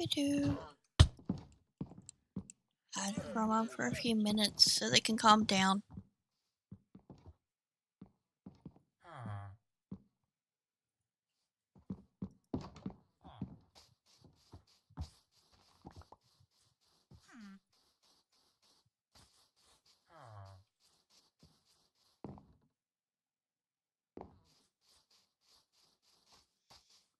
do. Hide from them for a few minutes so they can calm down.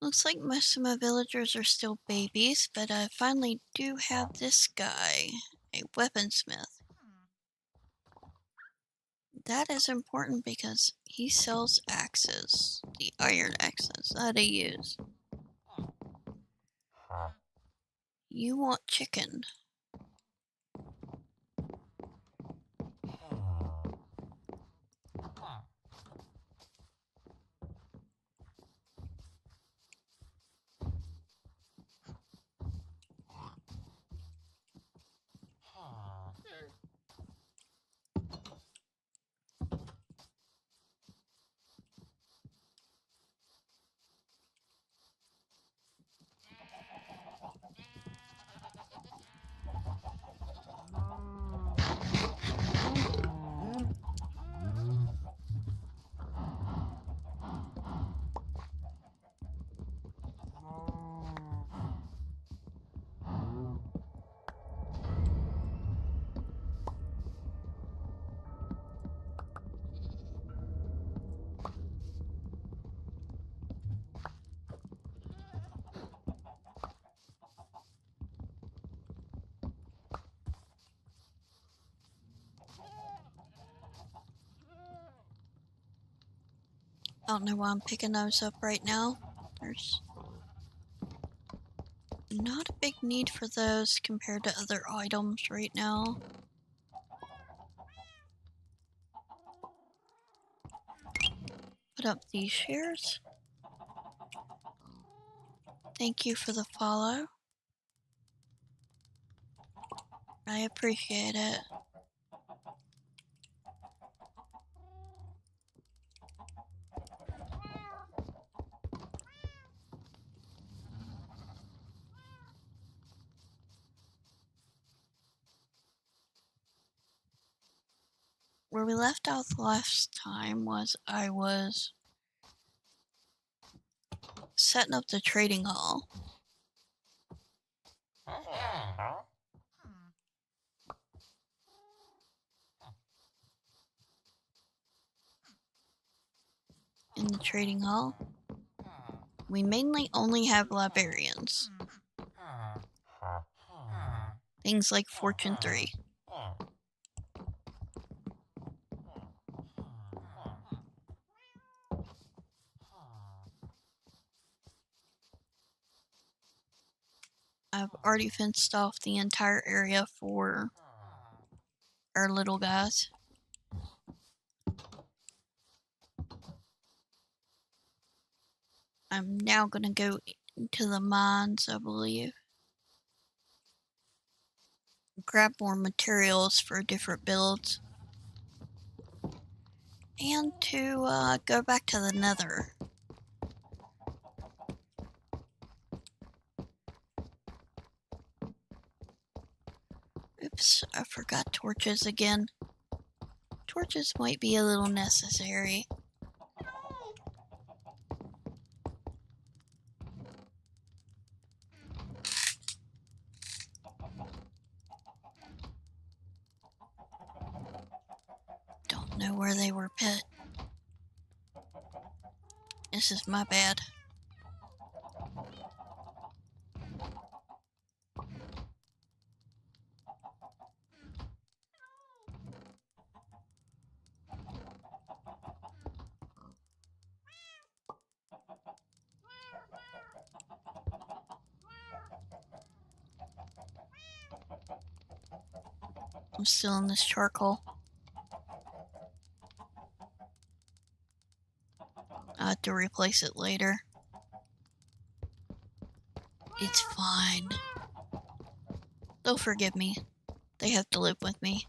Looks like most of my villagers are still babies, but I finally do have this guy, a weaponsmith. That is important because he sells axes, the iron axes that I use. You want chicken. I don't know why I'm picking those up right now. There's not a big need for those compared to other items right now. Put up these shares. Thank you for the follow. I appreciate it. Where we left off last time was I was setting up the trading hall. In the trading hall, we mainly only have librarians. Things like Fortune 3. I've already fenced off the entire area for our little guys. I'm now gonna go into the mines, I believe. Grab more materials for different builds. And to go back to the nether. Oops, I forgot torches again. Torches might be a little necessary. Don't know where they were put. This is my bad. I'm still in this charcoal. I'll have to replace it later. It's fine. They'll forgive me. They have to live with me.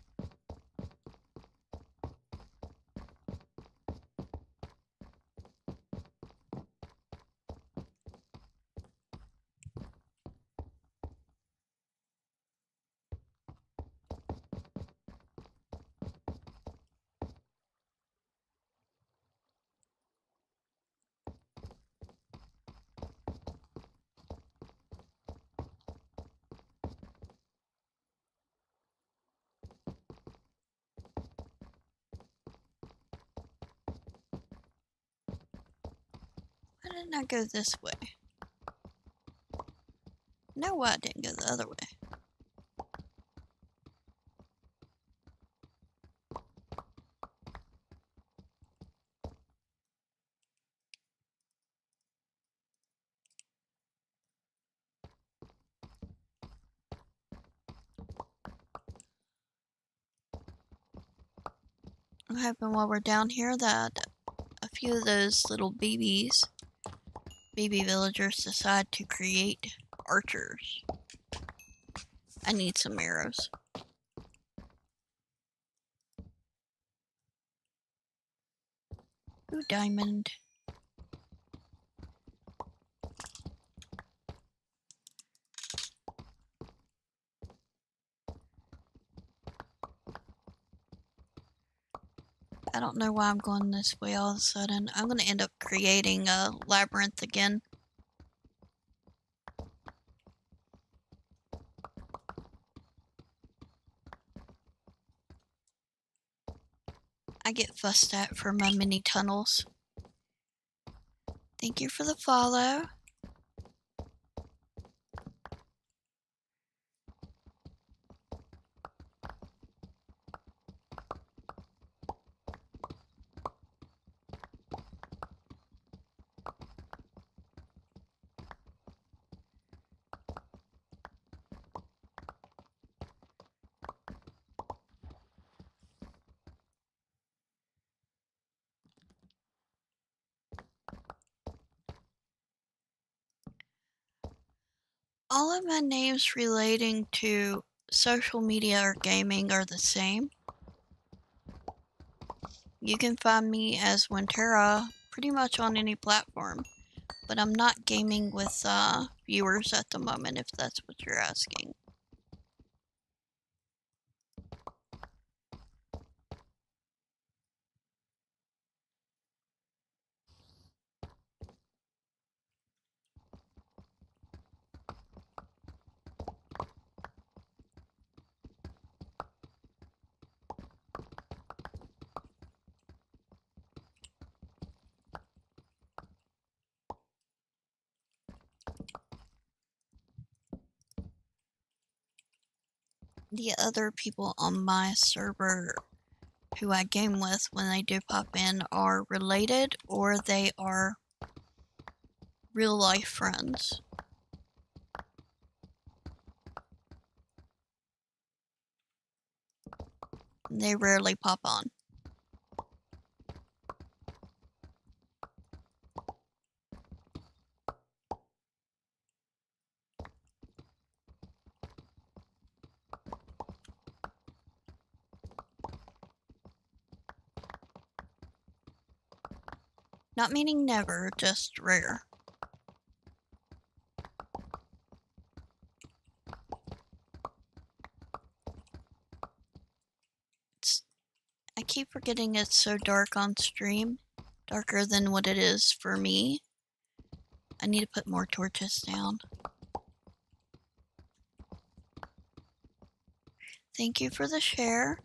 Why didn't I go this way? No, why I didn't go the other way. I'm hoping while we're down here that a few of those little baby villagers decide to create archers. I need some arrows. Ooh, diamond. I don't know why I'm going this way all of a sudden. I'm going to end up creating a labyrinth again. I get fussed at for my mini tunnels. Thank you for the follow. All of my names relating to social media or gaming are the same. You can find me as Wintera pretty much on any platform, but I'm not gaming with viewers at the moment, if that's what you're asking. The other people on my server who I game with when they do pop in are related or they are real life friends. They rarely pop on. Not meaning never, just rare. I keep forgetting it's so dark on stream. Darker than what it is for me. I need to put more torches down. Thank you for the share.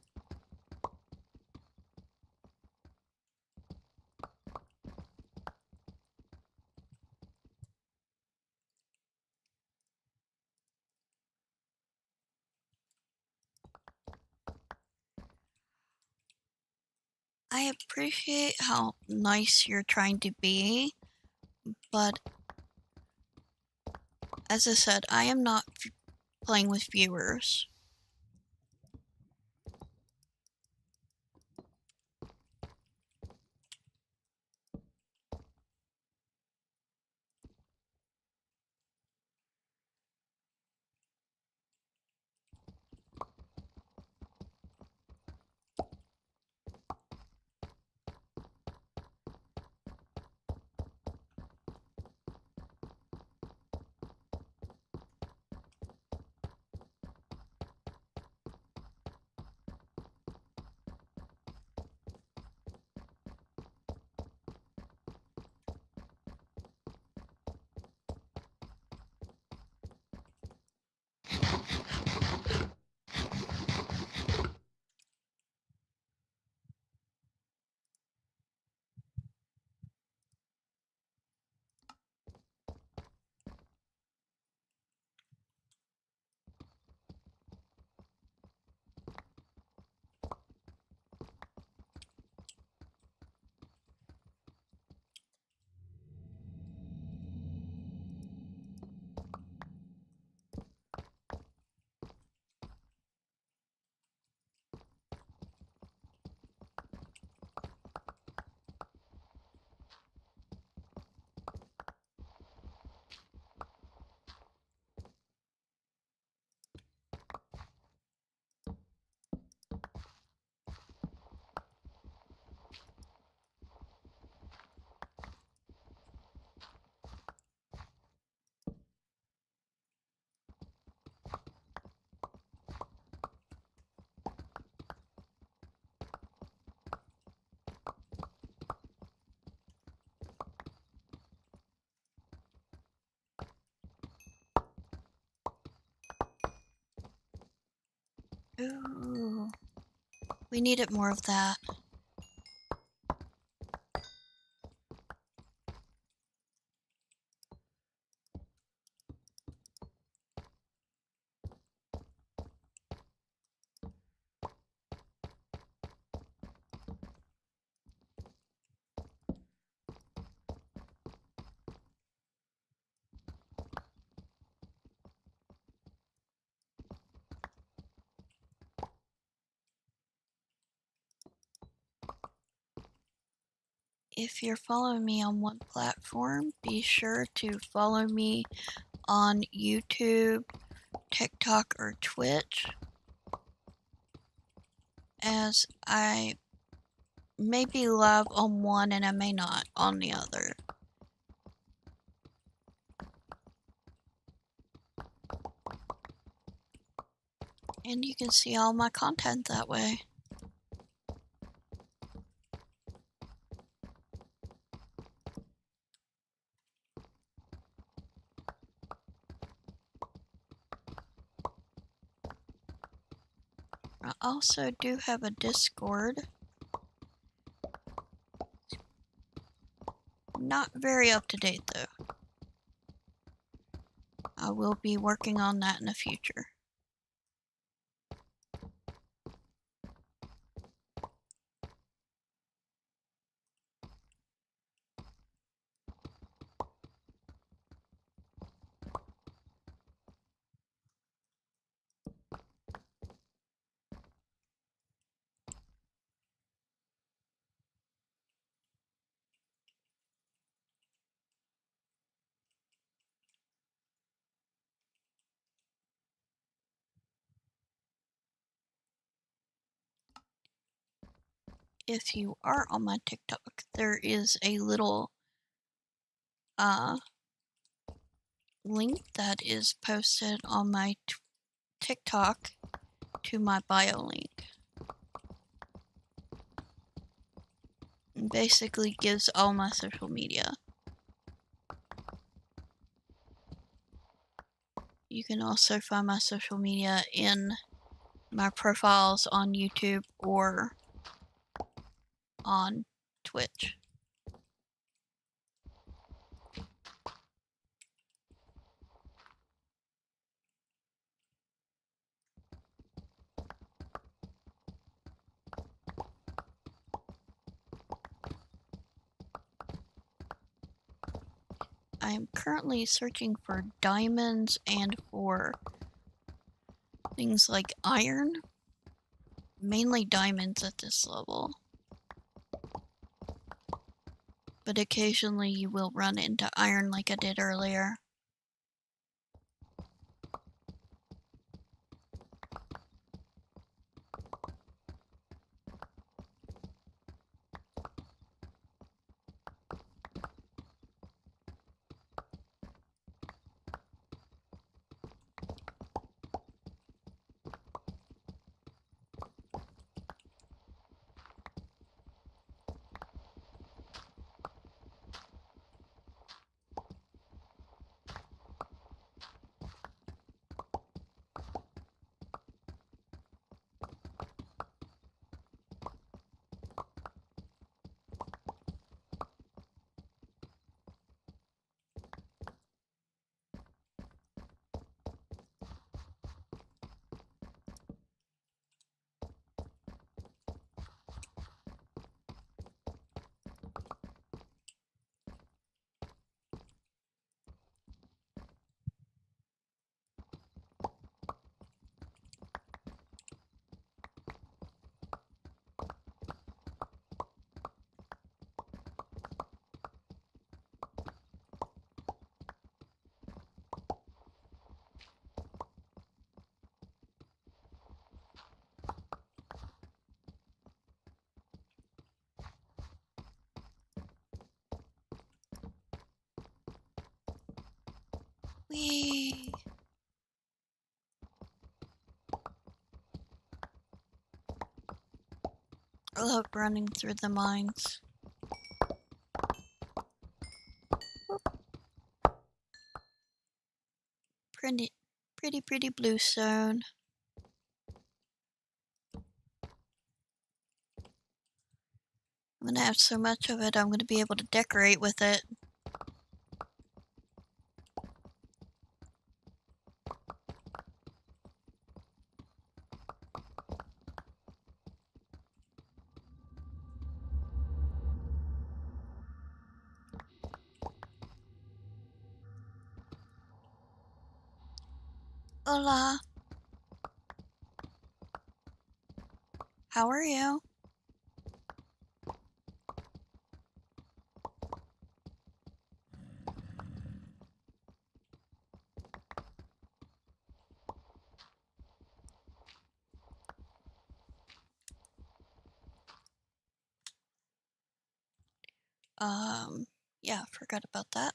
I appreciate how nice you're trying to be, but as I said, I am not playing with viewers. Ooh. We needed more of that. If you're following me on one platform, be sure to follow me on YouTube, TikTok, or Twitch, as I may be live on one and I may not on the other. And you can see all my content that way. I also do have a Discord. Not very up to date though. I will be working on that in the future. If you are on my TikTok, there is a little link that is posted on my TikTok to my bio link. It basically gives all my social media. You can also find my social media in my profiles on YouTube or on Twitch. I'm currently searching for diamonds and for things like iron. Mainly diamonds at this level. But occasionally you will run into iron like I did earlier. Whee! I love running through the mines. Pretty bluestone. I'm gonna have so much of it, I'm gonna be able to decorate with it. Hola. How are you? Yeah, forgot about that.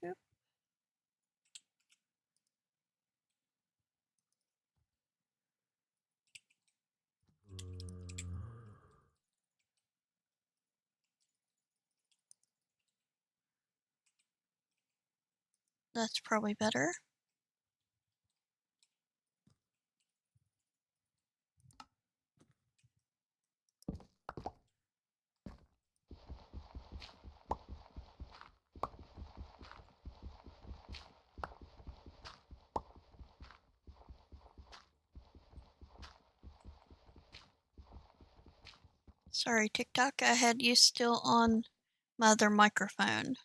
Doop. That's probably better. Sorry, TikTok, I had you still on my other microphone.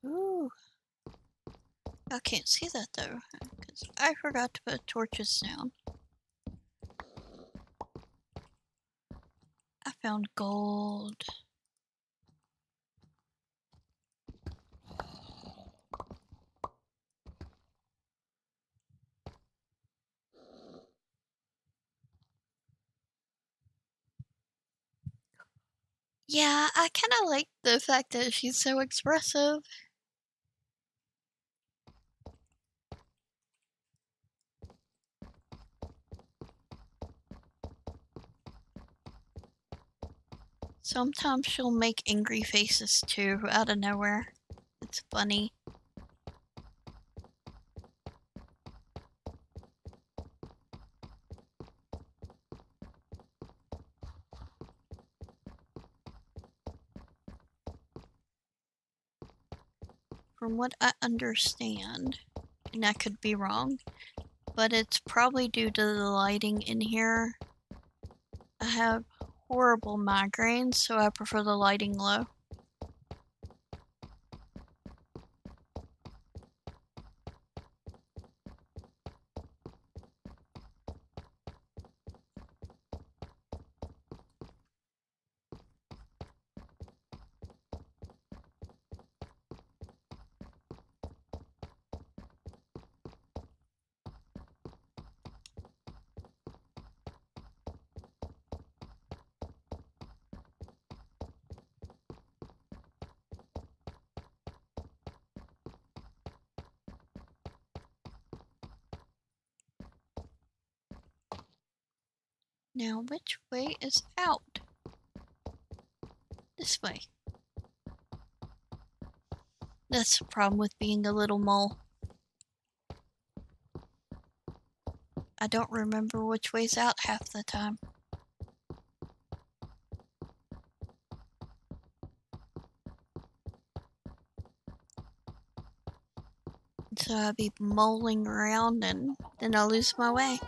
Ooh. I can't see that though, because I forgot to put torches down. I found gold. Yeah, I kind of like the fact that she's so expressive. Sometimes she'll make angry faces too out of nowhere. It's funny. From what I understand, and I could be wrong, but it's probably due to the lighting in here. I have horrible migraines, so I prefer the lighting low. Now, which way is out? This way. That's the problem with being a little mole. I don't remember which way's out half the time. So I'll be mulling around and then I'll lose my way.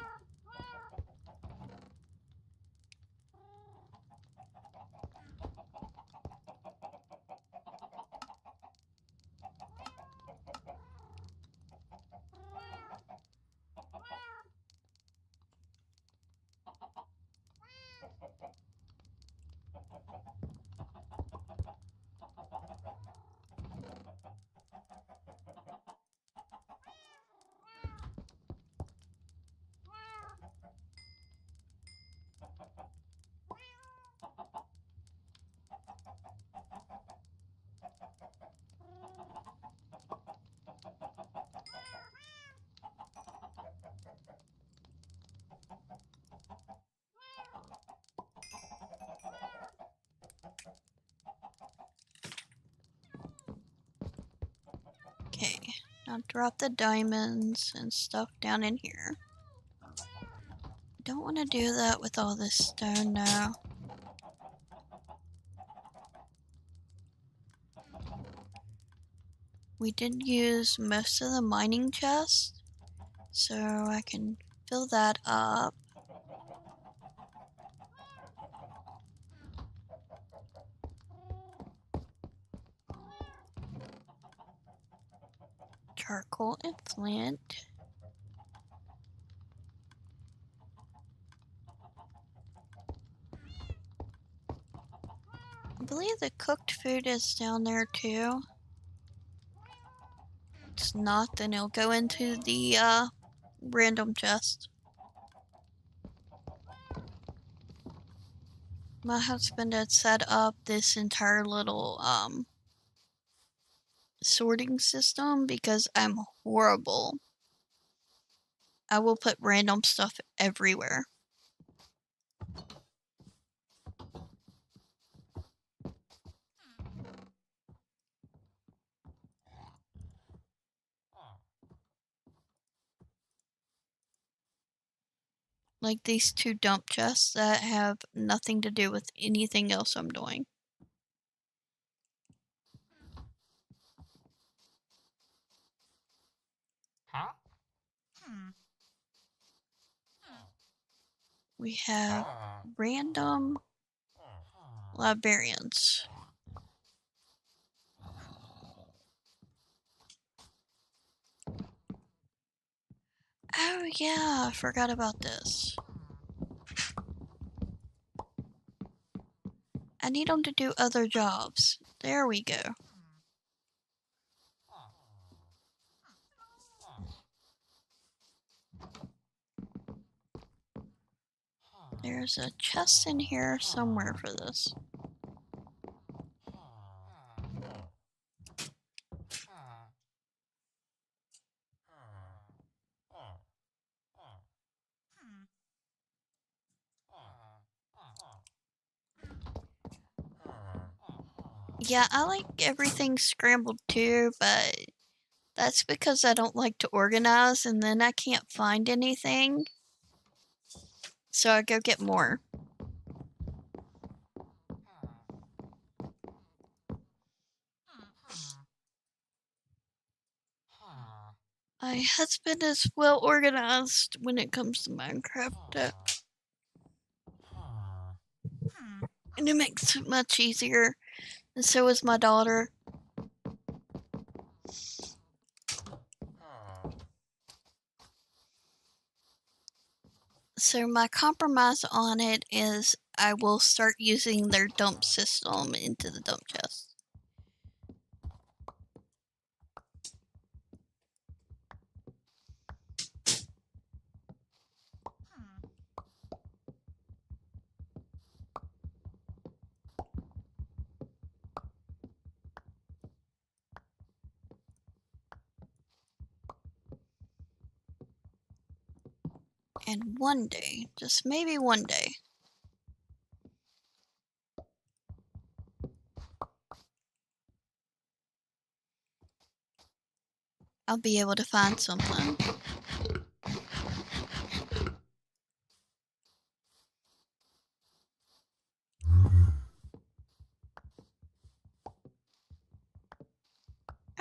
Okay, now drop the diamonds and stuff down in here. Don't want to do that with all this stone now. We did use most of the mining chest, so I can fill that up. Charcoal and flint. I believe the cooked food is down there too. If it's not, then it'll go into the random chest. My husband had set up this entire little sorting system because I'm horrible. I will put random stuff everywhere. Like these two dump chests that have nothing to do with anything else I'm doing. We have random librarians. Oh yeah, I forgot about this. I need them to do other jobs. There we go. There's a chest in here somewhere for this. Yeah, I like everything scrambled too, but that's because I don't like to organize and then I can't find anything. So I go get more. My husband is well organized when it comes to Minecraft. And it makes it much easier. And so is my daughter. So my compromise on it is I will start using their dump system into the dump chest. And one day, just maybe one day, I'll be able to find something.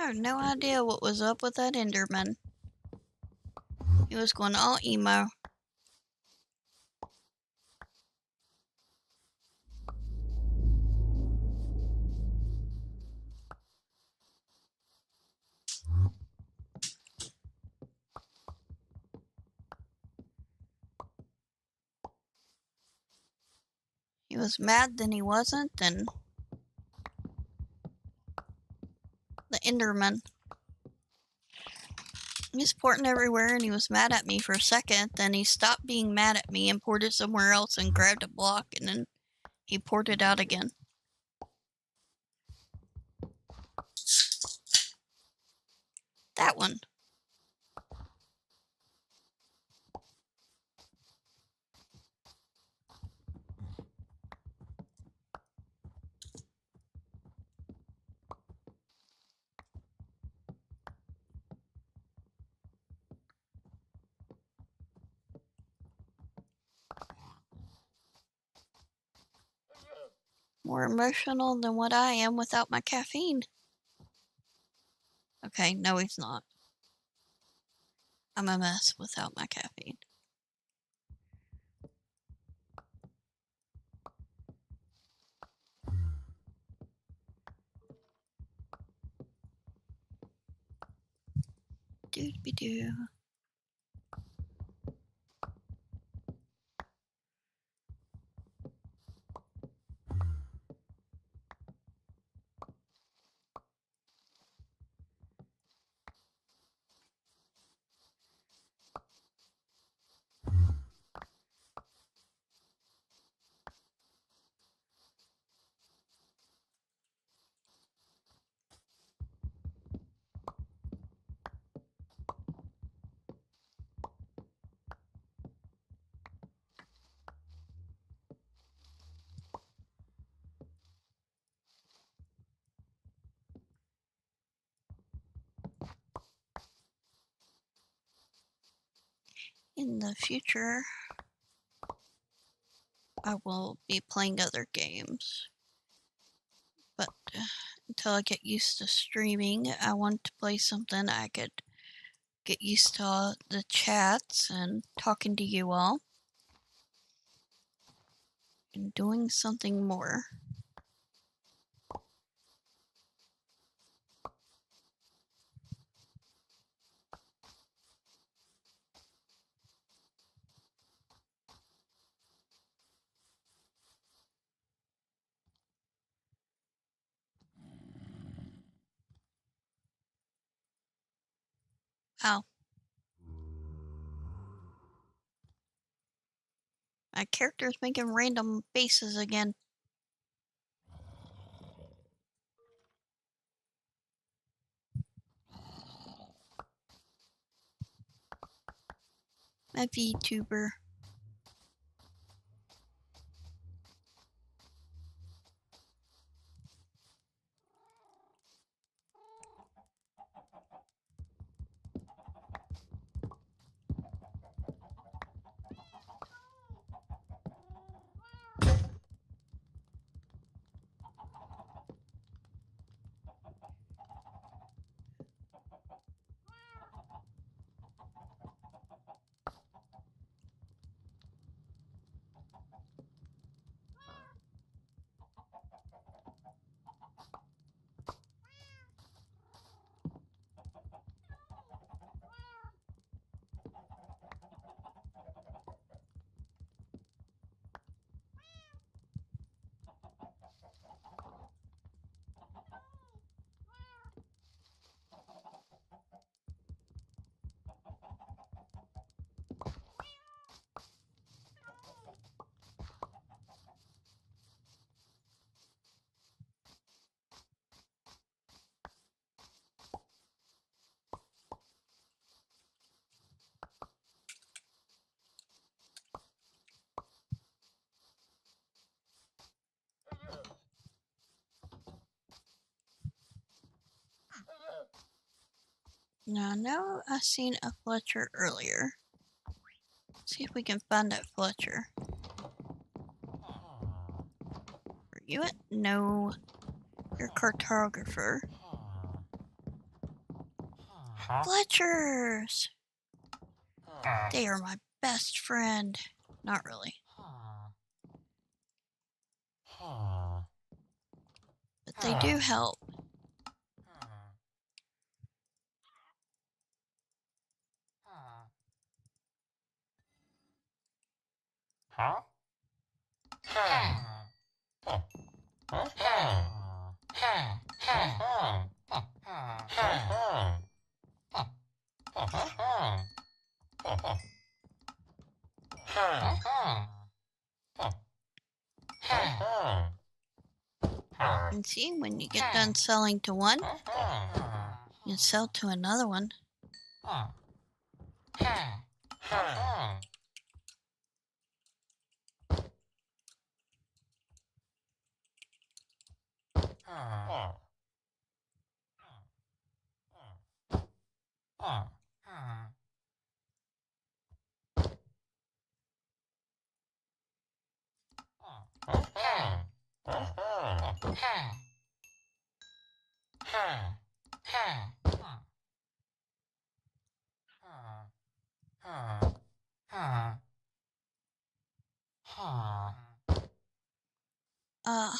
I have no idea what was up with that Enderman. He was going all emo. He was mad, then he wasn't, then the Enderman. He was porting everywhere and he was mad at me for a second, then he stopped being mad at me and ported somewhere else and grabbed a block and then he ported out again. That one. More emotional than what I am without my caffeine. Okay, no he's not. I'm a mess without my caffeine. Doody-doo. In the future, I will be playing other games. But until I get used to streaming, I want to play something I could get used to the chats and talking to you all. And doing something more. Ow. My character's making random faces again. My VTuber. Now, I know I seen a Fletcher earlier. Let's see if we can find that Fletcher. Are you it? No. You're a cartographer. Fletchers! They are my best friend. Not really. But they do help. And see, when you get done selling to one, you sell to another one.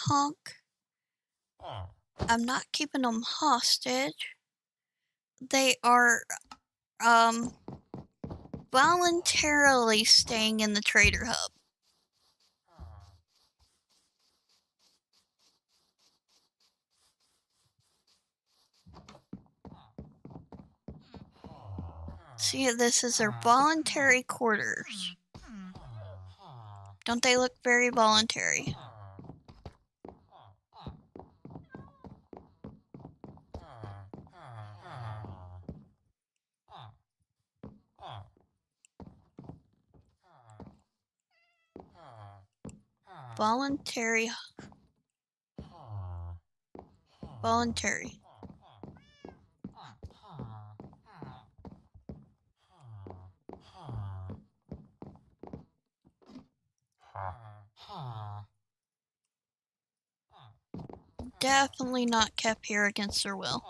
Honk. I'm not keeping them hostage. They are, voluntarily staying in the trader hub. See, this is their voluntary quarters. Don't they look very voluntary? Voluntary. Voluntary. Definitely not kept here against their will.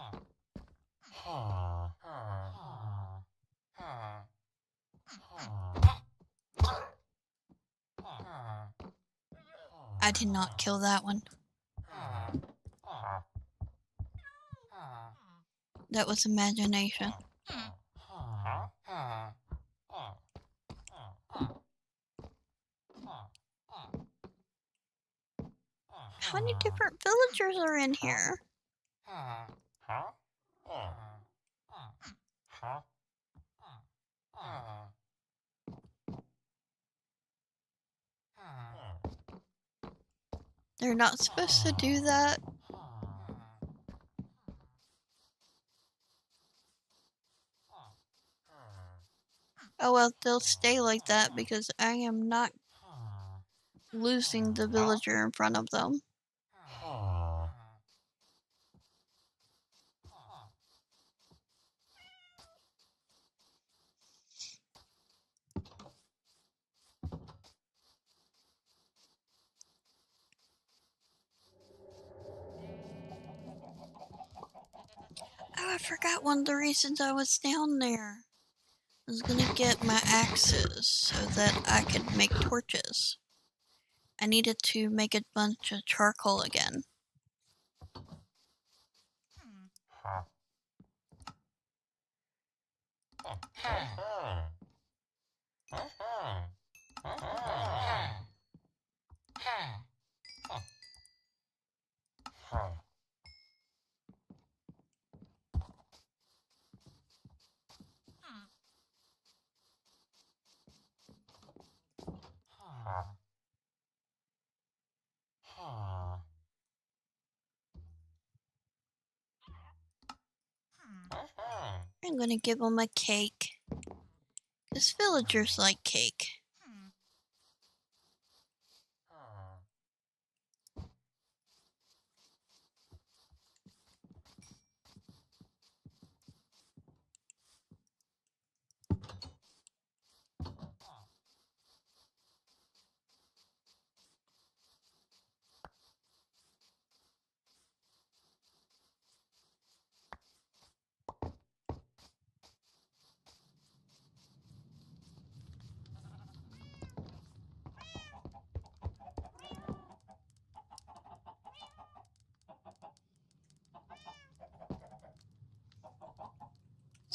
I did not kill that one. That was imagination. How many different villagers are in here? They're not supposed to do that. Oh well, they'll stay like that because I am not losing the villager in front of them. Oh, I forgot one of the reasons I was down there. I was gonna get my axes so that I could make torches. I needed to make a bunch of charcoal again. I'm gonna give them a cake. Because villagers like cake.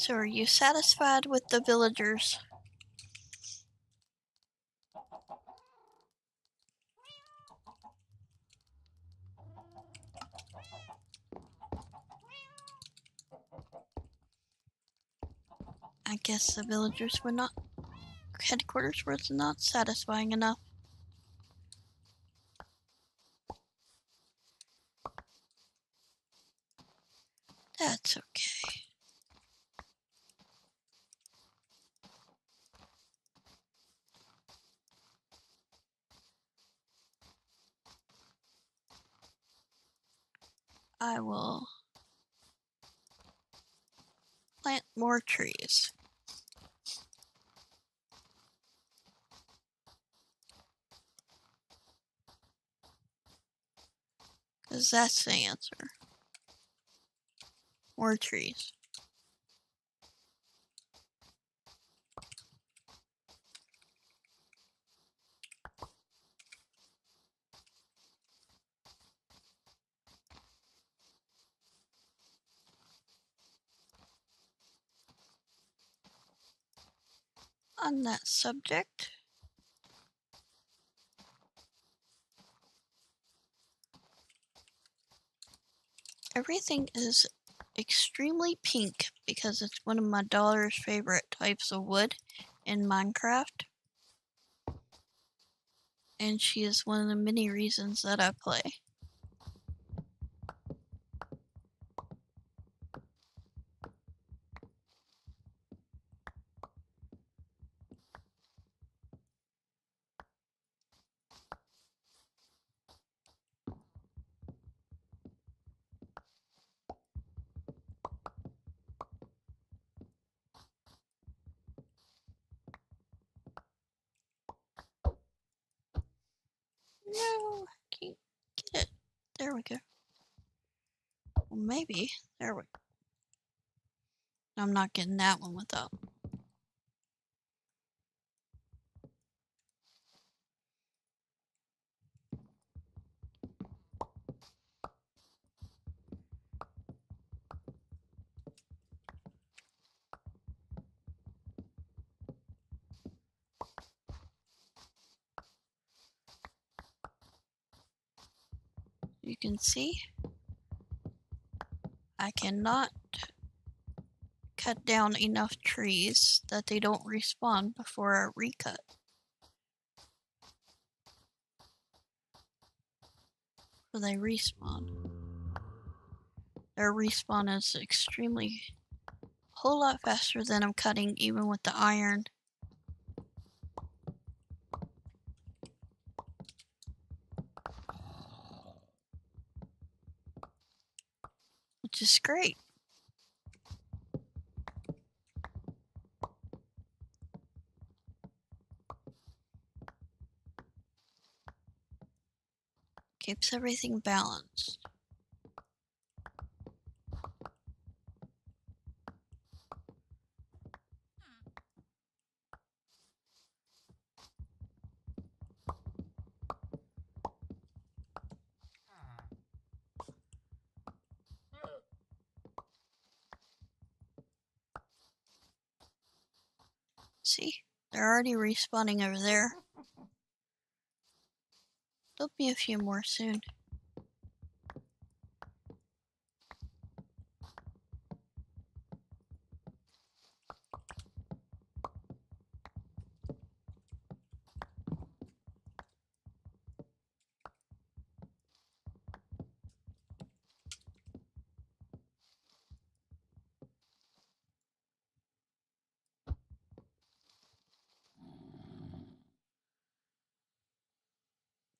So are you satisfied with the villagers? I guess the villagers were not, headquarters was not satisfying enough. That's okay. I will plant more trees. Because that's the answer. More trees. On that subject, everything is extremely pink because it's one of my daughter's favorite types of wood in Minecraft. And she is one of the many reasons that I play. No, I can't get it. There we go. Well, maybe. There we go. I'm not getting that one without. You can see I cannot cut down enough trees that they don't respawn before I recut. So they respawn. Their respawn is extremely whole lot faster than I'm cutting even with the iron. Which is great. Keeps everything balanced. See? They're already respawning over there. There'll be a few more soon.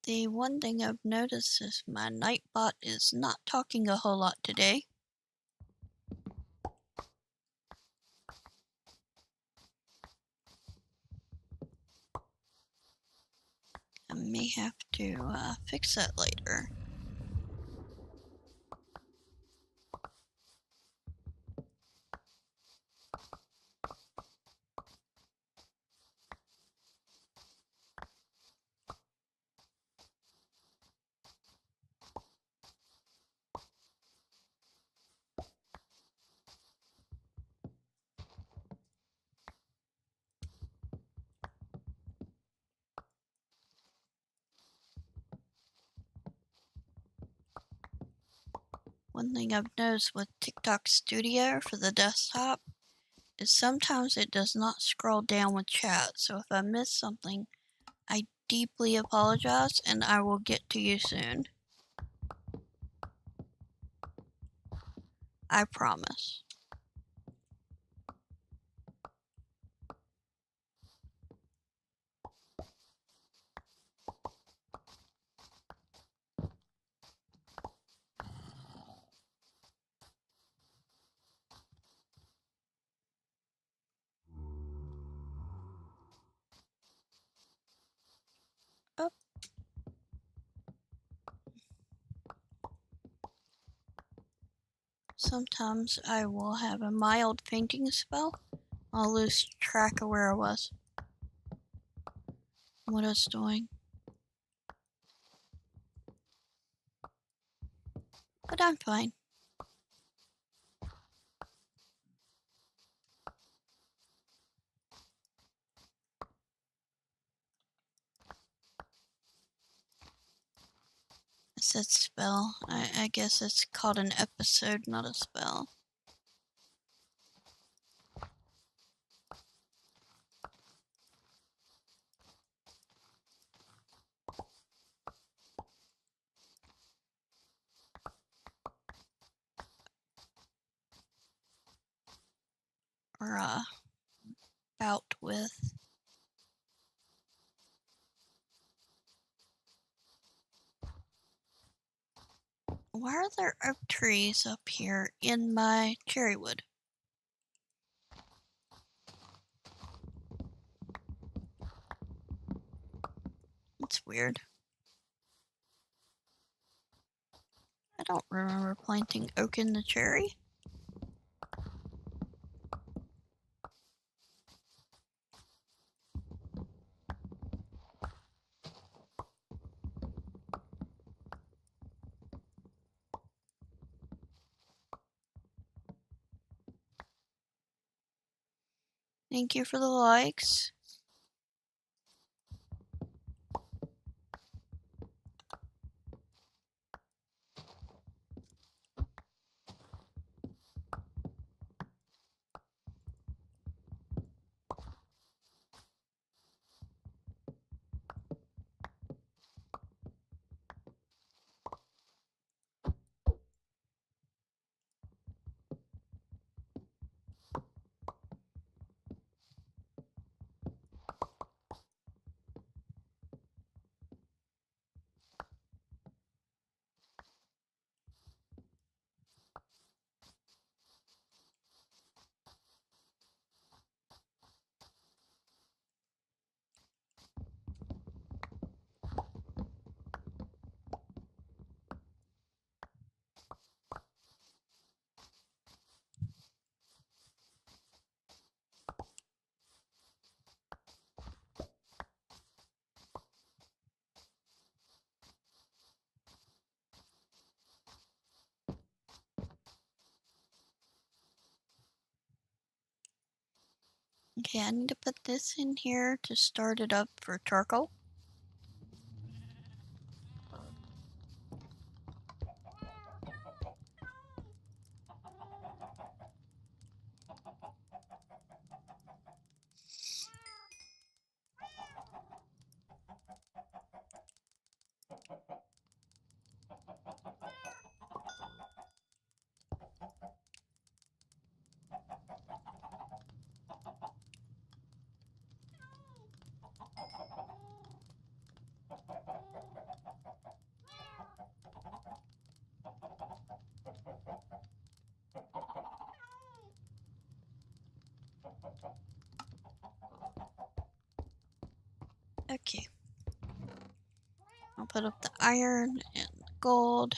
The one thing I've noticed is my Nightbot is not talking a whole lot today. I may have to fix that later. one thing I've noticed with TikTok Studio for the desktop is sometimes it does not scroll down with chat. So if I miss something, I deeply apologize and I will get to you soon. I promise. Oh. Sometimes I will have a mild fainting spell. I'll lose track of where I was, what I was doing. But I'm fine. It said spell. I guess it's called an episode, not a spell. Or bout with. Why are there oak trees up here in my cherry wood? It's weird. I don't remember planting oak in the cherry. Thank you for the likes. Okay, I need to put this in here to start it up for charcoal. Okay. I'll put up the iron and the gold.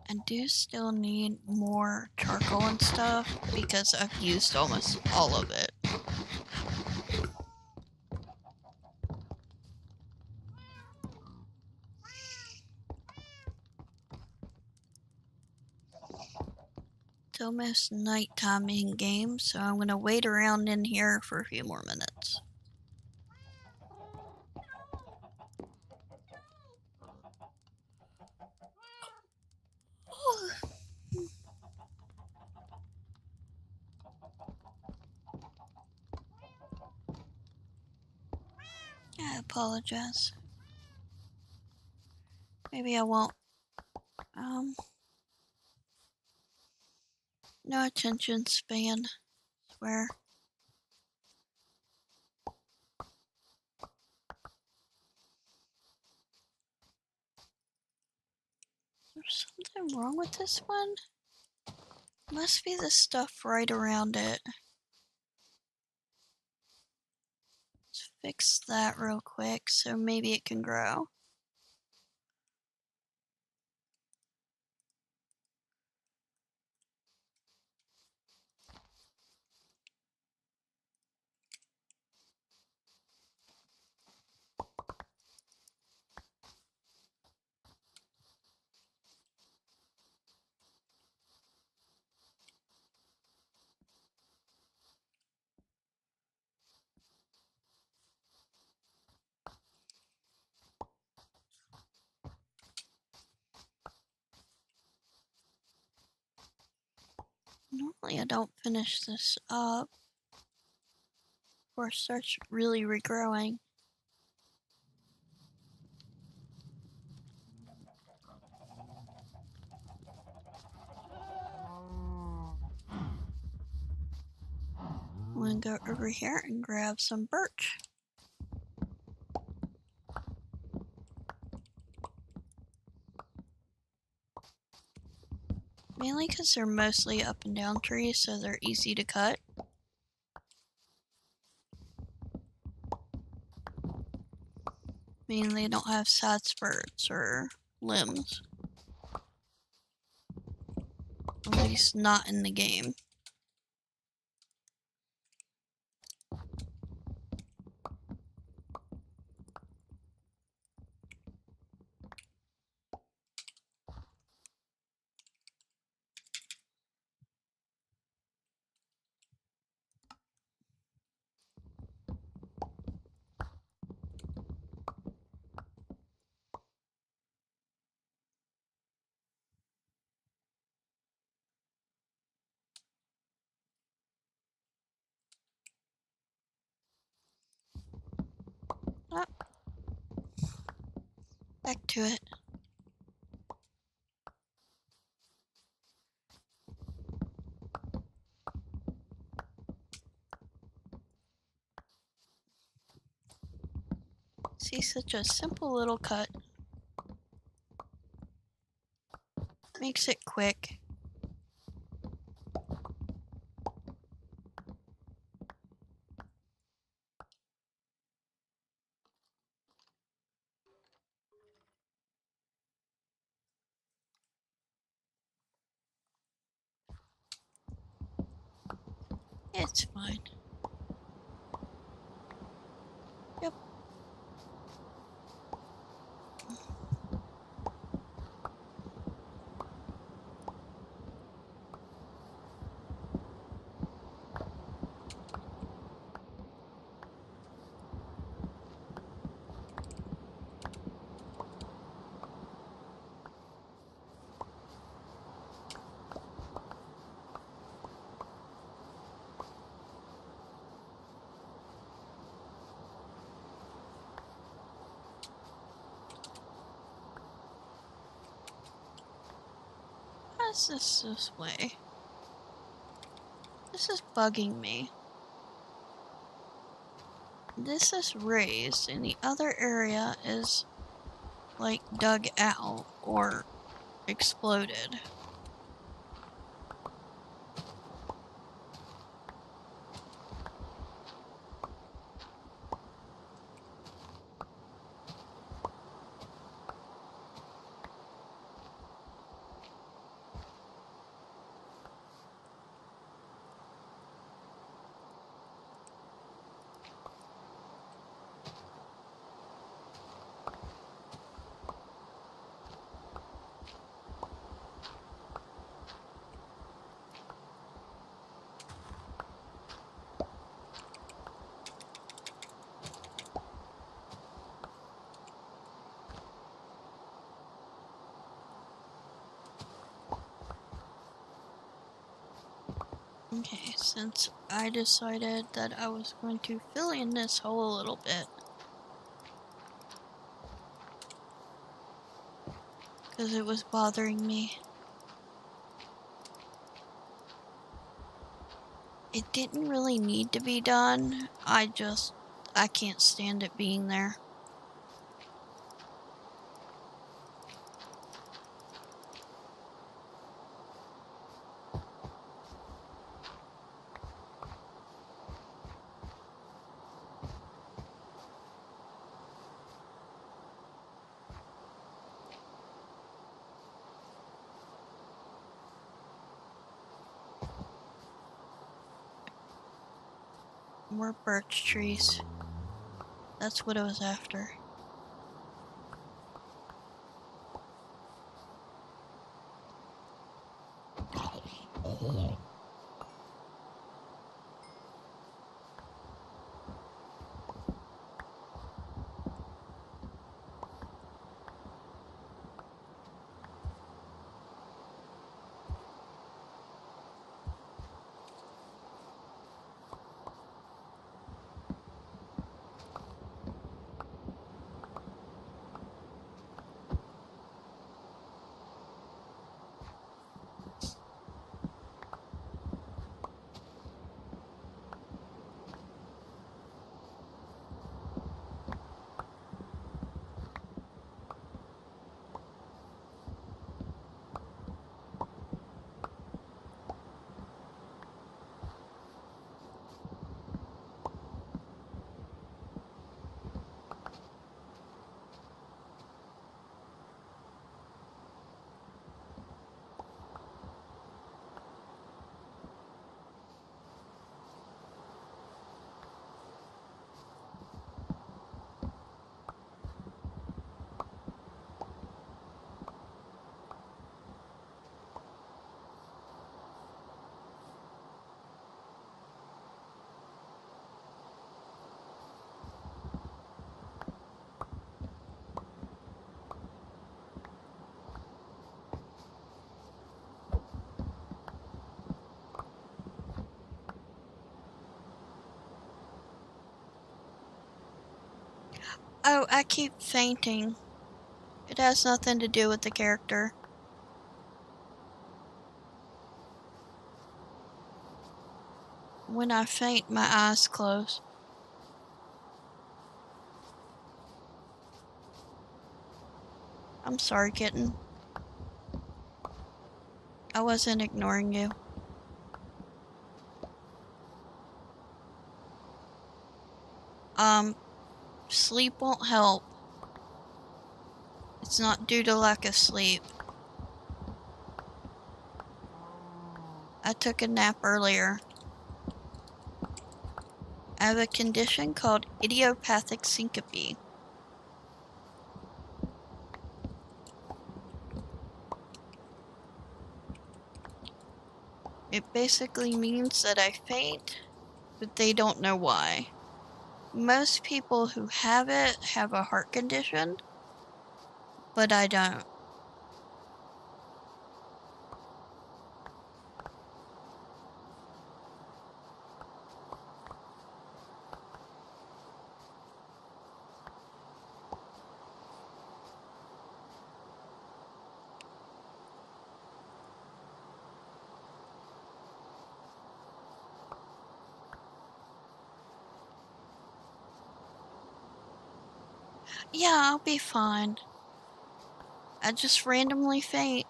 I do still need more charcoal and stuff because I've used almost all of it. almost nighttime in game, so I'm gonna wait around in here for a few more minutes. I apologize. Maybe I won't. No attention span. Swear. There's something wrong with this one? Must be the stuff right around it. Let's fix that real quick so maybe it can grow. Normally I don't finish this up before it starts really regrowing. I'm gonna go over here and grab some birch. Mainly because they're mostly up and down trees, so they're easy to cut. Meaning they don't have side spurts or limbs. At least not in the game. Oh. Back to it. See, such a simple little cut. Makes it quick. It's fine. Yep. How is this way? This is bugging me. This is raised and the other area is like dug out or exploded. Okay, since I decided that I was going to fill in this hole a little bit, because it was bothering me. It didn't really need to be done. I can't stand it being there. More birch trees. That's what I was after. Oh, I keep fainting. It has nothing to do with the character. When I faint, my eyes close. I'm sorry, kitten. I wasn't ignoring you. Sleep won't help. It's not due to lack of sleep. I took a nap earlier. I have a condition called idiopathic syncope. It basically means that I faint, but they don't know why. Most people who have it have a heart condition, but I don't. Yeah, I'll be fine. I just randomly faint.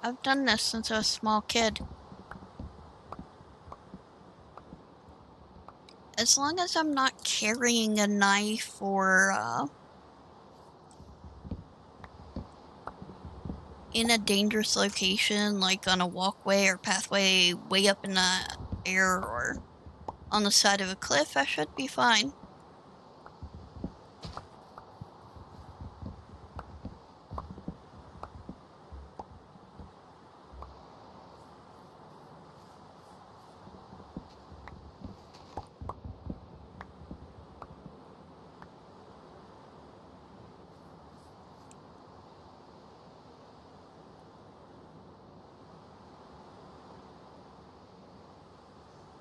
I've done this since I was a small kid. As long as I'm not carrying a knife or, in a dangerous location, like on a walkway or pathway way up in the air or on the side of a cliff, I should be fine.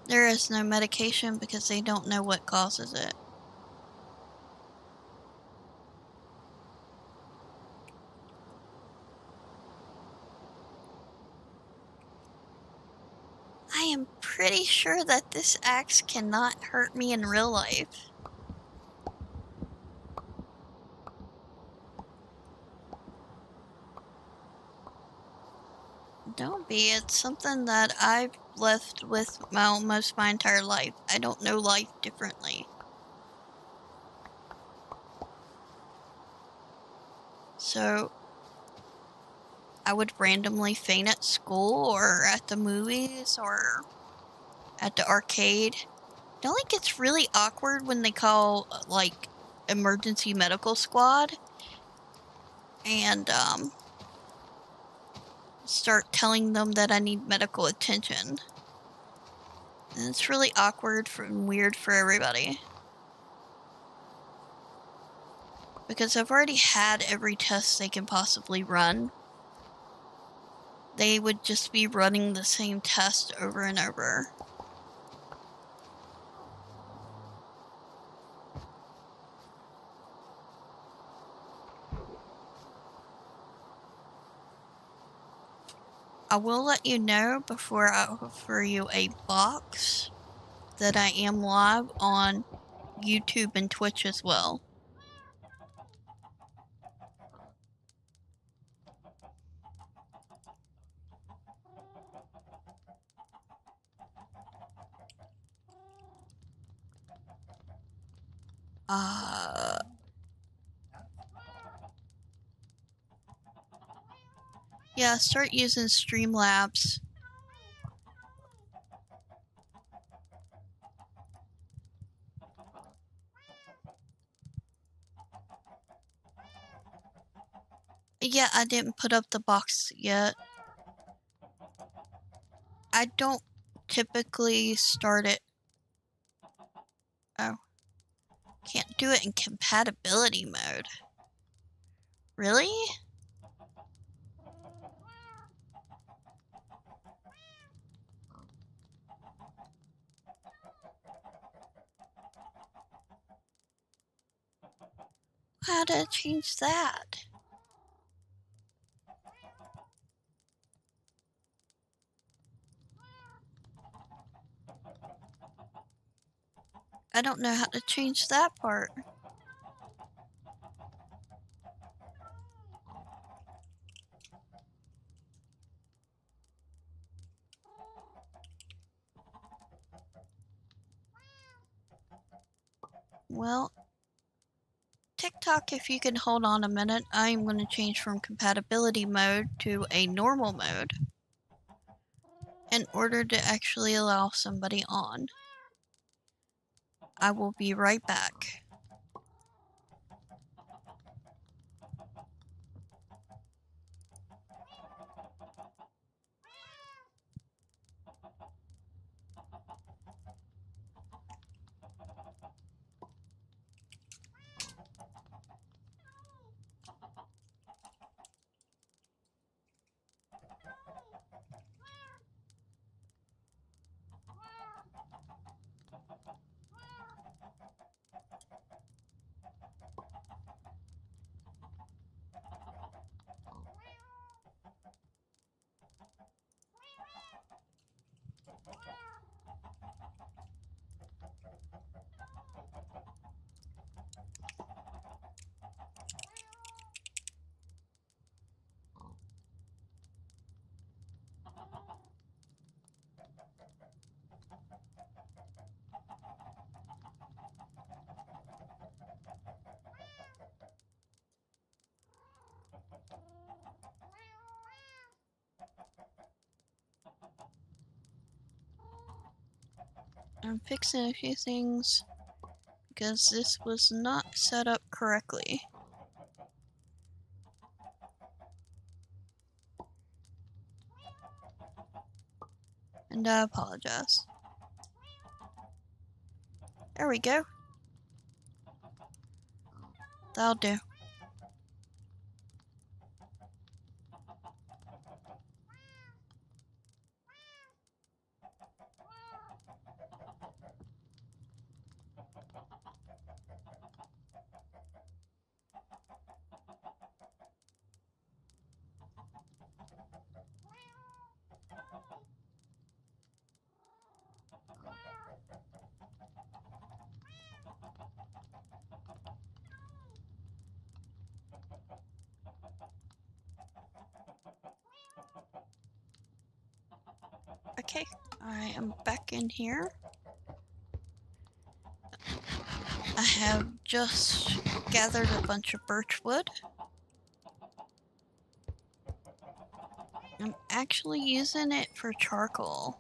There is no medication because they don't know what causes it. I am pretty sure that this axe cannot hurt me in real life. Don't be. It's something that I've lived with almost my entire life. I don't know life differently. So, I would randomly faint at school or at the movies or at the arcade. It only gets really awkward when they call, like, emergency medical squad and, start telling them that I need medical attention. And it's really awkward and weird for everybody. Because I've already had every test they can possibly run. They would just be running the same test over and over. I will let you know before I offer you a box that I am live on YouTube and Twitch as well. Yeah, start using Streamlabs. Yeah, I didn't put up the box yet. I don't typically start it. Oh. Can't do it in compatibility mode. Really? How to change that? I don't know how to change that part. Well, TikTok, if you can hold on a minute, I'm going to change from compatibility mode to a normal mode in order to actually allow somebody on. I will be right back. I'm fixing a few things because this was not set up correctly. And I apologize. There we go. That'll do. Okay, I am back in here. I have just gathered a bunch of birch wood. I'm actually using it for charcoal.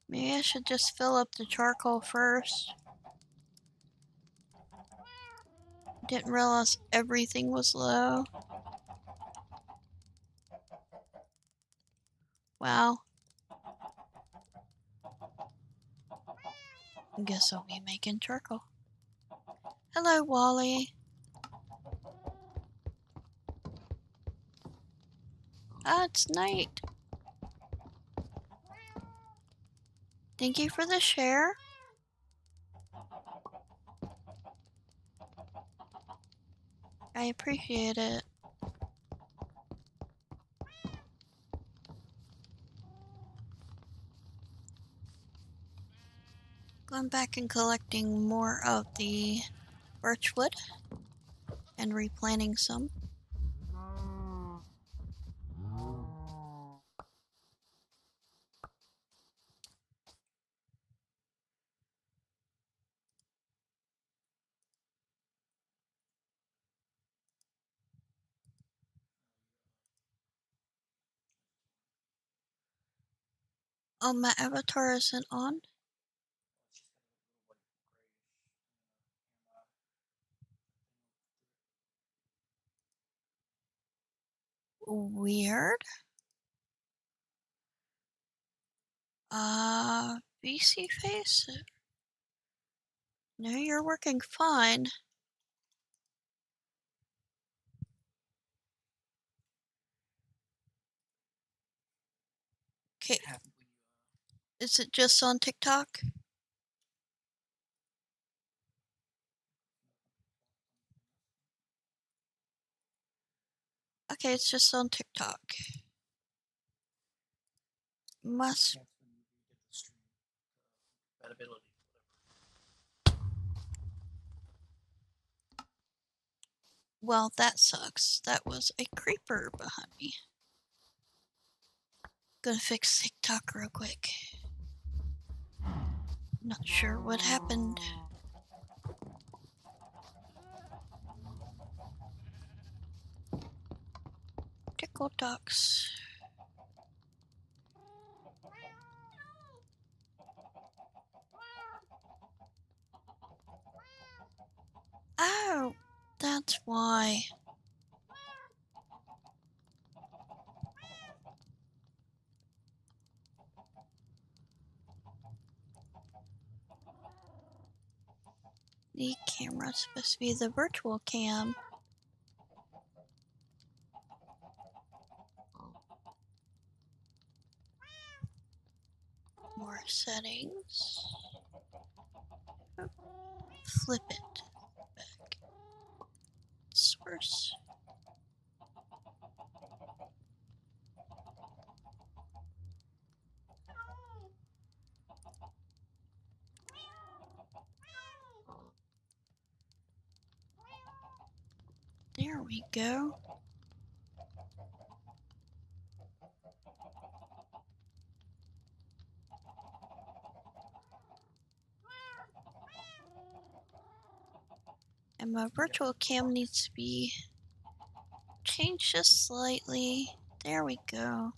Maybe I should just fill up the charcoal first. Didn't realize everything was low. Wow. Guess I'll be making charcoal. Hello, Wally. Ah, it's night. Thank you for the share. I appreciate it. Going back and collecting more of the birch wood and replanting some. Oh, my avatar isn't on? Weird. VC face? No, you're working fine. Okay. Is it just on TikTok? Okay, it's just on TikTok. Must. Well, that sucks. That was a creeper behind me. Gonna fix TikTok real quick. Not sure what happened. Tickle ducks. Oh, that's why. The camera's supposed to be the virtual cam. More settings. Flip it back. Source. There we go. And my virtual cam needs to be changed just slightly. There we go.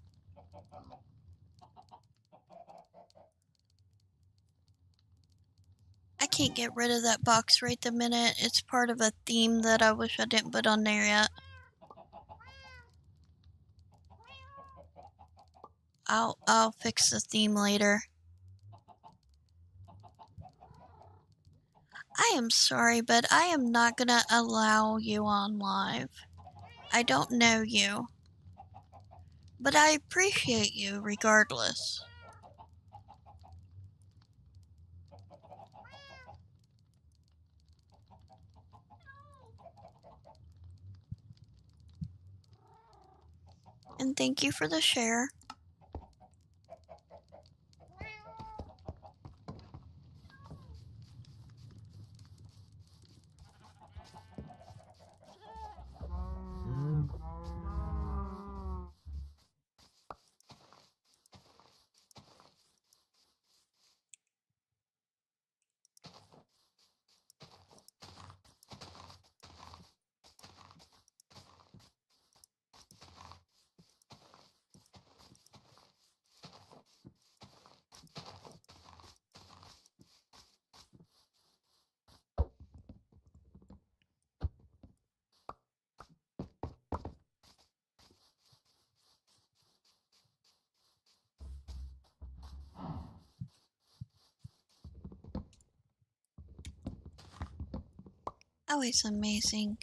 I can't get rid of that box right the minute. It's part of a theme that I wish I didn't put on there yet. I'll fix the theme later. I am sorry, but I am not gonna allow you on live. I don't know you, but I appreciate you regardless. And thank you for the share. Always amazing.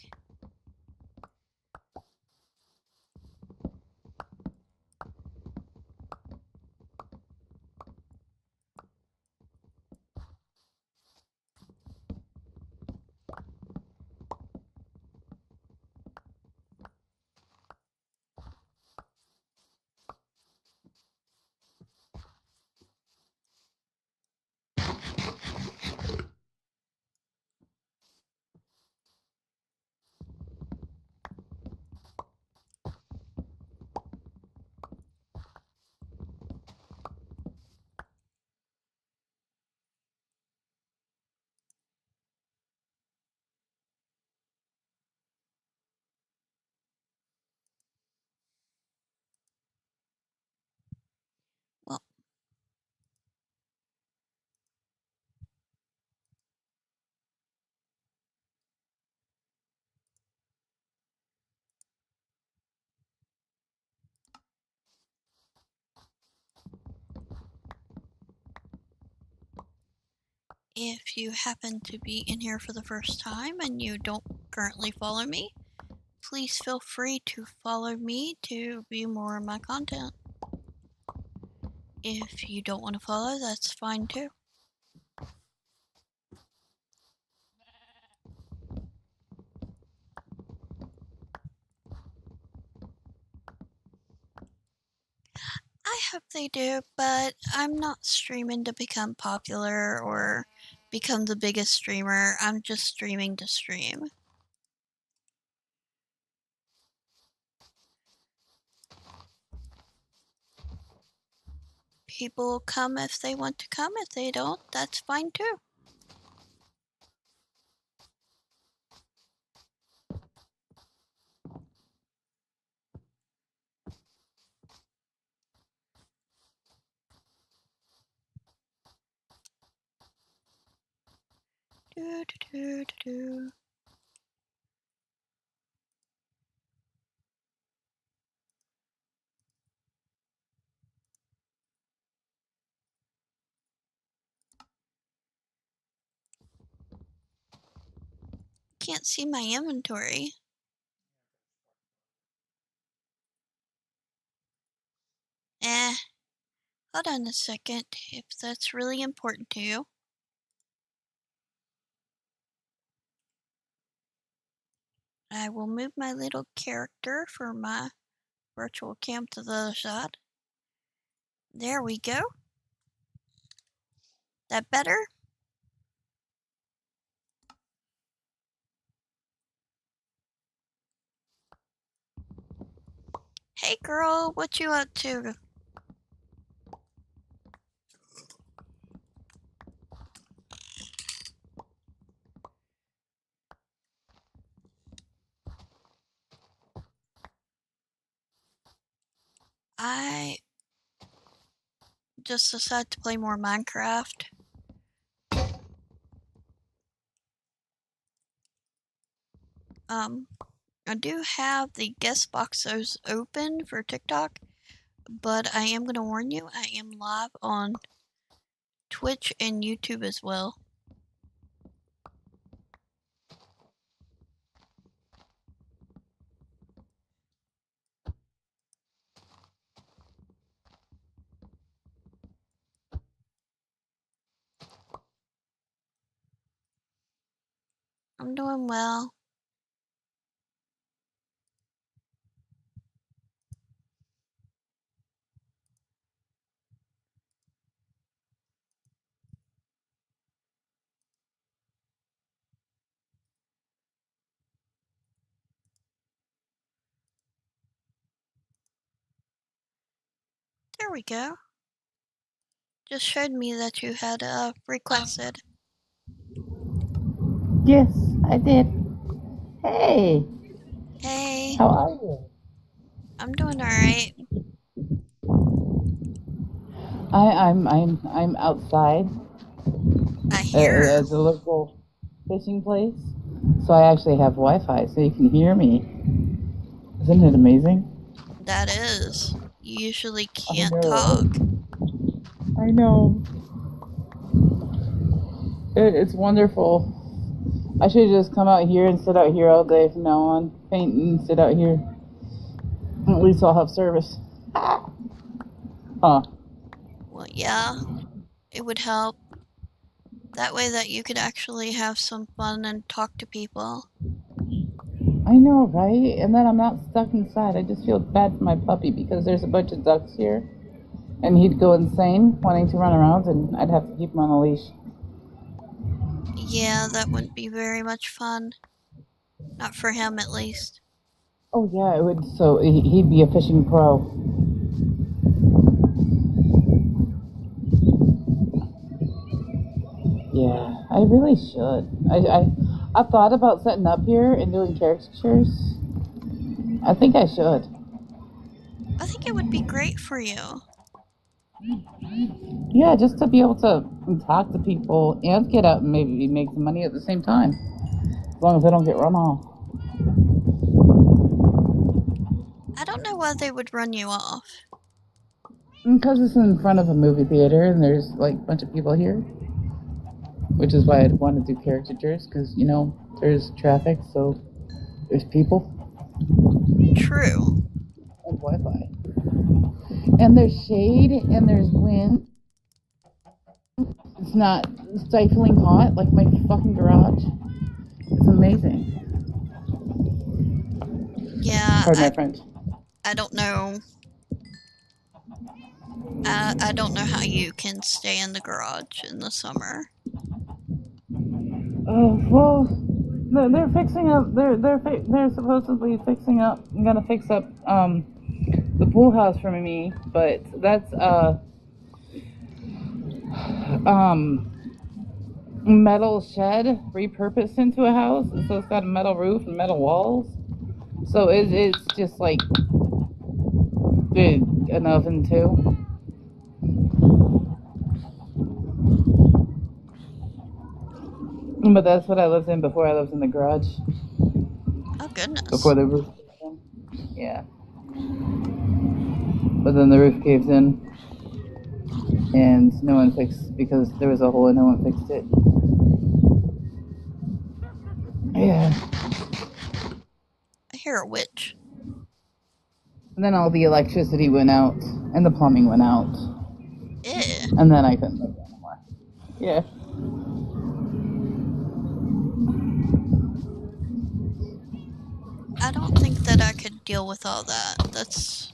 Well, if you happen to be in here for the first time and you don't currently follow me, please feel free to follow me to view more of my content. If you don't want to follow, that's fine too. I hope they do, but I'm not streaming to become popular or become the biggest streamer. I'm just streaming to stream. People come if they want to come. If they don't, that's fine too. Do, do, do, do, do. Can't see my inventory. Hold on a second, if that's really important to you. I will move my little character for my virtual cam to the other side. There we go. That better? Hey girl, what you up to? I just decided to play more Minecraft. I do have the guest boxes open for TikTok, but I am gonna warn you, I am live on Twitch and YouTube as well. I'm doing well. There we go. Just showed me that you had requested. Yes, I did. Hey, Hey, how are you? I'm doing alright. I'm outside I hear. at the local fishing place, so I actually have Wi-Fi, so you can hear me. Isn't it amazing? That is. You usually I can't know. talk. I know. It's wonderful. I should just come out here and sit out here all day from now on. Paint and sit out here. At least I'll have service. Huh. Well, yeah, it would help. That way that you could actually have some fun and talk to people. I know, right? And then I'm not stuck inside. I just feel bad for my puppy because there's a bunch of ducks here. And he'd go insane wanting to run around, and I'd have to keep him on a leash. Yeah, that wouldn't be very much fun. Not for him, at least. Oh, yeah, it would. So he'd be a fishing pro. Yeah, I really should. I thought about setting up here and doing caricatures. I think I should. I think it would be great for you. Yeah, just to be able to talk to people and get out and maybe make some money at the same time. As long as I don't get run off. I don't know why they would run you off. Because it's in front of a movie theater and there's like a bunch of people here. Which is why I'd want to do caricatures, because, you know, there's traffic, so there's people. True. And Wi-Fi. And there's shade, and there's wind. It's not stifling hot like my fucking garage. It's amazing. Yeah, Pardon my French. I don't know. I don't know how you can stay in the garage in the summer. Oh, well, they're fixing up. They're supposedly fixing up. I'm gonna fix up the pool house for me, but that's um metal shed repurposed into a house, so it's got a metal roof and metal walls. So it's just like big an oven too. But that's what I lived in before. I lived in the garage Oh, goodness. before the roof. Yeah. But then the roof caved in, and no one fixed because there was a hole and no one fixed it. Yeah. I hear a witch. And then all the electricity went out and the plumbing went out. Ew. And then I couldn't live there anymore. Yeah. I don't think that I could deal with all that. That's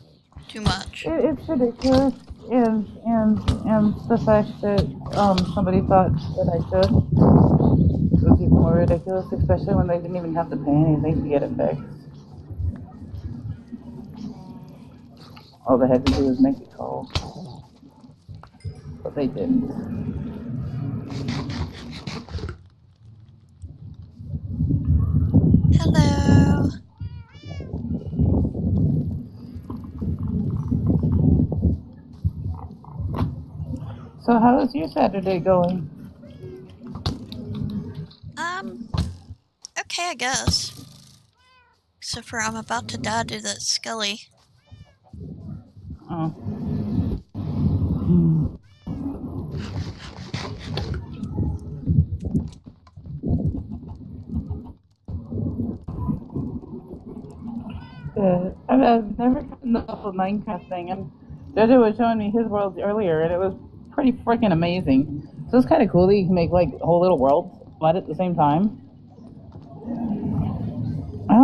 too much. It's ridiculous, and the fact that somebody thought that I should was even more ridiculous, especially when they didn't even have to pay anything to get it fixed. All they had to do was make a call, but they didn't. Hello. So how is your Saturday going? Okay, I guess. Except for I'm about to die to that Skelly. Oh. I've never gotten the whole Minecraft thing, and Jojo was showing me his worlds earlier, and it was pretty freaking amazing. So it's kind of cool that you can make like whole little worlds right at the same time.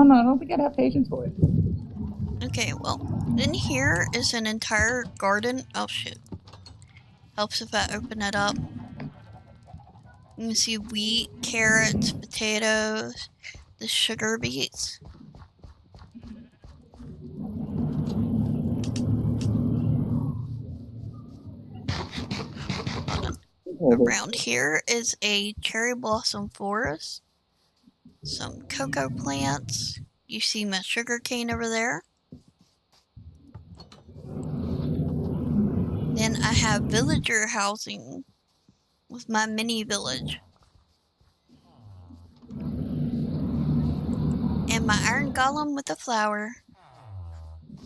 know. I don't think I'd have patience for it. Okay, well, in here is an entire garden. Oh shit. Helps if I open it up. You can see wheat, carrots, potatoes, the sugar beets. Around here is a cherry blossom forest, some cocoa plants. You see my sugar cane over there. Then I have villager housing with my mini village. And my iron golem with a flower.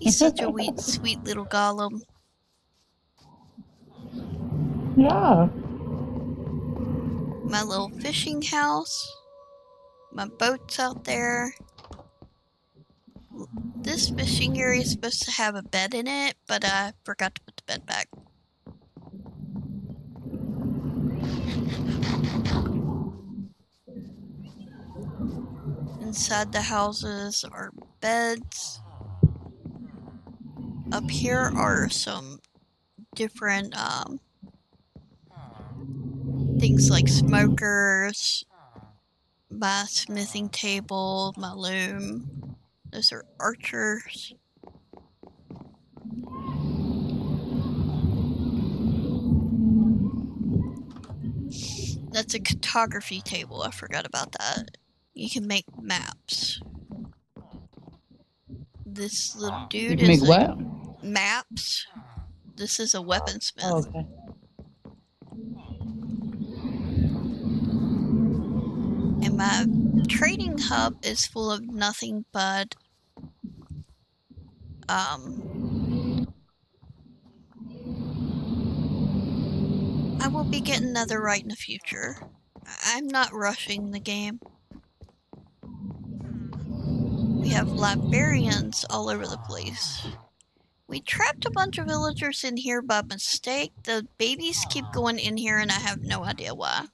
He's such a sweet little golem. Yeah. My little fishing house. My boat's out there. This fishing area is supposed to have a bed in it, but I forgot to put the bed back. Inside the houses are beds. Up here are some different things like smokers, my smithing table, my loom. Those are archers. That's a cartography table. I forgot about that. You can make maps. This little dude You can is make what? Maps. This is a weaponsmith. Oh, okay. And my trading hub is full of nothing but I will be getting netherite in the future. I'm not rushing the game. We have librarians all over the place. We trapped a bunch of villagers in here by mistake. The babies keep going in here and I have no idea why.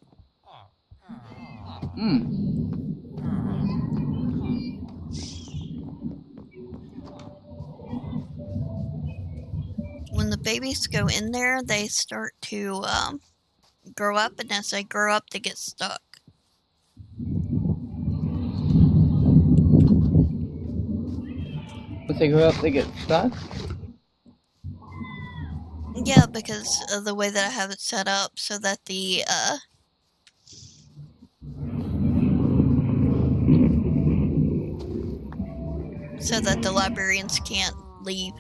When the babies go in there, they start to grow up, and as they grow up, they get stuck. As they grow up, they get stuck? Yeah, because of the way that I have it set up, so that the librarians can't leave.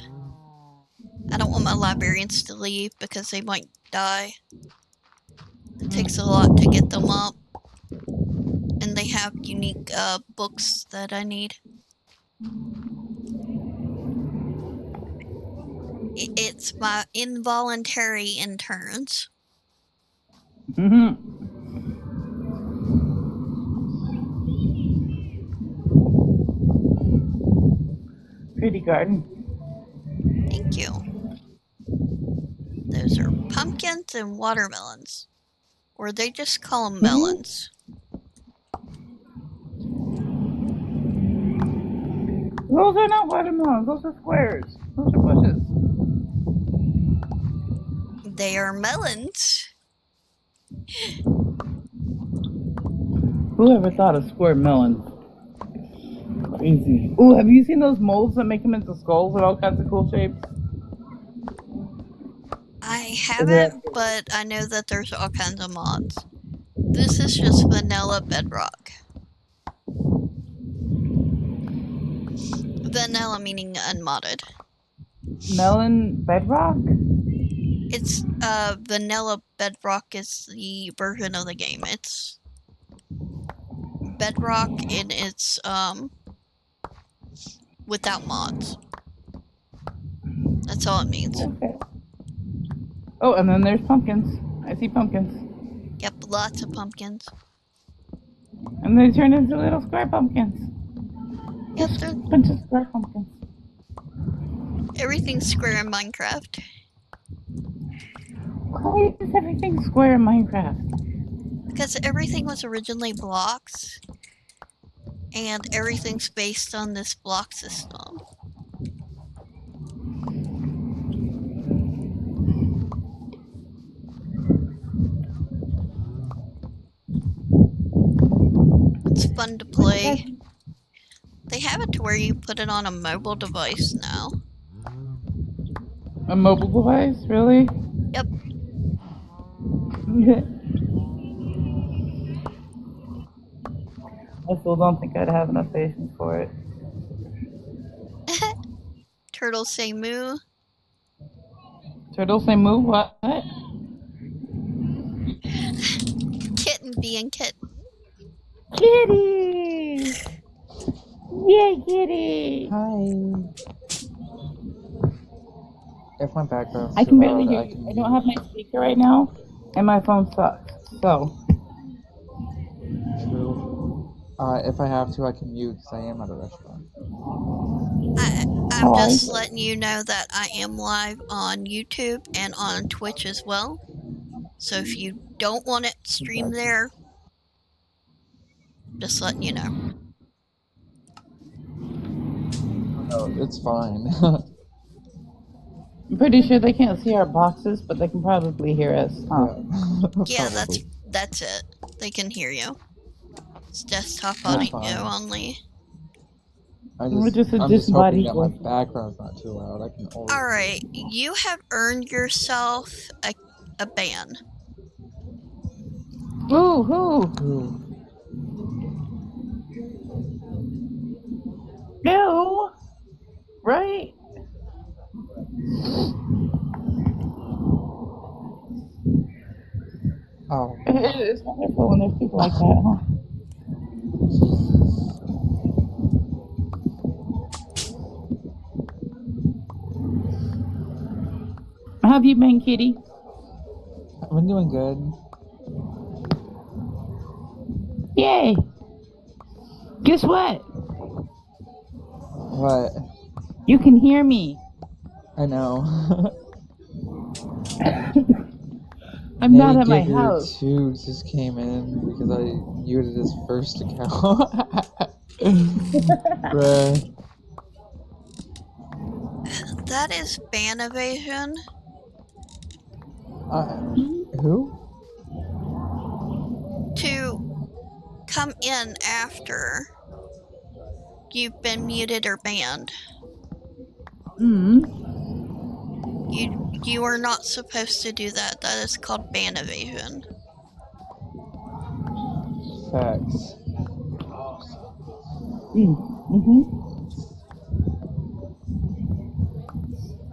I don't want my librarians to leave because they might die. It takes a lot to get them up. And they have unique books that I need. It's my involuntary interns. Pretty garden. Thank you. Those are pumpkins and watermelons. Or they just call them melons. Those are not watermelons. Those are squares. Those are bushes. They are melons. Whoever thought of square melons? Crazy. Ooh, have you seen those molds that make them into skulls with all kinds of cool shapes? I haven't, but I know that there's all kinds of mods. This is just vanilla bedrock. Vanilla meaning unmodded. Melon bedrock? It's vanilla bedrock is the version of the game. It's bedrock and it's without mods. That's all it means. Okay. Oh, and then there's pumpkins. I see pumpkins. Yep, lots of pumpkins. And they turn into little square pumpkins. Yep, a bunch of square pumpkins. Everything's square in Minecraft. Why is everything square in Minecraft? Because everything was originally blocks. and everything's based on this block system. It's fun to play. They have it to where you put it on a mobile device now. A mobile device? Really? Yep. I still don't think I'd have enough patience for it. Turtles say moo. Turtles say moo? What? Kitten being kitten. Kitty! Yay, kitty! Hi. If my background's I too can barely loud, hear you. I don't have my speaker right now, and my phone sucks. So. True. If I have to, I can mute because I am at a restaurant. I'm just letting you know that I am live on YouTube and on Twitch as well. So if you don't want it streamed there, just letting you know. No, it's fine. I'm pretty sure they can't see our boxes, but they can probably hear us, huh? Yeah, that's it. They can hear you. It's desktop audio only. We're just a I'm just hoping that my disembodied background's not too loud. I can always. Alright, you have earned yourself a ban. Who? No! Right? Oh. It's wonderful when there's people like that, huh? How have you been, kitty? I've been doing good. Yay! Guess what? What? You can hear me. I know. I'm not at my house. Two just came in because I muted his first account. Bruh. That is ban evasion. Who? To come in after you've been muted or banned. You are not supposed to do that. That is called ban evasion. Facts.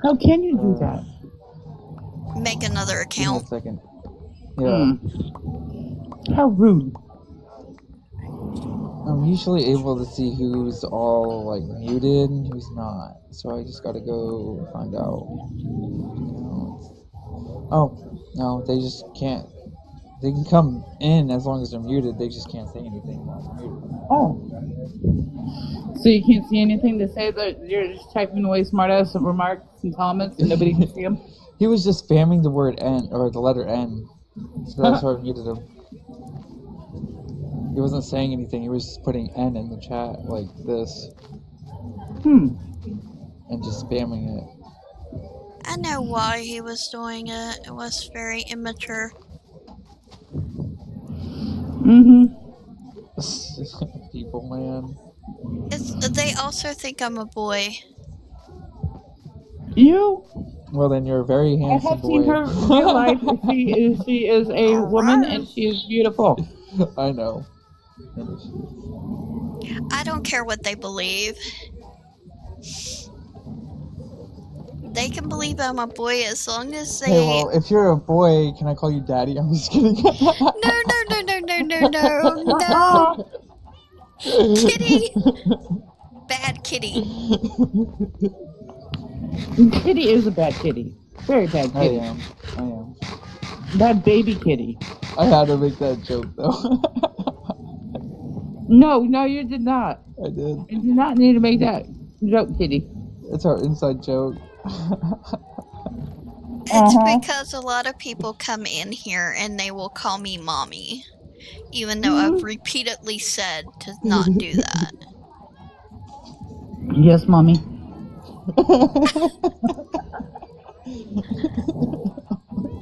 How can you do that? Make another Give me a account. second. Yeah. How rude. I'm usually able to see who's all like muted and who's not. So I just gotta go find out. Oh, no, they just can't. They can come in as long as they're muted. They just can't say anything while they're muted. Oh. So you can't see anything to say that you're just typing away smartass remarks and comments and nobody can see them? He was just spamming the word N, or the letter N. So that's why I muted him. He wasn't saying anything. He was just putting N in the chat like this. And just spamming it. I know why he was doing it. It was very immature. People, man. They also think I'm a boy. You? Well, then you're a very handsome I have boy. seen her in real life. She is a woman and she is beautiful. I know. I don't care what they believe. They can believe I'm a boy as long as they... Hey, well, if you're a boy, can I call you daddy? I'm just kidding. No. Kitty! Bad kitty. Kitty is a bad kitty. Very bad kitty. I am. Bad baby kitty. I had to make that joke, though. No, you did not. I did. You do not need to make that joke, kitty. It's our inside joke. It's because a lot of people come in here and they will call me mommy. even though I've repeatedly said to not do that. Yes, mommy.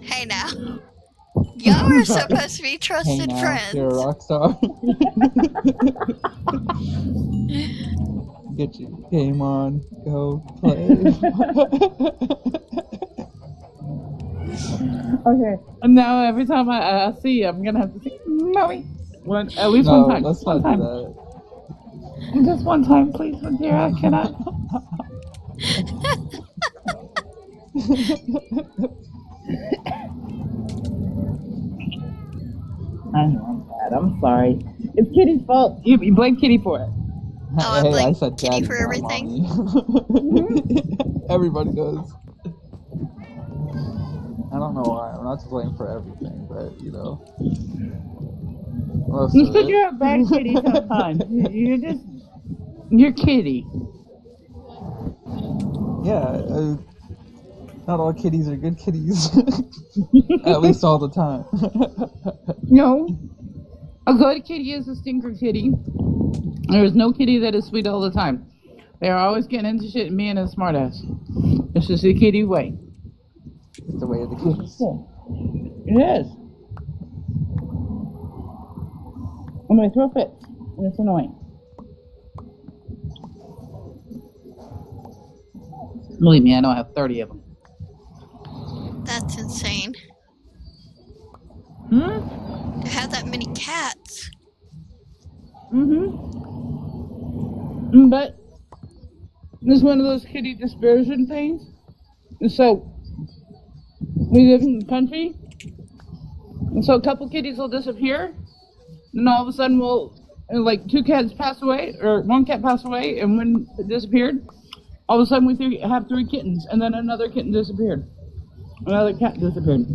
Hey now. Y'all are supposed to be Hey trusted now, friends. you're a rock star. Get your game on, go play. Okay. And now every time I see you, I'm gonna have to say, mommy. At least No, one time. let's Just one not time. do Just one time, please, Madeira. Can I? I know I'm bad. I'm sorry. It's Kitty's fault. You blame Kitty for it. that. I Hey, blame I said Kitty daddy, for not everything. mommy. Everybody does. I don't know why. I'm not to blame for everything, but you know. Most You of said it. you're a bad kitty sometimes. You're Kitty. Yeah, not all kitties are good kitties. At least all the time. No. A good kitty is a stinker kitty. There is no kitty that is sweet all the time. They are always getting into shit and being a smartass. It's just the kitty way. It's the way of the kitties. It is. And my throat fits. And it's annoying. Believe me, I know I have 30 of them. That's insane. Hmm? To have that many cats. Mm-hmm. But it's one of those kitty dispersion things. And so we live in the country. And so a couple kitties will disappear. And all of a sudden like 2 cats pass away, or 1 cat passed away, and when it disappeared, all of a sudden we have 3 kittens, and then another kitten disappeared. Another cat disappeared.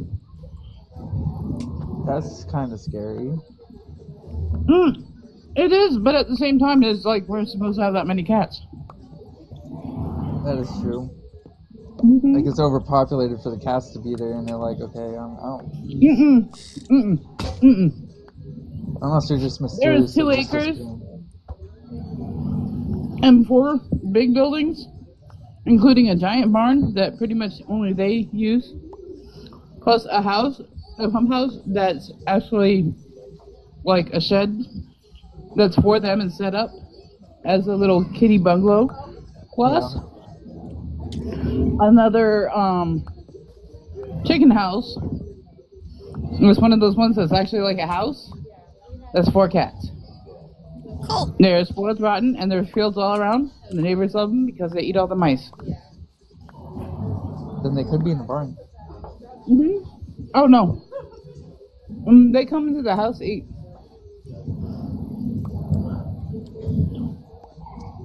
That's kind of scary. It is, but at the same time, it's like we're supposed to have that many cats. That is true. Mm-hmm. Like it's overpopulated for the cats to be there, and they're like, okay, I'm out. Unless they're just mysterious. There's 2 acres and 4 big buildings, including a giant barn that pretty much only they use, plus a pump house that's actually like a shed that's for them and set up as a little kitty bungalow, plus another chicken house. It was one of those ones that's actually like a house. That's 4 cats. Cool. They're spoiled rotten, and there's fields all around, and the neighbors love them because they eat all the mice. Then they could be in the barn. Oh no. They come into the house to eat.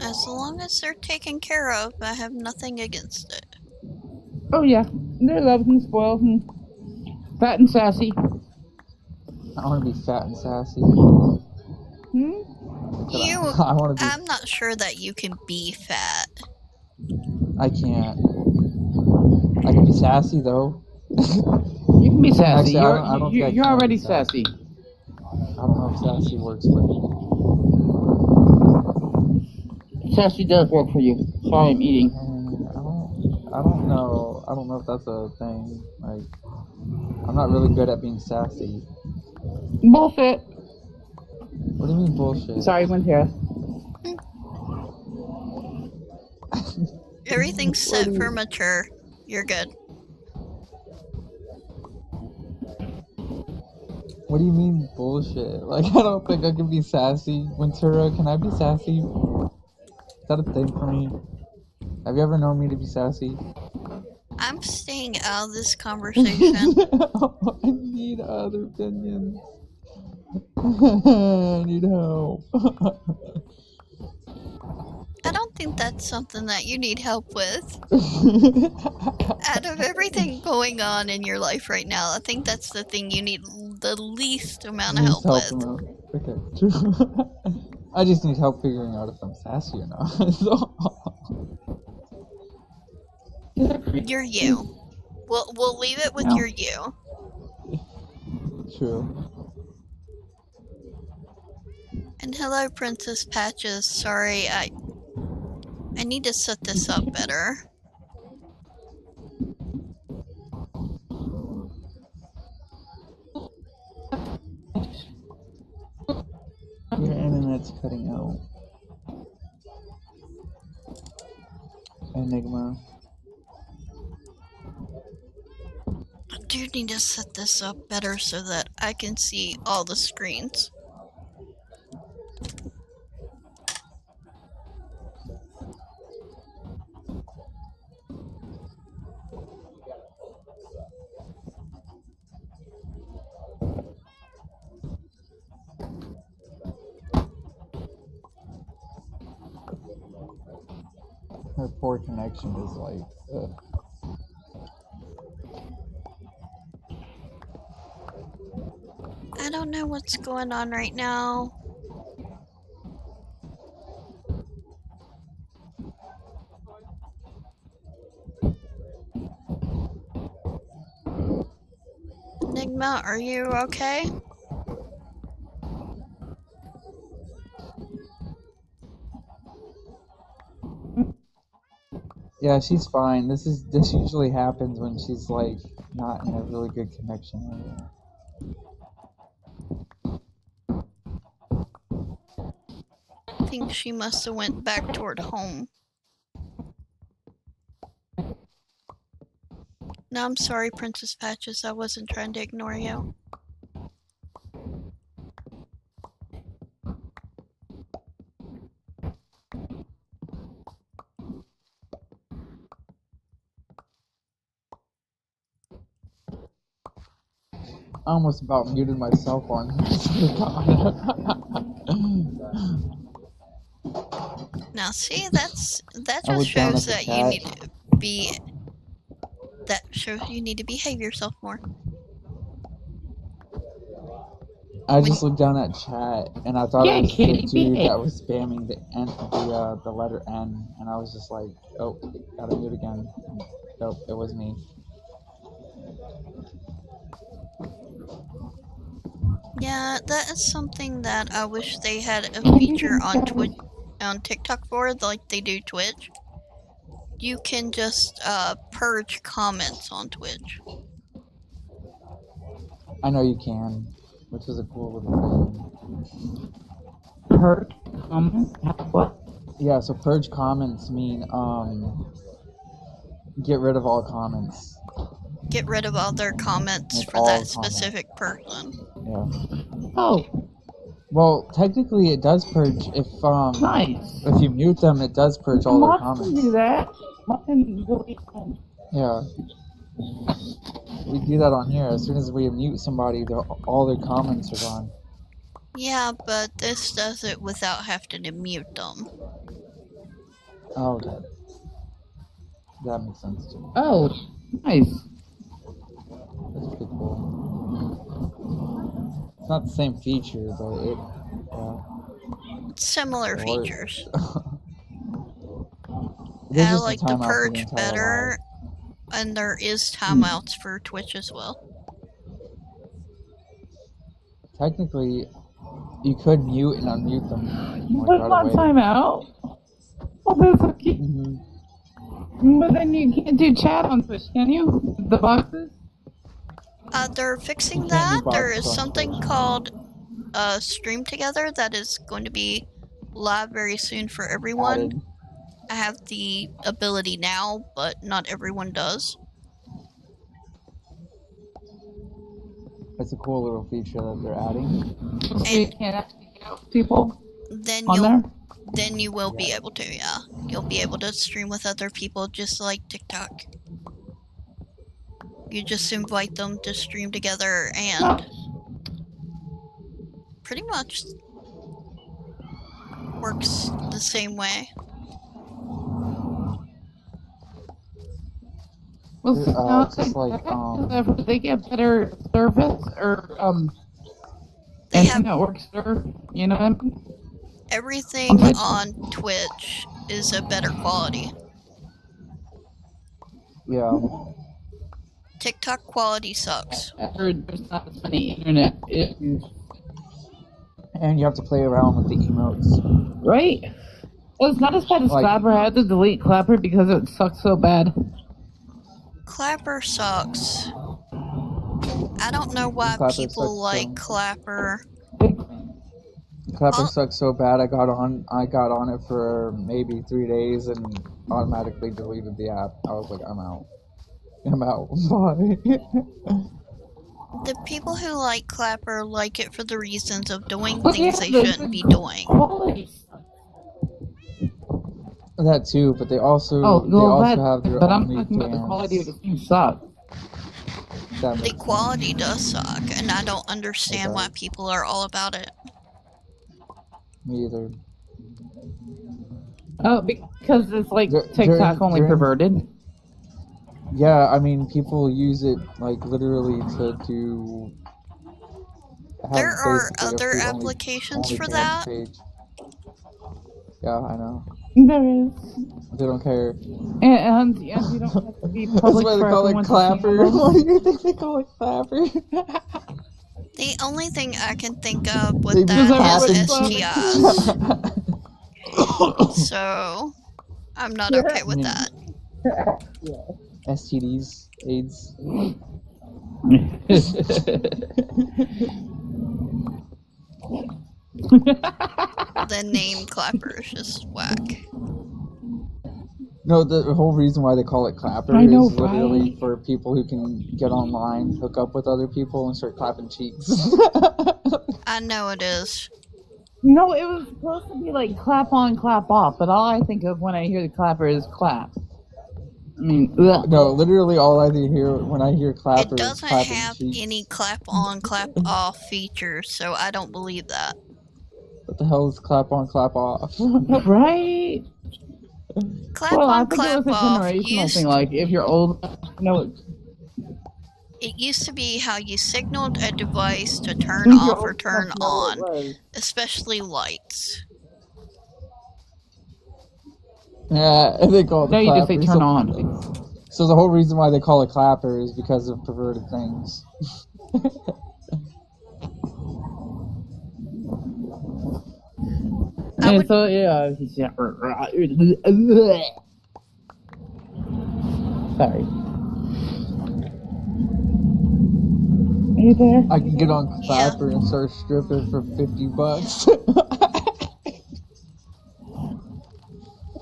As long as they're taken care of, I have nothing against it. Oh yeah. They're loved and spoiled and fat and sassy. I want to be fat and sassy. I want to be. I'm not sure that you can be fat. I can't. I can be sassy though. You can be sassy. Actually, I don't think I you're can already be sassy. sassy. I don't know if sassy works for me. Sassy does work for you. Sorry, I'm eating. I don't know. I don't know if that's a thing. Like, I'm not really good at being sassy. Bullshit. What do you mean bullshit? Sorry, Winterra. Everything's set for mature. You're good. What do you mean bullshit? Like, I don't think I can be sassy. Winterra, can I be sassy? Is that a thing for me? Have you ever known me to be sassy? I'm staying out of this conversation. I need other opinions. I need help. I don't think that's something that you need help with. Out of everything going on in your life right now, I think that's the thing you need the least amount of help with. Okay, true. I just need help figuring out if I'm sassy or not. You're you. We'll leave it with your you. True. And hello, Princess Patches. Sorry, I need to set this up better. Your internet's cutting out. Enigma. I do need to set this up better so that I can see all the screens. Her poor connection is like, ugh. I don't know what's going on right now. Enigma, are you okay? Yeah, she's fine. This usually happens when she's like not in a really good connection area. I think she must have went back toward home. No, I'm sorry, Princess Patches. I wasn't trying to ignore you. I almost about muted myself on Now, see, that I just looked down shows at the that you chat. need to be. That shows you need to behave yourself more. I just looked down at chat and I thought Yeah, it was the Kitty, dude behave. that was spamming the letter N, and I was just like, oh, gotta mute again. Nope, it was me. Yeah, that is something that I wish they had a feature on TikTok for, like they do Twitch. You can just purge comments on Twitch. I know you can, which is a cool little thing. Hurt comments? What? Yeah, so purge comments mean get rid of all comments. Get rid of all their comments Like for all that comments. specific person. Yeah. Oh, Well, technically it does purge if nice. if you mute them, it does purge all their Mods can do comments. that. Mods can delete them. Yeah. We do that on here. As soon as we mute somebody, all their comments are gone. Yeah, but this does it without having to mute them. Oh, that makes sense too. Oh, nice. That's pretty cool. It's not the same feature, but it. Similar It works. features. There's I just a like the timeout for the purge entire better, live. and there is timeouts for Twitch as well. Technically, you could mute and unmute them. But Like, not timeout. Oh, that's okay. But then you can't do chat on Twitch, can you? The boxes? They're fixing You can't do that. There bots is on something Twitch. called Stream Together that is going to be live very soon for everyone. Added. I have the ability now, but not everyone does. It's a cool little feature that they're adding. So you can't actually get people Then on there? you will be able to, yeah. You'll be able to stream with other people just like TikTok. You just invite them to stream together and pretty much works the same way. Well, so now It's just like, they get better service or They have internet works better. You know what I mean? everything on Twitch is a better quality. Yeah. TikTok quality sucks. I heard there's not as many internet issues. And you have to play around with the emotes. Right? It's not as bad as Like- Clapper. I had to delete Clapper because it sucks so bad. Clapper sucks. I don't know why Clapper people sucks like so- Clapper. Clapper Oh. sucks so bad. I got on it for maybe 3 days and automatically deleted the app. I was like, I'm out. Bye. The people who like Clapper like it for the reasons of doing But things yeah, they the- shouldn't be doing. Quality. That too, but they also Oh, well, have their but I'm own talking about the fans. quality of the game sucks. That The makes quality does suck, and I don't understand It why does. people are all about it. me either. Oh, because it's like Dur- TikTok only during- perverted. Yeah, I mean, people use it like literally to do. There are basically a other free applications for OnlyFans that. page. Yeah, I know. There is. They don't care. And you don't have to be That's public why they for call it everyone to see Clapper. almost. Why do you think they call it Clapper? The only thing I can think of They with that just is have it STIs. So, I'm not okay with that. STDs, AIDS. The name Clapper is just whack. No, the whole reason why they call it Clapper I know, is literally right? for people who can get online, hook up with other people, and start clapping cheeks. I know it is. No, it was supposed to be like clap on, clap off, but all I think of when I hear the clapper is clap. I mean, ugh. No, literally all I hear when I hear Clapper It is doesn't clapping have cheeks. any clap on, clap off features, so I don't believe that. What the hell is clap on, clap off? Right? Clap Well, I on, think it clap was a off generational used, thing. Like, if you're old, it used to be how you signaled a device to turn You're off or old turn enough to know what it on, was. especially lights. Yeah, they call it No, you just say Clapper. turn So- on. So the whole reason why they call it Clapper is because of perverted things. I And would- so, yeah. Sorry. Are you there? I can get on Clapper and start stripping for $50.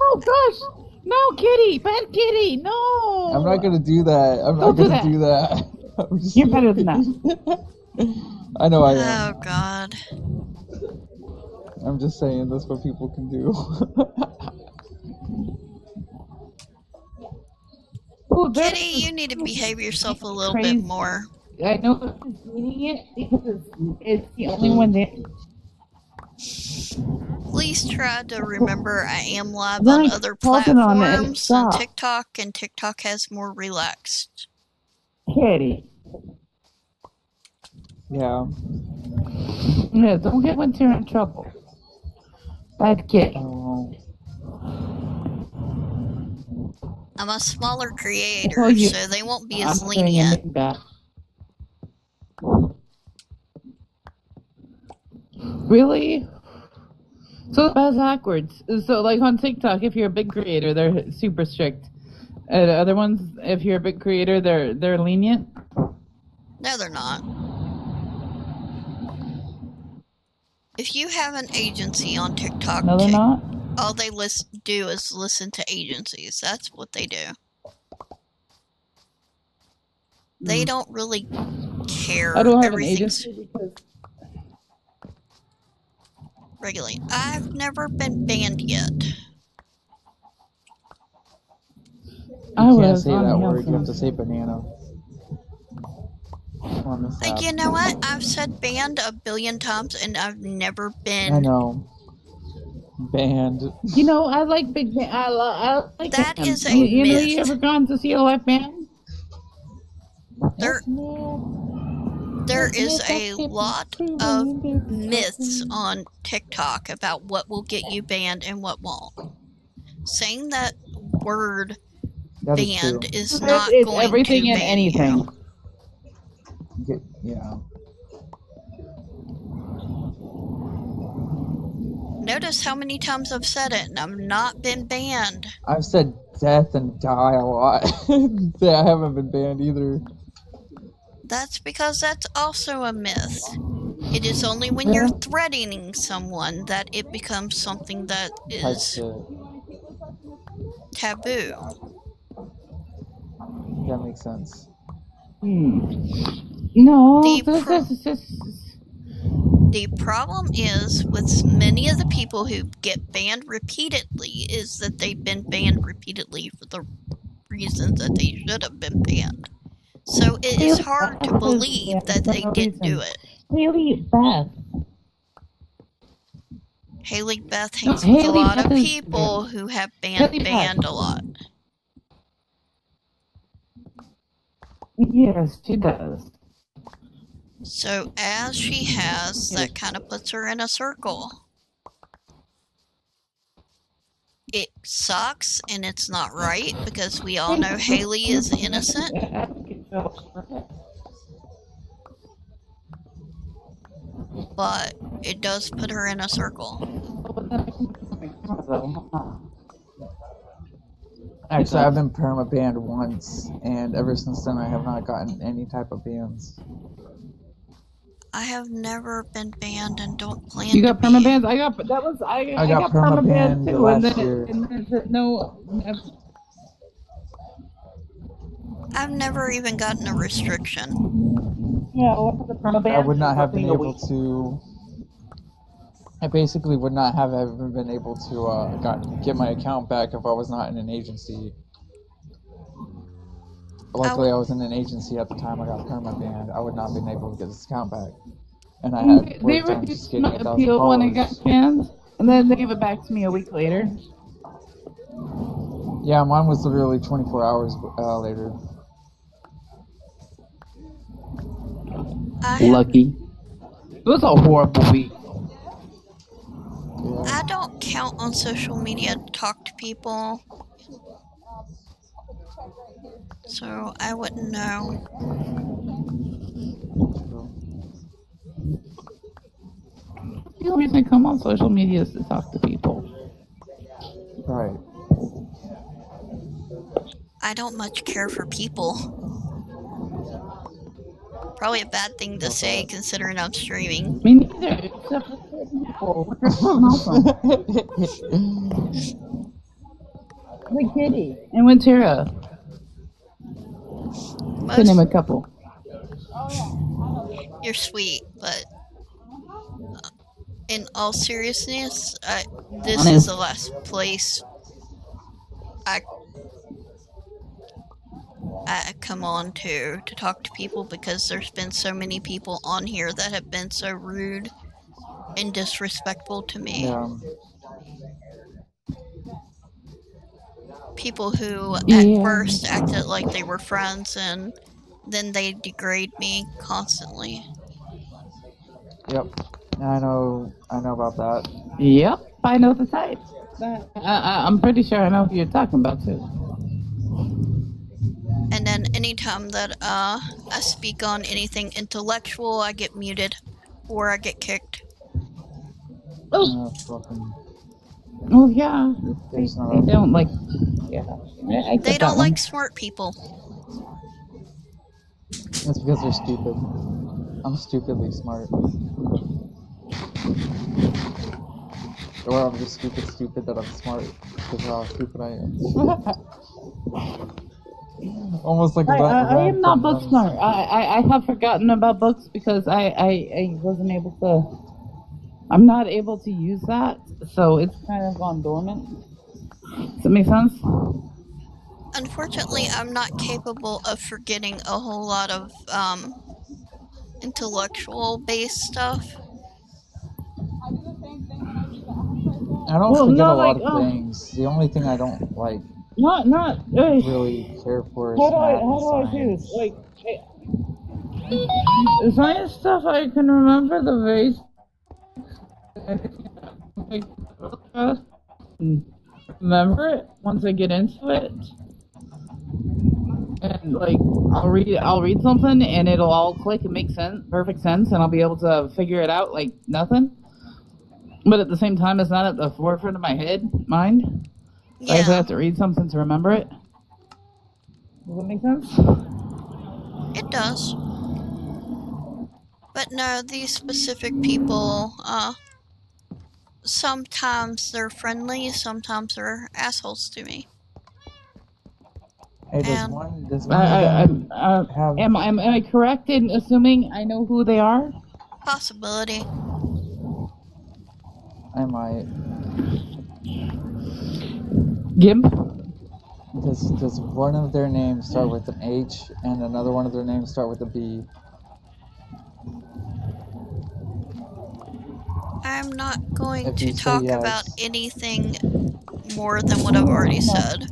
Oh, gosh! No, kitty! Bad kitty! No! I'm not gonna do that. I'm not Don't do gonna do that. I'm just- You're better than that. I know I am. Oh god. I'm just saying that's what people can do. Oh, there- Kitty, you need to behave yourself a little Crazy. bit more. I know she's eating it because it's the only one that. Please try to remember I am live Then on I other talking on it and platforms than stop. TikTok, and TikTok has more relaxed. Kitty. Yeah. Yeah, don't get Winter in trouble. Bad kitty. Oh. I'm a smaller creator, Well, you- so they won't be I'm as not doing lenient. anything bad. Really? So that's backwards. So, like on TikTok, if you're a big creator, they're super strict. Other ones, if you're a big creator, they're lenient. No, they're not. If you have an agency on TikTok, No, they're not. all they do is listen to agencies. That's what they do. They don't really care. I don't have an Everything's agency because regulated. I've never been banned yet. I You can't was say on that the word. You have Hilton. to say banana. On this app. You know what? I've said banned a billion times, and I've never I been. know. Banned. You know, I like big band. I like That bands. is a you know, myth. you ever gone to see a live band? There is a lot of myths on TikTok about what will get you banned and what won't. Saying that word That is true. banned is not It's going everything to and ban anything. you. Yeah. Notice how many times I've said it, and I've not been banned. I've said death and die a lot. I haven't been banned either. That's because that's also a myth. It is only when you're threatening someone that it becomes something that Type is shit. taboo. That makes sense. No, The The problem is with many of the people who get banned repeatedly is that they've been banned repeatedly for the reasons that they should have been banned. So it is hard to believe that they did do it. Haley Beth. Haley Beth hangs with a lot of people who have been banned a lot. Yes, she does. So as she has, that kind of puts her in a circle. It sucks and it's not right because we all know Haley is innocent. But it does put her in a circle. Actually, I've been perma-banned once, and ever since then I have not gotten any type of bans. I have never been banned and don't plan You to got be. permabans? I got perma-banned too, last and then year. I've never even gotten a restriction. Yeah, the permabans. I would not have been able to. I basically would not have ever been able to get my account back if I was not in an agency. Luckily, I was in an agency at the time I got perma-banned. I would not have been able to get this account back. And I had They worked on reduced just getting my 1,000 appeal when I followers. got banned, and then they gave it back to me a week later. Yeah, mine was literally 24 hours later. Lucky. It was a horrible week. Yeah. I don't count on social media to talk to people. So I wouldn't know. The only reason I come on social media is to talk to people. Right. I don't much care for people. Probably a bad thing to say considering I'm streaming. Me neither, except for certain people. Which are so awesome. Like Kitty and Wintera. To name a couple. You're sweet, but in all seriousness, this is the last place I come on to talk to people because there's been so many people on here that have been so rude and disrespectful to me. Yeah. People who at first acted like they were friends and then they degrade me constantly. Yep. I know about that. Yep, I know the type. I'm pretty sure I know who you're talking about too. And then anytime that I speak on anything intellectual, I get muted or I get kicked. Oh yeah. They don't like. Yeah. They don't like smart people. That's because they're stupid. I'm stupidly smart. Or I'm just stupid that I'm smart because of how stupid I am. Almost like I am not book smart. I have forgotten about books because I wasn't able to. I'm not able to use that, so it's kind of gone dormant. Does that make sense? Unfortunately, I'm not capable of forgetting a whole lot of intellectual-based stuff. I don't forget a lot of things. The only thing I don't like really care for is how do I do this? Like, science stuff I can remember the base. Remember it once I get into it, and like I'll read something and it'll all click and make sense, perfect sense, and I'll be able to figure it out like nothing. But at the same time, it's not at the forefront of my mind. So I Yeah, have to read something to remember it. Does that make sense? it does. But no, these specific people, sometimes they're friendly, sometimes they're assholes to me. Hey, does And one of them have? Am I correct in assuming I know who they are? possibility. I might. Gimp? Does one of their names start with an H and another one of their names start with a B? I'm not going If to you say talk yes. about anything more than what I've already said.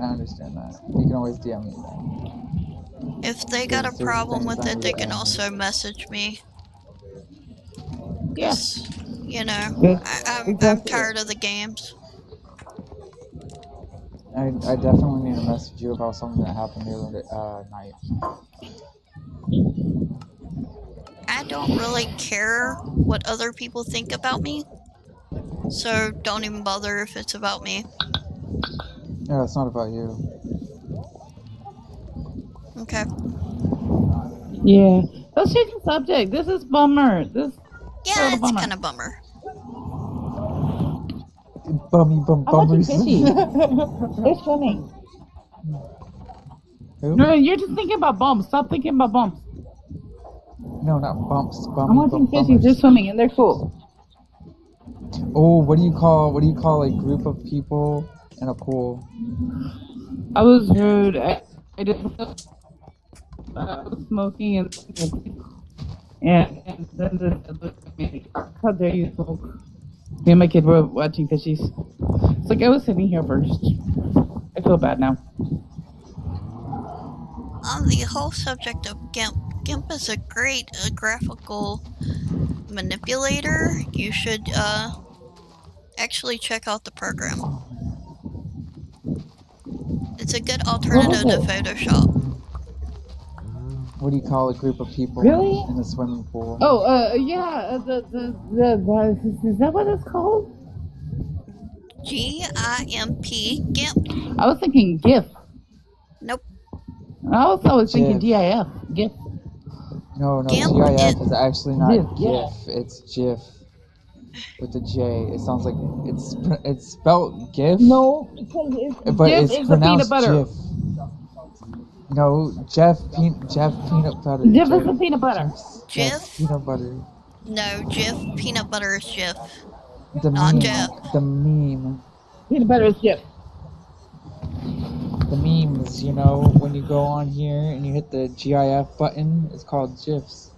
I understand that. You can always DM me then. If they got a There's certain problem things with I it, they can understand. also message me. Yeah. 'Cause, you know, Yes, I'm exactly. tired of the games. I definitely need to message you about something that happened the other night. I don't really care what other people think about me. So don't even bother if it's about me. Yeah, it's not about you. Okay. Yeah. Let's change the subject. This is bummer. This Yeah, a it's bummer. kind of bummer. Bummers. I'm watching Fishy. It's funny. Who? No, you're just thinking about bumps. Stop thinking about bumps. No, not bumps. I'm watching Fishies. They're swimming and they're cool. Oh, what do you call a group of people in a pool? I was rude. I just was smoking and then this how dare you smoke? Me and my kid were watching Fishies. It's like I was sitting here first. I feel bad now. On the whole subject of GIMP, GIMP is a great graphical manipulator. You should actually check out the program. It's a good alternative to Photoshop. What do you call a group of people Really? in a swimming pool? Oh, yeah. Is that what it's called? GIMP, GIMP. I was thinking GIF. Nope. I was thinking GIF. GIF. GIF. No, GIMP GIF is actually not GIF, GIF. yeah. It's GIF with a J. It sounds like it's spelled GIF. No, but GIF it's is a pronounced peanut butter. GIF. No, Jeff peanut butter. GIF is a peanut butter. Jif? Peanut butter. No, Jif. Peanut butter is Jif. The Not meme. Jeff. The meme. Peanut butter is GIF. The memes, you know, when you go on here and you hit the GIF button, it's called GIFs.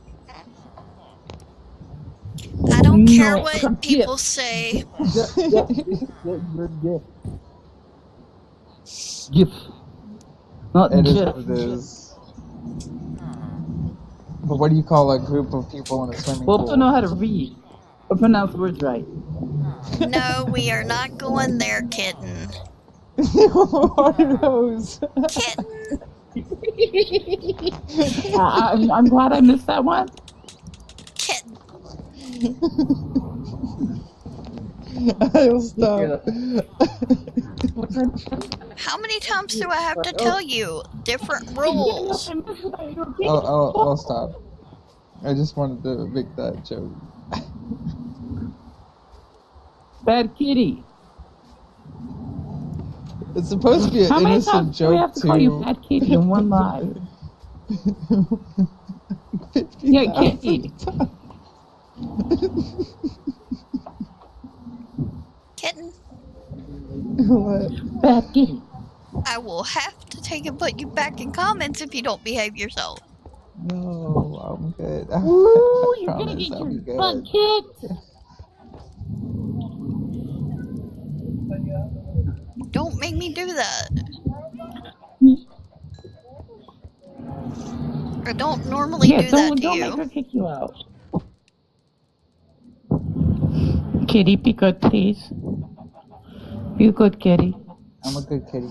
I don't care No, what GIF. people say. GIF. Not It is GIF. what it is. But what do you call a group of people in a swimming Well, pool? don't know how to read or pronounce words right. No, we are not going there, kitten. What are those? Kitten! I'm glad I missed that one. Kitten! I'll stop. How many times do I have to tell you? Different rules. I'll stop. I just wanted to make that joke. Bad kitty. It's supposed to be an How many innocent times do we have joke to call you too. bad kitty in one live? Yeah, kitty. Kitten, What? Bad kitty. I will have to take and put you back in comments if you don't behave yourself. No, I'm good. Ooh, I you're gonna promise get I'll your be good. butt kicked. Don't make me do that. I don't normally Yeah, do that to don't you. make her kick you out. Kitty, be good, please. Be a good kitty. I'm a good kitty.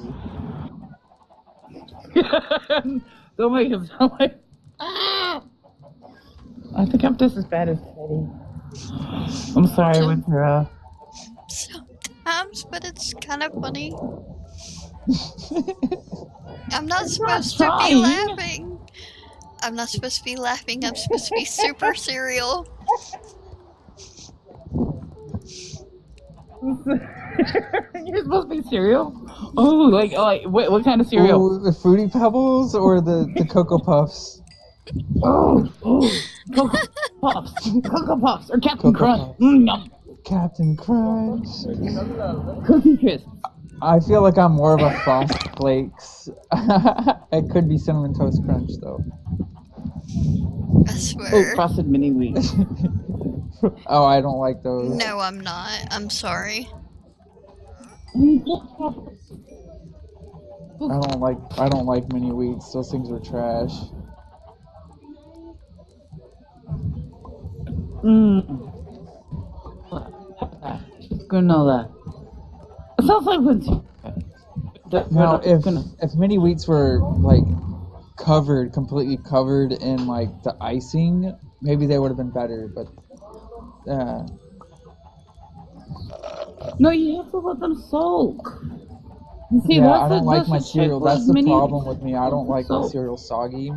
Don't make him sound like. Ah! I think I'm just as bad as Kitty. I'm sorry, Winter. Sometimes, but it's kind of funny. I'm not not supposed to be trying. laughing. I'm not supposed to be laughing. I'm supposed to be super serial. You're supposed to be cereal? Oh, like what kind of cereal? Ooh, the Fruity Pebbles or the Cocoa Puffs? Oh, Cocoa Puffs. Cocoa Puffs or Captain Cocoa Crunch. Puffs. Yum. Captain Crunch. Cookie Crisp. I feel like I'm more of a Frost Flakes. It could be Cinnamon Toast Crunch though. I Oh, swear. Frosted Mini Wheats. Oh, I don't like those. No, I'm not. I'm sorry. I don't like mini wheats. Those things are trash. Granola. It sounds like Winter. Now, if mini wheats were like completely covered in like the icing, maybe they would have been better. But No, you have to let them soak. You see, yeah, that's I don't like my the trick cereal. with That's the mini- problem with me. I don't like my soak. cereal soggy,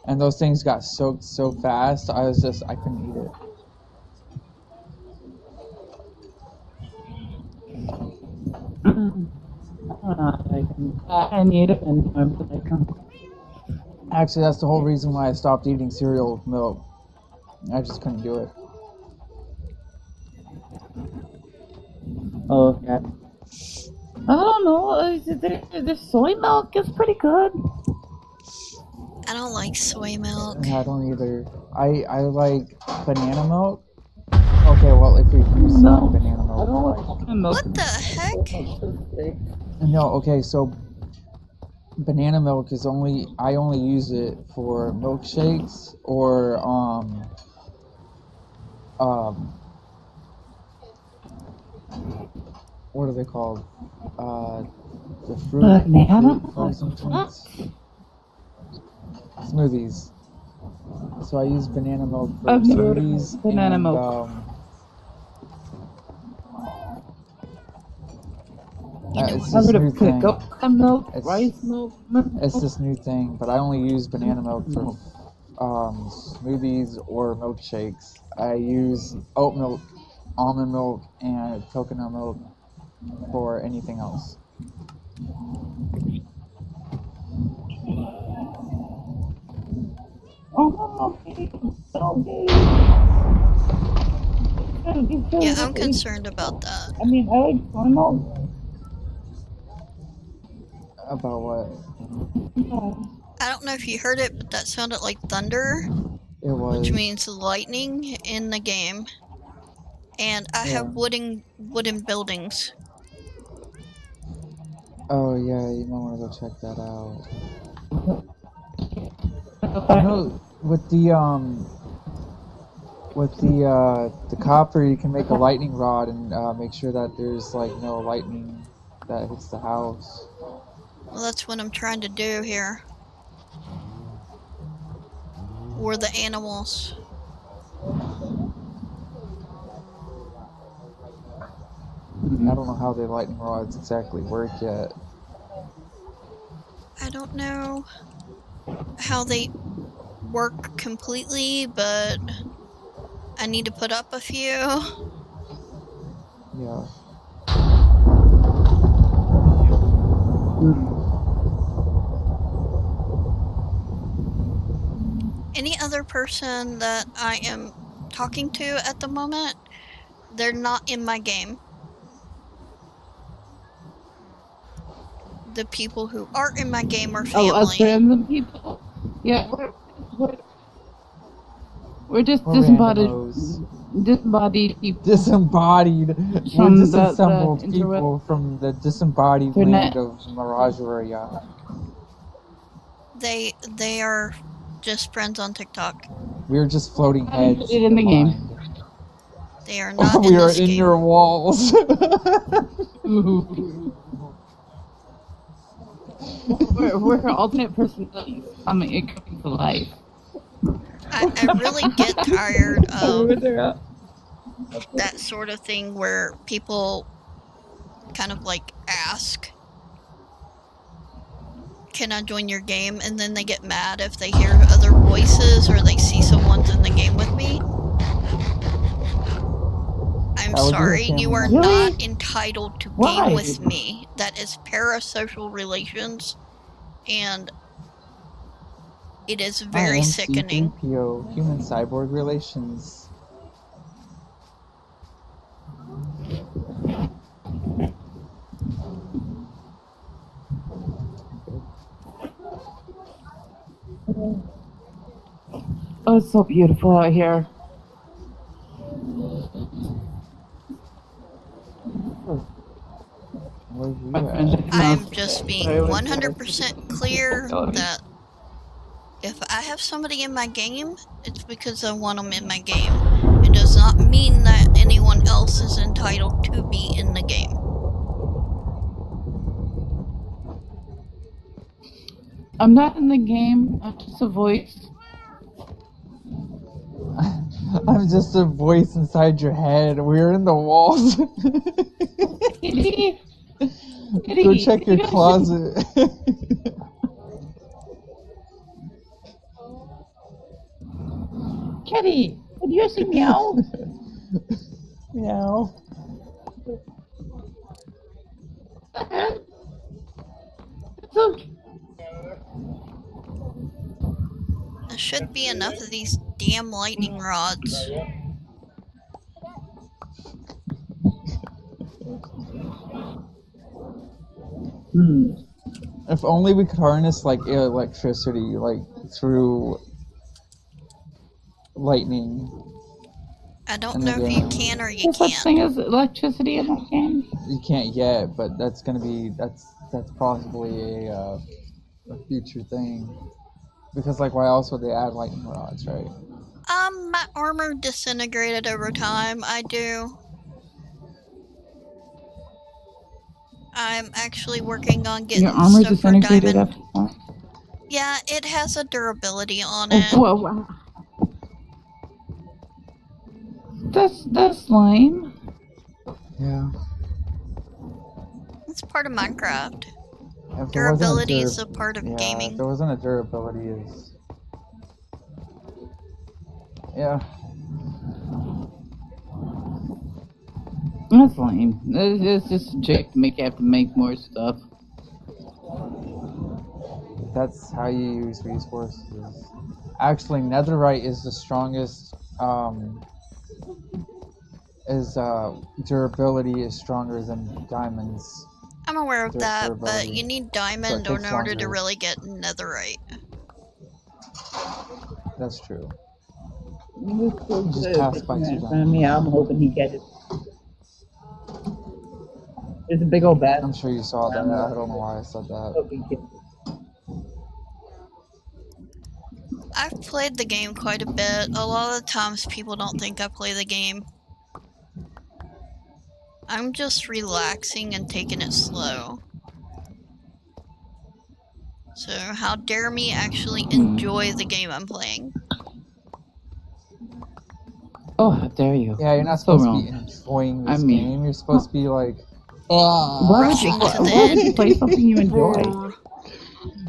and those things got soaked so fast. I couldn't eat it. I need it anymore, but I can't. Actually, that's the whole reason why I stopped eating cereal with milk. I just couldn't do it. Oh, okay. I don't know. The soy milk is pretty good. I don't like soy milk. I don't either. I like banana milk. Okay, well, if we use No, banana I milk, don't like, like almond milk. What the heck? no, okay, so banana milk is I only use it for milkshakes or what are they called? The Banana? frozen fruits. Smoothies. So I use banana milk for I've never heard of smoothies banana and, milk. it's I've this heard new of thing. coconut milk, It's- rice milk. It's this new thing, but I only use banana milk for smoothies or milkshakes. I use oat milk, almond milk, and coconut milk for anything else. Oh, okay. Yeah, I'm concerned about that. I mean, I like soy milk. About what? I don't know if you heard it, but that sounded like thunder, It was. which means lightning in the game. And I have wooden buildings. Oh yeah, you might want to go check that out. I know with the copper, you can make a lightning rod and make sure that there's like no lightning that hits the house. Well, that's what I'm trying to do here. Or the animals. I don't know how the lightning rods exactly work yet. I don't know how they work completely, but I need to put up a few. Yeah. Any other person that I am talking to at the moment, they're not in my game. The people who are in my game are family. Oh, us random people? Yeah, we're just We're disembodied people. Disembodied. From We're the disassembled interweb. people from the disembodied Internet. land of Mirageria. They are just friends on TikTok. We're just floating I haven't heads. put it in the game. They are not We in are this in game. your walls. we're alternate personalities coming to life. I really get tired of that sort of thing where people kind of like ask, can I join your game? And then they get mad if they hear other voices or they see someone's in the game with me. I'm That would be a sorry, you family are member. Really? not entitled to Why? game with me. That is parasocial relations, and it is very sickening. C3PO, human cyborg relations. Oh, it's so beautiful out here. Where's you My friend at? just I'm announced just being I was- 100% clear Oh, that if I have somebody in my game, it's because I want them in my game. It does not mean that anyone else is entitled to be in the game. I'm not in the game. I'm just a voice. I'm just a voice inside your head. We're in the walls. Kitty, Go check your closet. Kitty, did you see meow? Meow. So, There should be enough of these damn lightning rods. If only we could harness like electricity, like through lightning. I don't In know the if you game. can or you there's such can't. thing as electricity in that game. You can't yet, but that's gonna be that's possibly a future thing. Because like, why else would they add lightning rods, right? My armor disintegrated over time. I do. I'm actually working on getting Your armor stuff for disintegrated diamond. after that. Yeah, it has a durability on it. Oh, whoa. That's lame. Yeah. It's part of Minecraft. If there wasn't Durability is a part of yeah, if gaming. there wasn't a durability is. Yeah. That's lame. It's just a trick to make you have to make more stuff. That's how you use resources. Actually, netherite is the strongest. Durability is stronger than diamonds. I'm aware of that, but durability. you need diamond So it in takes order to longer. really get netherite. That's true. Just pass by two me. I'm hoping he gets it. It's a big old bat. I'm sure you saw that. I don't know why I said that. I've played the game quite a bit. A lot of the times people don't think I play the game. I'm just relaxing and taking it slow. So how dare me actually enjoy the game I'm playing? Oh, how dare you? Yeah, you're not So supposed wrong. to be enjoying this I mean- game. You're supposed to be like, Why Rushing to the why would you end. play something you enjoy?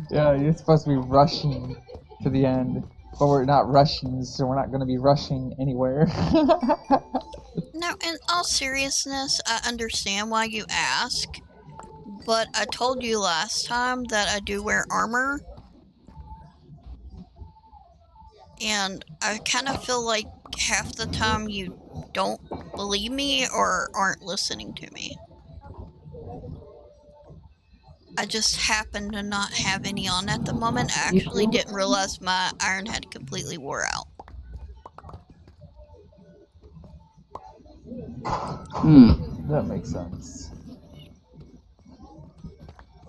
yeah, you're supposed to be rushing to the end. But we're not rushing, so we're not going to be rushing anywhere. Now, in all seriousness, I understand why you ask, but I told you last time that I do wear armor. And I kind of feel like half the time you don't believe me or aren't listening to me. I just happen to not have any on at the moment. I actually didn't realize my iron had completely wore out. That makes sense.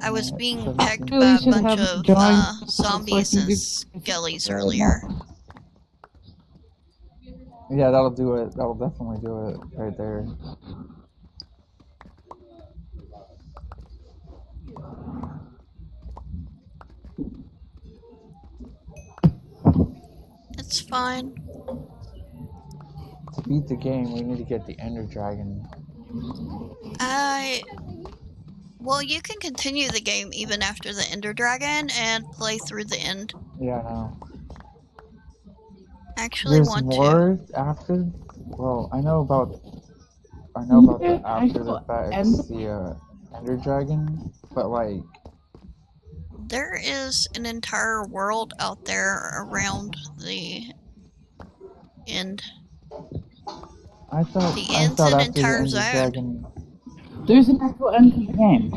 I was being pecked Really by a should bunch have of drawing zombies so I and can skellies get- earlier. Yeah, that'll do it. That'll definitely do it right there. It's fine. beat the game, we need to get the Ender Dragon. Well, you can continue the game even after the Ender Dragon and play through the end. Yeah, I know. Actually, There's want more after. Well, I know about the Yeah, after the fact End- the Ender Dragon, but like There is an entire world out there around the end. I thought The I end's thought an after the entire Ender zone. Dragon. There's an actual end to the game.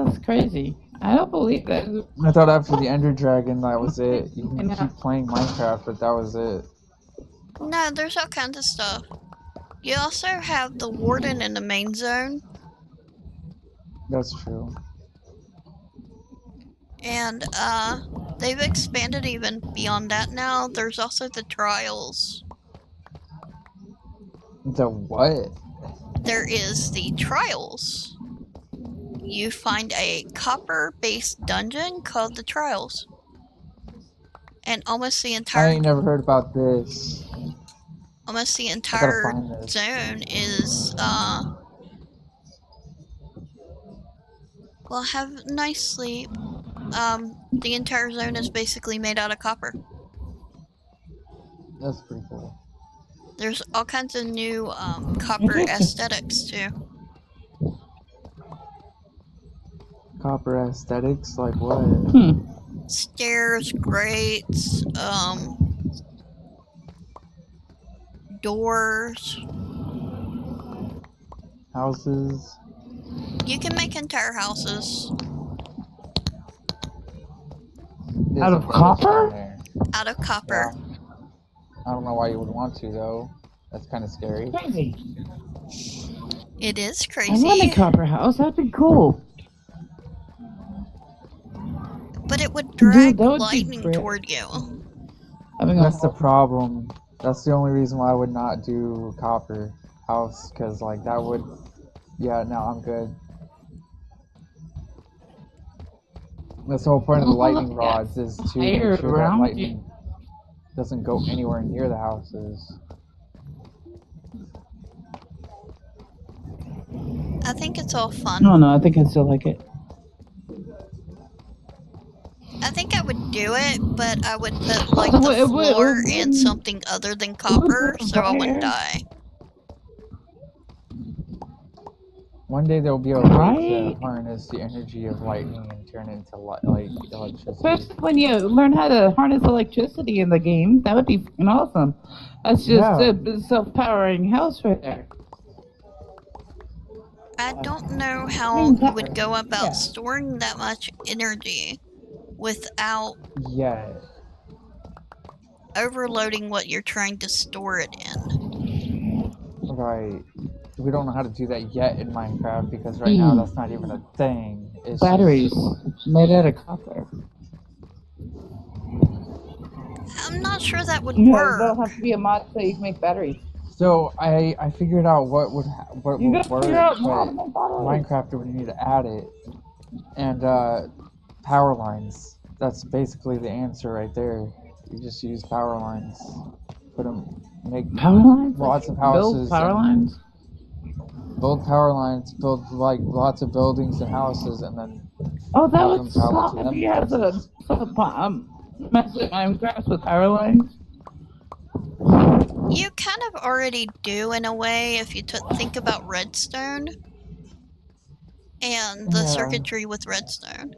That's crazy. I don't believe that. I thought after the Ender Dragon that was it. You can Yeah. keep playing Minecraft, but that was it. No, there's all kinds of stuff. You also have the Warden in the main zone, That's true. and they've expanded even beyond that now. There's also the Trials. The what? There is the Trials. You find a copper-based dungeon called the Trials. And almost the I entire ain't never heard about this. almost the I gotta entire find this. zone is well, have nice sleep. The entire zone is basically made out of copper. That's pretty cool. There's all kinds of new copper Interesting. aesthetics too. Copper aesthetics, like what? Stairs, grates, doors. Houses. You can make entire houses There's Out a of bunch copper? down there. out of copper. Yeah. I don't know why you would want to though. That's kind of scary. Crazy. It is I want a crazy, copper house. That'd be cool. but it would drag that would be lightning great. toward you. Having a That's the problem. That's the only reason why I would not do copper house, because like that would. Yeah, no, I'm good. That's the whole point of the lightning rods is to make Fire sure that around lightning doesn't go anywhere near the houses. I think it's all fun. No, I think I still like it. I think I would do it, but I would put like Wait, the wait, floor wait. in something other than copper, so I wouldn't Fire. die. One day they'll be able to Right. harness the energy of lightning and turn it into like electricity. Especially when you learn how to harness electricity in the game. That would be fucking awesome. That's just Yeah. a self-powering house right there. I don't know how you would go about Yeah. storing that much energy without Yeah. overloading what you're trying to store it in. Right. We don't know how to do that yet in Minecraft because right now that's not even a thing. It's Batteries made out of copper. I'm not sure that would Yeah, work. there'll have to be a mod so you can make batteries. So I figured out what would You would gotta work, figure out but how to make batteries. Minecraft would need to add it, and power lines. That's basically the answer right there. You just use power lines, put them, make Power lines? lots of Build houses, power and lines? build power lines, build like lots of buildings and houses, and then Oh, that Have would them power suck to if them you had to mess with Minecraft with power lines. You kind of already do in a way if you think about redstone and the Yeah. circuitry with redstone.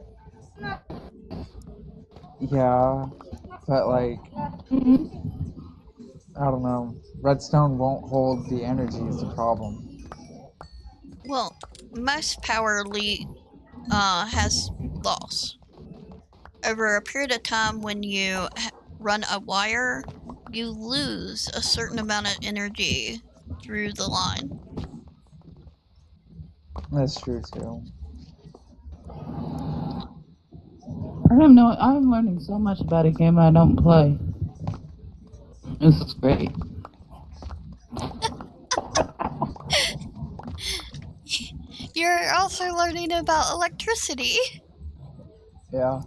yeah, but like I don't know, redstone won't hold the energy is the problem. Well, most power has loss. Over a period of time when you run a wire, you lose a certain amount of energy through the line. That's true too. I don't know. I'm learning so much about a game I don't play. This is great. You're also learning about electricity. Yeah.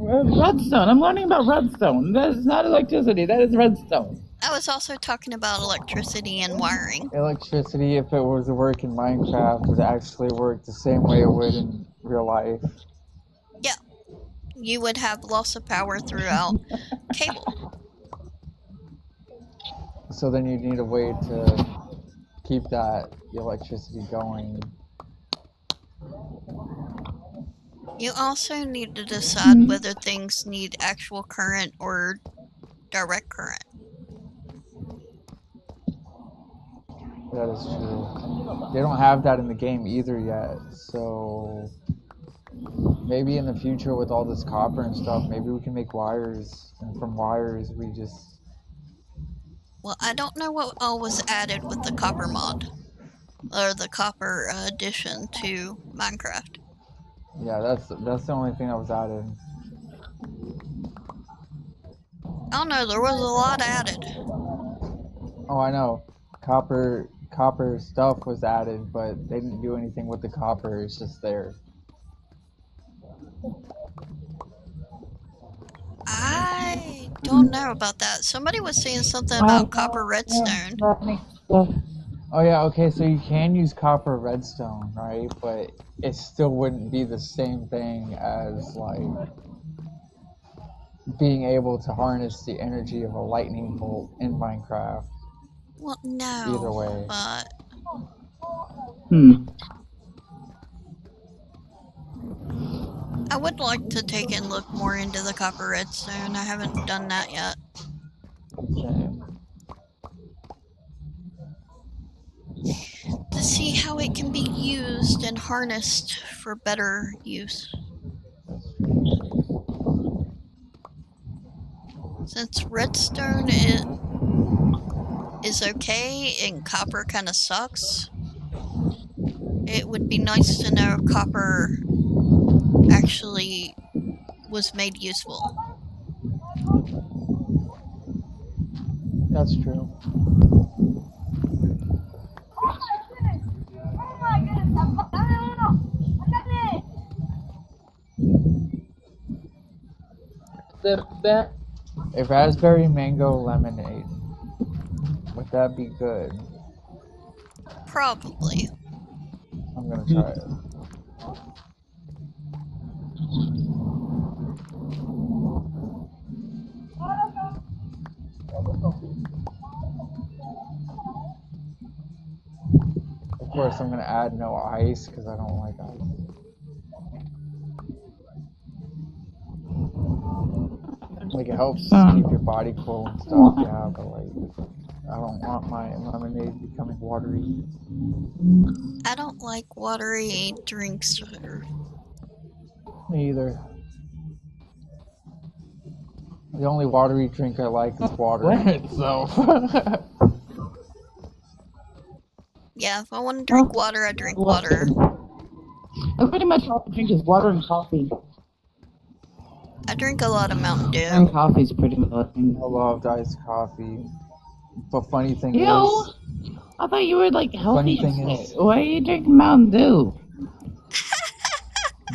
redstone. I'm learning about redstone. That is not electricity. That is redstone. I was also talking about electricity and wiring. Electricity, if it was to work in Minecraft, would actually work the same way it would in real life. You would have loss of power throughout cable. So then you need a way to keep that electricity going. You also need to decide whether things need actual current or direct current. That is true. They don't have that in the game either yet, so maybe in the future with all this copper and stuff, maybe we can make wires, and from wires we just... Well, I don't know what all was added with the copper mod. Or the copper addition to Minecraft. Yeah, that's the only thing that was added. I don't know, there was a lot added. Oh, I know. Copper stuff was added, but they didn't do anything with the copper. It's just there. I don't know about that. Somebody was saying something about copper redstone. Oh yeah, okay, so you can use copper redstone, right? But it still wouldn't be the same thing as, like, being able to harness the energy of a lightning bolt in Minecraft. Well, no. Either way. But I would like to take and look more into the copper redstone. I haven't done that yet. Shame. To see how it can be used and harnessed for better use. Since redstone is okay and copper kind of sucks, it would be nice to know if copper actually was made useful. That's true. A raspberry mango lemonade. Would that be good? Probably. I'm gonna try it. Of course, I'm gonna add no ice because I don't like ice. Like, it helps keep your body cool and stuff, yeah, but like, I don't want my lemonade becoming watery. I don't like watery drinks. Me either. The only watery drink I like is water in it, so. Yeah, if I want to drink water, I drink water. That's pretty much all I drink is water and coffee. I drink a lot of Mountain Dew. And coffee's pretty much all I drink. I loved iced coffee. But funny thing Ew! is, I thought you were like healthy. Funny thing is- Why are you drinking Mountain Dew?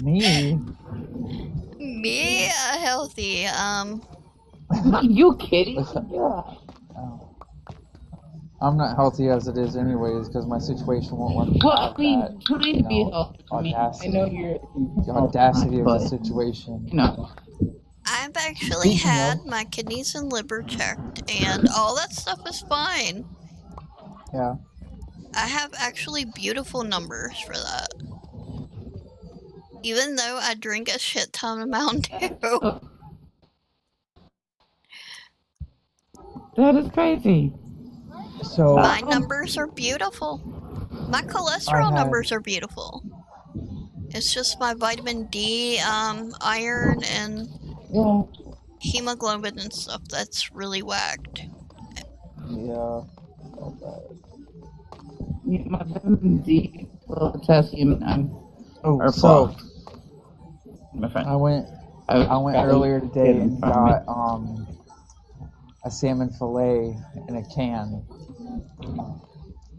me, Me, healthy. Are you kidding? Yeah. I'm not healthy as it is anyways because my situation won't let me Well, have I mean, that, trying to be healthy. I mean, I audacity. know you're The audacity of but, the situation. You know, I've actually Speaking had of- my kidneys and liver checked, and all that stuff is fine. Yeah. I have actually beautiful numbers for that. Even though I drink a shit ton of Mountain Dew. that is crazy. So My numbers are beautiful. My cholesterol had- numbers are beautiful. It's just my vitamin D, iron, and Yeah. hemoglobin and stuff that's really whacked. yeah. My vitamin D, potassium, and Oh, are so fucked. My friend. I went earlier today and got a salmon fillet in a can.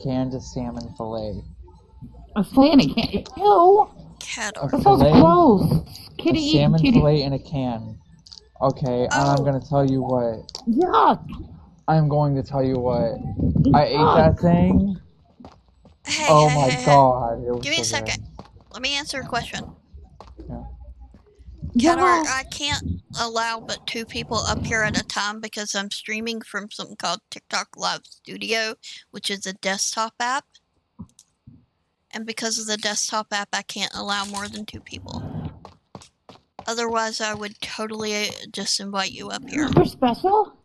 Canned salmon fillet. A slanty can't. Ew. cat A art. That sounds fillet, gross. a Kitty eating salmon kitty. fillet in a can. Okay, and I'm Oh, gonna tell you what. Yuck. I'm going to tell you what. I ate that Yuck. thing. hey, Oh hey, my hey, hey. god, it was Give me so a second. good. Let me answer a question. Yeah. Cat art, Yeah. I can't allow but 2 people up here at a time because I'm streaming from something called TikTok Live Studio, which is a desktop app. And because of the desktop app, I can't allow more than 2 people. Otherwise, I would totally just invite you up here. You're special?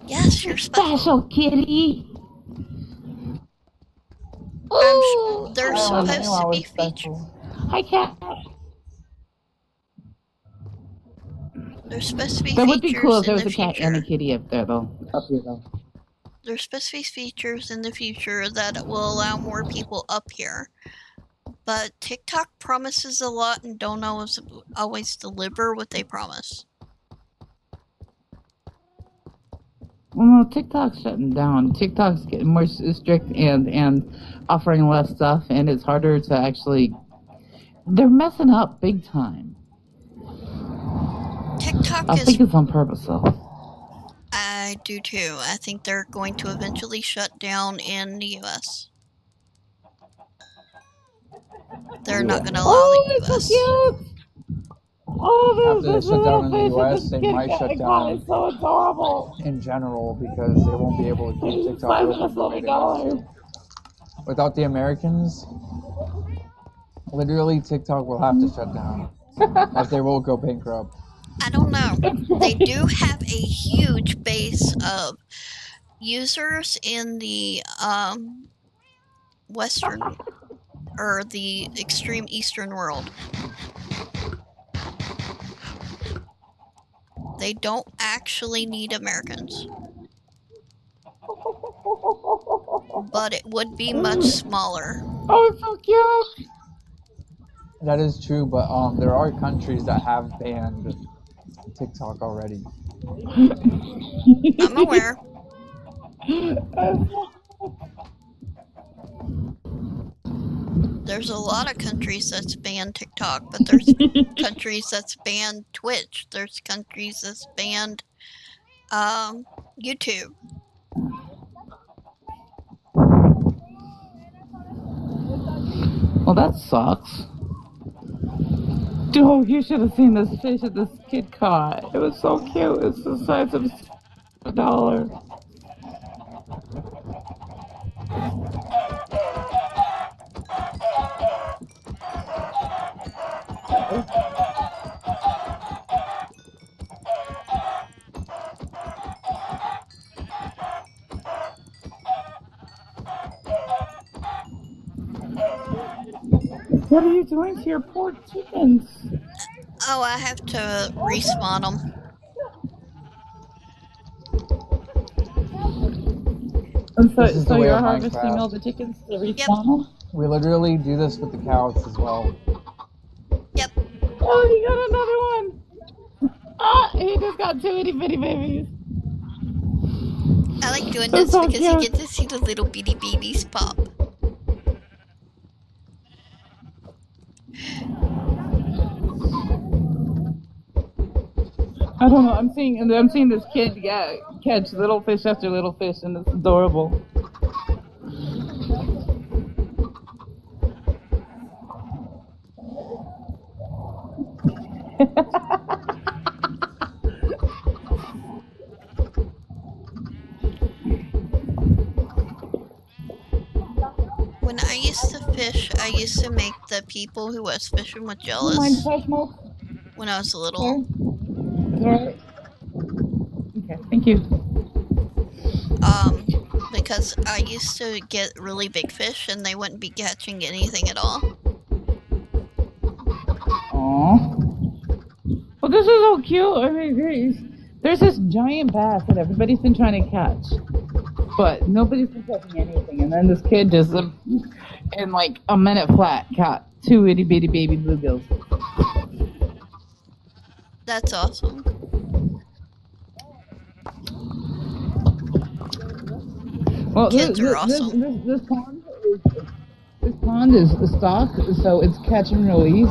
Yes, you're special. Special, kitty. There's I supposed knew I to was be features. special. Hi, cat. There's supposed to be That would be cool features if there in was the a cat and a future. kitty up there, though. Up here, though. There's supposed to be features in the future that will allow more people up here. But TikTok promises a lot and don't always deliver what they promise. Well, no, TikTok's shutting down. TikTok's getting more strict and offering less stuff, and it's harder to actually. They're messing up big time. TikTok I is. think it's on purpose, though. I do too. I think they're going to eventually shut down in the US. They're not going to allow Oh, the it's so US. cute! Oh, After they this shut down in the little US, face they of this might kid shut cat down is so adorable. in general because they won't be able to keep TikTok with them the way they want to. Without the Americans, literally TikTok will have to shut down. As they will go bankrupt. I don't know. They do have a huge base of users in the Western or the extreme Eastern world. They don't actually need Americans. But it would be much smaller. Oh, it's so cute! That is true, but there are countries that have banned TikTok already. I'm aware. There's a lot of countries that's banned TikTok, but there's countries that's banned Twitch. There's countries that's banned YouTube. Well, that sucks. Dude, you should have seen this fish that this kid caught. It was so cute. It's the size of $1. What are you doing to your poor chickens? Oh, I have to respawn them. And This is the so way you're of harvesting Minecraft. all the chickens to respawn them? We literally do this with the cows as well. Yep. Oh, you got another one! Ah, he just got 2 itty bitty babies. I like doing That's this so because cute. you get to see the little bitty babies pop. I don't know. I'm seeing this kid catch little fish after little fish, and it's adorable. When I used to fish, I used to make the people who I was fishing with Don't mind jealous fresh milk, when I was sir? little. Is that alright? Okay, thank you. Because I used to get really big fish and they wouldn't be catching anything at all. Aww. Well, this is so cute. I mean, there's this giant bass that everybody's been trying to catch, but nobody's been catching anything. And then this kid just, in like a minute flat, caught 2 itty bitty baby bluegills. That's awesome. Well, Kids are awesome. This pond pond is stock, so it's catch and release.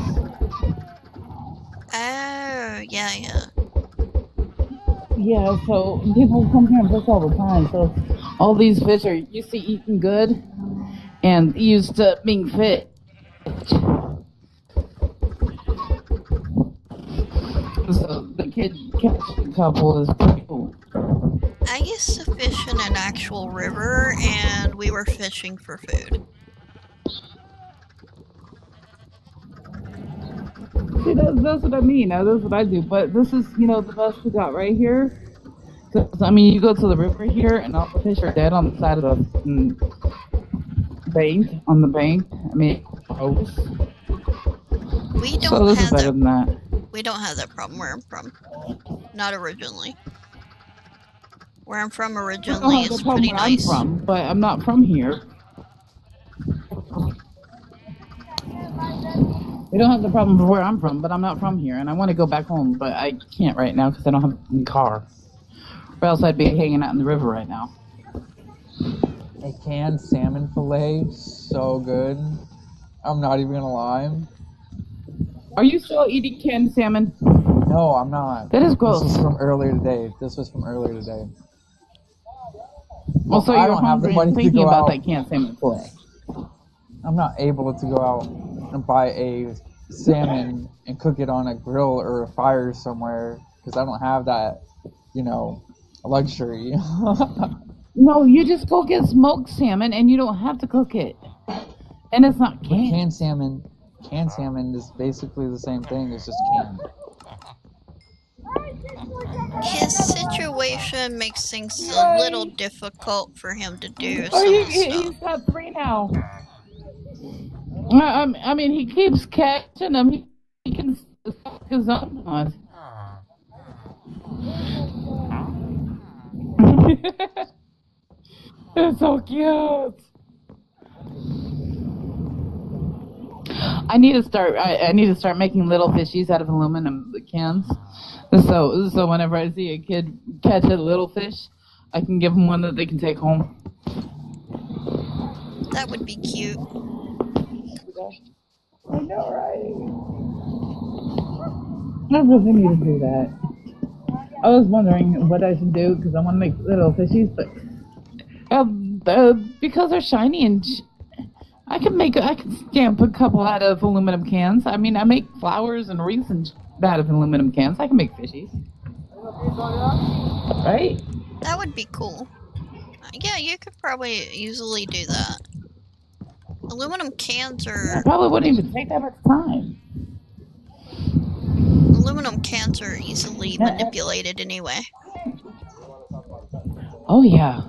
Oh, yeah. Yeah, so people come here and fish all the time. So all these fish are used to eating good and used to being fit. So the kid catch couple is pretty cool. I used to fish in an actual river, and we were fishing for food. See, that's what I mean. Now, that's what I do. But this is, the best we got right here. I mean, you go to the river here, and all the fish are dead on the side of the bank. On the bank, I mean, boats. We So don't this is have better that. than that. We don't have that problem where I'm from. Not originally. Where I'm from I don't originally have the is problem pretty where I'm nice. from, but I'm not from here. We don't have the problem where I'm from, but I'm not from here, and I want to go back home, but I can't right now because I don't have a car. Or else I'd be hanging out in the river right now. A canned salmon fillet, so good. I'm not even gonna lie. Are you still eating canned salmon? No, I'm not. That is gross. This was from earlier today. Also, I you're don't have the hungry money and to thinking go about out. that canned salmon fillet. I'm not able to go out and buy a salmon and cook it on a grill or a fire somewhere because I don't have that, luxury. No, you just go get smoked salmon and you don't have to cook it. And it's not But canned. canned salmon is basically the same thing. It's just canned. His situation makes things a little difficult for him to do Oh, some of the he's stuff. got 3 now. I mean, he keeps catching them. He can suck his own ones. It's so cute. I need to start making little fishies out of aluminum cans. So whenever I see a kid catch a little fish, I can give them one that they can take home. That would be cute. I know, right? I really need to do that. I was wondering what I should do because I want to make little fishies, but because they're shiny and I can stamp a couple out of aluminum cans. I mean, I make flowers and wreaths and out of aluminum cans. I can make fishies, right? That would be cool. Yeah, you could probably easily do that. Aluminum cans I are probably wouldn't even take that much time. easily manipulated anyway. Oh yeah.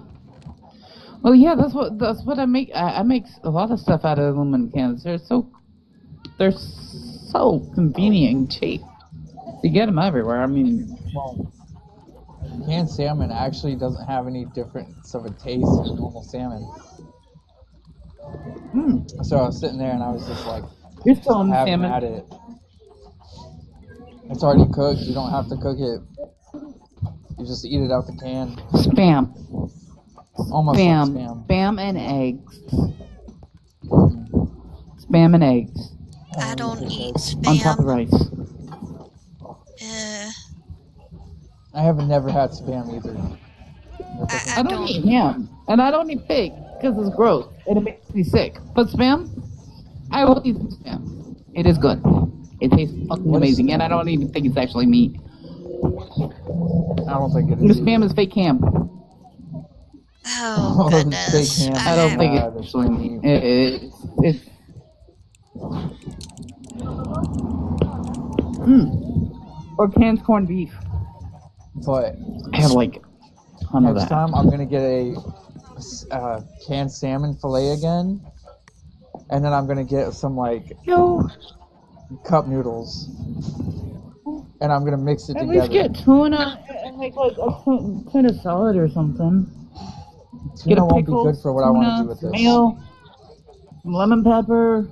Well, yeah, that's what I make. I make a lot of stuff out of aluminum cans. They're so convenient and cheap. You get them everywhere. I mean, Well, canned salmon actually doesn't have any difference of a taste than normal salmon. So I was sitting there and I was just like, you're still on the having salmon. at it. It's already cooked. You don't have to cook it. You just eat it out the can. Spam. Almost like spam. Spam and eggs. Spam and eggs I don't eat on top of spam. rice. I have never had spam either. I I don't eat ham, and I don't eat pig because it's gross and it makes me sick. But spam, I will eat some spam. It is good. It tastes fucking What is amazing, and I don't even think it's actually meat. I don't think it The is. spam is fake ham. Oh Fake goodness. ham. I don't think Yeah, it's that's actually meat. funny. It's or canned corned beef. But I have like a ton of next that. time I'm gonna get a canned salmon fillet again, and then I'm gonna get some like Yo, cup noodles, and I'm gonna mix it at least together. get tuna and make like a tuna salad or something. Get Tuna a won't be pickle, good for what I want to tuna, do with this. mayo, some lemon pepper.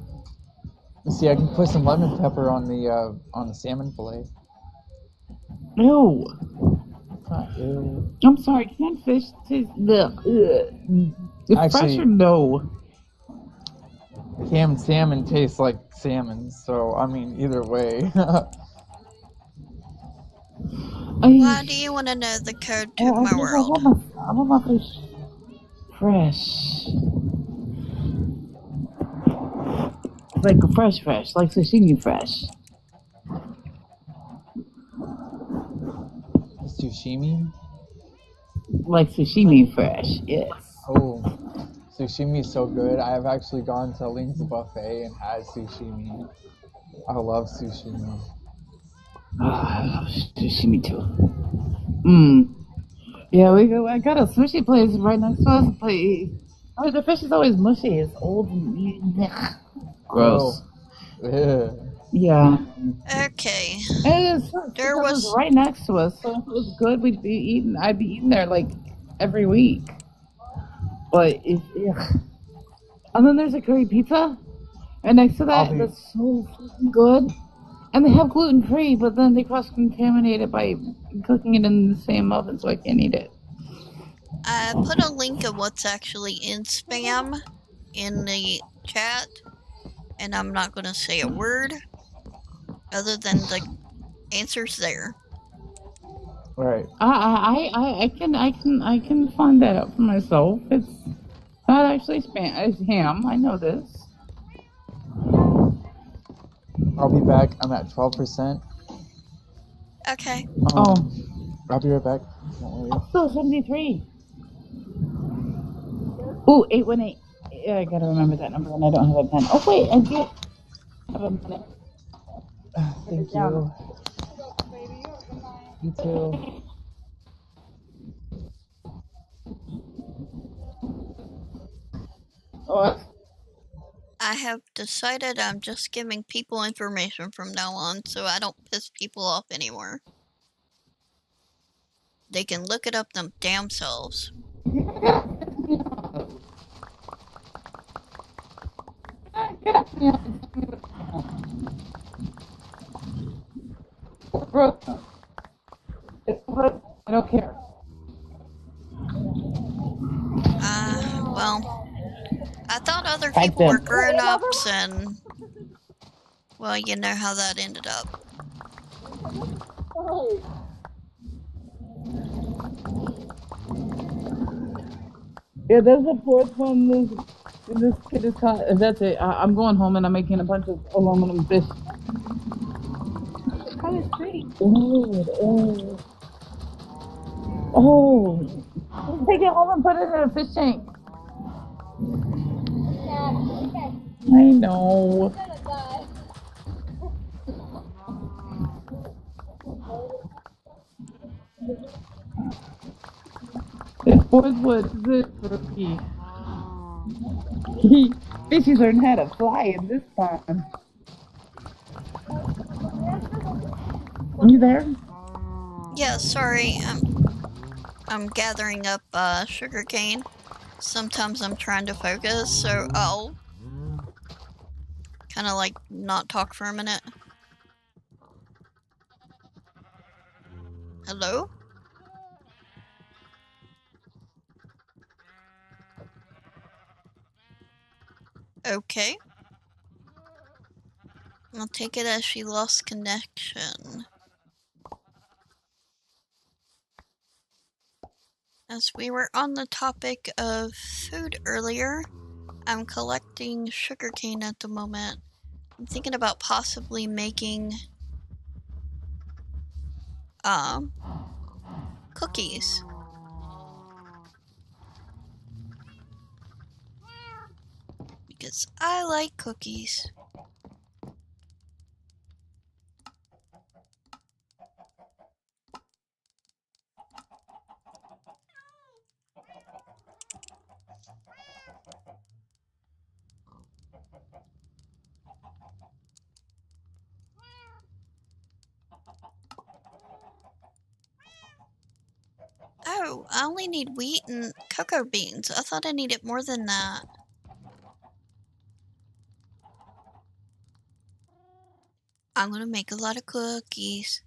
See, I can put some lemon pepper on the salmon fillet. Ew. Ew. I'm sorry, canned fish tastes. It's fresh Actually- or no? Canned salmon tastes like salmon, so I mean, either way. Why do you want to know the code to my world? I want my fish fresh. Like fresh, like sashimi fresh. Sushimi? Like sashimi fresh, yes. Oh, sushimi is so good. I have actually gone to Ling's Buffet and had sushimi. I love sushimi. I love sashimi too. Yeah, I got a sushi place right next to us. But the fish is always mushy. It's old and gross. Oh. Yeah. Okay. And There it was was. right next to us, so if it was good, we'd be eating. I'd be eating there like every week. But and then there's a curry pizza, and next to that, that's so fucking good. And they have gluten free, but then they cross contaminate it by cooking it in the same oven, so I can't eat it. I put a link of what's actually in spam in the chat, and I'm not going to say a word other than the answers there. Right. I can find that out for myself. It's not actually spam. It's ham. I know this. I'll be back. I'm at 12%. Okay. I'll be right back. Don't worry. I'm still 73. Ooh, 818. Yeah, I gotta remember that number, and I don't have a pen. Oh wait, I do have a minute. Thank you. You too. Oh, I have decided I'm just giving people information from now on so I don't piss people off anymore. They can look it up them damn selves. I don't care. Well, I thought other people were grown-ups and, well, you know how that ended up. Yeah, there's a fourth one. This kid is caught. That's it. I'm going home and I'm making a bunch of aluminum fish. Kind of sweet. Oh. Take it home and put it in a fish tank. I know. This boy's what is it for me? Fishies learn how to fly in this pond. You there? Yeah, sorry. I'm gathering up sugarcane. Sometimes I'm trying to focus, so I'll kind of like not talk for a minute. Hello? Okay. I'll take it as she lost connection. As we were on the topic of food earlier, I'm collecting sugarcane at the moment. I'm thinking about possibly making cookies. Because I like cookies. Oh, I only need wheat and cocoa beans. I thought I needed more than that. I'm gonna make a lot of cookies.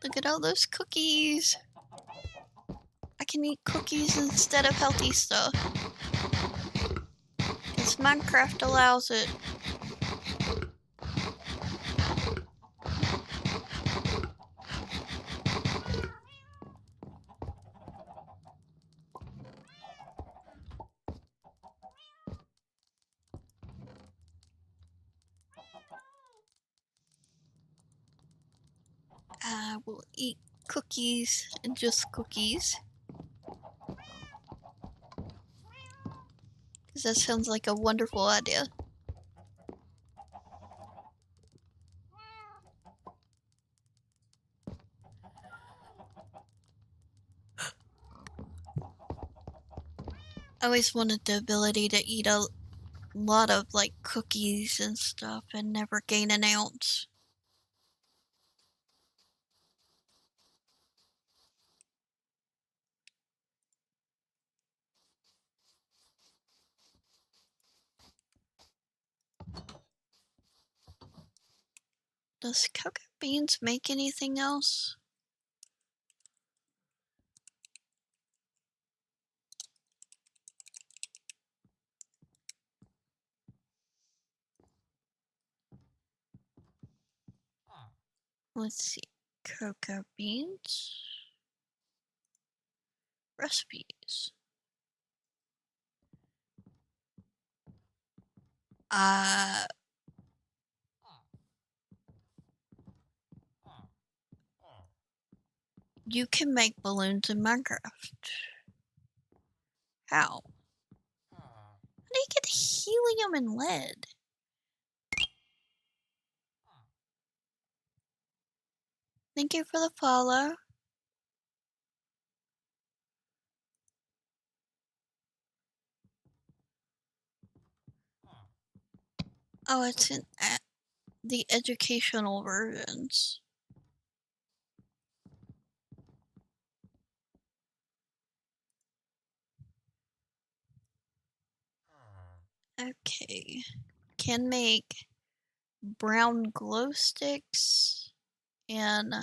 Look at all those cookies. I can eat cookies instead of healthy stuff. Because Minecraft allows it. I will eat cookies and just cookies. Because that sounds like a wonderful idea. I always wanted the ability to eat a lot of like cookies and stuff and never gain an ounce. Does cocoa beans make anything else? Let's see. Cocoa beans. Recipes. You can make balloons in Minecraft. How? How do you get helium and lead? Thank you for the follow. Oh, it's in the educational versions. Okay. Can make brown glow sticks and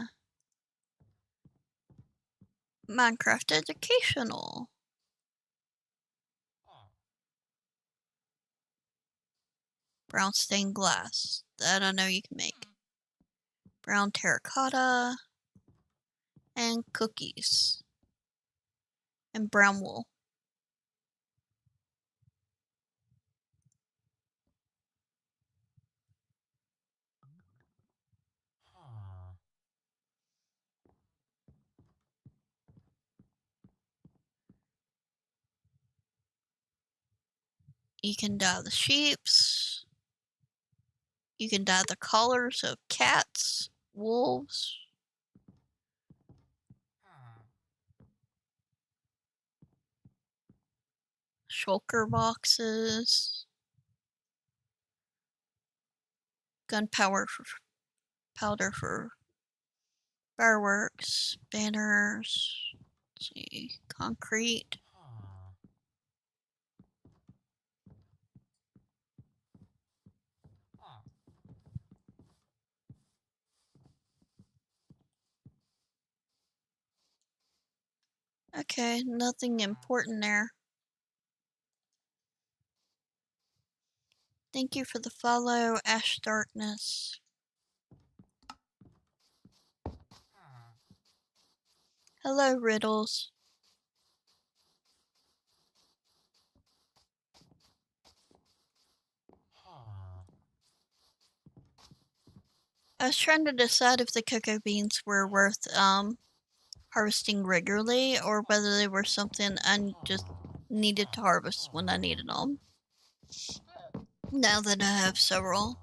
Minecraft educational. Brown stained glass. That I know you can make. Brown terracotta. And cookies. And brown wool. You can dye the sheeps. You can dye the collars of cats, wolves. Shulker boxes. Gunpowder powder for fireworks, banners. Let's see, concrete. Okay, nothing important there. Thank you for the follow, Ash Darkness. Hello, Riddles. I was trying to decide if the cocoa beans were worth harvesting regularly or whether they were something I just needed to harvest when I needed them. Now that I have several.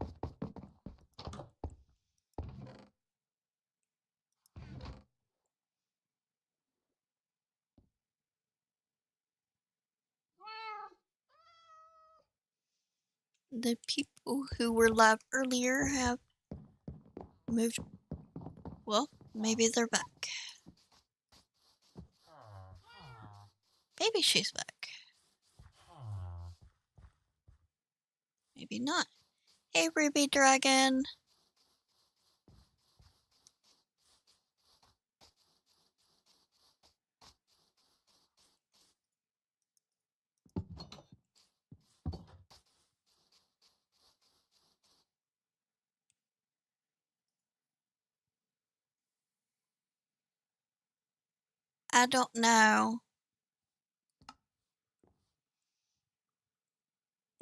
The people who were live earlier have moved. Well, maybe they're back. Maybe she's back. Maybe not. Hey, Ruby Dragon. I don't know.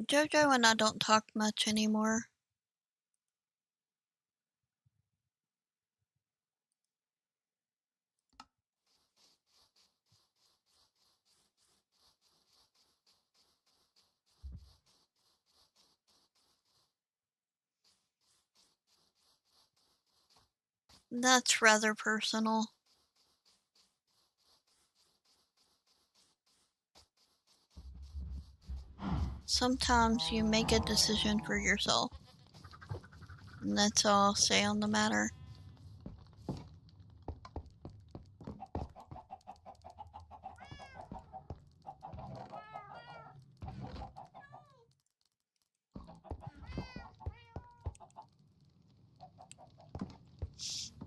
Jojo and I don't talk much anymore. That's rather personal. Sometimes you make a decision for yourself. And that's all I'll say on the matter.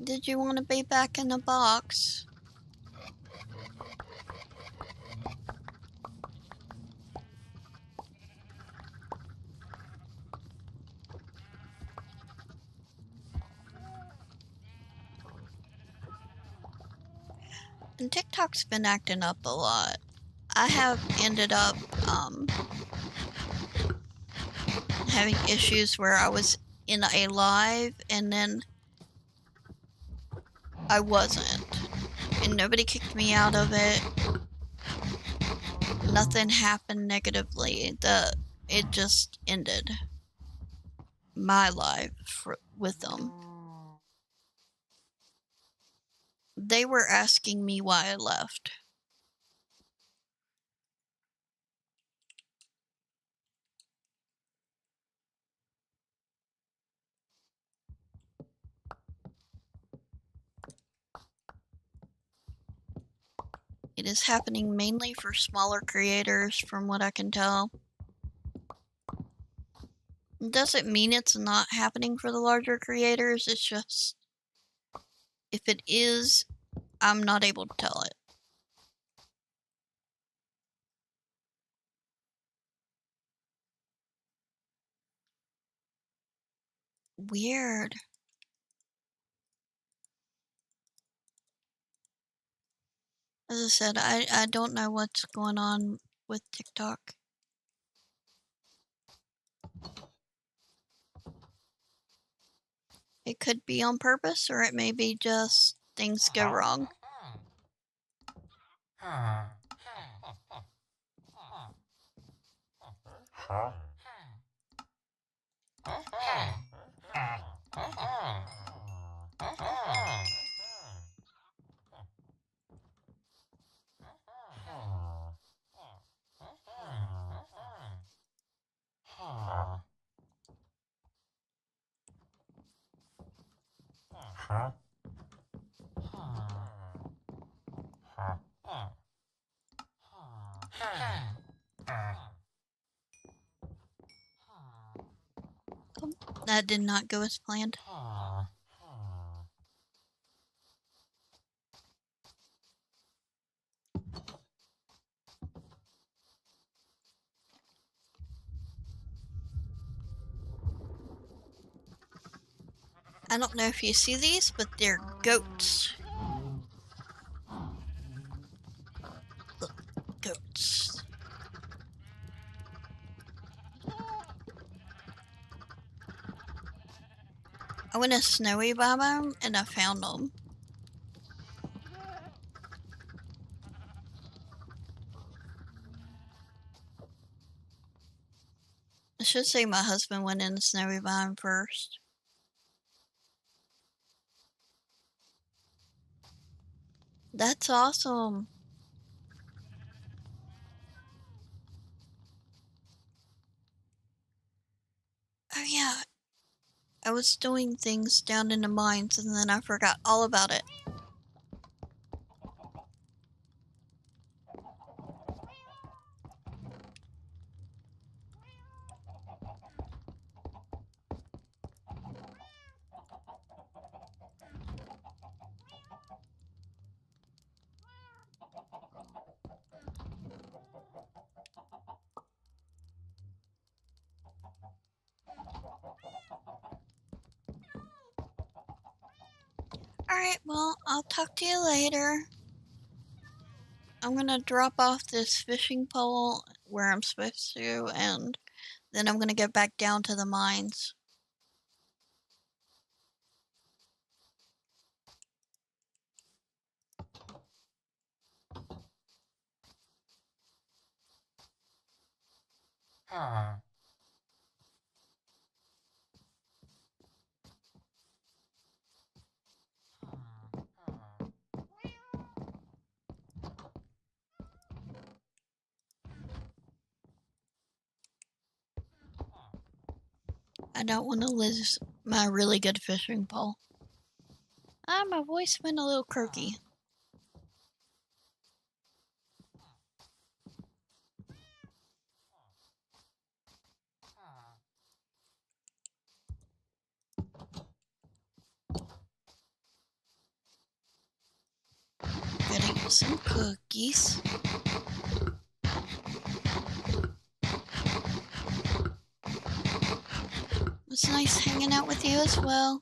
Did you want to be back in the box? And TikTok's been acting up a lot. I have ended up having issues where I was in a live and then I wasn't. And nobody kicked me out of it. Nothing happened negatively. It just ended my life with them. They were asking me why I left. It is happening mainly for smaller creators, from what I can tell. It doesn't mean it's not happening for the larger creators, it's just, if it is, I'm not able to tell it. Weird. As I said, I don't know what's going on with TikTok. It could be on purpose, or it may be just things go wrong. That did not go as planned. I don't know if you see these, but they're goats. Look, goats. I went a snowy biome and I found them. I should say my husband went in the snowy biome first. That's awesome. Oh yeah, I was doing things down in the mines and then I forgot all about it. Alright, well, I'll talk to you later. I'm gonna drop off this fishing pole where I'm supposed to, and then I'm gonna go back down to the mines. I don't want to lose my really good fishing pole. Ah, my voice went a little croaky. Gotta get some cookies. It's nice hanging out with you as well.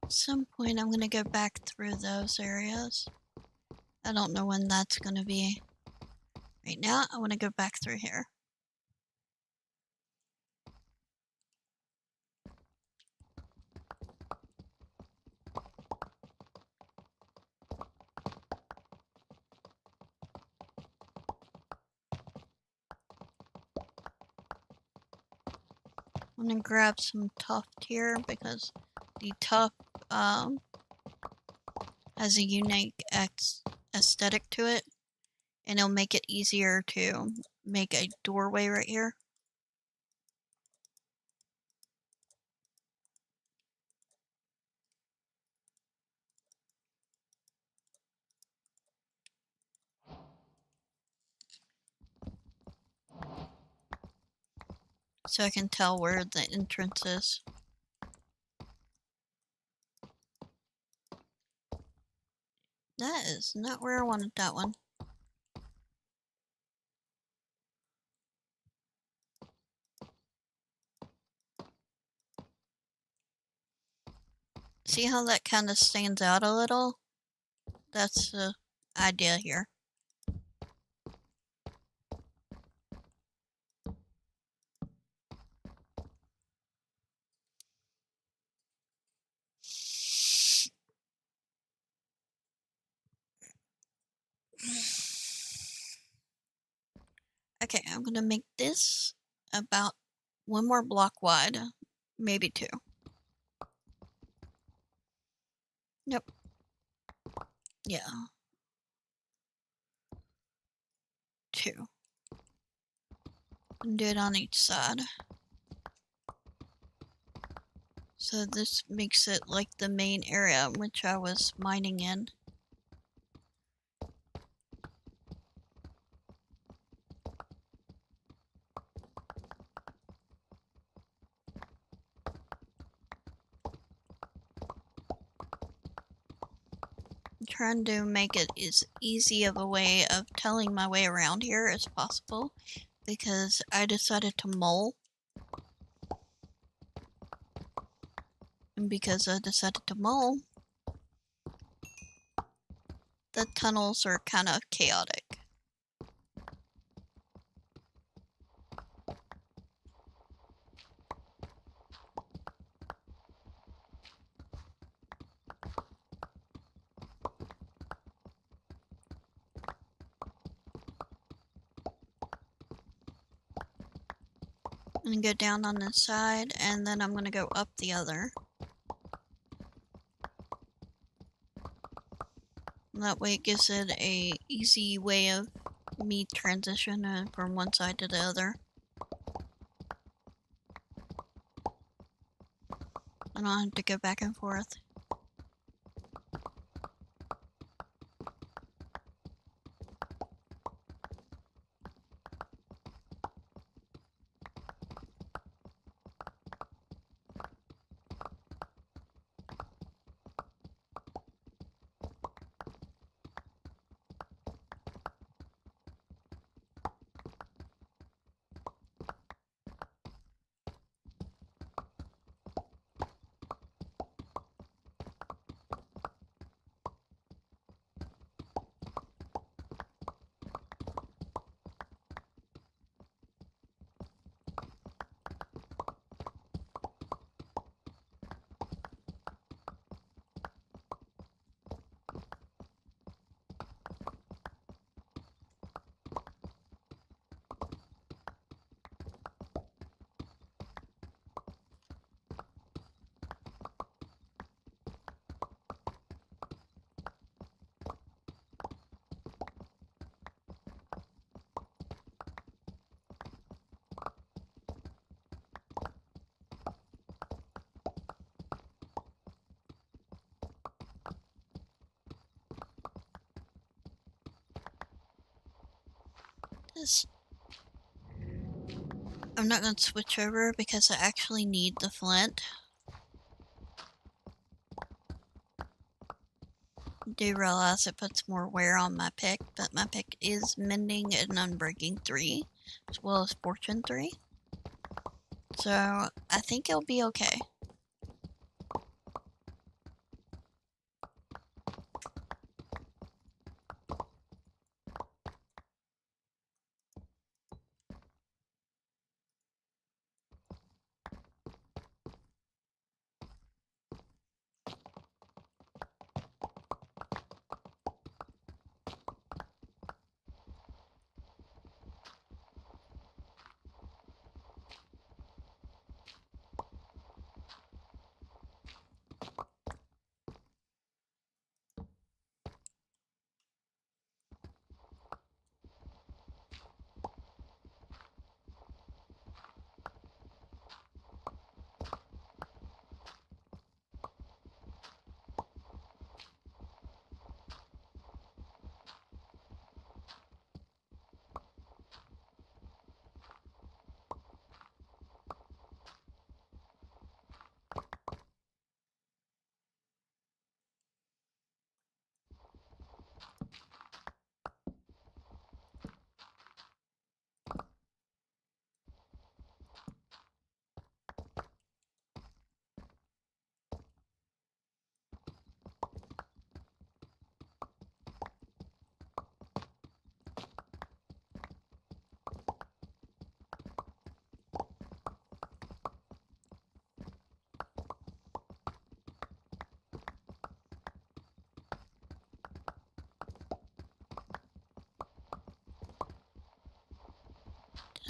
At some point, I'm gonna go back through those areas. I don't know when that's gonna be. Right now, I want to go back through here. I'm gonna grab some tuft here because the tuft has a unique aesthetic to it, and it'll make it easier to make a doorway right here. So I can tell where the entrance is. That is not where I wanted that one. See how that kind of stands out a little? That's the idea here. Okay, I'm gonna make this about one more block wide, maybe two. Nope. Yeah. Two. And do it on each side. So this makes it like the main area which I was mining in. I'm trying to make it as easy of a way of telling my way around here as possible because I decided to mole. And because I decided to mole, the tunnels are kind of chaotic. I'm gonna go down on this side, and then I'm gonna go up the other. And that way it gives it a easy way of me transitioning from one side to the other. I don't have to go back and forth. This. I'm not gonna switch over because I actually need the flint. Do realize it puts more wear on my pick, but my pick is mending and unbreaking 3, as well as fortune 3. So I think it'll be okay.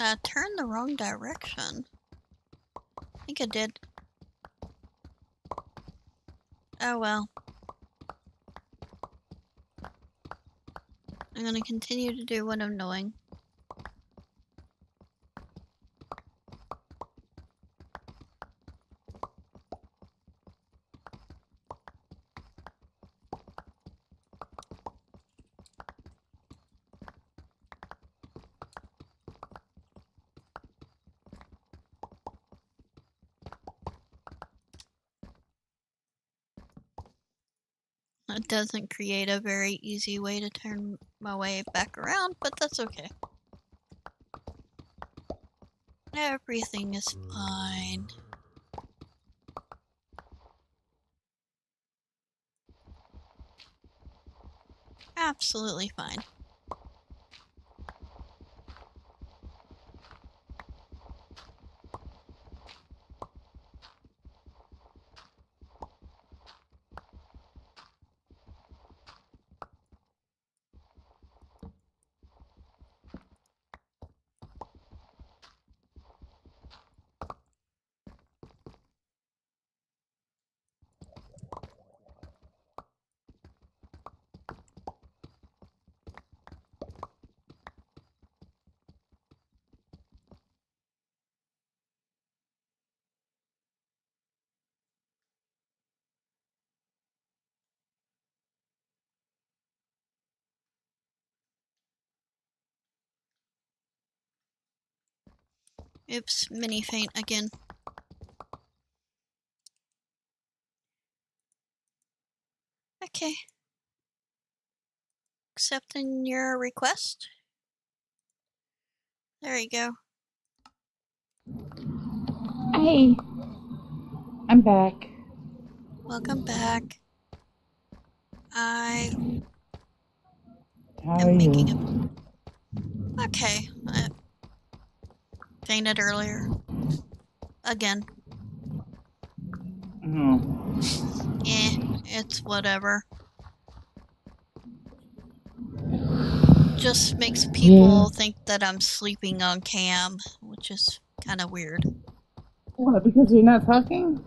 I turned the wrong direction. I think I did. Oh well. I'm gonna continue to do what I'm doing. It doesn't create a very easy way to turn my way back around, but that's okay. Everything is fine. Absolutely fine. Oops, mini faint again. Okay. Accepting your request. There you go. Hey, I'm back. Welcome back. I How are am making you? a... Okay. I fainted earlier. Again. Oh. It's whatever. Just makes people think that I'm sleeping on cam, which is kind of weird. What, because you're not talking?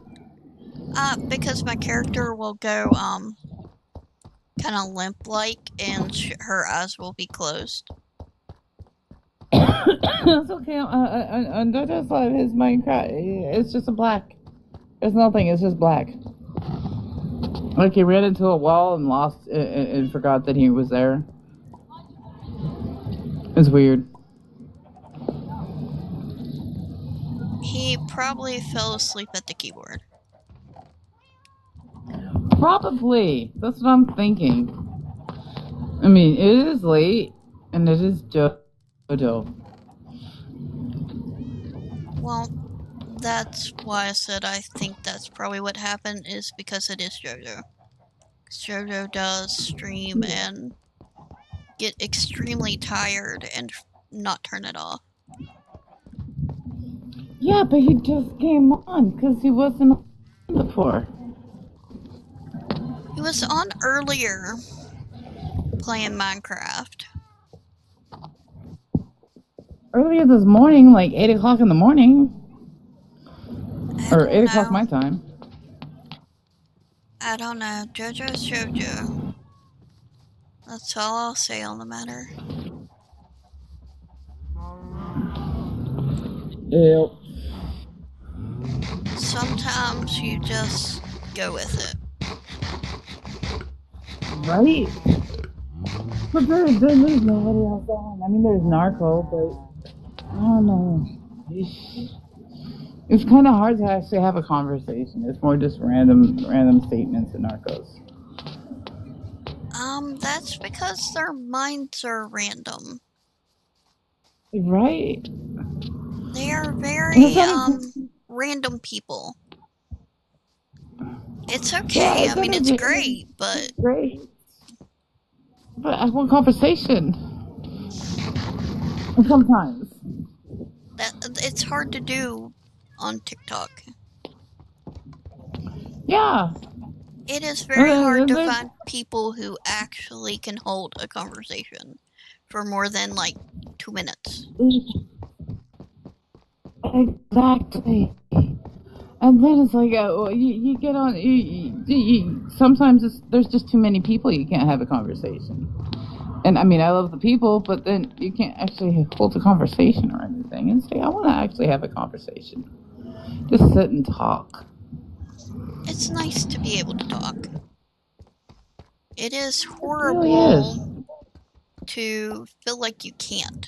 Because my character will go, kind of limp-like, and her eyes will be closed. It's okay. Under the slide, his Minecraft, it's just a black. There's nothing. It's just black. Like he ran into a wall and lost and forgot that he was there. It's weird. probably fell asleep at the keyboard. Probably. That's what I'm thinking. I mean, it is late, and it is JoJo. Well, that's why I said I think that's probably what happened, is because it is JoJo. JoJo does stream and get extremely tired and not turn it off. Yeah, but he just came on because he wasn't on before. He was on earlier playing Minecraft. Earlier this morning, like 8 o'clock in the morning. I Or don't 8 o'clock know. my time. I don't know. JoJo's JoJo. That's all I'll say on the matter. Yep. Sometimes you just go with it. Right? But there's nobody else on. I mean, there's Narco, but I don't know. It's kind of hard to actually have a conversation. It's more just random statements in Narcos. That's because their minds are random. Right? They are very, random people. It's okay. Yeah, I mean, it's great, but... Great. But I want conversation. Sometimes. It's hard to do on TikTok. Yeah. It is very hard to find people who actually can hold a conversation for more than, like, 2 minutes. Exactly. And then it's like, you get on, sometimes there's just too many people, you can't have a conversation. And I mean, I love the people, but then you can't actually hold a conversation or anything and say, I want to actually have a conversation. Just sit and talk. It's nice to be able to talk. It is horrible Really to feel like you can't.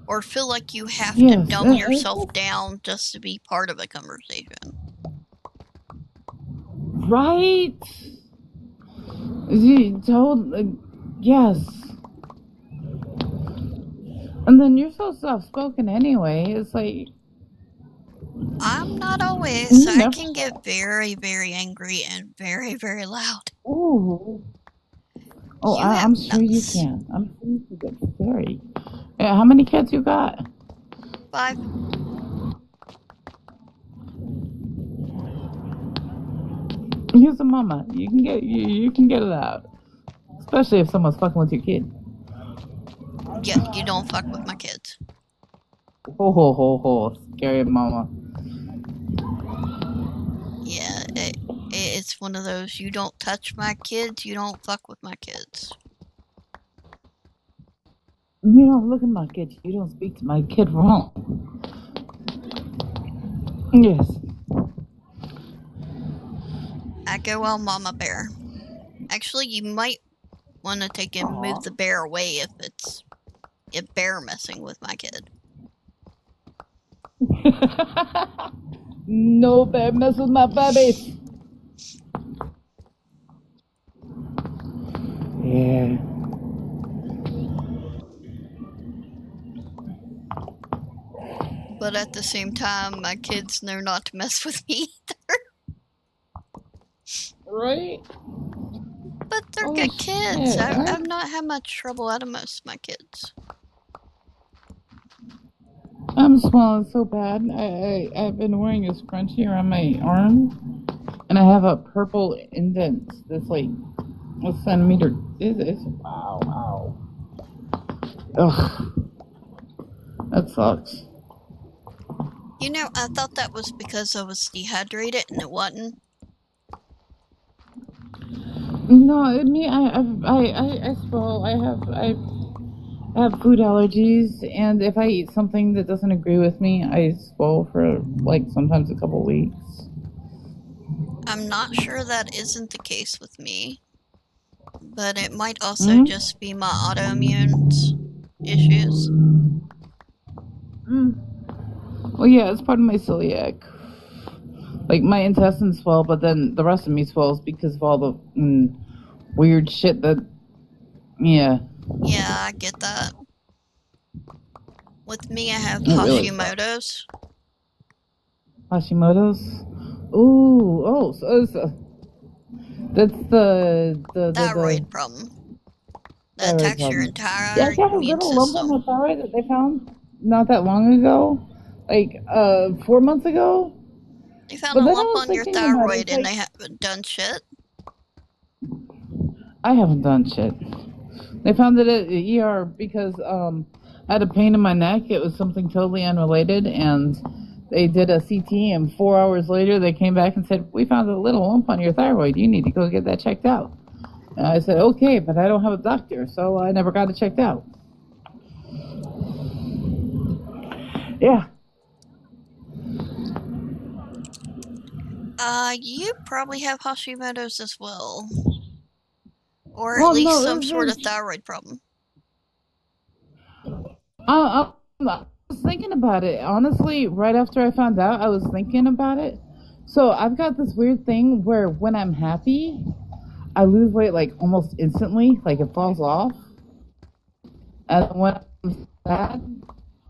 Or feel like you have to dumb yourself down just to be part of a conversation. Right? You told, yes. And then you're so soft-spoken anyway. It's like... I'm not always. I can get very, very angry and very, very loud. Ooh. Oh, I'm sure you can. I'm sure you can get scary. Yeah, how many kids you got? 5. You're a mama. You can get it out. Especially if someone's fucking with your kid. Yeah, you don't fuck with my kids. Ho ho ho ho. Scary mama. Yeah, it's one of those, you don't touch my kids, you don't fuck with my kids. You don't look at my kid. You don't speak to my kid wrong. Yes. I go all mama bear. Actually, you might want to take and move the bear away if it's a bear messing with my kid. No bear mess with my babies. Yeah. But at the same time, my kids know not to mess with me either. Right? But they're good kids. I've not had much trouble out of most of my kids. I'm swelling so bad. I've been wearing a scrunchie around my arm, and I have a purple indent that's like a centimeter. It's wow. Ugh. That sucks. You know, I thought that was because I was dehydrated, and it wasn't. No, I swell. I have food allergies, and if I eat something that doesn't agree with me, I swell for like sometimes a couple weeks. I'm not sure that isn't the case with me, but it might also just be my autoimmune issues. Well, yeah, it's part of my celiac. Like, my intestines swell, but then the rest of me swells because of all the weird shit that... Yeah. Yeah, I get that. With me, I have It really Hashimoto's. Hashimoto's? Ooh, oh, so that's the Thyroid problem. That thyroid attacks your problem. entire Yeah, I got a immune little lump on system. my thyroid that they found not that long ago. Like, 4 months ago. They found But a then I lump was on your thinking about it, thyroid it's and like- they haven't done shit. I haven't done shit. They found it at the ER because I had a pain in my neck. It was something totally unrelated, and they did a CT, and 4 hours later they came back and said, we found a little lump on your thyroid. You need to go get that checked out. And I said, okay, but I don't have a doctor, so I never got it checked out. Yeah. You probably have Hashimoto's as well. Or at Well, least no, some sort of there's- thyroid problem. I was thinking about it. Honestly, right after I found out, I was thinking about it. So I've got this weird thing where when I'm happy, I lose weight like almost instantly, like it falls off. And when I'm sad,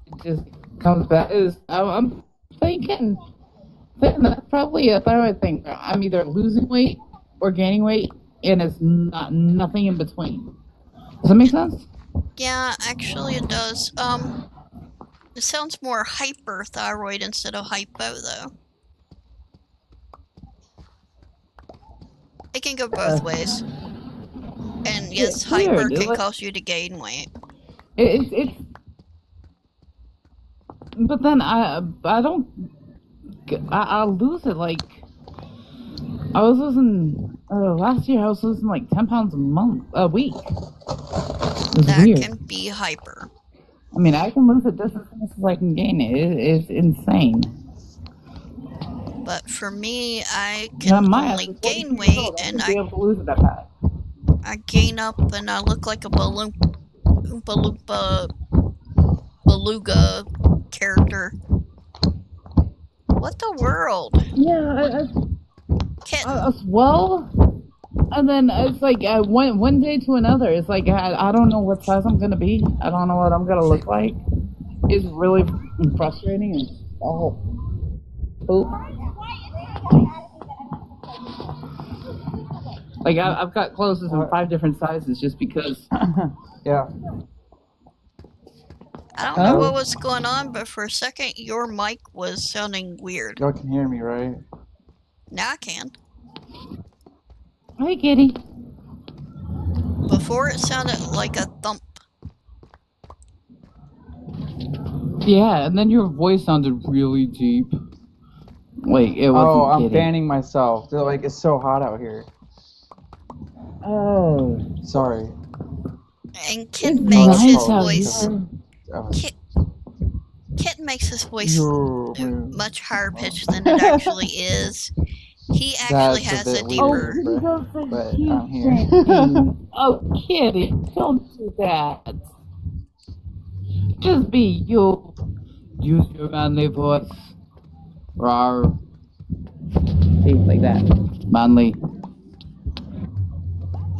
it just comes back. I'm thinking that's probably a thyroid thing. I'm either losing weight or gaining weight, and it's nothing in between. Does that make sense? Yeah, actually it does. It sounds more hyperthyroid instead of hypo, though. It can go both ways. And yes, it's weird. hyper It's can like- cause you to gain weight. It's but then I don't I lose it. Like I was losing last year I was losing like 10 pounds a week. It's That weird. can be hyper. I mean, I can lose it just as fast as I can gain it. It's insane. But for me, I Yeah, can my ass only is 42 gain years weight old. I and shouldn't be I able to lose it that fast. gain up and I look like a Oompa Loompa beluga character. What the world? Yeah, Kitten. I swell, and then it's like one day to another. It's like I don't know what size I'm gonna be. I don't know what I'm gonna look like. It's really frustrating and poop. Like I've got clothes in 5 different sizes just because. Yeah. I don't know Oh. what was going on, but for a second your mic was sounding weird. Y'all can hear me, right? Now I can. Hi, kitty. Before it sounded like a thump. Yeah, and then your voice sounded really deep. Like it wasn't. Oh, I'm kitty. fanning myself. They're like, it's so hot out here. Oh. Sorry. And Kit It's makes nice his out voice. here. Kit makes his voice Yeah. much higher pitched than it actually is. He actually That's a has a bit deeper. weird. But I'm here. Oh, kitty, don't do that. Just be you. Use your manly voice. Rawr. See, like that. Manly.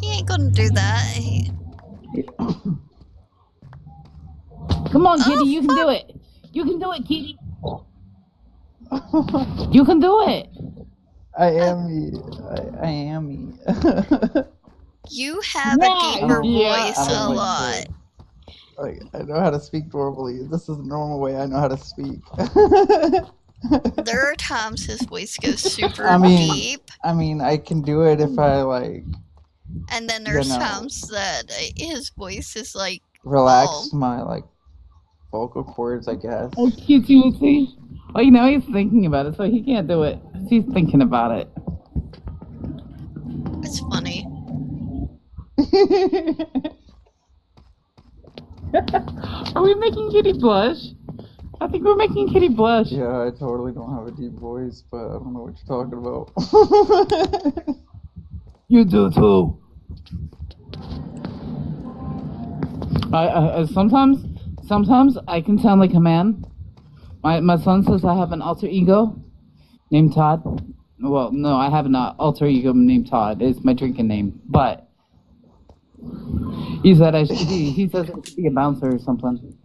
He ain't gonna do that. Come on, Oh, kitty, you can do it. You can do it, kitty. You can do it. I am me. I am me. You have Yeah, a deeper yeah. voice I a don't lot. like Like, I know how to speak normally. This is the normal way I know how to speak. There are times his voice goes super I mean- deep, I mean, I can do it if I, like, and then there's you know. times that his voice is like, relax Oh. my, like, vocal cords, I guess. Oh, cute. Oh, you know, he's thinking about it, so he can't do it. He's thinking about it. it's funny. Are we making Kitty blush? I think we're making Kitty blush. Yeah, I totally don't have a deep voice, but I don't know what you're talking about. You do too. I sometimes I can sound like a man, My son says I have an alter ego named Todd. Well, no, I have an alter ego named Todd. It's my drinking name. But he said I should be. He says I should be a bouncer or something.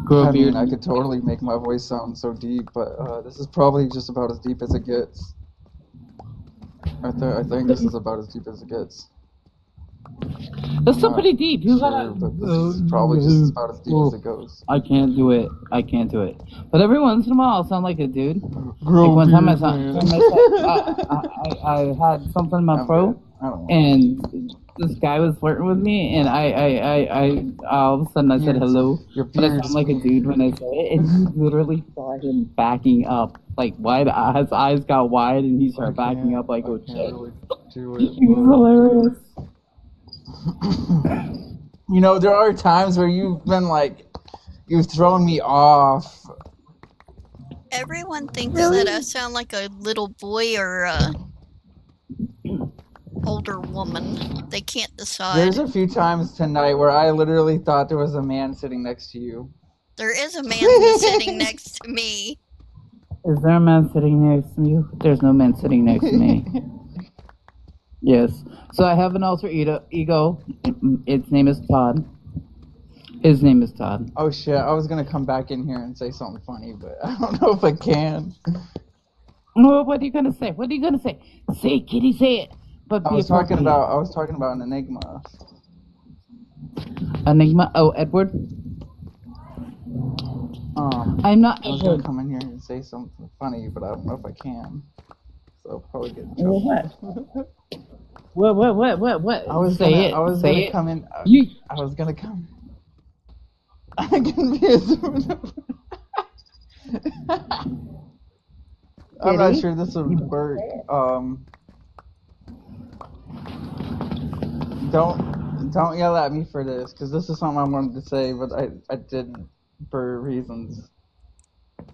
Grow a I beard. mean, I could totally make my voice sound so deep, but this is probably just about as deep as it gets. I think this is about as deep as it gets. That's still pretty deep. You Sure, gotta. but this is probably just about as deep as it goes. I can't do it. I can't do it. But every once in a while, I'll sound like a dude. Grow Like one time, I beard, had something in my throat, I don't know. and this guy was flirting with me, and I all of a sudden I said hello, Your but I beard's sound like a dude when I say it, and you literally saw him backing up, like wide. His eyes got wide, and he started backing up like, oh shit. Really do He was hilarious. You know, there are times where you've been like, you've thrown me off. Everyone thinks that I sound like a little boy or a older woman. They can't decide. There's a few times tonight where I literally thought there was a man sitting next to you. There is a man who's sitting next to me. Is there a man sitting next to you? There's no man sitting next to me. Yes. So I have an alter ego. Its name is Todd. His name is Todd. Oh shit, I was gonna come back in here and say something funny, but I don't know if I can. Well, what are you gonna say? What are you gonna say? Say it, kitty, say it. But I was talking about an enigma. Enigma. Oh, Edward. I'm not I was gonna Edward. come in here and say something funny, but I don't know if I can. So I'll probably get in trouble. What? I was say gonna, it. I was say gonna it. come in. You. I was gonna come. I can be a I'm not sure this would work. Don't yell at me for this, because this is something I wanted to say, but I didn't for reasons.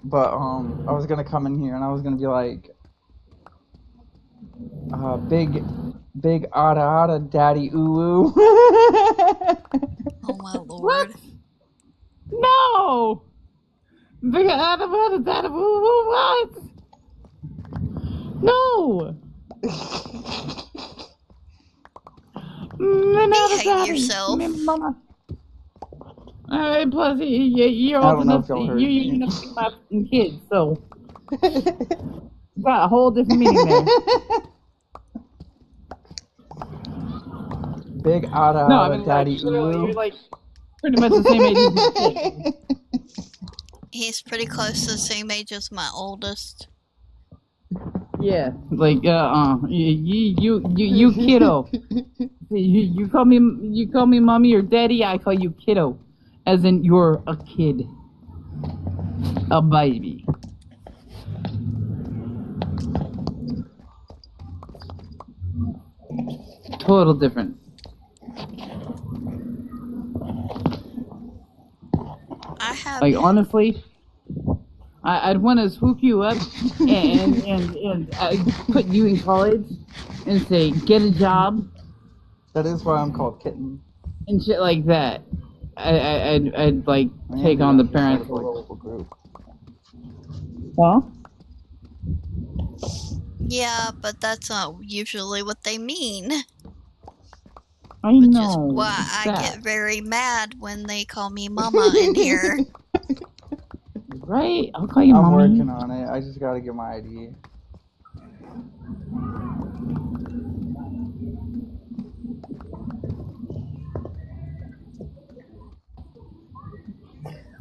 But I was gonna come in here and I was gonna be like, big ada daddy ooh. Oh my lord. What? No. Big Adam, what? No. Behave yourself. Mama. Alright, plus you're I old don't know enough if to, y'all heard you're me. enough to be my fucking kid, so got a whole different meaning there. Big ada No, I mean daddy like, literally, ooh. you're like pretty much the same age as my kid. He's pretty close to the same age as my oldest. Yeah, like you kiddo. You call me mommy or daddy. I call you kiddo, as in you're a kid, a baby. Total different. I have Like honestly, I'd want to swoop you up and put you in college and say get a job That is why I'm called Kitten. and shit like that. I'd like take on the parents. Local group. Well, yeah, but that's not usually what they mean. I Which know. is why I that, get very mad when they call me mama in here. right. I'll call you I'm mommy. working on it. I just gotta get my ID.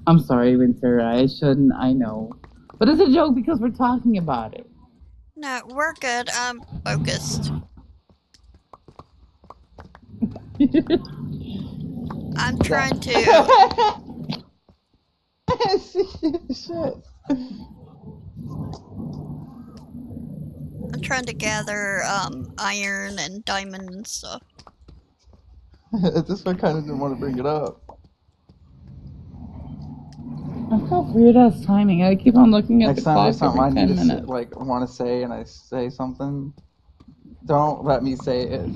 I'm sorry, Winter. I shouldn't. I know, but it's a joke because we're talking about it. No, we're good. I'm focused. I'm trying to. Shit. I'm trying to gather iron and diamond and stuff. This one kind of didn't want to bring it up. I've got weird ass timing. I keep on looking at Next the time clock there's something I every need 10 to minutes. want to say and I say something, don't let me say it.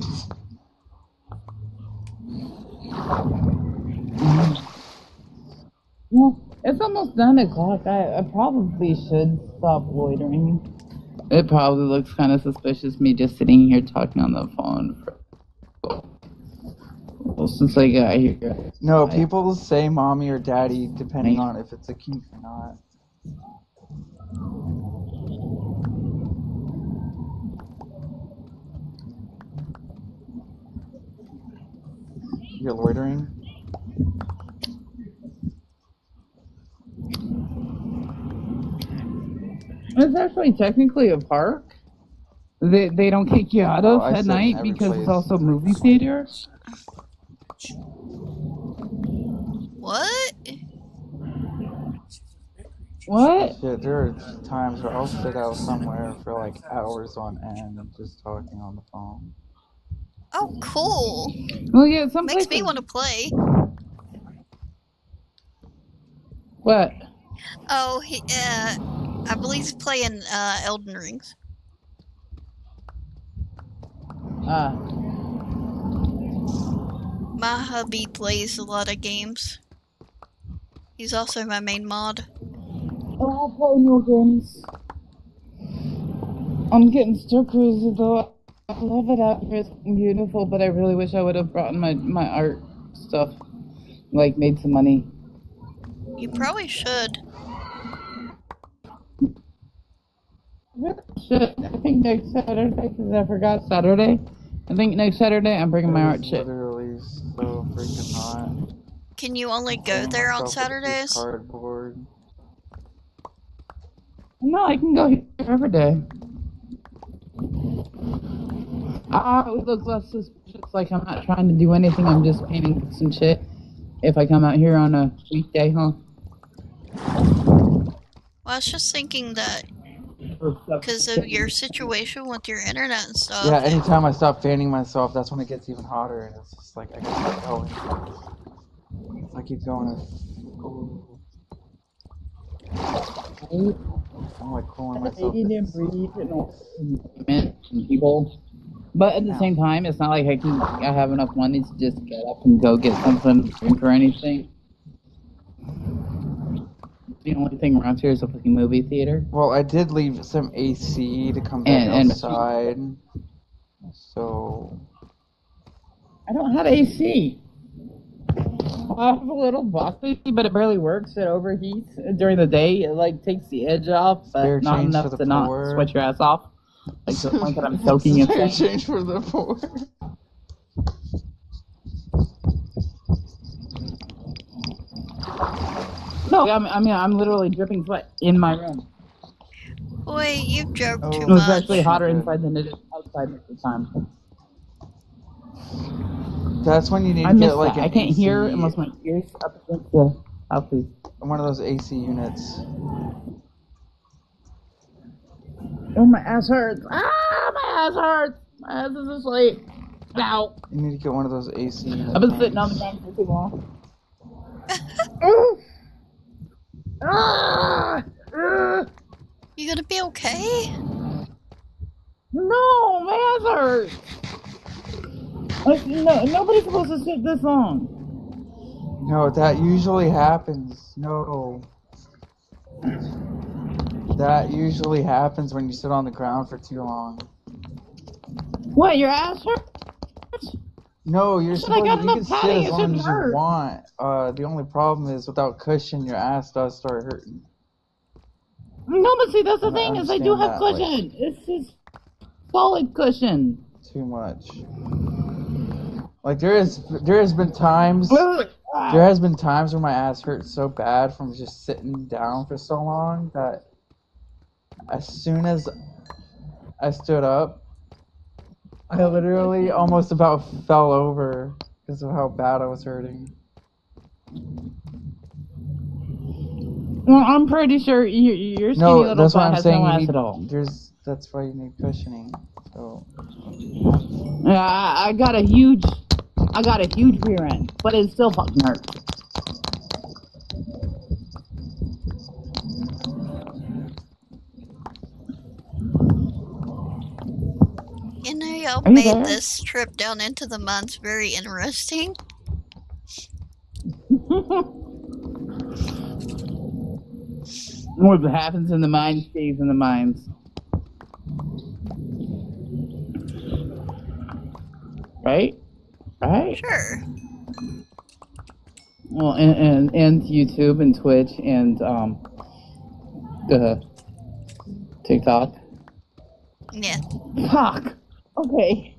Well, it's almost 9 o'clock. I probably should stop loitering. It probably looks kind of suspicious me just sitting here talking on the phone for well, since I got here. No, people will say mommy or daddy depending on if it's a keep or not. You're loitering? It's actually technically a park. They don't kick you out of Oh, I at sit in night every because place. it's also a movie theater. What? What? Yeah, there are times where I'll sit out somewhere for like hours on end just talking on the phone. Oh, cool. Well, yeah, some Makes places. me want to play. What? Oh, I believe he's playing Elden Rings. My hubby plays a lot of games. He's also my main mod. Oh, I play new games. I'm getting stir crazy though. I love it out here. It's beautiful, but I really wish I would have brought my art stuff. Like, made some money. You probably should. Shit, I think next Saturday, because I forgot Saturday. I think next Saturday I'm bringing my art It's shit. literally so freaking hot. Can you only go Filling there on myself with a piece of Saturdays? Cardboard. No, I can go here every day. I always look less suspicious, like I'm not trying to do anything, I'm just painting some shit. If I come out here on a weekday, huh? Well, I was just thinking that because of your situation with your internet and stuff. Yeah, anytime I stop fanning myself, that's when it gets even hotter, and it's just like I gotta keep going. If I keep going, I'm like cooling myself. You didn't breathe and people. But at the same time, it's not like I have enough money to just get up and go get something to drink or anything. The only thing around here is a fucking movie theater. Well, I did leave some AC to come back And- outside, so I don't have AC. I have a little box AC, but it barely works. It overheats during the day. It like takes the edge off, but Spare not change enough for the to not poor. sweat your ass off. Like to the point that I'm soaking in Spare sand. change for the poor. No, I'm literally dripping sweat in my room. Wait, you joke too It was much. actually hotter inside than it is outside at the time. That's when you need I to miss get like that. an I can't AC, hear unless my ears up against the mouthpiece. one of those AC units. Oh, my ass hurts. Ah, my ass hurts. My ass is asleep. Ow. You need to get one of those AC units. I've been sitting on the ground for too long. Ooh. Ah. You gonna be okay? No, my ass hurts. Like, no, nobody's supposed to sit this long. No, that usually happens. No. That usually happens when you sit on the ground for too long. What, your ass hurts? No, you're Shit, I supposed got to, you enough can sit padding, as it long shouldn't as you hurt. want. The only problem is without cushion, your ass does start hurting. No, but see, that's the I thing, is I do understand have that, like- cushion. It's just solid cushion. Too much. Like there has been times There where my ass hurt so bad from just sitting down for so long that as soon as I stood up, I literally almost about fell over because of how bad I was hurting. Well, I'm pretty sure your skinny No, little that's what butt I'm has saying. no You ass need, at all. that's why you need cushioning. So Yeah, I got a huge rear end, but it still fucking hurts. You know, y'all Are you made there? this trip down into the mines very interesting. What happens in the mind stays in the minds. Right? Right? Sure. Well, and YouTube and Twitch and TikTok. Yeah. Fuck. Okay.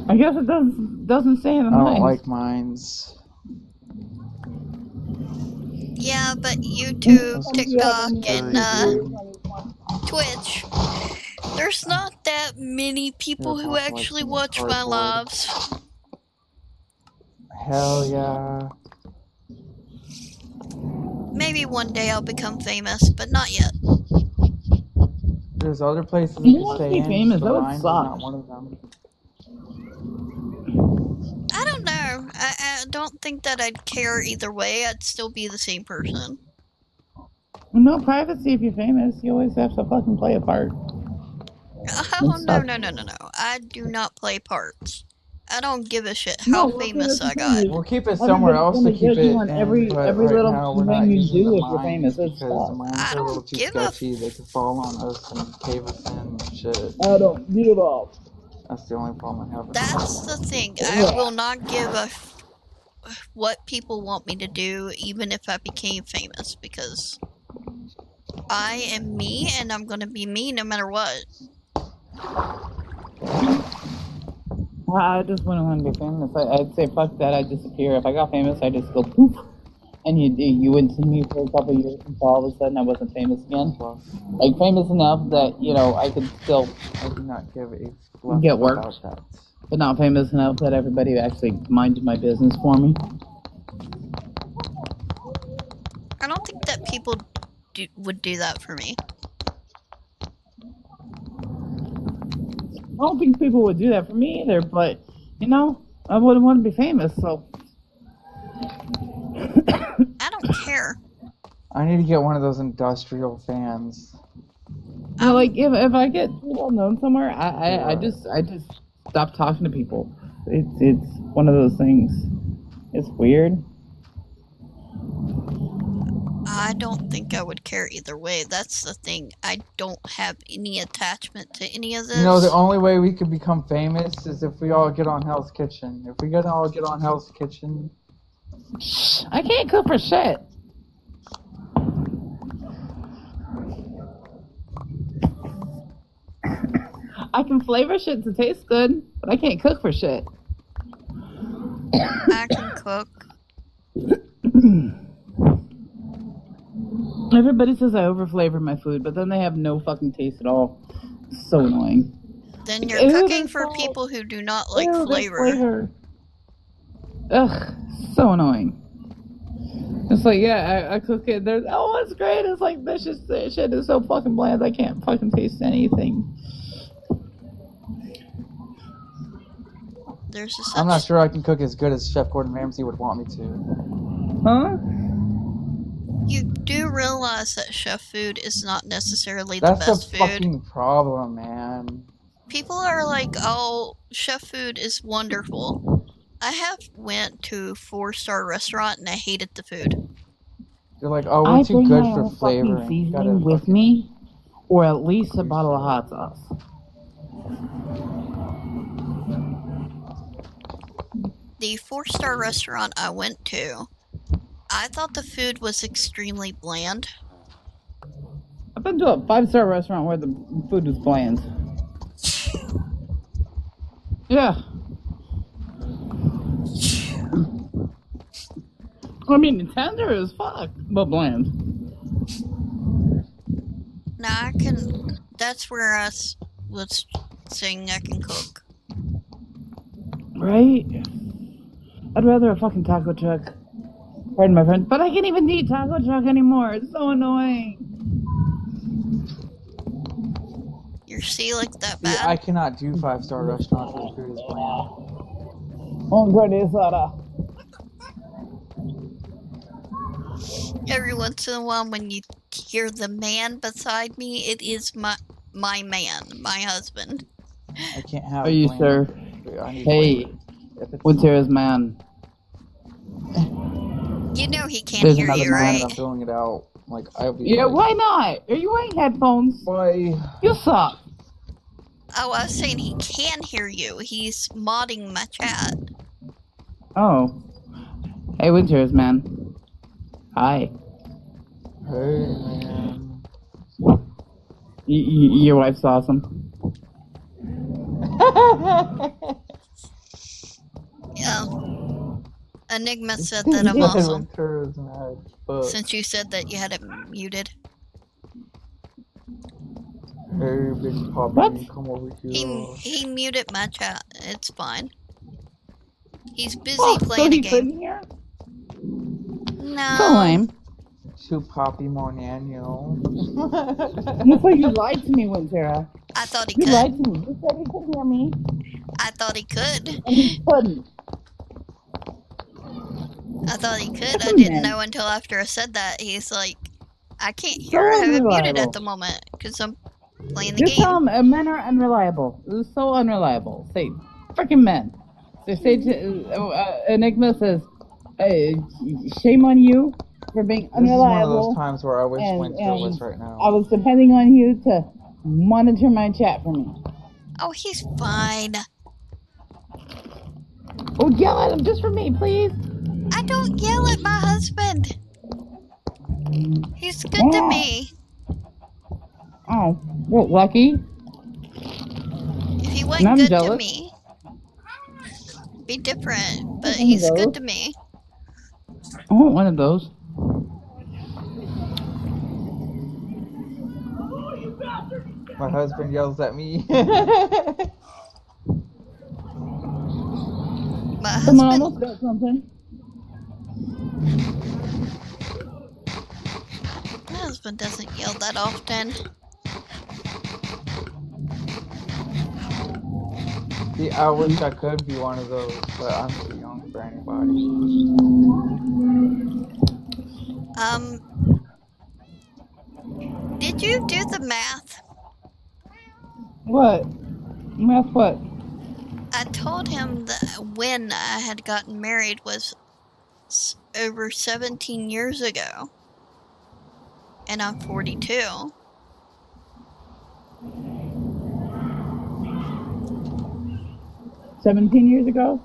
I guess it doesn't stay in the I mind. don't like mines. Yeah, but YouTube, That's TikTok, very and weird. Twitch, there's not that many people who Like actually some watch my cardboard. lives. Hell yeah. Maybe one day I'll become famous, but not yet. There's other places You you can want to stay be in. famous, but that would mines is suck. not one of them. I don't know. I don't think that I'd care either way. I'd still be the same person. No privacy if you're famous. You always have to fucking play a part. Oh, no. I do not play parts. I don't give a shit how famous I got. We'll keep it somewhere else to keep it in, every but little right now we're not thing you using do the if you're mines famous. It's because the fuck. mines I are a little don't too give a sketchy. They could fall on us and cave us in and shit. I don't give up. That's the only problem I have. That's the thing. I will not give a what people want me to do, even if I became famous, because I am me, and I'm gonna be me no matter what. I just wouldn't want to be famous. I'd say fuck that. I'd disappear. If I got famous, I'd just go poof, and you wouldn't see me for a couple of years until all of a sudden I wasn't famous again. Like famous enough that I could still I do not give a fluff get work, about that. but not famous enough that everybody actually minded my business for me. I don't think that people would do that for me. I don't think people would do that for me either, but I wouldn't want to be famous, so I don't care. I need to get one of those industrial fans. like if I get well known somewhere, I just stop talking to people. It's one of those things. It's weird. I don't think I would care either way. That's the thing. I don't have any attachment to any of this. You know, the only way we could become famous is if we all get on Hell's Kitchen. If we all get on Hell's Kitchen, I can't cook for shit. I can flavor shit to taste good, but I can't cook for shit. I can cook. Everybody says I overflavor my food, but then they have no fucking taste at all. It's so annoying. Then you're Ew, cooking there's for salt. people who do not like Ew, there's flavor. Ugh, so annoying. It's like, yeah, I cook it. There's, oh, it's great. It's like, this shit is so fucking bland. I can't fucking taste anything. There's a I'm not such sure I can cook as good as Chef Gordon Ramsay would want me to. Huh? You do realize that chef food is not necessarily That's the best the food. fucking problem, man. People are like, oh, chef food is wonderful. I have went to a 4-star restaurant and I hated the food. They're like, oh, I we're too bring good my for own flavor. fucking seasoning with me, or at least a bottle of hot sauce. The 4-star restaurant I went to, I thought the food was extremely bland. I've been to a 5-star restaurant where the food was bland. Yeah. I mean, tender as fuck, but bland. Now I can. That's where I was saying I can cook. Right? I'd rather a fucking taco truck. Pardon my friend, but I can't even eat taco truck anymore. It's so annoying. You see, like that See, bad? I cannot do 5-star restaurants where the food is bland. Oh, goodness, Every once in a while, when you hear the man beside me, it is my man, my husband. I can't have Are you bland sure? food. I need Hey, bland. If it's what's yours, man? You know he can't There's hear another you, man right? I'm feeling it out. Like I'll be. Yeah, like, why not? Are you wearing headphones? Why? You suck. Oh, I was saying he can hear you. He's modding my chat. Oh. Hey, Winters, man. Hi. Hey man. Your wife's awesome. Yeah. Enigma said that I'm awesome. Winter is mad, but Since you said that you had it muted. hey, big Poppy, What? come over He here. muted my chat. It's fine. He's busy Oh, playing so a he's game. in here? No. So lame. To Poppy Monano. Looks like you lied to me, Wintera. I thought he You could. lied to me. You said he could hear me, I thought he could. and he couldn't. I thought he could. I Come didn't on. know until after I said that. He's like, I can't So hear. I have it muted unreliable. at the moment because I'm playing the Just game. tell him men are unreliable. It was so unreliable. Say, freaking men. They say Enigma says, hey, shame on you for being This is one of unreliable. those times where I wish and- Winter and was right now. I was depending on you to monitor my chat for me. Oh, he's fine. Oh, yell at him just for me, please. I don't yell at my husband. He's good to Yeah. me. Oh, well, lucky. If he And wasn't I'm good to jealous. me, be different. But I'm he's jealous. good to me. I want one of those. My husband yells at me. My Someone husband, almost got something. my husband doesn't yell that often. See, I wish I could be one of those, but I'm too young for anybody. Did you do the math? What? Math what? I told him that when I had gotten married was over 17 years ago. And I'm 42. $17 years ago?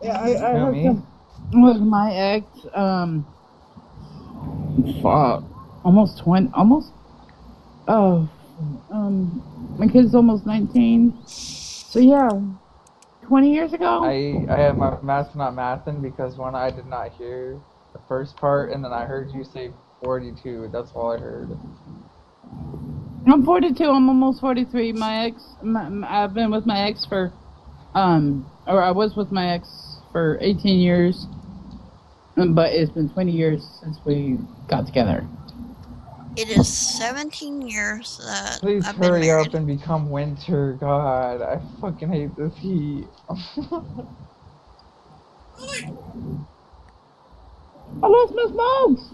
Yeah, I Tell hooked me. up with my ex, fuck, almost 20, almost, my kid's almost 19, so yeah, 20 years ago? I had my math not mathing because one, I did not hear the first part, and then I heard you say 42. That's all I heard. I'm 42, I'm almost 43, I've been with my ex for, or I was with my ex for 18 years, but it's been 20 years since we got together. It is 17 years that Please I've been hurry married. up and become winter. God, I fucking hate this heat. I lost my smokes!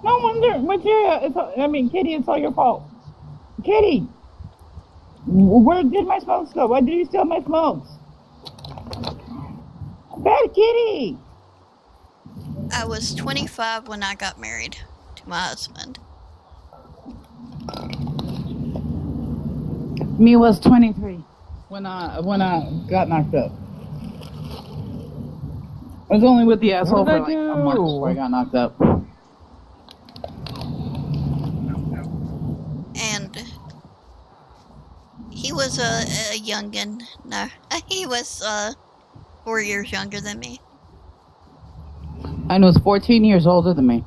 No wonder, Materia, Kitty, it's all your fault. Kitty! Where did my smokes go? Why did you steal my smokes? Bad Kitty! I was 25 when I got married to my husband. Me was 23 when I got knocked up. I was only with the asshole did I for like a month do? before I got knocked up. And he was a youngin'. No, he was 4 years younger than me. And was 14 years older than me.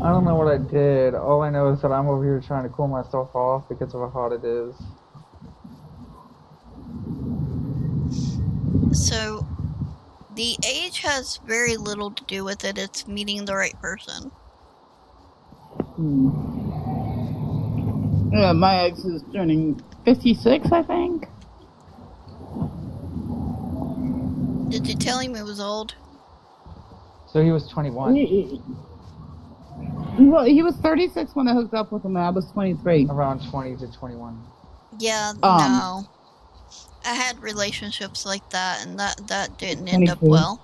I don't know what I did. All I know is that I'm over here trying to cool myself off because of how hot it is. So, the age has very little to do with it. It's meeting the right person. Yeah, my ex is turning 56, I think. Did you tell him he was old? So he was 21. Well, he was 36 when I hooked up with him, and I was 23. Around 20 to 21. Yeah, no. I had relationships like that, and that didn't end up 22. well.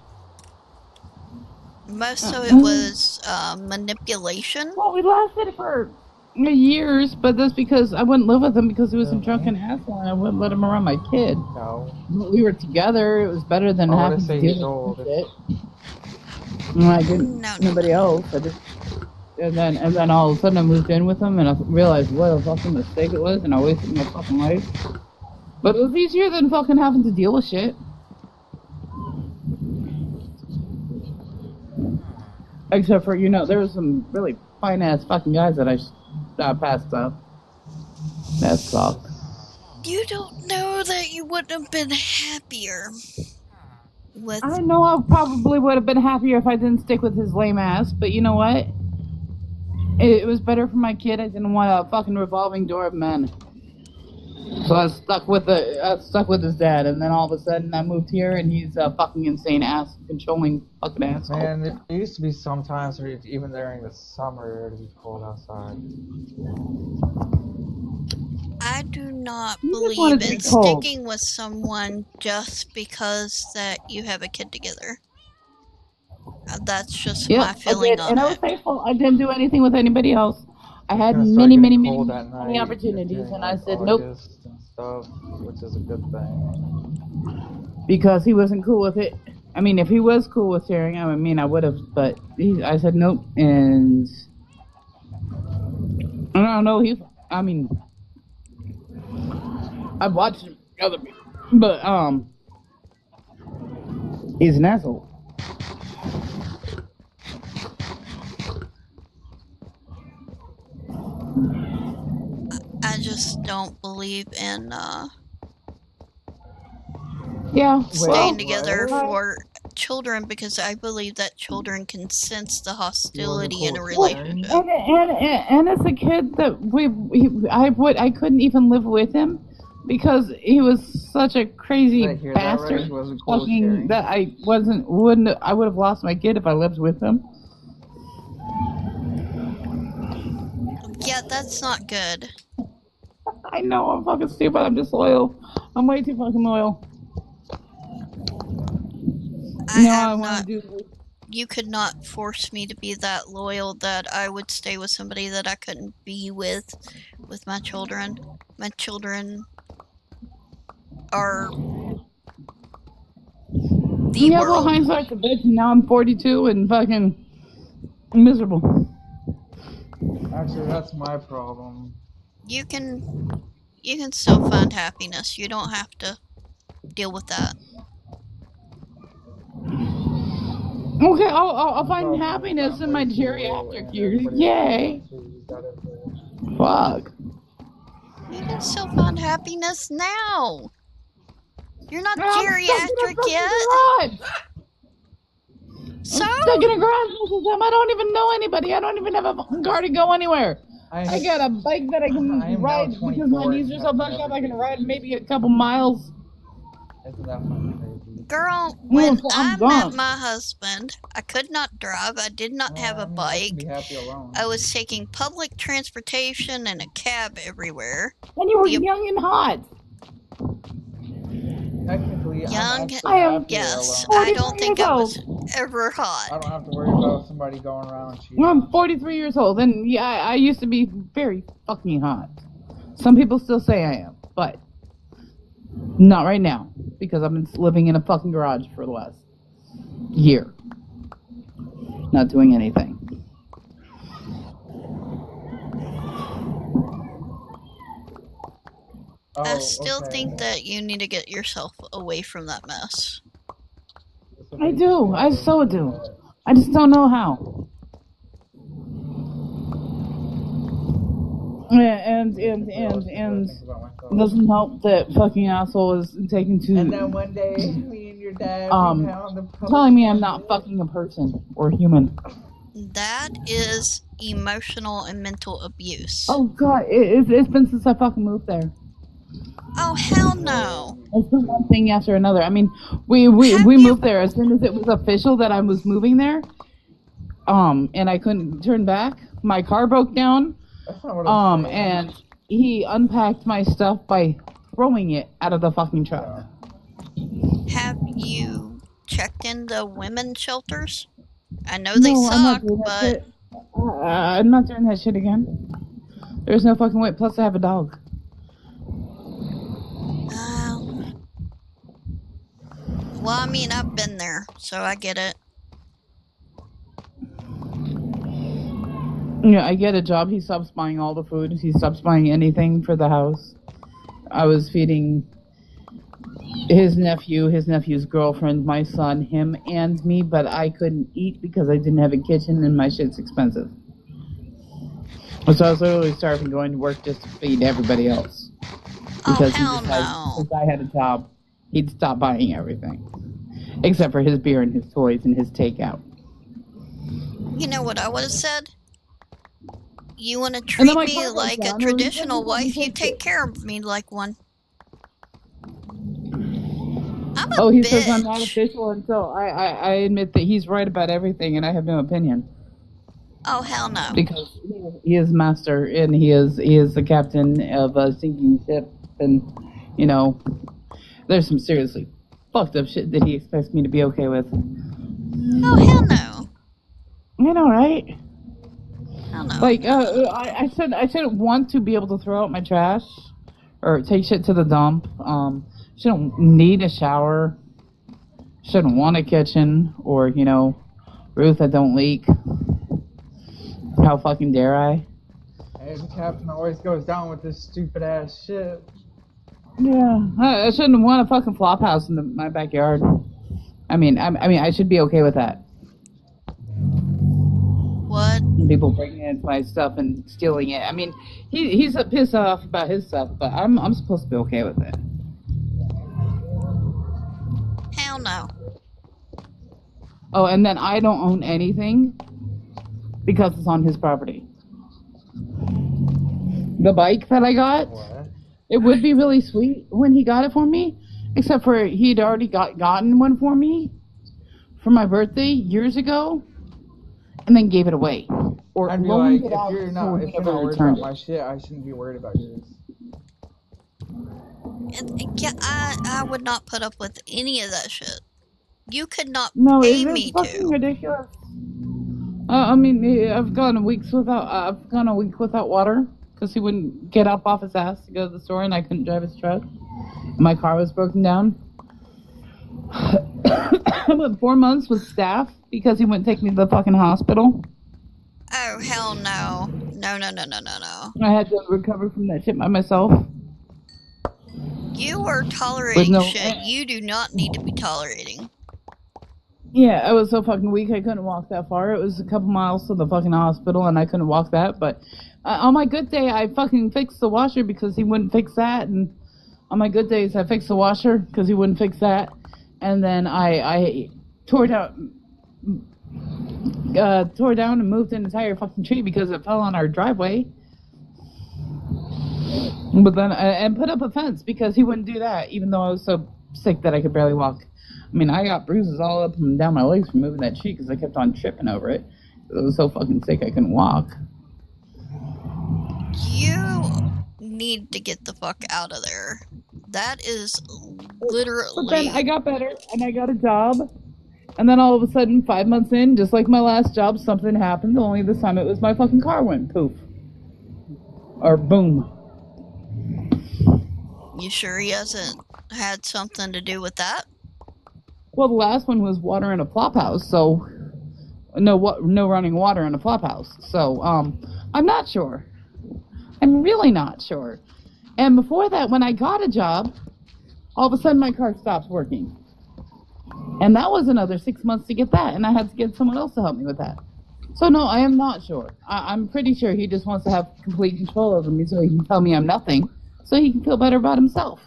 Most of it was manipulation. Well, we lasted for years, but that's because I wouldn't live with him because he was a drunken asshole and I wouldn't let him around my kid. No. We were together. It was better than Oh, having let's to say deal he's old. with shit. And I didn't No, anybody else. And then all of a sudden I moved in with him and I realized what a fucking mistake it was and I wasted my fucking life. But it was easier than fucking having to deal with shit. Except for, there was some really fine ass fucking guys that I passed up. That sucked. You don't know that you wouldn't have been happier with. I know I probably would have been happier if I didn't stick with his lame ass, but you know what? It was better for my kid. I didn't want a fucking revolving door of men. So I stuck with his dad, and then all of a sudden I moved here, and he's a fucking insane ass, controlling fucking asshole. Man, there used to be some times where even during the summer it'd be cold outside. I do not You just believe wanted to in be cold. sticking with someone just because that you have a kid together. That's just Yeah, my I feeling did, on and I was it. faithful. I didn't do anything with anybody else. I had It's gonna start many, getting many, cold many, at many night opportunities, during, and I like, said nope, August and stuff, which is a good thing. because he wasn't cool with it. I mean, if he was cool with sharing, I would have, but I said nope, and I don't know. I've watched other people, but he's an asshole. I just don't believe in Yeah, staying Wait, together what? for children because I believe that children can sense the hostility in a cool with relationship. and as a kid that I couldn't even live with him because he was such a crazy Did I hear that right? bastard. He wasn't cool with Fucking sharing? that I would have lost my kid if I lived with him. Yeah, that's not good. I know I'm fucking stupid. I'm just loyal. I'm way too fucking loyal. I am want not. to do. You could not force me to be that loyal that I would stay with somebody that I couldn't be with my children. My children are the Yeah, well, world. hindsight's a bitch, and now I'm 42 and fucking miserable. Actually, that's my problem. You can still find happiness. You don't have to deal with that. Okay, I'll find happiness in my geriatric years. Yay! Fuck. You can still find happiness now. You're not I'm stuck in a geriatric fucking yet. garage. So I'm stuck in a garage most of the time. I don't even know anybody. I don't even have a fucking car to go anywhere. I got a bike that I can I am now ride because my 24 knees are so and fucked up. I can everything. ride maybe a couple miles. Isn't that fucking crazy? girl, when I'm I met gone. my husband, I could not drive. I did not have a I can bike. be happy alone. I was taking public transportation and a cab everywhere. And you were Yep. young and hot. Technically, Young- I'm actually I am- happier Yes, alone. I don't think I was ever I hot. don't have to worry about somebody going around cheating. Well, I'm 43 years old, and yeah, I used to be very fucking hot. Some people still say I am, but not right now because I've been living in a fucking garage for the last year, not doing anything. I still okay. think that you need to get yourself away from that mess. I do. I so do. I just don't know how. Yeah, and it doesn't help that fucking asshole is taken And then to one day, me and your dad Um, we found the post- telling me I'm not fucking a person or human. That is emotional and mental abuse. Oh god, it's been since I fucking moved there. Oh, hell no. It's been one thing after another. I mean, we Have you- moved there as soon as it was official that I was moving there. And I couldn't turn back. My car broke down. That's not what I'm saying. And he unpacked my stuff by throwing it out of the fucking truck. Have you checked in the women's shelters? I know they No, I'm not suck, doing that but shit. I'm not doing that shit again. There's no fucking way. Plus, I have a dog. well, I mean, I've been there, so I get it. Yeah, I get a job. He stops buying all the food. He stops buying anything for the house. I was feeding his nephew, his nephew's girlfriend, my son, him, and me, but I couldn't eat because I didn't have a kitchen and my shit's expensive. So I was literally starving, going to work just to feed everybody else. Because he hell decided, no. since I had a job, he'd stop buying everything. Except for his beer and his toys and his takeout. You know what I would have said? You want to And treat then my me car broke like a down, traditional and he wife, you fixed take it. care of me like one. I'm a Oh, he bitch. says I'm not official until I admit that he's right about everything and I have no opinion. Oh, hell no. Because he is master and he is the captain of a sinking ship, and you know there's some seriously fucked up shit that he expects me to be okay with. Oh, hell no. You know, right? Hell no. Like I shouldn't want to be able to throw out my trash or take shit to the dump. Shouldn't need a shower. Shouldn't want a kitchen or roof that don't leak. How fucking dare I? Hey, the captain always goes down with this stupid ass shit. Yeah, I shouldn't want a fucking flop house in my backyard. I mean, I should be okay with that. What? People breaking into my stuff and stealing it. I mean, he's pissed off about his stuff, but I'm supposed to be okay with it. Hell no. Oh, and then I don't own anything because it's on his property. The bike that I got, What? it would be really sweet when he got it for me, except for he'd already gotten one for me for my birthday years ago, and then gave it away. Or I'd be loaned like, it out if you're so not he never worried returned about it. my shit, I shouldn't be worried about yours. Yeah, I would not put up with any of that shit. You could not No, pay it's me fucking to. ridiculous. I mean, I've gone a week without water because he wouldn't get up off his ass to go to the store, and I couldn't drive his truck. My car was broken down. I went 4 months with staff because he wouldn't take me to the fucking hospital. Oh, hell no. No. I had to recover from that shit by myself. You are tolerating no- shit you do not need to be tolerating. Yeah, I was so fucking weak I couldn't walk that far. It was a couple miles to the fucking hospital and I couldn't walk that. But on my good day, I fucking fixed the washer because he wouldn't fix that. And on my good days, I fixed the washer because he wouldn't fix that. And then I tore down and moved an entire fucking tree because it fell on our driveway. But then and put up a fence because he wouldn't do that, even though I was so sick that I could barely walk. I mean, I got bruises all up and down my legs from moving that tree because I kept on tripping over it. I was so fucking sick I couldn't walk. You need to get the fuck out of there. That is literally... But then I got better and I got a job. And then all of a sudden, 5 months in, just like my last job, something happened. Only this time it was my fucking car went poof. Or boom. You sure he hasn't had something to do with that? Well, the last one was water in a flop house, so no running water in a flop house. So I'm not sure. I'm really not sure. And before that, when I got a job, all of a sudden my car stops working, and that was another 6 months to get that, and I had to get someone else to help me with that. So no, I am not sure. I'm pretty sure he just wants to have complete control over me, so he can tell me I'm nothing, so he can feel better about himself.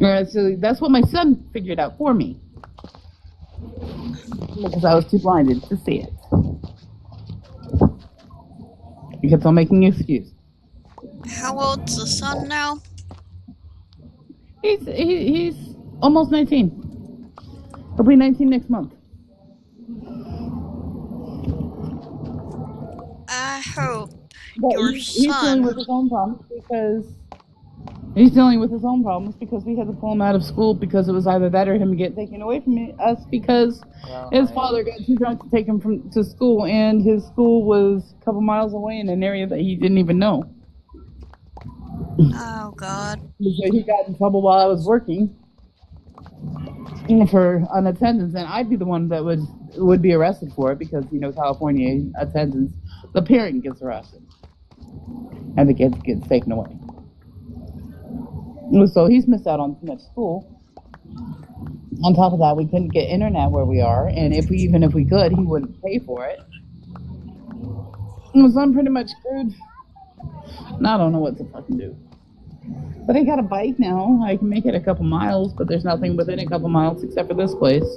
So that's what my son figured out for me. Because I was too blinded to see it. He kept on making excuses. How old's the son now? He's almost 19. He'll be 19 next month. I hope But your he's dealing son... with his own problems because He's dealing with his own problems because we had to pull him out of school because it was either that or him get taken away from us because his father got too drunk to take him to school, and his school was a couple miles away in an area that he didn't even know. Oh, God. So he got in trouble while I was working for unattendance, and I'd be the one that would be arrested for it because, California attendance, the parent gets arrested and the kid gets taken away. So he's missed out on too much school. On top of that, we couldn't get internet where we are, and even if we could, he wouldn't pay for it. So I'm pretty much screwed. And I don't know what to fucking do. But I got a bike now. I can make it a couple miles, but there's nothing within a couple miles except for this place.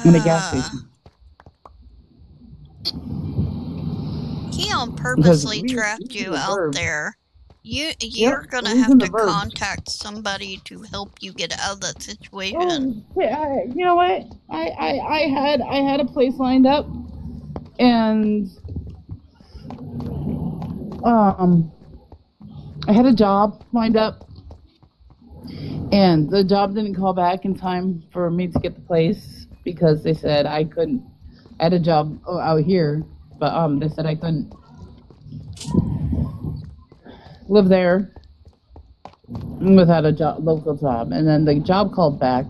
And a gas station. He purposely trapped you out there. You're gonna have to contact somebody to help you get out of that situation. You know what? I had a place lined up, and I had a job lined up, and the job didn't call back in time for me to get the place because they said I couldn't. I had a job out here, but they said I couldn't live there without a local job. And then the job called back,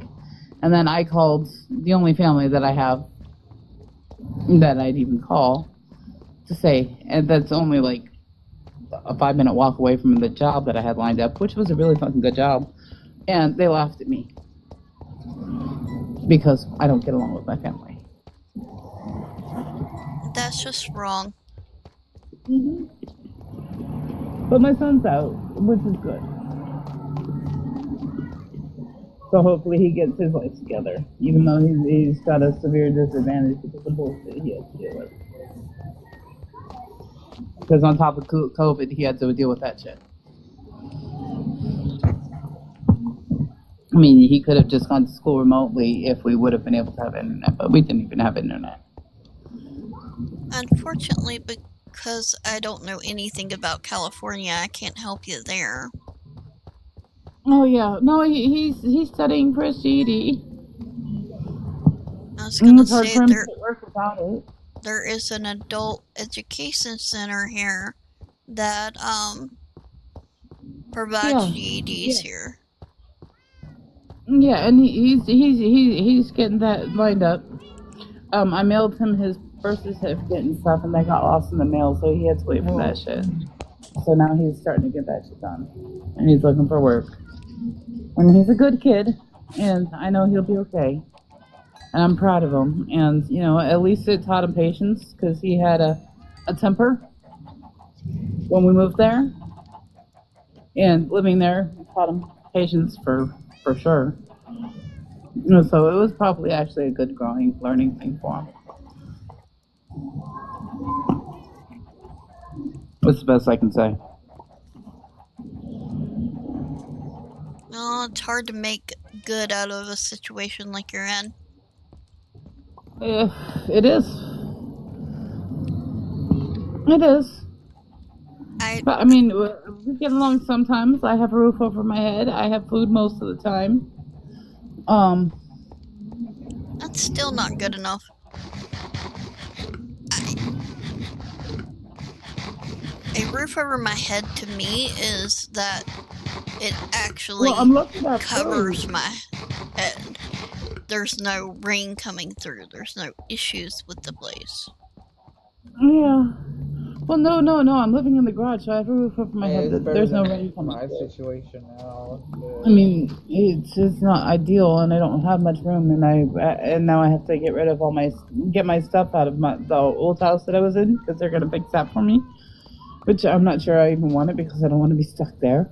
and then I called the only family that I have that I'd even call to say, and that's only like a 5-minute walk away from the job that I had lined up, which was a really fucking good job. And they laughed at me because I don't get along with my family. That's just wrong. Mm-hmm. But my son's out, which is good. So hopefully he gets his life together, even though he's got a severe disadvantage because of the bullshit he has to deal with. Because on top of COVID, he had to deal with that shit. I mean, he could have just gone to school remotely if we would have been able to have internet, but we didn't even have internet. Unfortunately, because I don't know anything about California, I can't help you there. Oh yeah, no, he's studying for his GED. I was gonna say hard for him to work without it. There is an adult education center here that provides GEDs here. Yeah, and he's getting that lined up. I mailed him his birth certificate and stuff, and that got lost in the mail, so he had to wait for that shit. So now he's starting to get that shit done, and he's looking for work. And he's a good kid, and I know he'll be okay. And I'm proud of him. And, at least it taught him patience, because he had a temper when we moved there. And living there taught him patience for sure. So it was probably actually a good learning thing for him. That's the best I can say. Well, it's hard to make good out of a situation like you're in. It is. It is. But, I mean, we get along sometimes. I have a roof over my head. I have food most of the time. That's still not good enough. A roof over my head to me is that it actually covers my head. There's no rain coming through. There's no issues with the place. Yeah. Well, no. I'm living in the garage, so I have a roof over my head. There's no rain coming through. My situation now. I mean, it's not ideal, and I don't have much room, and now I have to get rid of get my stuff out of the old house that I was in, because they're gonna fix that for me. Which I'm not sure I even want it, because I don't want to be stuck there.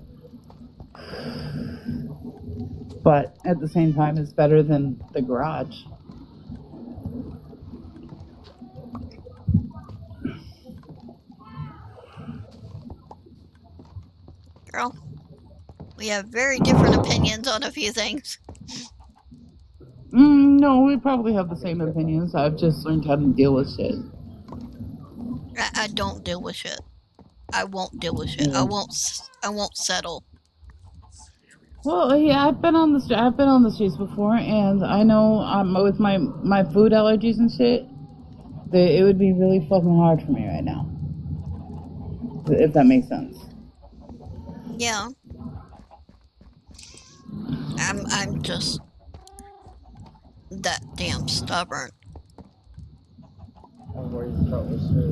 But at the same time, it's better than the garage. Girl, we have very different opinions on a few things. No, we probably have the same opinions. I've just learned how to deal with shit. I don't deal with shit. I won't deal with shit. I won't settle. Well, yeah, I've been on the streets before, and I know with my food allergies and shit, that it would be really fucking hard for me right now. If that makes sense. Yeah. I'm just that damn stubborn.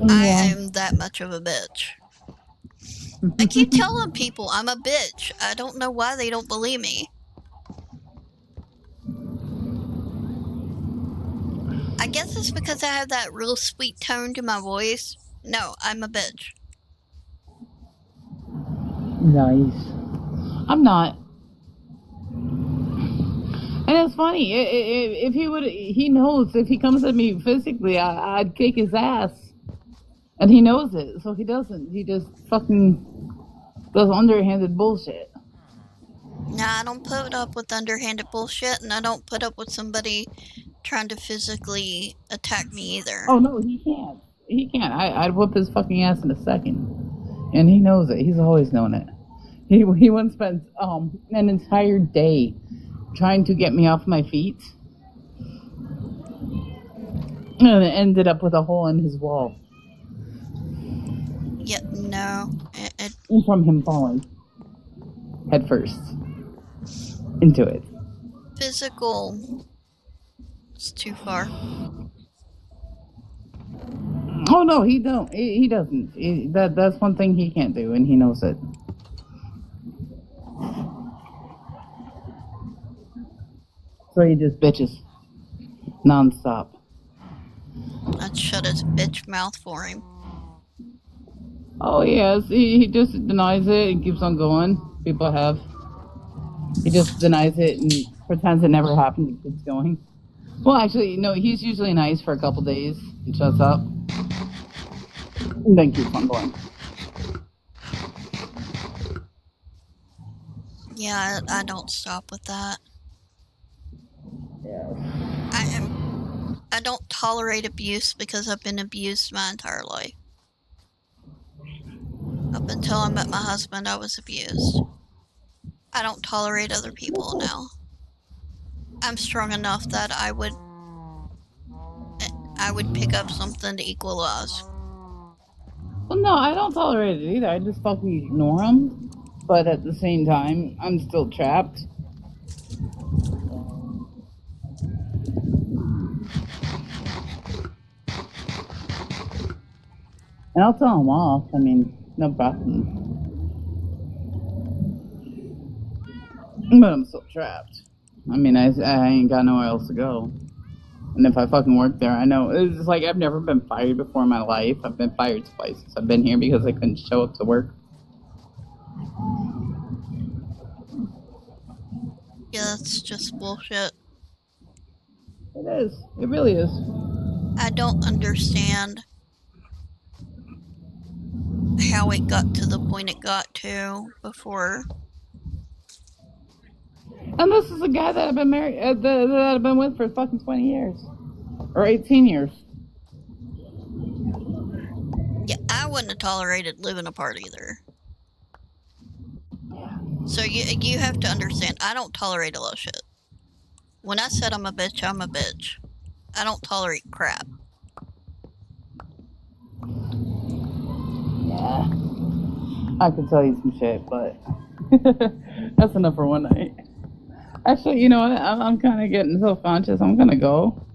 I am that much of a bitch. I keep telling people I'm a bitch. I don't know why they don't believe me. I guess it's because I have that real sweet tone to my voice. No, I'm a bitch. Nice. I'm not. And it's funny, if he knows, if he comes at me physically, I'd kick his ass. And he knows it, so he doesn't. He just fucking does underhanded bullshit. Nah, I don't put up with underhanded bullshit, and I don't put up with somebody trying to physically attack me either. Oh, no, he can't. He can't. I'd whoop his fucking ass in a second. And he knows it. He's always known it. He once spent an entire day trying to get me off my feet. And it ended up with a hole in his wall. Yeah, no. From him falling head first into it. Physical. It's too far. Oh no, he don't. He doesn't. That's one thing he can't do, and he knows it. So he just bitches nonstop. I'd shut his bitch mouth for him. Oh yes, he just denies it and keeps on going. People have. He just denies it and pretends it never happened and keeps going. Well, actually, no, he's usually nice for a couple days and shuts up. And then keeps on going. Yeah, I don't stop with that. Yeah. I don't tolerate abuse because I've been abused my entire life. Up until I met my husband, I was abused. I don't tolerate other people now. I'm strong enough that I would pick up something to equalize. Well, no, I don't tolerate it either. I just fucking ignore them. But at the same time, I'm still trapped. And I'll tell them off. I mean, no problem. But I'm still trapped. I mean, I ain't got nowhere else to go. And if I fucking work there, I know. It's like I've never been fired before in my life. I've been fired twice since I've been here because I couldn't show up to work. Yeah, that's just bullshit. It is. It really is. I don't understand how it got to the point it got to before. And this is a guy that I've been married, that I've been with for fucking 20 years. Or 18 years. Yeah, I wouldn't have tolerated living apart either. So you have to understand, I don't tolerate a lot of shit. When I said I'm a bitch, I'm a bitch. I don't tolerate crap. Yeah. I could tell you some shit, but that's enough for one night. Actually, you know what? I'm kind of getting self-conscious. I'm gonna go.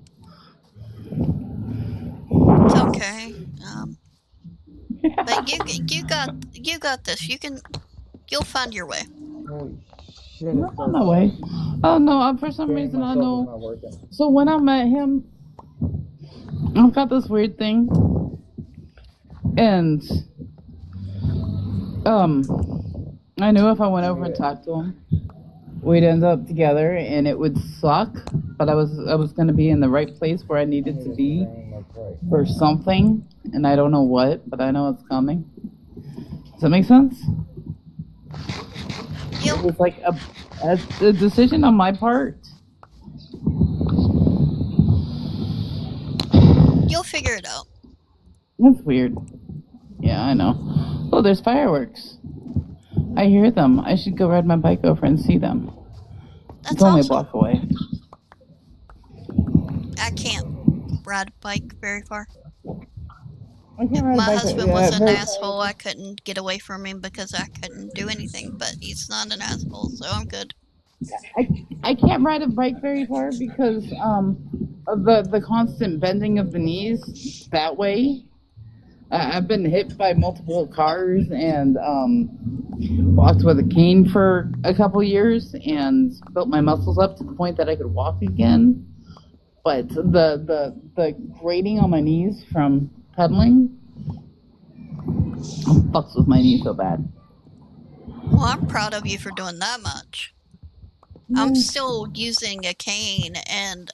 It's okay. But you got this. You'll find your way. Holy shit. Not on my way. Oh no! For some reason, I know. So when I met him, I've got this weird thing, and I knew if I went over and talked to him, we'd end up together, and it would suck. But I was gonna be in the right place where I needed to be for something, and I don't know what, but I know it's coming. Does that make sense? Yep. It was like a decision on my part. You'll figure it out. That's weird. Yeah, I know. Oh, there's fireworks. I hear them. I should go ride my bike over and see them. That's It's only a awesome. block away. I can't ride a bike very far. I can't If ride a my bike. husband Yeah, was an very- asshole, I couldn't get away from him because I couldn't do anything, but he's not an asshole, so I'm good. I can't ride a bike very far because of the constant bending of the knees that way. I've been hit by multiple cars and walked with a cane for a couple years and built my muscles up to the point that I could walk again. But the grating on my knees from pedaling fucks with my knees so bad. Well, I'm proud of you for doing that much. I'm still using a cane, and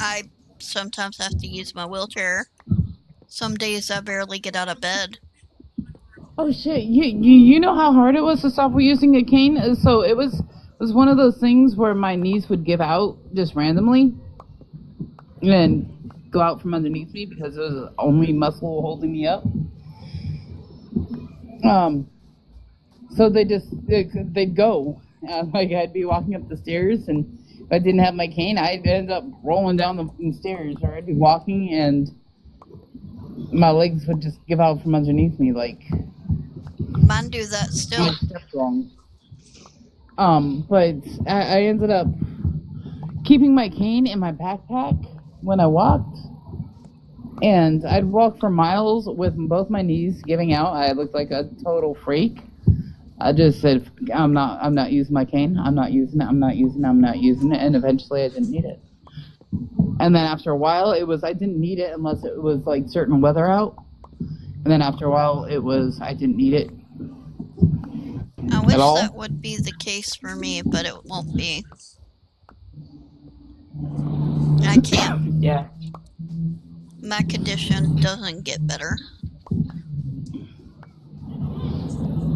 I sometimes have to use my wheelchair. Some days I barely get out of bed. Oh shit! You know how hard it was to stop using a cane? So it was one of those things where my knees would give out just randomly and go out from underneath me because it was the only muscle holding me up. So they'd go. Like I'd be walking up the stairs, and if I didn't have my cane, I'd end up rolling down the stairs, or I'd be walking and my legs would just give out from underneath me, like Mine do that still. I stepped wrong. But I ended up keeping my cane in my backpack when I walked, and I'd walk for miles with both my knees giving out. I looked like a total freak. I just said, I'm not using my cane. I'm not using it. And eventually I didn't need it. And then after a while, I didn't need it unless it was like certain weather out. And then after a while, I didn't need it. I wish At all? that would be the case for me, but it won't be. I can't. Yeah. My condition doesn't get better.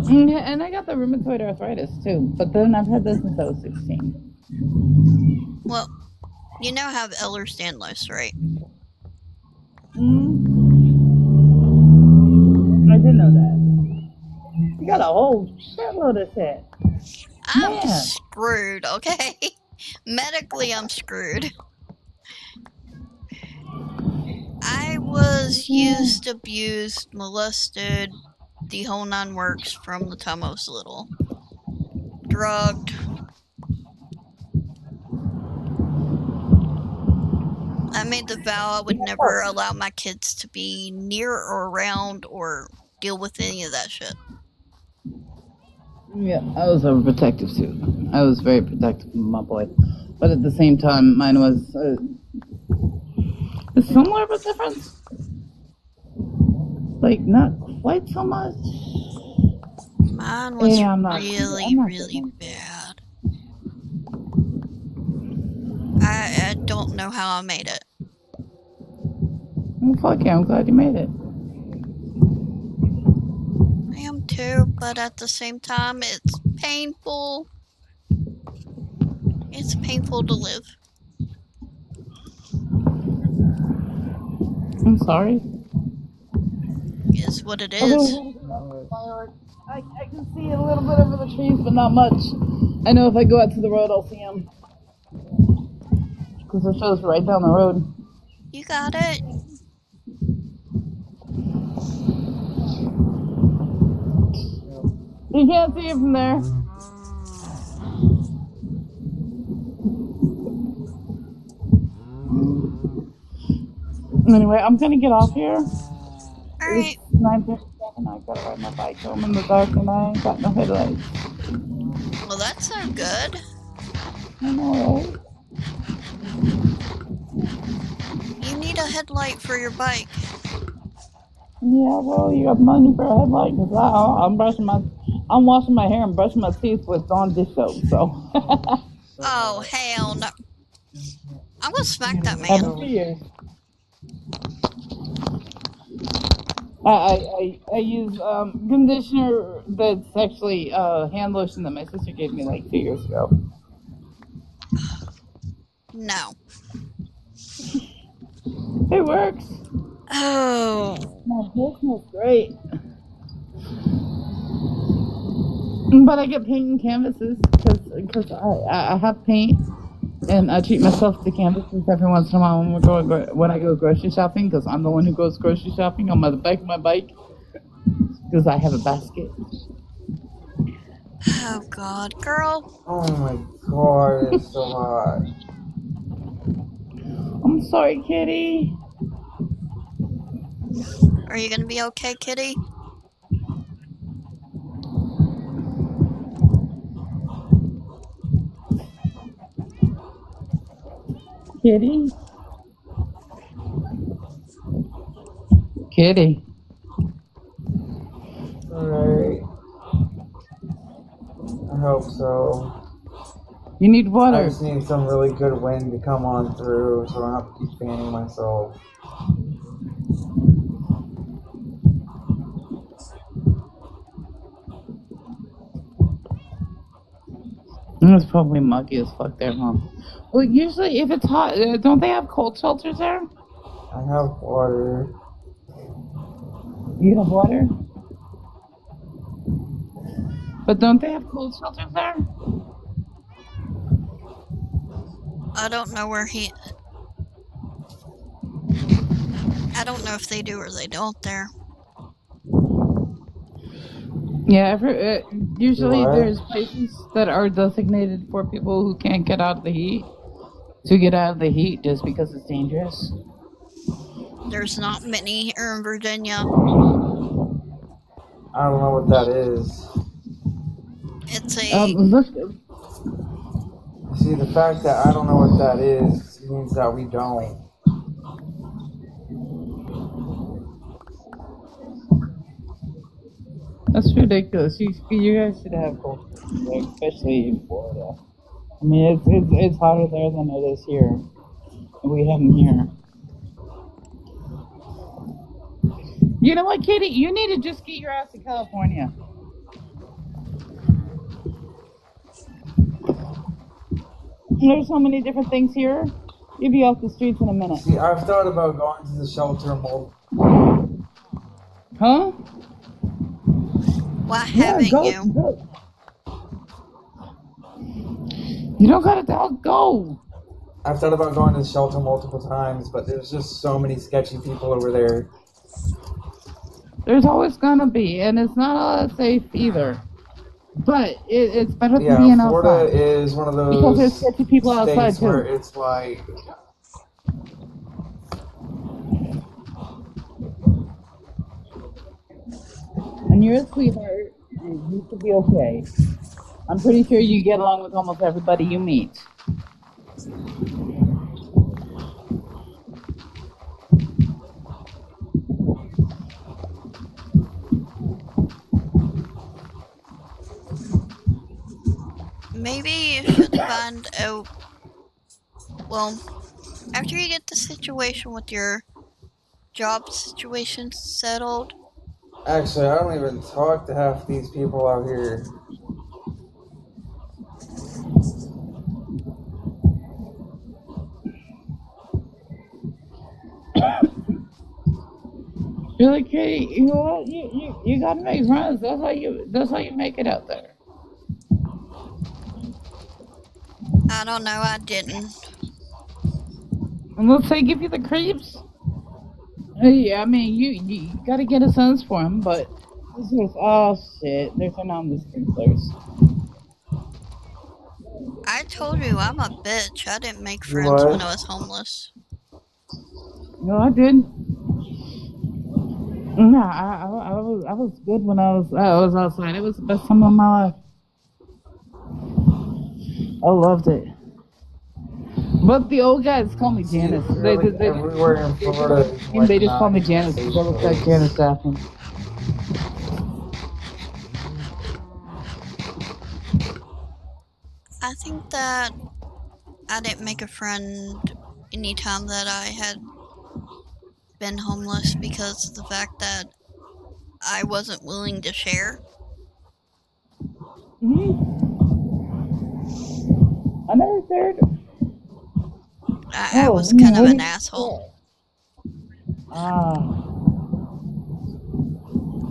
Yeah, and I got the rheumatoid arthritis too. But then I've had this since I was 16. Well, you now have Ehlers-Danlos, right? I didn't know that. You got a whole shitload of shit. I'm Man. screwed, okay? Medically, I'm screwed. I was used, abused, molested, the whole nine works from the time I was little. Drugged. I made the vow I would never allow my kids to be near or around or deal with any of that shit. Yeah, I was overprotective too. I was very protective of my boy. But at the same time, mine was similar but different. Like, not quite so much. Mine was Yeah, I'm not really kidding. bad. I don't know how I made it. Well, fuck yeah, I'm glad you made it. I am too, but at the same time, it's painful. It's painful to live. I'm sorry. Is what it is. I can see a little bit over the trees, but not much. I know if I go out to the road, I'll see them. Because the show's right down the road. You got it. You can't see it from there. Anyway, I'm gonna get off here. Alright. It's 9:57. I gotta ride my bike home in the dark, and I ain't got no headlights. Well, that's no good. I know, right? You need a headlight for your bike. Yeah, well, you have money for a headlight because I'm washing my hair and brushing my teeth with Dawn dish soap. So. Oh, hell no. I'm gonna smack that Haven't man. for years. I use conditioner that's actually hand lotion that my sister gave me like 2 years ago. No. It works. Oh. My business great. But I get paint and canvases because I have paint and I treat myself to canvases every once in a while when I go grocery shopping because I'm the one who goes grocery shopping on the back of my bike because I have a basket. Oh God, girl. Oh my god, it's so hot. I'm sorry, kitty. Are you gonna be okay, kitty? Kitty. Kitty. Alright. I hope so. You need I water. just need some really good wind to come on through so I don't have to keep fanning myself. It's probably muggy as fuck there, huh? Well, usually if it's hot, don't they have cold shelters there? I have water. You have water? But don't they have cold shelters there? I don't know where he. I don't know if they do or they don't there. Yeah, usually What? there's places that are designated for people who can't get out of the heat. To get out of the heat just because it's dangerous. There's not many here in Virginia. I don't know what that is. It's a. Look, See, the fact that I don't know what that is means that we don't. that's ridiculous. You guys should have cold, especially in Florida. I mean, it's hotter there than it is here. And we have them here. You know what, Kitty? You need to just get your ass to California. There's so many different things here. You'll be off the streets in a minute. See, I've thought about going to the shelter multiple. Huh? Why haven't you? Go. You don't gotta go. I've thought about going to the shelter multiple times, but there's just so many sketchy people over there. There's always gonna be, and it's not all that safe either. But it's better than Yeah, being Florida outside. is one of those Because there's sketchy people outside states where too. it's like, And you're a sweetheart, and you should be okay. I'm pretty sure you get along with almost everybody you meet. Maybe you should find a. Well, after you get the situation with your job situation settled, actually, I don't even talk to half these people out here. Really, Kitty, you know what? You gotta make friends. That's how you make it out there. I don't know, I didn't. Unless they give you the creeps. Yeah, I mean, you gotta get a sense for them, but this is, oh shit, they're turning on the sprinklers. I told you I'm a bitch. I didn't make friends What? when I was homeless. No, I did. No, I was good when I was outside. It was the best time of my life. I loved it. But the old guys call me Janice. Everywhere in Florida. is like They just not call me Janice because I look like Janice Joplin. I think that I didn't make a friend anytime that I had been homeless because of the fact that I wasn't willing to share. I never shared. I was kind of an asshole.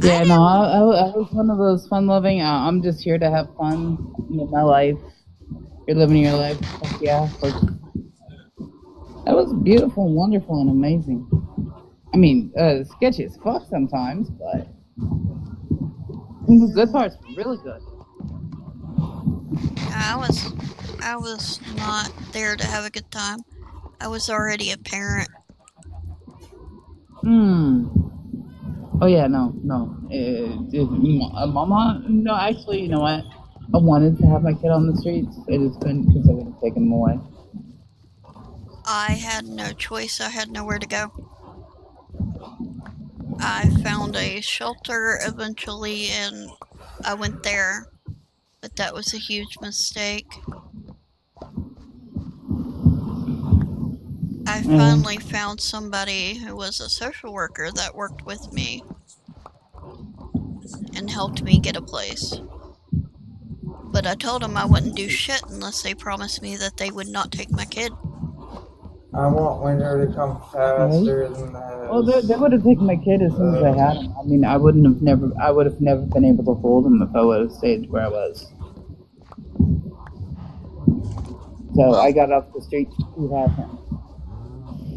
Yeah, no, didn't. I was one of those fun-loving. I'm just here to have fun, live my life. You're living your life. Fuck yeah. Like, that was beautiful, wonderful, and amazing. I mean, sketchy as fuck sometimes, but the good parts were really good. I was not there to have a good time. I was already a parent. Oh yeah, no. Mama, no, actually, you know what? I wanted to have my kid on the streets. I just couldn't because I would have taken him away. I had no choice. I had nowhere to go. I found a shelter eventually, and I went there, but that was a huge mistake. I finally found somebody who was a social worker that worked with me and helped me get a place. But I told them I wouldn't do shit unless they promised me that they would not take my kid. I want winter to come faster than that. Well, they would have taken my kid as soon as I had him. I mean, I would have never been able to hold him if I would have stayed where I was. So I got off the street to have him.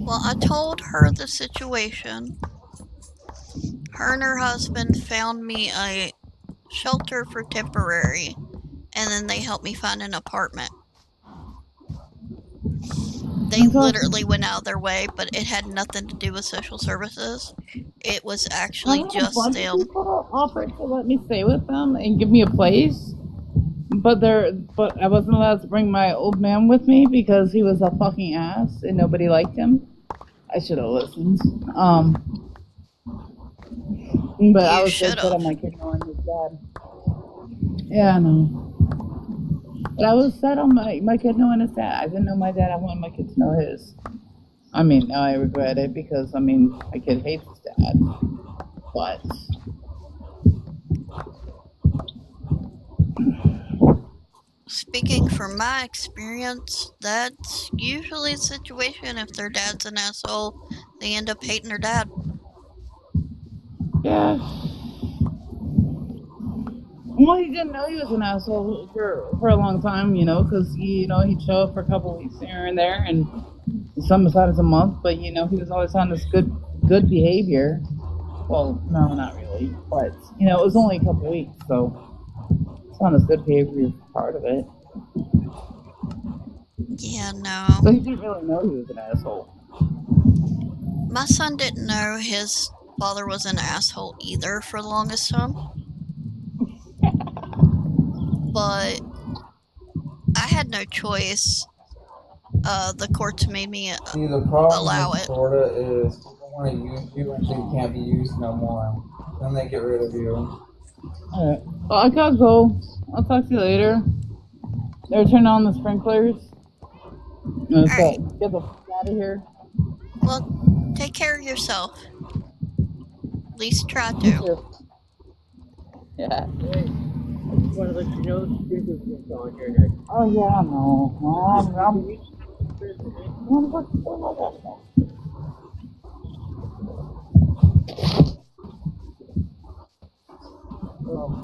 Well, I told her the situation. Her and her husband found me a shelter for temporary, and then they helped me find an apartment. They literally went out of their way, but it had nothing to do with social services. It was actually just them. People offered to let me stay with them and give me a place, but I wasn't allowed to bring my old man with me because he was a fucking ass and nobody liked him. I should have listened. But I was so sad on my kid knowing his dad. Yeah, I know. But I was sad on my kid knowing his dad. I didn't know my dad. I wanted my kid to know his. I mean, now I regret it because, I mean, my kid hates his dad. But... Speaking from my experience, that's usually the situation. If their dad's an asshole, they end up hating their dad. Yeah. Well, he didn't know he was an asshole for a long time, you know, because, he'd show up for a couple weeks here and there, and sometimes a month, but, he was always on this good behavior. Well, no, not really, but, it was only a couple weeks, so it's on his good behavior part of it. Yeah, no. So he didn't really know he was an asshole. My son didn't know his father was an asshole either for the longest time. But I had no choice. The courts made me See, the problem allow with it. Florida is people want to use you until you can't be used no more. Then they get rid of you. Alright. Well, I gotta go. I'll talk to you later. They're turning on the sprinklers. So get the fuck out of here. Well, take care of yourself. At least try to. Yeah. Hey, I just want to let you know the sprinklers are on here next. Oh yeah, no.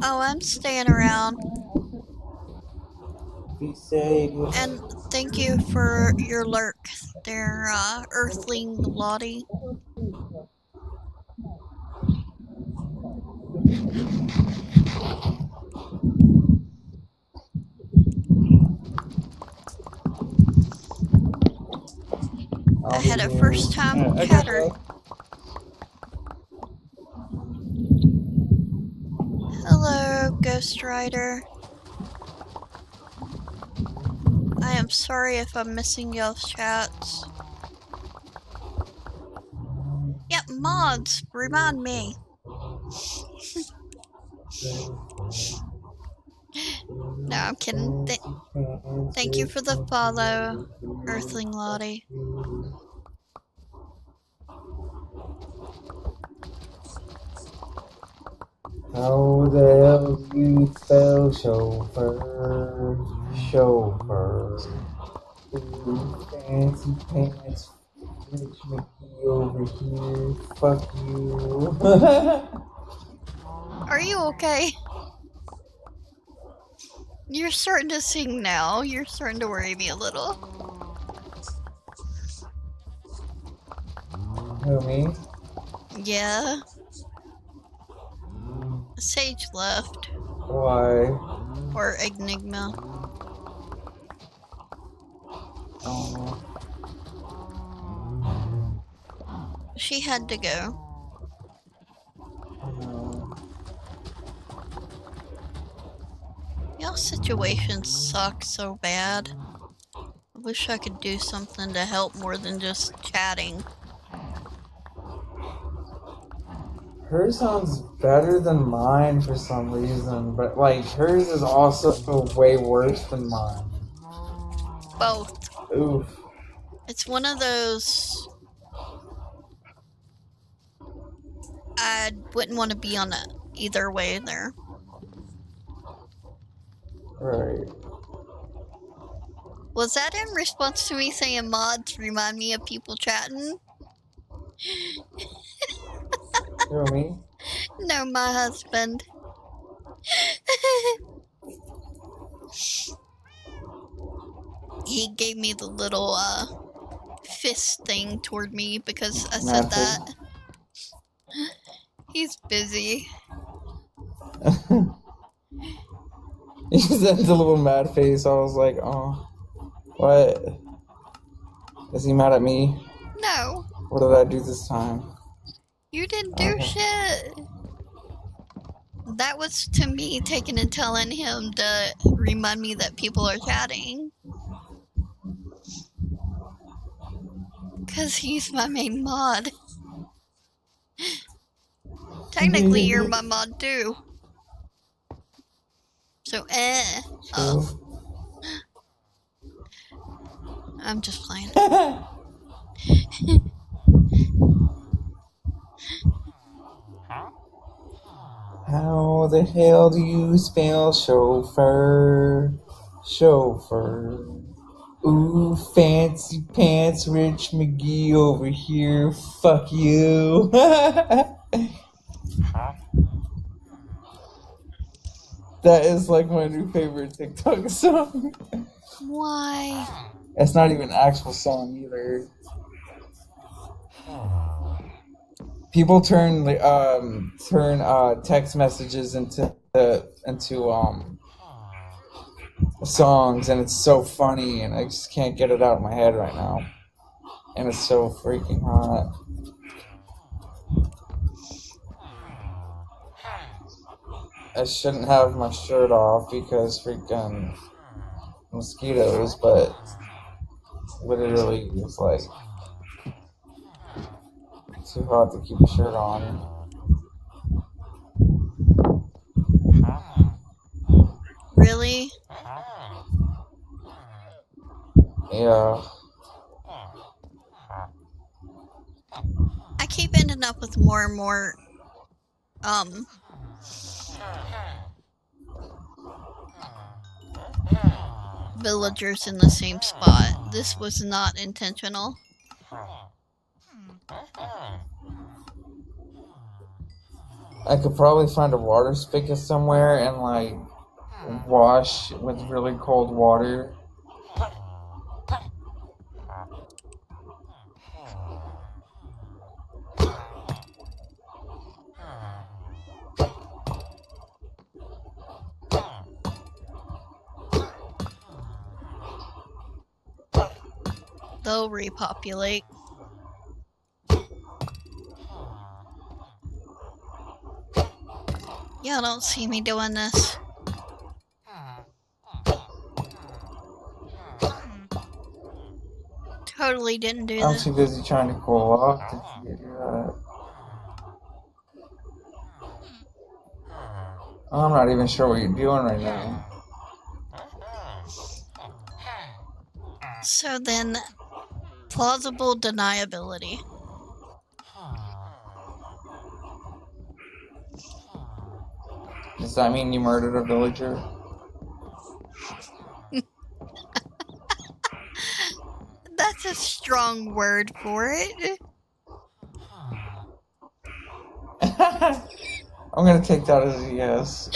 Oh, I'm staying around. Be safe. And thank you for your lurk there, Earthling Lottie. I had a first time chatter. Hello, Ghost Rider. I am sorry if I'm missing y'all's chats. Yep, mods, remind me. No, I'm kidding. Thank you for the follow, Earthling Lottie. How the hell you spell chauffeur? Chauffeur. Ooh, fancy pants. Rich Mickey over here. Fuck you. Are you okay? You're starting to sing now. You're starting to worry me a little. Who, me? Yeah. Sage left. Why? Or Enigma. Oh. She had to go. Y'all situations suck so bad. I wish I could do something to help more than just chatting. Hers sounds better than mine for some reason, but like hers is also way worse than mine. Both. Oof. It's one of those... I wouldn't want to be on it either way there. Right. Was that in response to me saying mods remind me of people chatting? Who, me? No, my husband. He gave me the little fist thing toward me because I said that. He's busy. You sent a little mad face. I was like, oh, what? Is he mad at me? No, What did I do this time? you didn't do shit. That was to me taking and telling him to remind me that people are chatting. Cause he's my main mod. Technically, you're my mod too. So, oh. I'm just playing. How the hell do you spell chauffeur? Chauffeur. Ooh, fancy pants, Rich McGee over here. Fuck you. That is like my new favorite TikTok song. Why? It's not even an actual song either. People turn text messages into songs, and it's so funny, and I just can't get it out of my head right now. And it's so freaking hot. I shouldn't have my shirt off because freaking mosquitoes, but literally it's like too hot to keep a shirt on. Really? Yeah. I keep ending up with more and more, villagers in the same spot. This was not intentional. I could probably find a water spigot somewhere and like wash with really cold water. They'll repopulate. Y'all don't see me doing this. Totally didn't do I'm this. too busy trying to cool off to do that. I'm not even sure what you're doing right now. So then, plausible deniability. Does that mean you murdered a villager? That's a strong word for it. I'm gonna take that as a yes.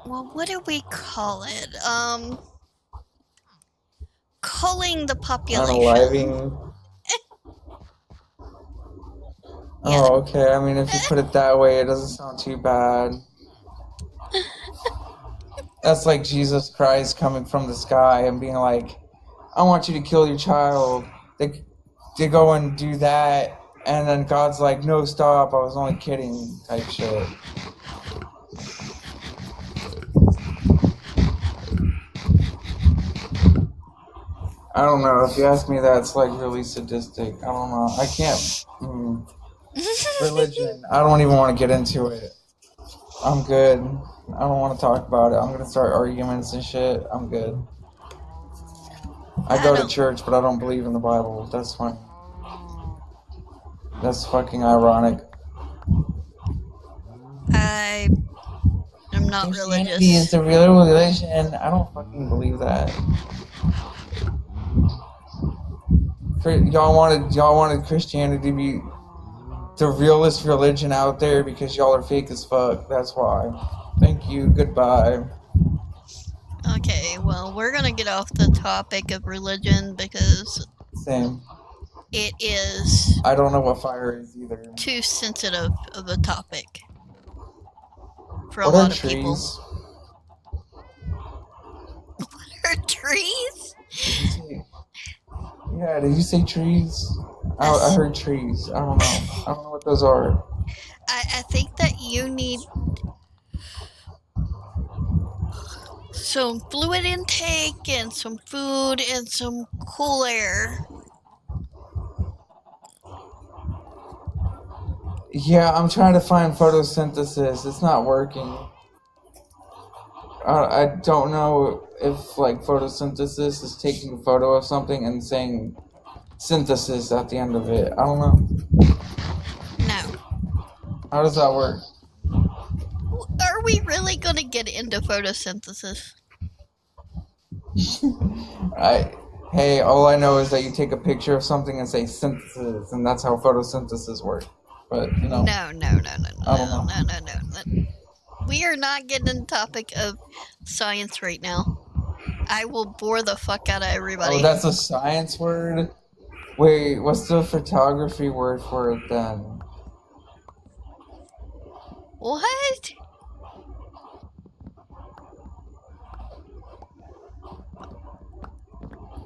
Well, what do we call it? Culling the population. Unaliving. Yeah. Oh, okay. I mean, if you put it that way, it doesn't sound too bad. That's like Jesus Christ coming from the sky and being like, I want you to kill your child. They go and do that, and then God's like, no, stop, I was only kidding, type shit. I don't know. If you ask me, that's like really sadistic. I don't know. I can't. Religion. I don't even want to get into it. I'm good. I don't want to talk about it. I'm gonna start arguments and shit. I'm good. I go to church, but I don't believe in the Bible. That's funny. That's fucking ironic. I am not religious. Christianity is the real religion. I don't fucking believe that. Y'all wanted Christianity to be the realest religion out there because y'all are fake as fuck. That's why. Thank you. Goodbye. Okay, well, we're gonna get off the topic of religion because Same. it is I don't know what fire is either. too sensitive of a topic for a What are lot of people. trees? What are trees? Yeah, did you say trees? I heard trees. I don't know. I don't know what those are. I think that you need some fluid intake and some food and some cool air. Yeah, I'm trying to find photosynthesis. It's not working. I don't know if like photosynthesis is taking a photo of something and saying synthesis at the end of it. I don't know. No. How does that work? Are we really gonna get into photosynthesis? Hey, all I know is that you take a picture of something and say synthesis, and that's how photosynthesis works. But you know. No. I don't know. No. We are not getting in the topic of science right now. I will bore the fuck out of everybody. Oh, that's a science word? Wait, what's the photography word for it then? What?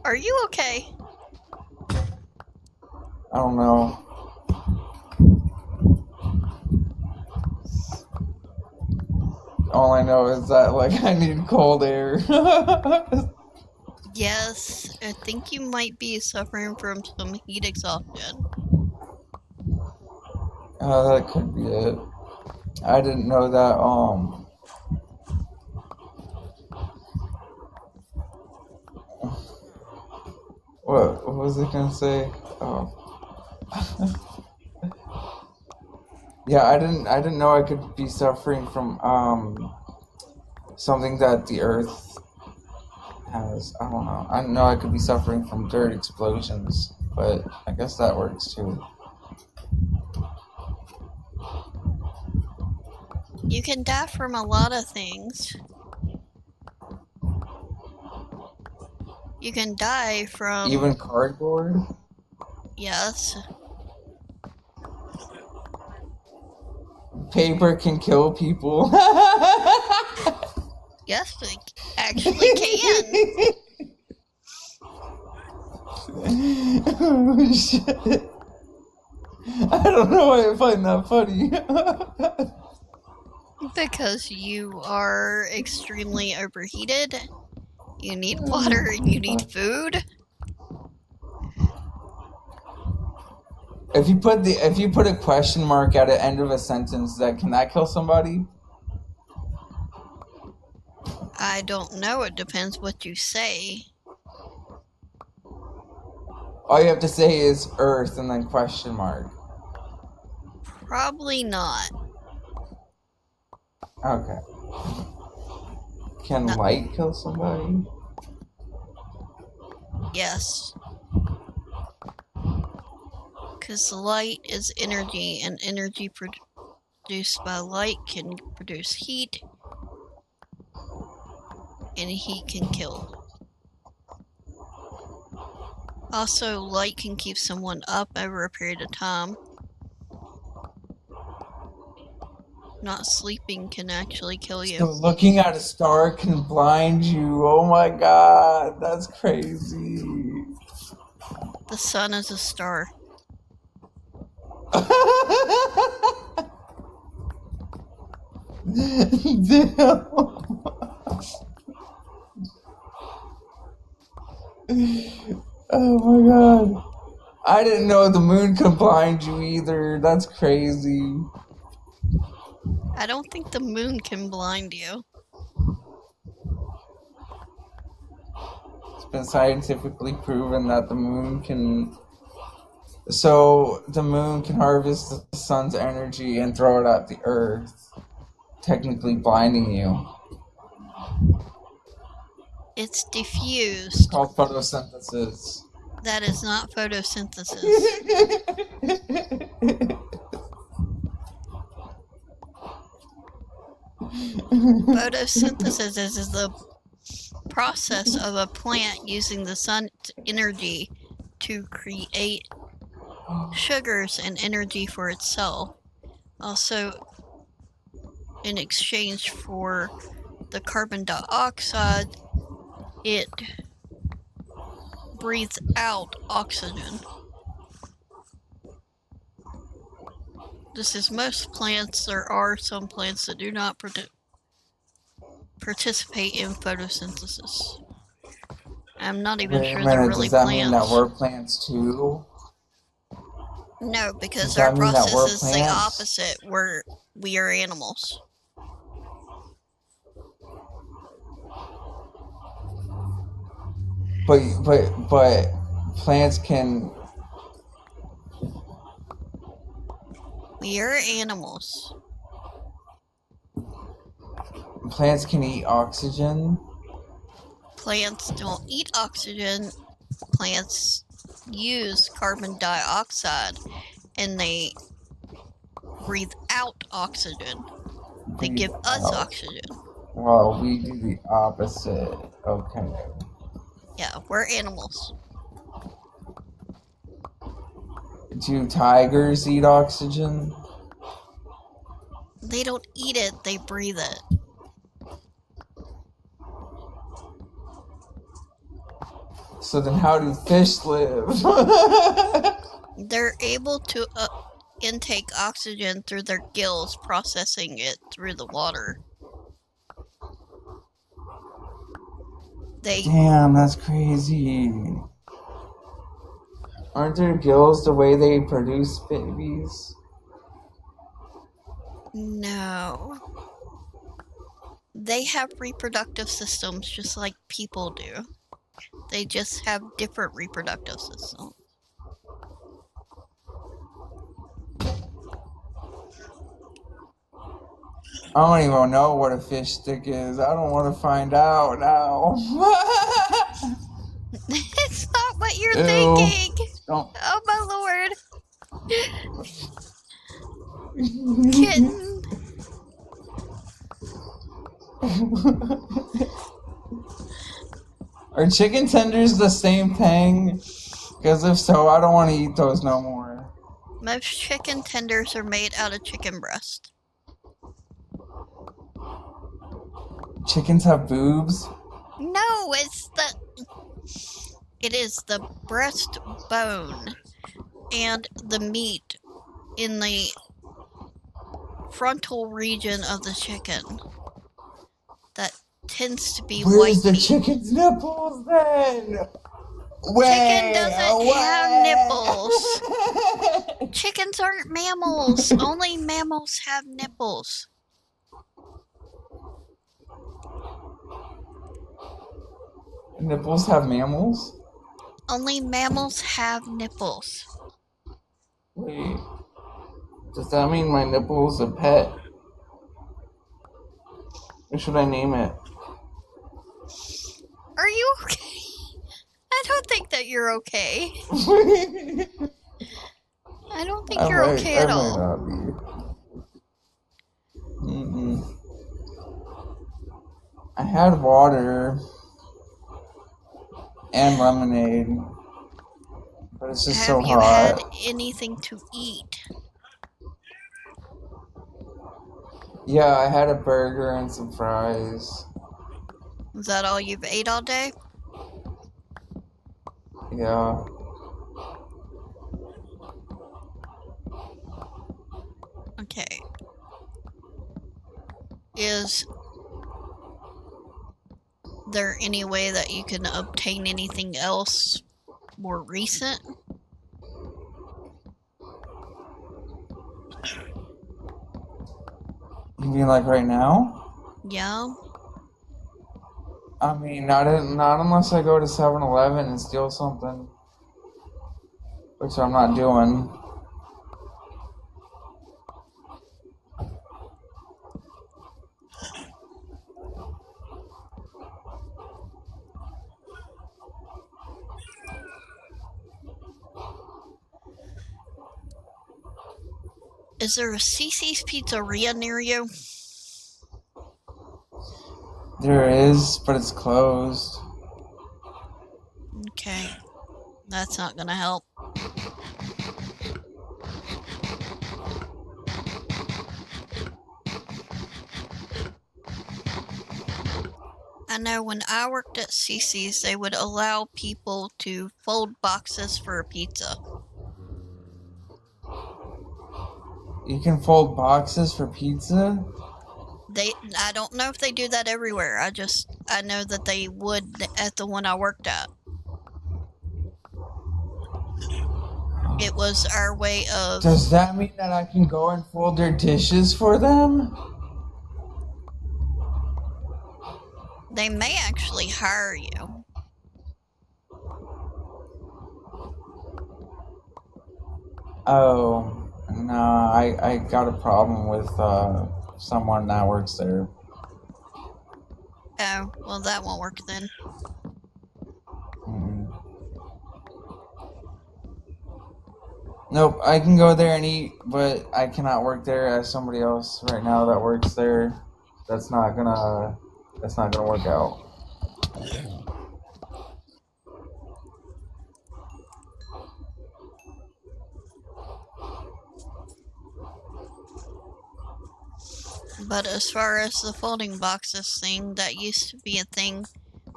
Are you okay? I don't know. All I know is that, like, I need cold air. Yes, I think you might be suffering from some heat exhaustion. That could be it. I didn't know that, what was it gonna say? Oh. Yeah, I didn't know I could be suffering from, something that the earth has. I don't know. I know I could be suffering from dirt explosions, but I guess that works too. You can die from a lot of things. You can die from... Even cardboard? Yes. Paper can kill people. Yes, it actually can. Oh, shit. I don't know why I find that funny. Because you are extremely overheated. You need water and you need food. If you put a question mark at the end of a sentence, can that kill somebody? I don't know. It depends what you say. All you have to say is Earth and then question mark. Probably not. Okay. Can No. light kill somebody? Yes. Because light is energy, and energy produced by light can produce heat, and heat can kill. Also, light can keep someone up over a period of time. Not sleeping can actually kill So you. looking at a star can blind you. Oh my god, that's crazy. The sun is a star. Damn. Oh my god. I didn't know the moon could blind you either. That's crazy. I don't think the moon can blind you. It's been scientifically proven that the moon can. So the moon can harvest the sun's energy and throw it at the earth, technically blinding you. It's It's diffused. called photosynthesis. That is not photosynthesis. Photosynthesis is the process of a plant using the sun's energy to create sugars and energy for itself. Also, in exchange for the carbon dioxide, it breathes out oxygen. This is most plants. There are some plants that do not participate in photosynthesis. I'm not even Wait a sure they're minute, really does that mean that plants. we're plants too? No, because Does our that mean that process we're is the plants? opposite. We are animals. But plants can. We are animals. Plants can eat oxygen. Plants don't eat oxygen. Plants use carbon dioxide, and they breathe out oxygen. They give us out. oxygen. Well, we do the opposite. Okay. Yeah, we're animals. Do tigers eat oxygen? They don't eat it, they breathe it. So then how do fish live? They're able to intake oxygen through their gills, processing it through the water. They Damn, that's crazy. Aren't their gills the way they produce babies? no. They have reproductive systems just like people do. They just have different reproductive systems. I don't even know what a fish stick is. I don't want to find out now. It's not what you're Ew. thinking. Don't. Oh my lord. Kitten. Are chicken tenders the same thing? Because if so, I don't want to eat those no more. Most chicken tenders are made out of chicken breast. Chickens have boobs? No, it is the breast bone and the meat in the frontal region of the chicken that tends to be white Where's the meat. chicken's nipples then? Chicken doesn't have nipples. Chickens aren't mammals. Only mammals have nipples. Nipples have mammals? Only mammals have nipples. Wait. Does that mean my nipple's a pet? What should I name it? Are you okay? I don't think that you're okay. I don't think you're okay at all. Not be. I had water and lemonade, but it's just so Have you hot. had anything to eat? Yeah, I had a burger and some fries. Is that all you've ate all day? Yeah. Okay. Is there any way that you can obtain anything else more recent? You mean like right now? Yeah. I mean, not unless I go to 7-Eleven and steal something, which I'm not doing. Is there a Cece's Pizzeria near you? There is, but it's closed. Okay. That's not gonna help. I know when I worked at Cece's, they would allow people to fold boxes for a pizza. You can fold boxes for pizza? I don't know if they do that everywhere. I know that they would at the one I worked at. It was our way of... Does that mean that I can go and fold their dishes for them? They may actually hire you. Oh, no, I got a problem with someone that works there. Oh, well that won't work then. Nope, I can go there and eat, but I cannot work there as somebody else right now that works there. That's not gonna work out. But as far as the folding boxes thing, that used to be a thing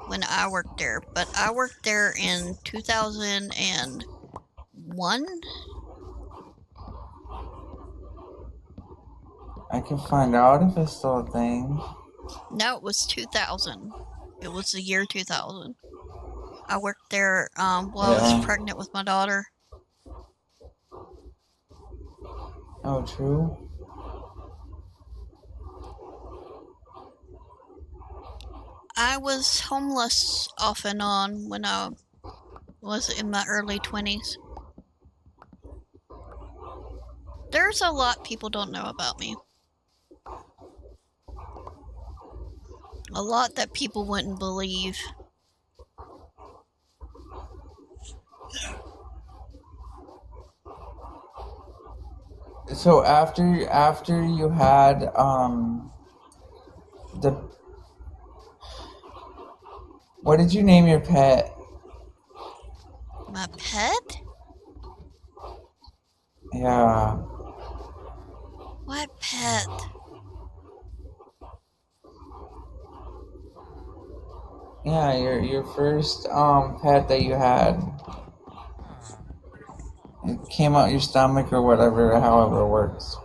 when I worked there. But I worked there in 2001. I can find out if it's still a thing. No, it was 2000. It was the year 2000. I worked there while I was pregnant with my daughter. Oh, true. I was homeless off and on when I was in my early 20s. There's a lot people don't know about me. A lot that people wouldn't believe. So after you had what did you name your pet? My pet? Yeah. What pet? Yeah, your first pet that you had. It came out your stomach or whatever, however it works.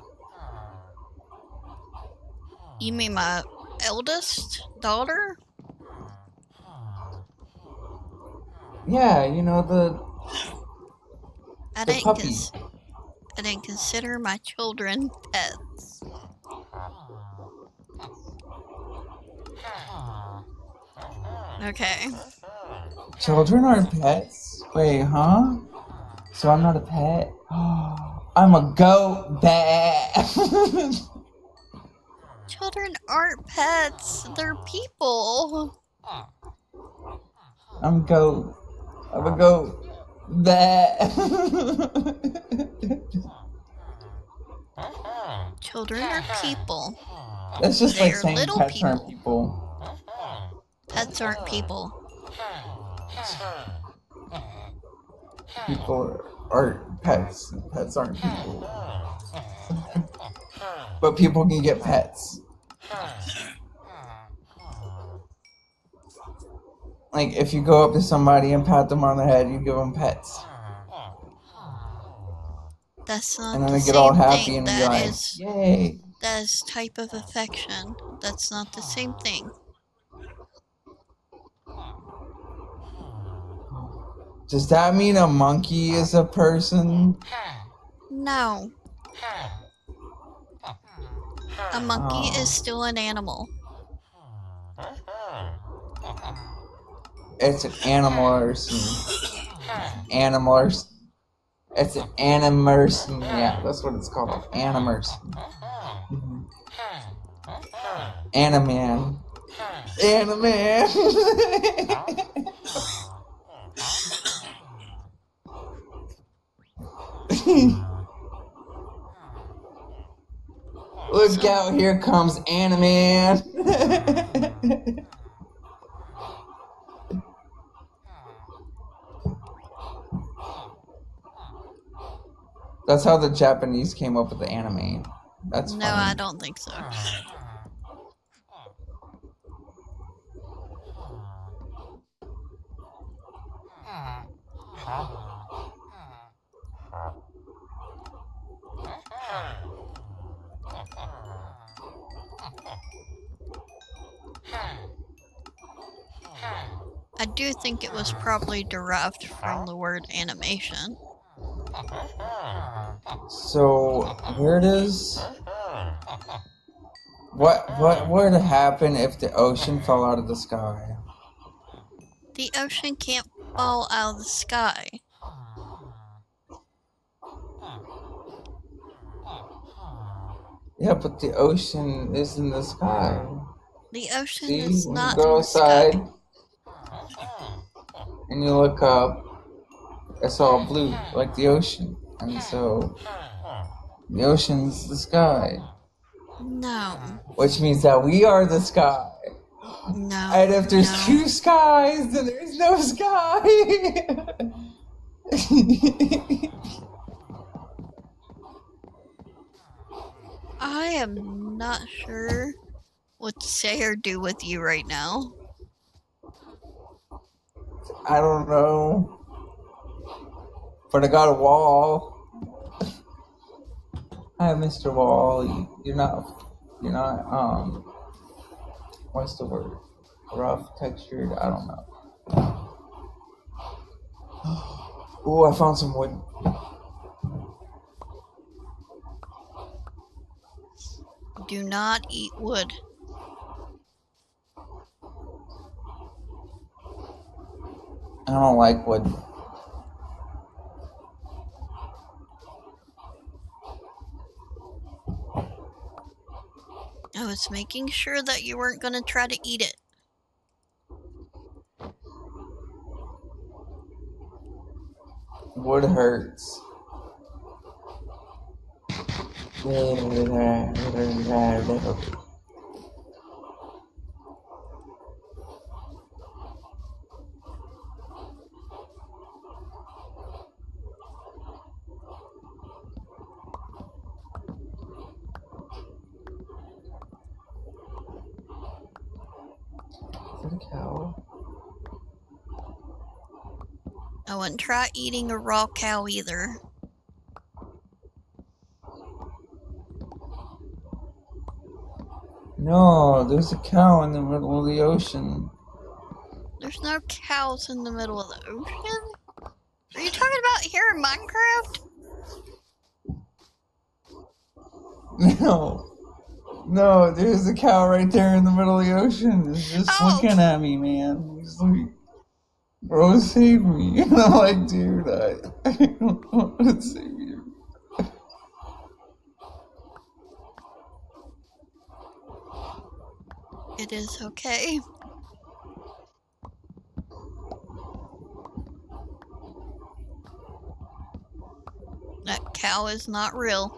You mean my eldest daughter? Yeah, you know I the puppy. I didn't consider my children pets. Okay. Children are pets? Wait, huh? So I'm not a pet? I'm a goat bat. Children Children aren't pets. They're people. I'm a goat. I'm a goat. That. Children are people. That's just like They're saying little pets aren't people. people. Pets aren't people. People aren't pets. Pets aren't people. But people can get pets. Like, if you go up to somebody and pat them on the head, you give them pets. That's not And then the they get all same happy thing. and be That like, is yay. that is type of affection. That's not the same thing. Does that mean a monkey is a person? No. A monkey Oh. is still an animal. It's an animalperson. Animalers. It's an animerson. Yeah, that's what it's called. Animerson. Mhm. Animan. Animan. Look out, here comes Animan. That's how the Japanese came up with the anime. That's No, funny. I don't think so. I do think it was probably derived from the word animation. So where does what would happen if the ocean fell out of the sky? The ocean can't fall out of the sky. Yeah, but the ocean is in the sky. The ocean See, is when not you go in the sky. outside and you look up, it's all blue, like the ocean. And so the ocean's the sky. No. Which means that we are the sky. No. And if there's no. two skies, then there's no sky. I am not sure what to say or do with you right now. I don't know. But I got a wall. Hi, Mr. Wall. You're not, what's the word? Rough, textured, I don't know. Ooh, I found some wood. Do not eat wood. I don't like wood. I was making sure that you weren't going to try to eat it. Wood hurts. Is it a cow? I wouldn't try eating a raw cow either. No, there's a cow in the middle of the ocean. There's no cows in the middle of the ocean? Are you talking about here in Minecraft? No, there's a cow right there in the middle of the ocean. It's just Oh. looking at me, man. He's like, bro, save me. And I'm like, dude, I don't want to save you. It is okay. That cow is not real.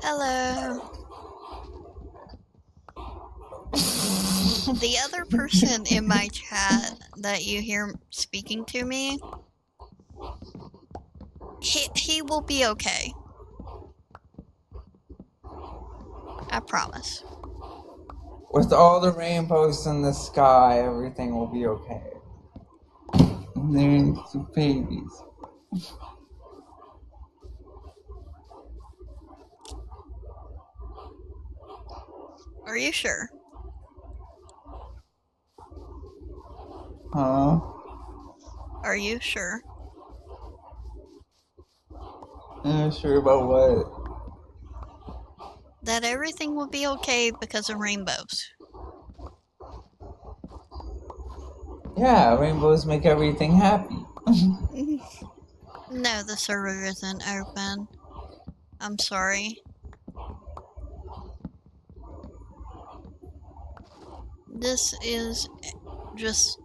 Hello. The other person in my chat that you hear speaking to me, he will be okay. I promise. With all the rainbows in the sky, everything will be okay. And there's the babies. Are you sure? Huh? Are you sure? Not sure about what? That everything will be okay because of rainbows. Yeah, rainbows make everything happy. No, the server isn't open. I'm sorry. This is just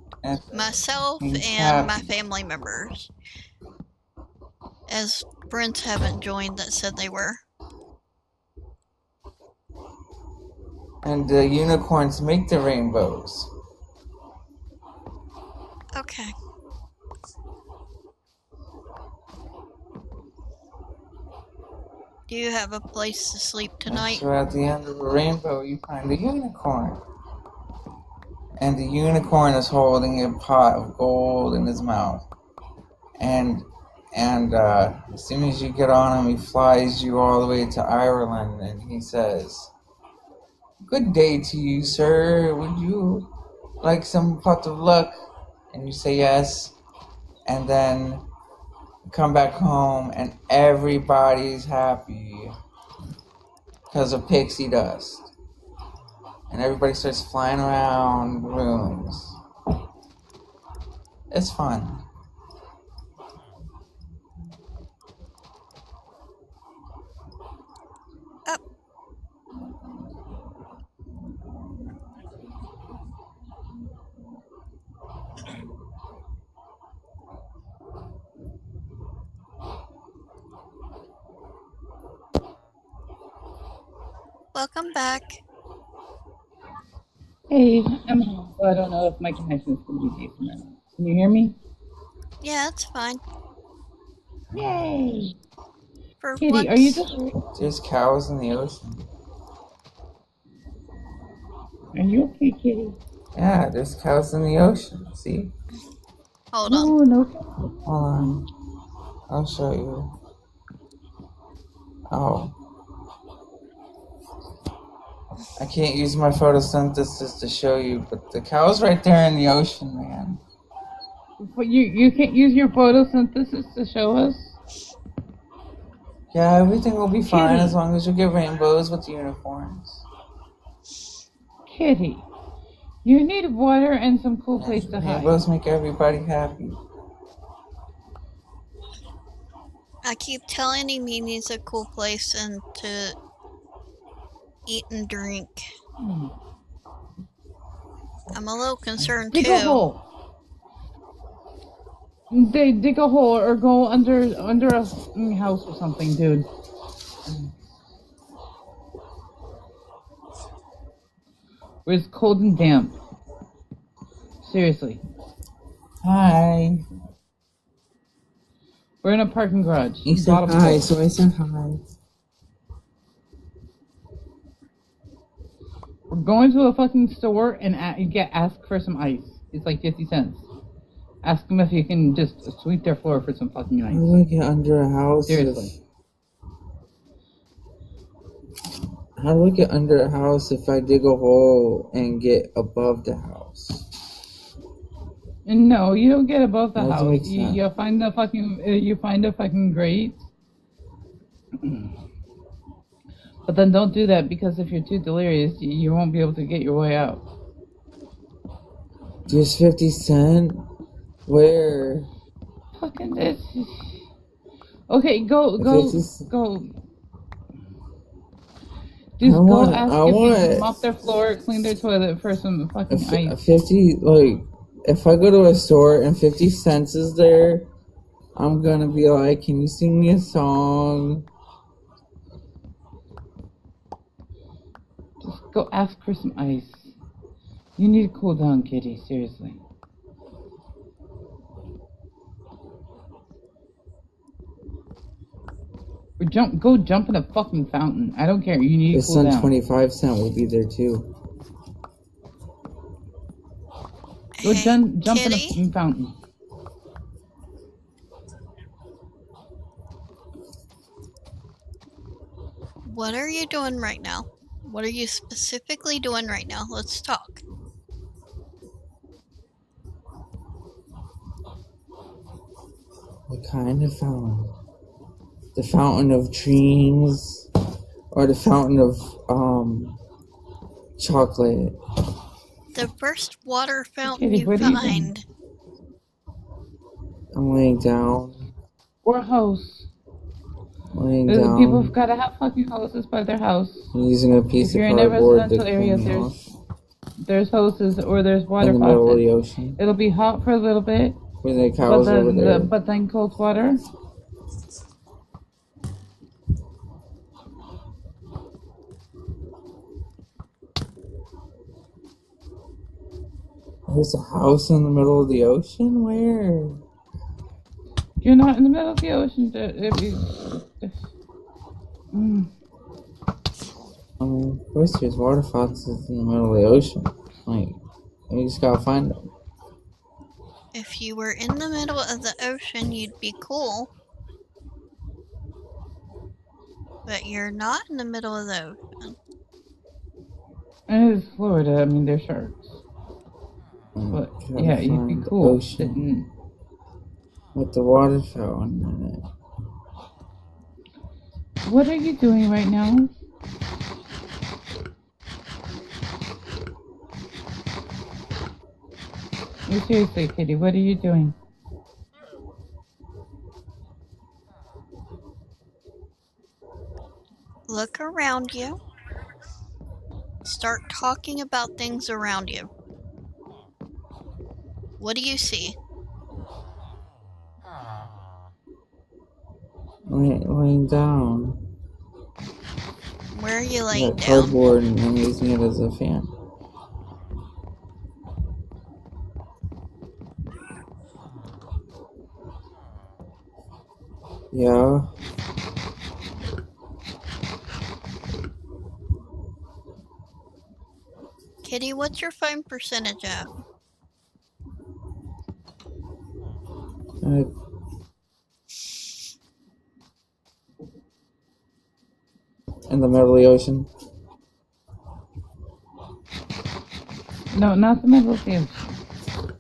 myself and my family members. As friends haven't joined that said they were. And the unicorns make the rainbows. Okay. Do you have a place to sleep tonight? So at the end of a rainbow, you find a unicorn. And the unicorn is holding a pot of gold in his mouth. And as soon as you get on him, he flies you all the way to Ireland, and he says, "Good day to you, sir. Would you like some pot of luck?" And you say yes. And then come back home, and everybody's happy because of pixie dust. And everybody starts flying around rooms. It's fun. Welcome back. Hey, I'm home, so I don't know if my connection's gonna be decent or not. Can you hear me? Yeah, it's fine. Yay! For Kitty, once. are you just... There's cows in the ocean. Are you okay, Kitty? Yeah, there's cows in the ocean. See? Hold on. Oh, no. Hold on. I'll show you. Oh. I can't use my photosynthesis to show you, but the cow's right there in the ocean, man. But you can't use your photosynthesis to show us? Yeah, everything will be fine Kitty. as long as you get rainbows with unicorns. Kitty, you need water and some cool place to hide. Rainbows make everybody happy. I keep telling him he needs a cool place and to eat and drink. I'm a little concerned Dig too. a hole. Dig a hole or go under a house or something, dude. Where it's cold and damp. Seriously. Hi. We're in a parking garage. You said Bottom hi, floor. so I said hi. We're going to a fucking store and ask for some ice. It's like 50 cents. Ask them if you can just sweep their floor for some fucking How ice. do I get under a house? Seriously. How do I get under a house if I dig a hole and get above the house? And no, you don't get above the That doesn't house. make sense. You find the fucking you find a fucking grate. But then don't do that because if you're too delirious, you won't be able to get your way out. There's 50 cents? Where? Fucking this. Okay, go. Just go want- ask I if you want- can mop their floor, clean their toilet for some fucking ice. 50, like, if I go to a store and 50 cents is there, I'm gonna be like, can you sing me a song? Just go ask for some ice. You need to cool down, kitty, seriously. Or go jump in a fucking fountain. I don't care, you need to This cool son down. 25 cent will be there too. Go Hey, jump in a Kitty, fucking fountain. what are you doing right now? What are you specifically doing right now? Let's talk. What kind of fountain? The fountain of dreams, or the fountain of chocolate? The first water fountain Kitty, you what are you doing? find. I'm laying down, Or a house. laying People have down. gotta have fucking houses by their house. I'm using a piece If you're of in a cardboard to residential area, cool me there's off there's houses or there's water in the middle of the faucets. ocean. It'll be hot for a little bit, With the but cows over there. then cold water. There's a house in the middle of the ocean? Where? You're not in the middle of the ocean. Of course there's water faucets in the middle of the ocean. Like, you just gotta find them. If you were in the middle of the ocean, you'd be cool. But you're not in the middle of the ocean. It is Florida. I mean, there's sharks. But Gotta yeah, you'd be find the cool. ocean sitting- with the water fountain in it. What are you doing right now? No, seriously, Kitty, what are you doing? Look around you. Start talking about things around you. What do you see? Laying down. Where are you I laying got down? cardboard and I'm using it as a fan. Yeah. Kitty, what's your phone percentage at? In the middle of the ocean. No, not the middle of the ocean.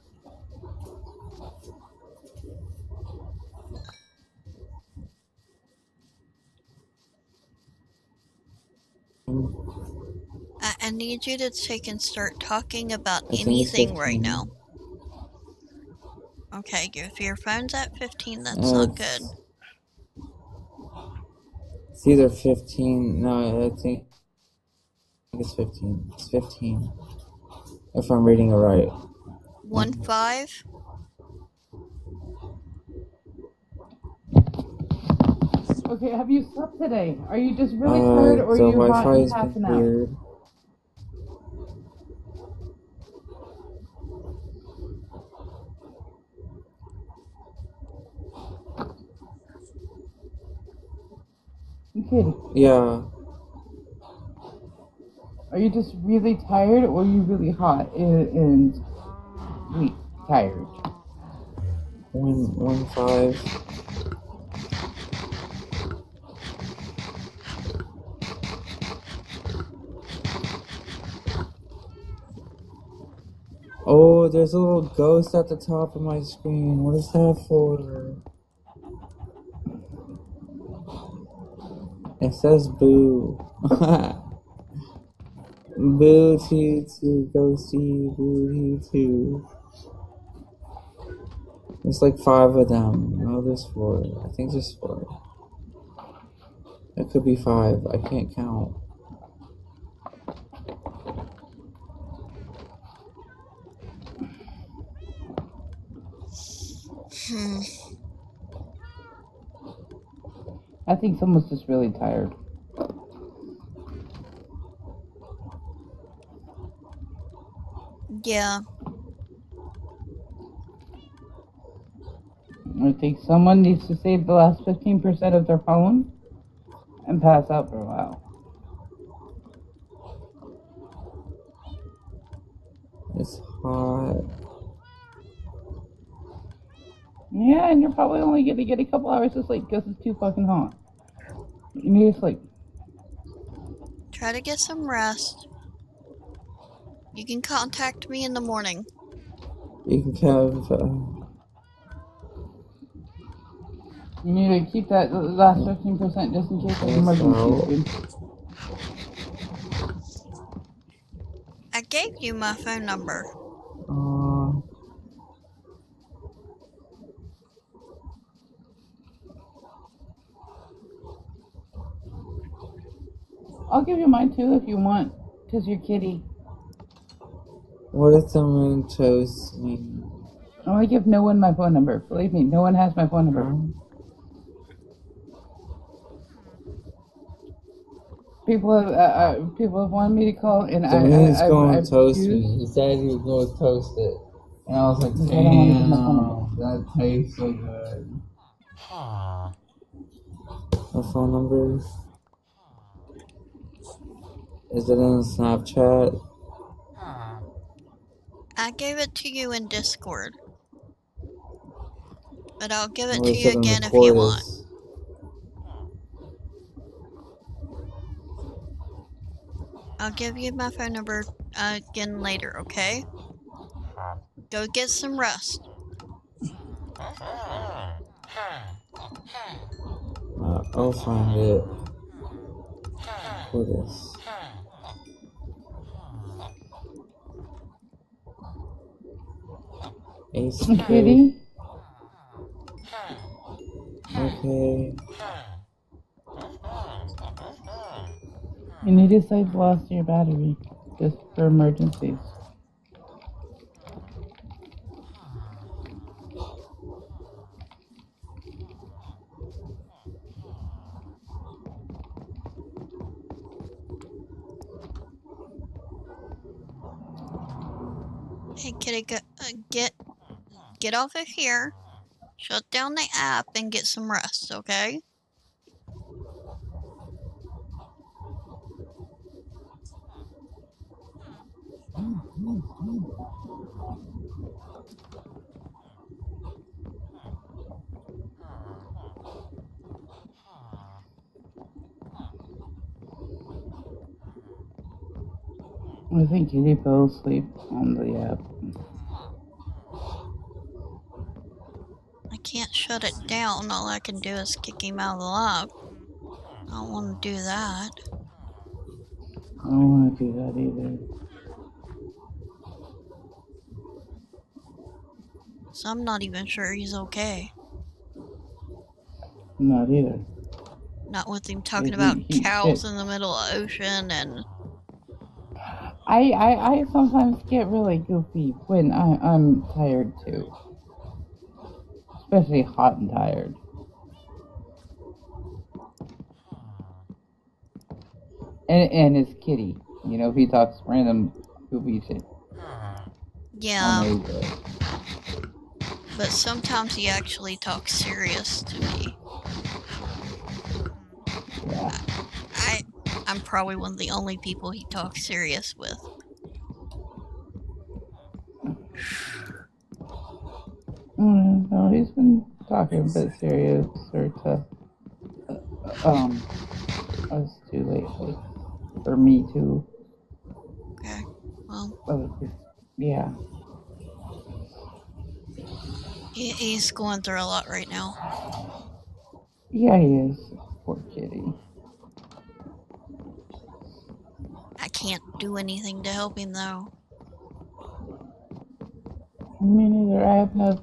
I need you to take and start talking about I think it's anything right 15. now. Okay, if your phone's at 15, that's not good. It's either 15. No, I think it's 15. It's 15. If I'm reading it right. 1-5. Okay, have you slept today? Are you just really tired or the are you hot Wi-Fi and has passing been out? weird. Kitty, Yeah. are you just really tired or are you really hot and weak, tired? 1-5. Oh, there's a little ghost at the top of my screen. What is that for? It says boo. Boo to ghosty, boo to. There's like 5 of them. No, there's 4. I think there's 4. It could be 5. I can't count. I think someone's just really tired. Yeah. I think someone needs to save the last 15% of their phone and pass out for a while. It's hot. Yeah, and you're probably only going to get a couple hours of sleep because it's too fucking hot. You need to sleep. Try to get some rest. You can contact me in the morning. You can have. You need to keep that last 15% just in case of emergency. I gave you my phone number. I'll give you mine too if you want, because you're kitty. What if the moon toasts me? I want to give no one my phone number. Believe me, no one has my phone number. People have wanted me to call, and The moon's going I to toast me. He said he was going to toast it. And I was like, damn, that tastes so good. My phone number? Is it in Snapchat? I gave it to you in Discord. But I'll give it Or to is you it in again the if you want. Cordis? I'll give you my phone number again later, okay? Go get some rest. I'll find it. Cordis. Ace Kitty? Okay. You need to save the last of your battery, just for emergencies. Hey, kitty, get off of here. Shut down the app and get some rest, okay? I think Kitty fell asleep on the app. I can't shut it down. All I can do is kick him out of the lock. I don't want to do that. I don't want to do that either. So I'm not even sure he's okay. Not either. Not with him talking He- about he- cows in the middle of the ocean and... I sometimes get really goofy when I'm tired too. Especially hot and tired. And his kitty. You know, he talks random goofy shit. Yeah, but sometimes he actually talks serious to me. Yeah. I'm probably one of the only people he talks serious with. No, he's been talking a bit serious to us too lately. For me too. Okay, well, Yeah. he's going through a lot right now. Yeah, he is. Poor kitty. I can't do anything to help him though. Me neither.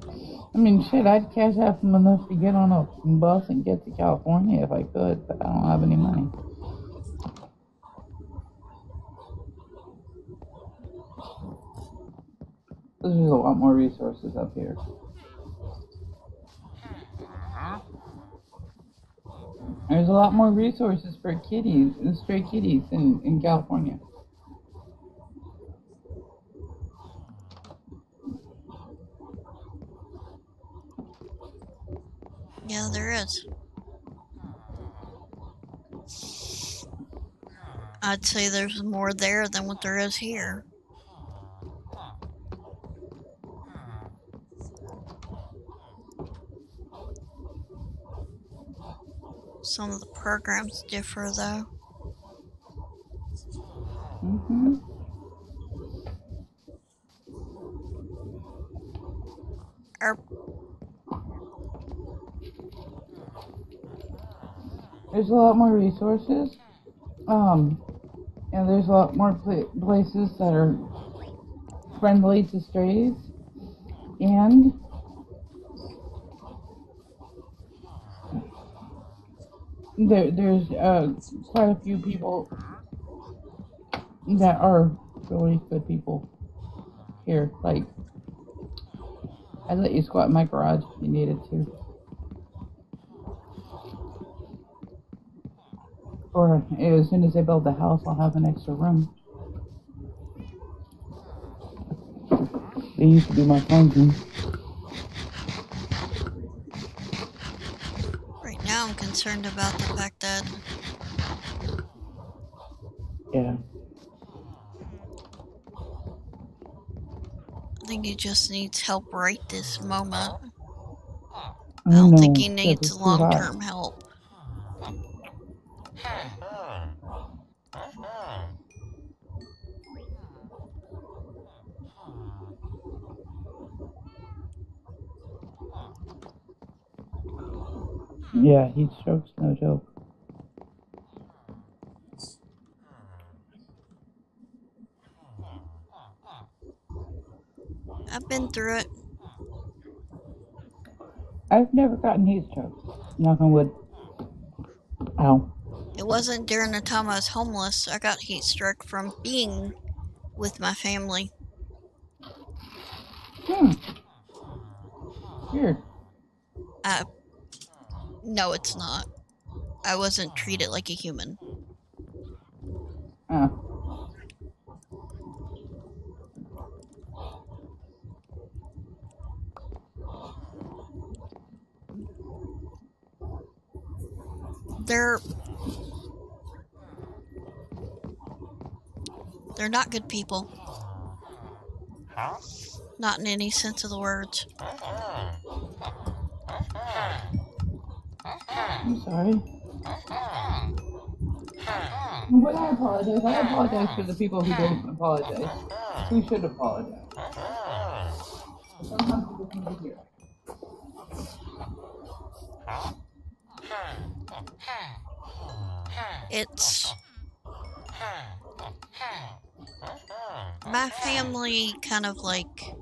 Shit, I'd cash out him enough to get on a bus and get to California if I could, but I don't have any money. There's a lot more resources up here. There's a lot more resources for kitties and stray kitties in California. Yeah, there is. I'd say there's more there than what there is here. Some of the programs differ, though. Mm-hmm. There's a lot more resources. And there's a lot more places that are friendly to strays. And there's quite a few people that are really good people here. Like, I let you squat in my garage if you needed to. Or as soon as I build the house, I'll have an extra room. They used to be my phone room. Right now, I'm concerned about the fact that Yeah. I think he just needs help right this moment. I don't know, think he 'cause needs it's too hot. long-term help. Yeah, heat stroke's no joke. I've been through it. I've never gotten heat stroke. Knock on wood. Ow. It wasn't during the time I was homeless. I got heat stroke from being with my family. Weird. No, it's not. I wasn't treated like a human. They're not good people. Not in any sense of the words. I'm sorry. But I apologize. I apologize for the people who don't apologize. Who should apologize. Sometimes people can be here. It's... My family kind of like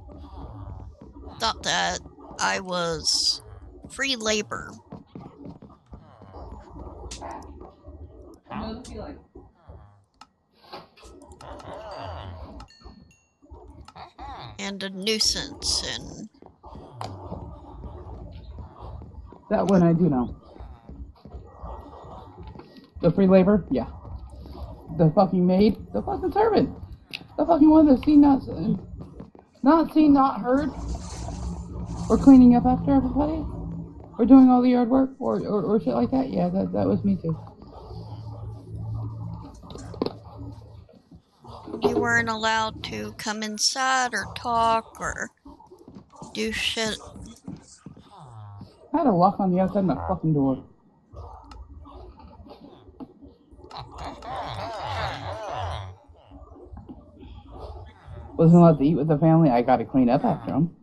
thought that I was free labor. And a nuisance, and That one I do know. The free labor? Yeah. The fucking maid? The fucking servant? The fucking one that's seen, not seen, not heard? Or cleaning up after everybody? Or doing all the yard work? Or shit like that? Yeah, that was me too. you weren't allowed to come inside or talk or do shit. I had a lock on the outside of my fucking door. Wasn't allowed to eat with the family. I gotta clean up after them.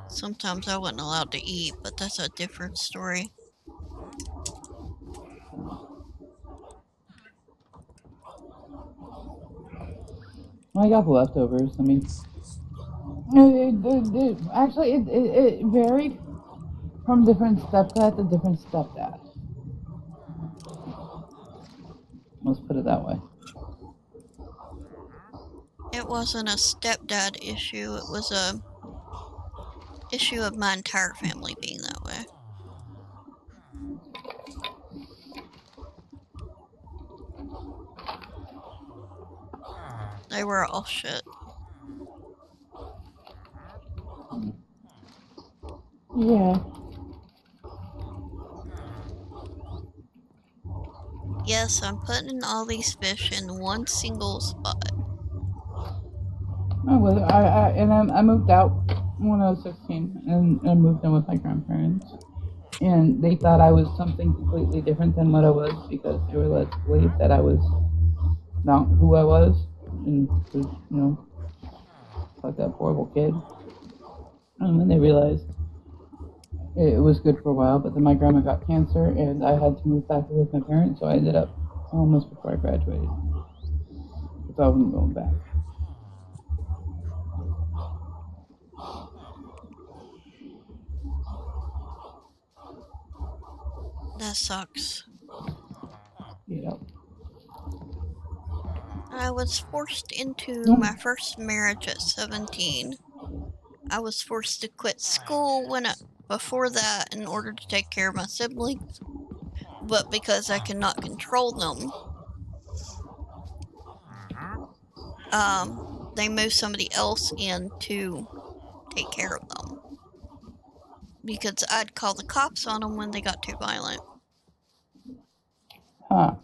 Sometimes I wasn't allowed to eat, but that's a different story. Well, I got the leftovers. I mean, actually, it varied from different stepdad to different stepdad. Let's put it that way. It wasn't a stepdad issue, it was a issue of my entire family being that way. They were all shit. Yeah. Yes, I'm putting all these fish in one single spot. I moved out when I was 16 and I moved in with my grandparents. And they thought I was something completely different than what I was because they were led to believe that I was not who I was and was, like that horrible kid. And then they realized it was good for a while, but then my grandma got cancer and I had to move back with my parents, so I ended up almost before I graduated. So I wasn't going back. That sucks. Yeah. I was forced into my first marriage at 17. I was forced to quit school before that in order to take care of my siblings, but because I could not control them, they moved somebody else in to take care of them. Because I'd call the cops on them when they got too violent. Huh.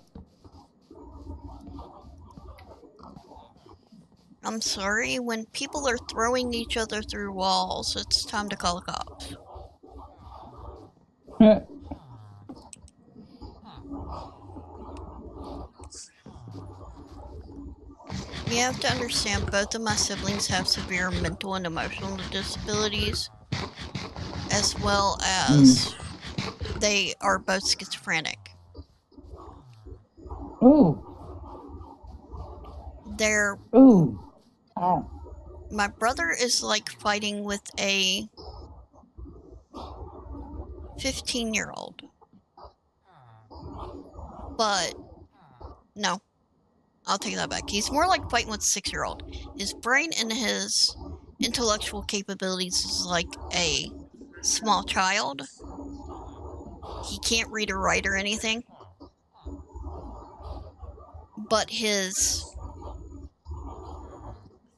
I'm sorry, when people are throwing each other through walls, it's time to call the cops. You have to understand, both of my siblings have severe mental and emotional disabilities, as well as they are both schizophrenic. Ooh. They're... Ooh. Ow. My brother is like fighting with a 15-year-old. But, no. I'll take that back. He's more like fighting with a 6-year-old. His brain and his intellectual capabilities is like a small child. He can't read or write or anything. But his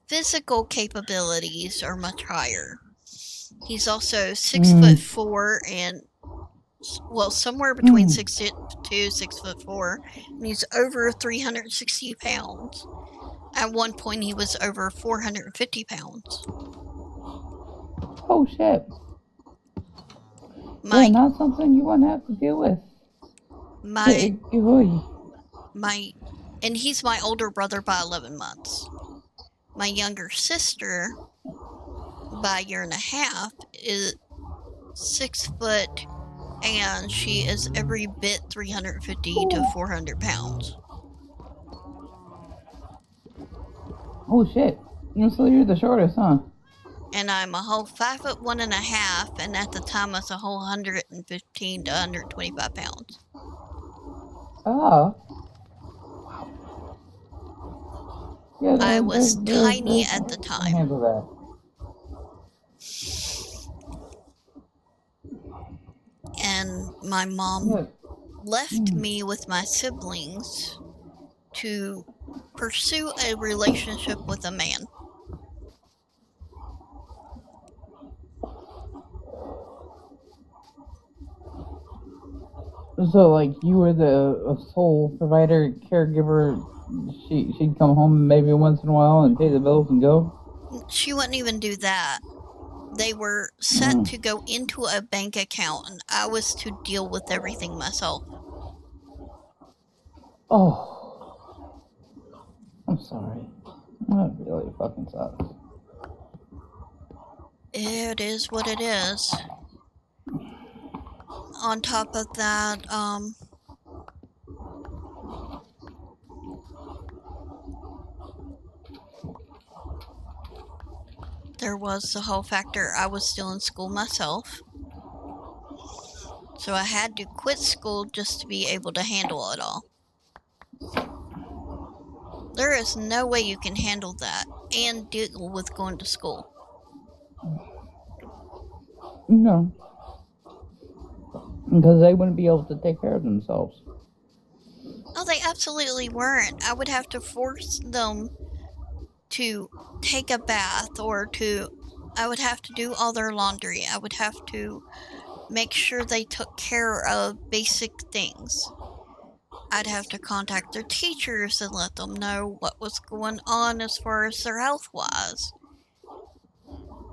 physical capabilities are much higher. He's also 6'4" and, well, somewhere between 6'2", 6'4", and he's over 360 pounds. At one point, he was over 450 pounds. Oh shit! Not something you want to have to deal with. And he's my older brother by 11 months. My younger sister, by a year and a half, is 6 foot, and she is every bit 350 to 400 pounds. Oh shit! So you're the shortest, huh? And I'm a whole 5'1.5", and at the time I was a whole 115 to 125 pounds. Oh. Yeah, I was tiny at the time. Handle that. And my mom left me with my siblings to pursue a relationship with a man. So, like, you were the sole provider, caregiver. She'd come home maybe once in a while and pay the bills and go? She wouldn't even do that. They were set to go into a bank account, and I was to deal with everything myself. Oh. I'm sorry. That really fucking sucks. It is what it is. On top of that, there was the whole factor I was still in school myself. So I had to quit school just to be able to handle it all. There is no way you can handle that and deal with going to school. No. Because they wouldn't be able to take care of themselves. Oh, they absolutely weren't. I would have to force them to take a bath or I would have to do all their laundry. I would have to make sure they took care of basic things. I'd have to contact their teachers and let them know what was going on as far as their health was.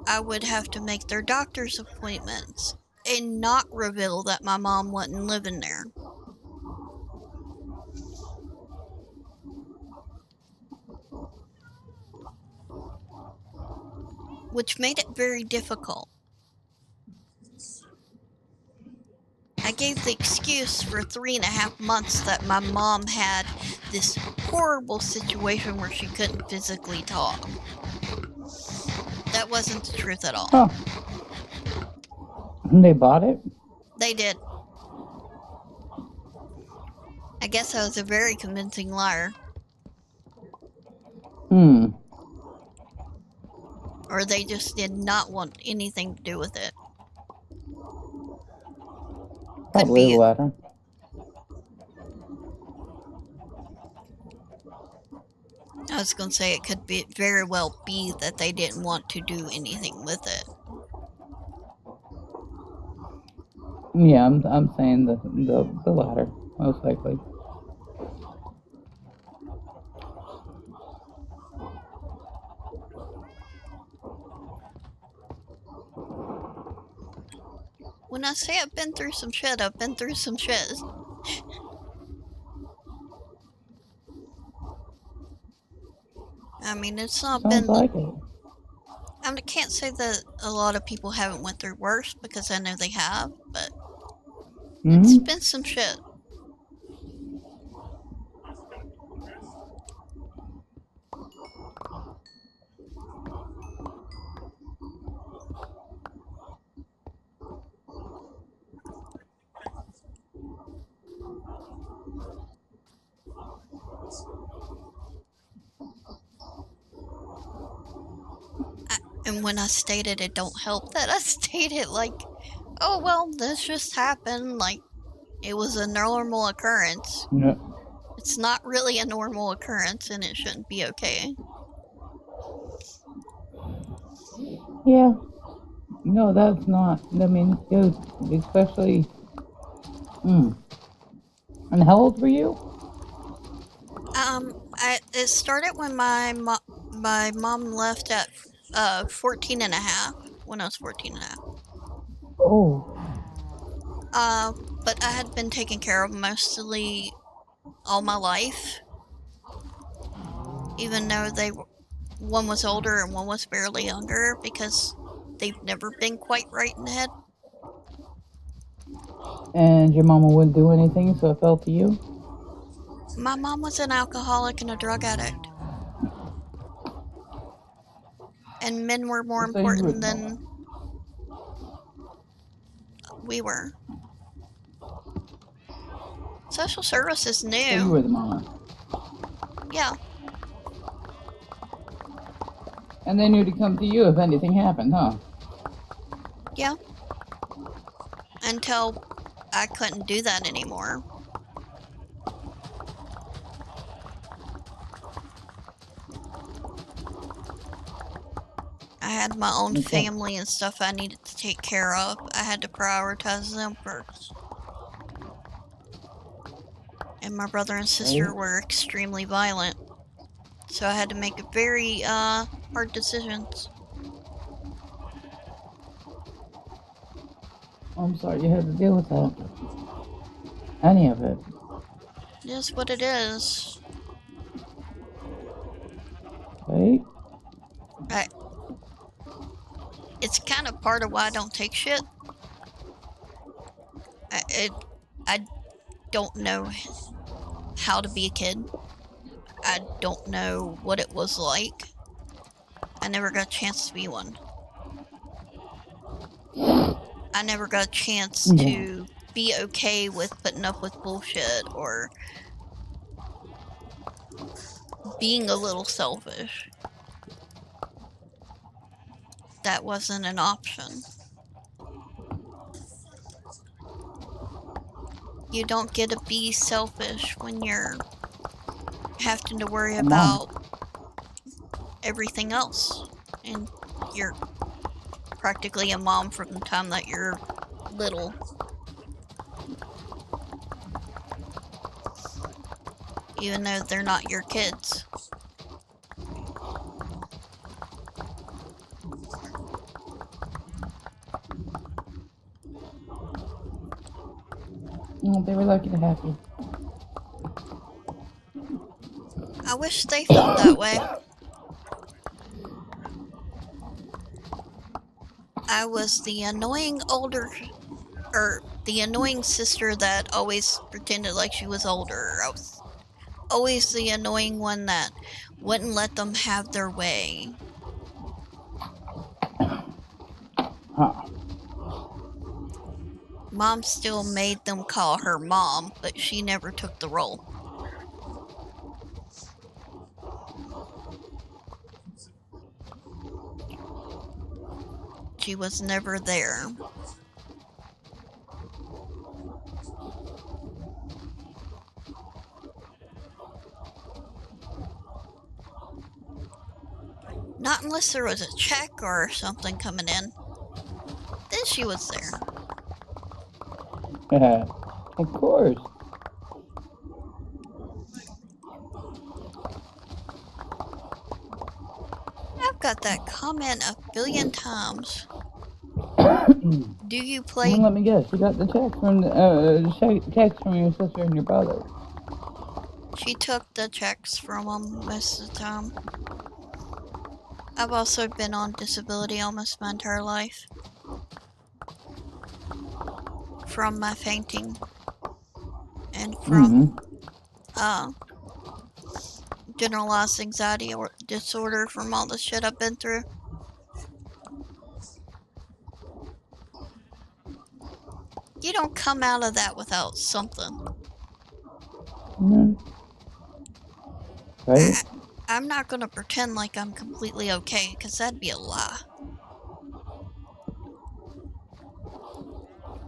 I would have to make their doctor's appointments and not reveal that my mom wasn't living there. Which made it very difficult. I gave the excuse for 3.5 months that my mom had this horrible situation where she couldn't physically talk. That wasn't the truth at all. Huh. And they bought it? They did. I guess I was a very convincing liar. Or they just did not want anything to do with it. Probably the latter. I was going to say it could very well be that they didn't want to do anything with it. Yeah, I'm saying the latter, most likely. When I say I've been through some shit, I've been through some shit. I mean, it's not Sounds been... like it. I can't say that a lot of people haven't went through worse, because I know they have, but it's been some shit. And when I stated it don't help that I stated like, oh well, this just happened, like it was a normal occurrence. Yeah. It's not really a normal occurrence and it shouldn't be okay. Yeah. No, that's not. I mean, dude, especially... And how old were you? It started when my mom left at 14 and a half, when I was 14 and a half. Oh. But I had been taken care of mostly all my life. Even though one was older and one was barely younger, because they've never been quite right in the head. And your mama wouldn't do anything, so it fell to you? My mom was an alcoholic and a drug addict. And men were more important than we were. Social services So you knew. were the mama. Yeah. And they knew to come to you if anything happened, huh? Yeah. Until I couldn't do that anymore. I had my own family and stuff I needed to take care of. I had to prioritize them first. And my brother and sister were extremely violent. So I had to make very hard decisions. I'm sorry you had to deal with that. Any of it. It is what it is. Right? It's kind of part of why I don't take shit. I don't know how to be a kid. I don't know what it was like. I never got a chance to be one. I never got a chance to be okay with putting up with bullshit or being a little selfish. That wasn't an option. You don't get to be selfish when you're having to worry about everything else. And you're practically a mom from the time that you're little. Even though they're not your kids. Oh, they were lucky to have you. I wish they felt that way. I was the annoying the annoying sister that always pretended like she was older. I was always the annoying one that wouldn't let them have their way. Huh. Mom still made them call her mom, but she never took the role. She was never there. Not unless there was a check or something coming in. Then she was there. Of course. I've got that comment a billion times. Do you play? Well, let me guess. You got the text from text from your sister and your brother. She took the checks from them most of the time. I've also been on disability almost my entire life. From my fainting. And from generalized anxiety or disorder from all the shit I've been through. You don't come out of that without something. Right? I'm not gonna pretend like I'm completely okay, because that'd be a lie.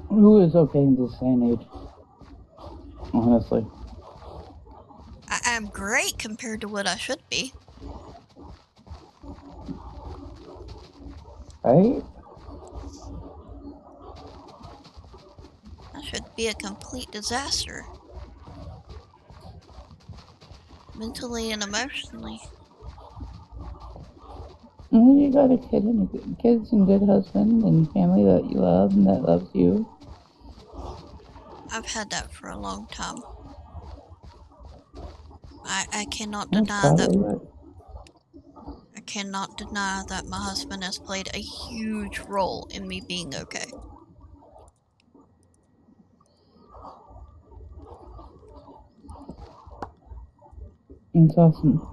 Who is okay in this day and age? Honestly. I'm great compared to what I should be. Right? I should be a complete disaster. Mentally and emotionally. Well, you got a kid and kids and good husband and family that you love and that loves you. I've had that for a long time. I cannot deny that. I cannot deny that my husband has played a huge role in me being okay. That's awesome.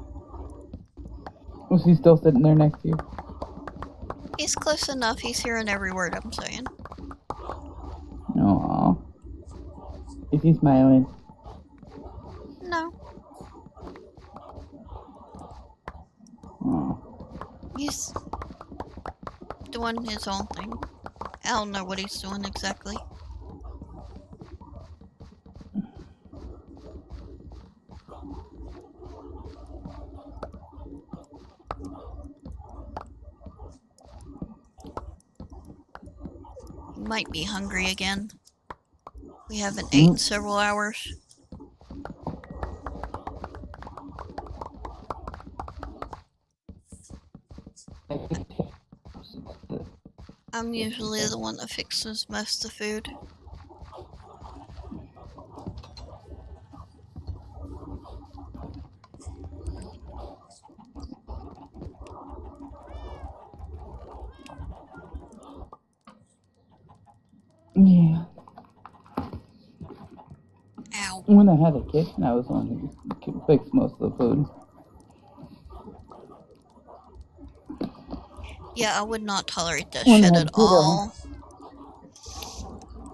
Was he still sitting there next to you? He's close enough. He's hearing every word I'm saying. Aww. Is he smiling? No. Aww. He's doing his own thing. I don't know what he's doing exactly. He might be hungry again. We haven't ate in several hours. I'm usually the one that fixes most of the food. Yeah. Ow. When I had a kitchen, I was the one who could fix most of the food. Yeah, I would not tolerate that When I shit had at kiddo. all.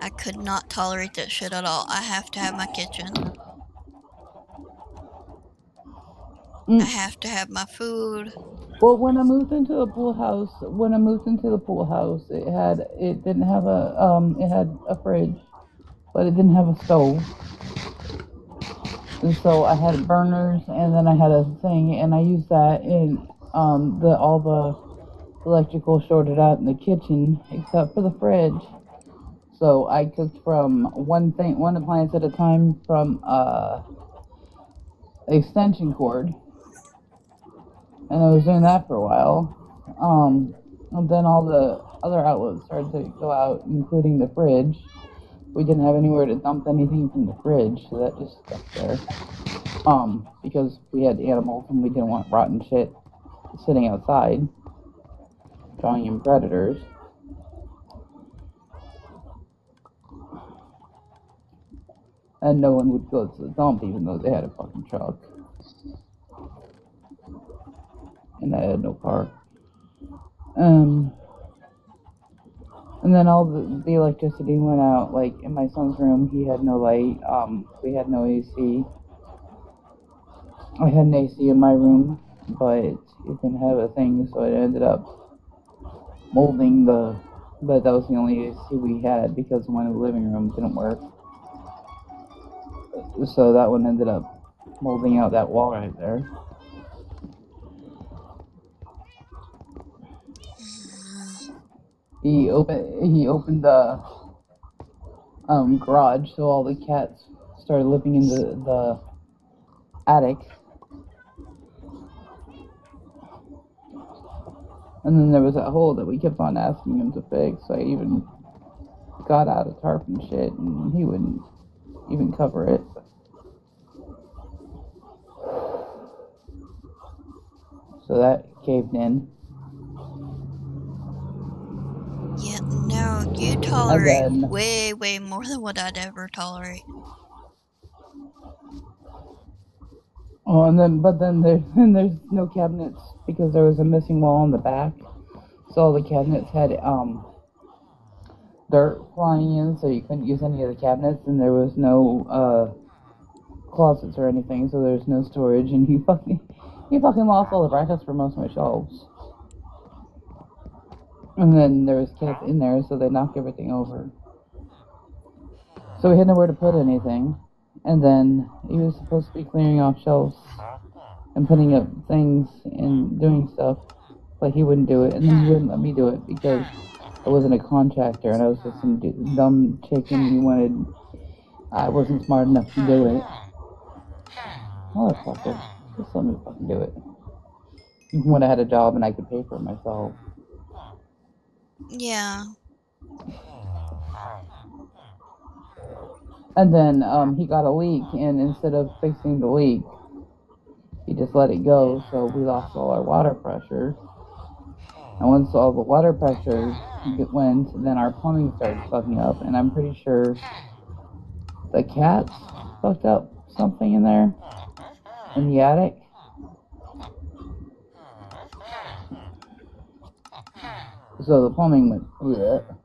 I could not tolerate that shit at all. I have to have my kitchen. I have to have my food. Well, when I moved into the pool house, it didn't have it had a fridge, but it didn't have a stove. And so I had burners, and then I had a thing, and I used that, and all the electrical shorted out in the kitchen except for the fridge. So I cooked from one appliance at a time from extension cord, and I was doing that for a while. And then all the other outlets started to go out, including the fridge. We didn't have anywhere to dump anything from the fridge, so that just stuck there. Because we had animals and we didn't want rotten shit sitting outside, drawing in predators. And no one would go to the dump even though they had a fucking truck. And I had no car. And then all the electricity went out. Like in my son's room, he had no light. We had no AC. I had an AC in my room, but it didn't have a thing, so it ended up molding but that was the only AC we had because the one in the living room didn't work. So that one ended up molding out that wall right there. He opened the garage, so all the cats started living in the attic. And then there was that hole that we kept on asking him to fix. So I even got out a tarp and shit, and he wouldn't even cover it. So that caved in. Yeah, no, you tolerate way, way more than what I'd ever tolerate. Oh, but then there's no cabinets because there was a missing wall in the back. So all the cabinets had dirt flying in, so you couldn't use any of the cabinets, and there was no closets or anything, so there's no storage. And he fucking lost all the brackets for most of my shelves. And then there was cats in there, so they knocked everything over. So we had nowhere to put anything. And then he was supposed to be clearing off shelves and putting up things and doing stuff, but he wouldn't do it. And then he wouldn't let me do it because I wasn't a contractor and I was just some dumb chicken. I wasn't smart enough to do it. Motherfucker, just let me fucking do it. Even when I had a job and I could pay for it myself. Yeah. And then he got a leak, and instead of fixing the leak, he just let it go, so we lost all our water pressure. And once all the water pressure went, then our plumbing started fucking up, and I'm pretty sure the cats fucked up something in there, in the attic. So the plumbing went bleh.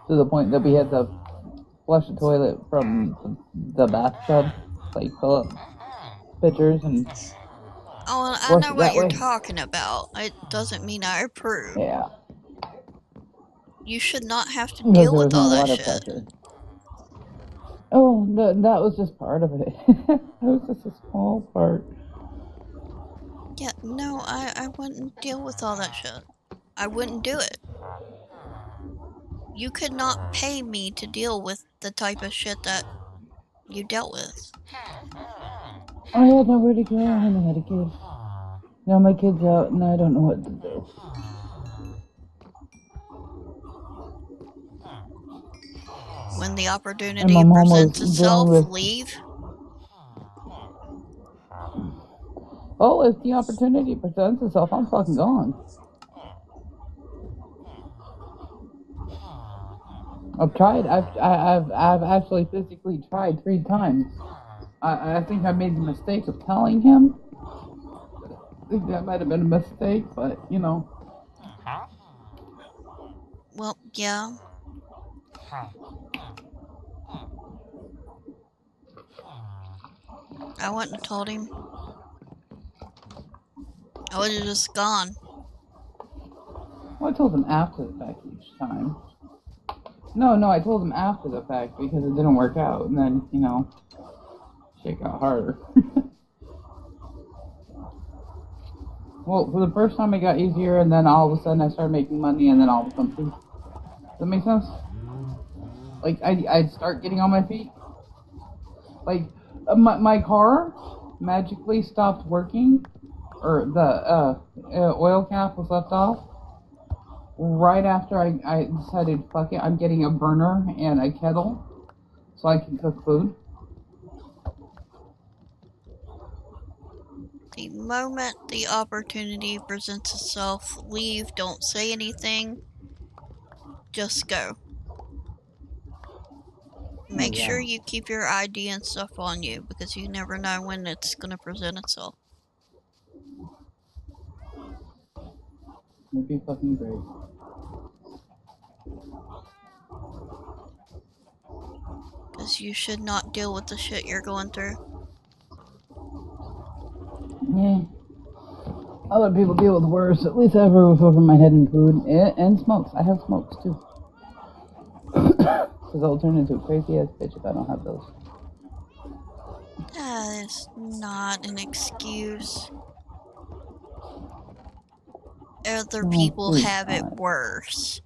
To the point that we had to flush the toilet from the bathtub, like fill up pitchers and. Oh, I know what you're talking about. It doesn't mean I approve. Yeah. You should not have to deal with all that shit. Pressure. Oh, that was just part of it. That was just a small part. Yeah, no, I wouldn't deal with all that shit. I wouldn't do it. You could not pay me to deal with the type of shit that you dealt with. I had nowhere to go and I had a kid. Now my kid's out and I don't know what to do. When the opportunity presents itself, leave. Oh, if the opportunity presents itself, I'm fucking gone. I've tried. I've actually physically tried 3 times. I think I made the mistake of telling him. I think that might have been a mistake, but you know. Well, yeah. I wouldn't have told him. I would have just gone. Well, I told him after the fact each time. No, I told him after the fact because it didn't work out, and then, you know, shit got harder. Well, for the first time it got easier, and then all of a sudden I started making money, and then all of a sudden, does that make sense? Like, I'd start getting on my feet. Like, my car magically stopped working, or the oil cap was left off, right after I decided, fuck it, I'm getting a burner and a kettle, so I can cook food. The moment the opportunity presents itself, leave, don't say anything, just go. Make sure you keep your ID and stuff on you, because you never know when it's going to present itself. It'd be fucking great. Because you should not deal with the shit you're going through. Yeah. Other people deal with worse. At least I have a roof over my head and food. And smokes. I have smokes too. Because I'll turn into a crazy ass bitch if I don't have those. That is not an excuse. Other people please have it God. worse.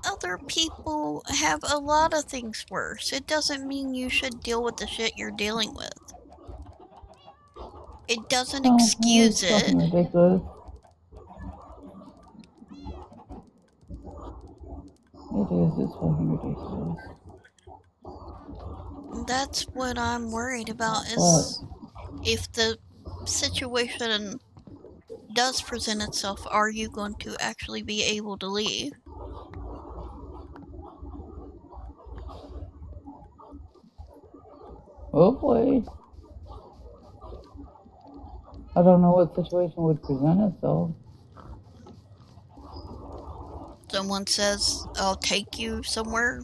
Other people have a lot of things worse. It doesn't mean you should deal with the shit you're dealing with. It doesn't excuse it's it. fucking ridiculous. It is. It's fucking ridiculous. That's what I'm worried about, is if the situation does present itself, are you going to actually be able to leave? Hopefully. I don't know what situation would present itself. Someone says, I'll take you somewhere.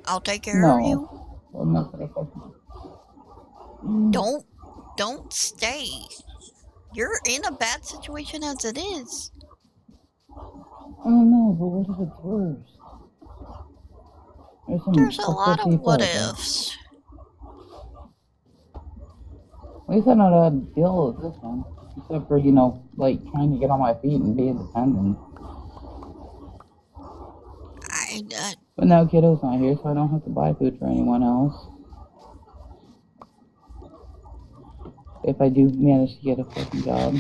I'll take care of you. I'm not gonna fucking... Don't stay. You're in a bad situation as it is. I don't know, but what if it's worse? There's a lot of what ifs. At least I know how to deal with this one. Except for, like, trying to get on my feet and be independent. But now kiddo's not here, so I don't have to buy food for anyone else. If I do manage to get a fucking job.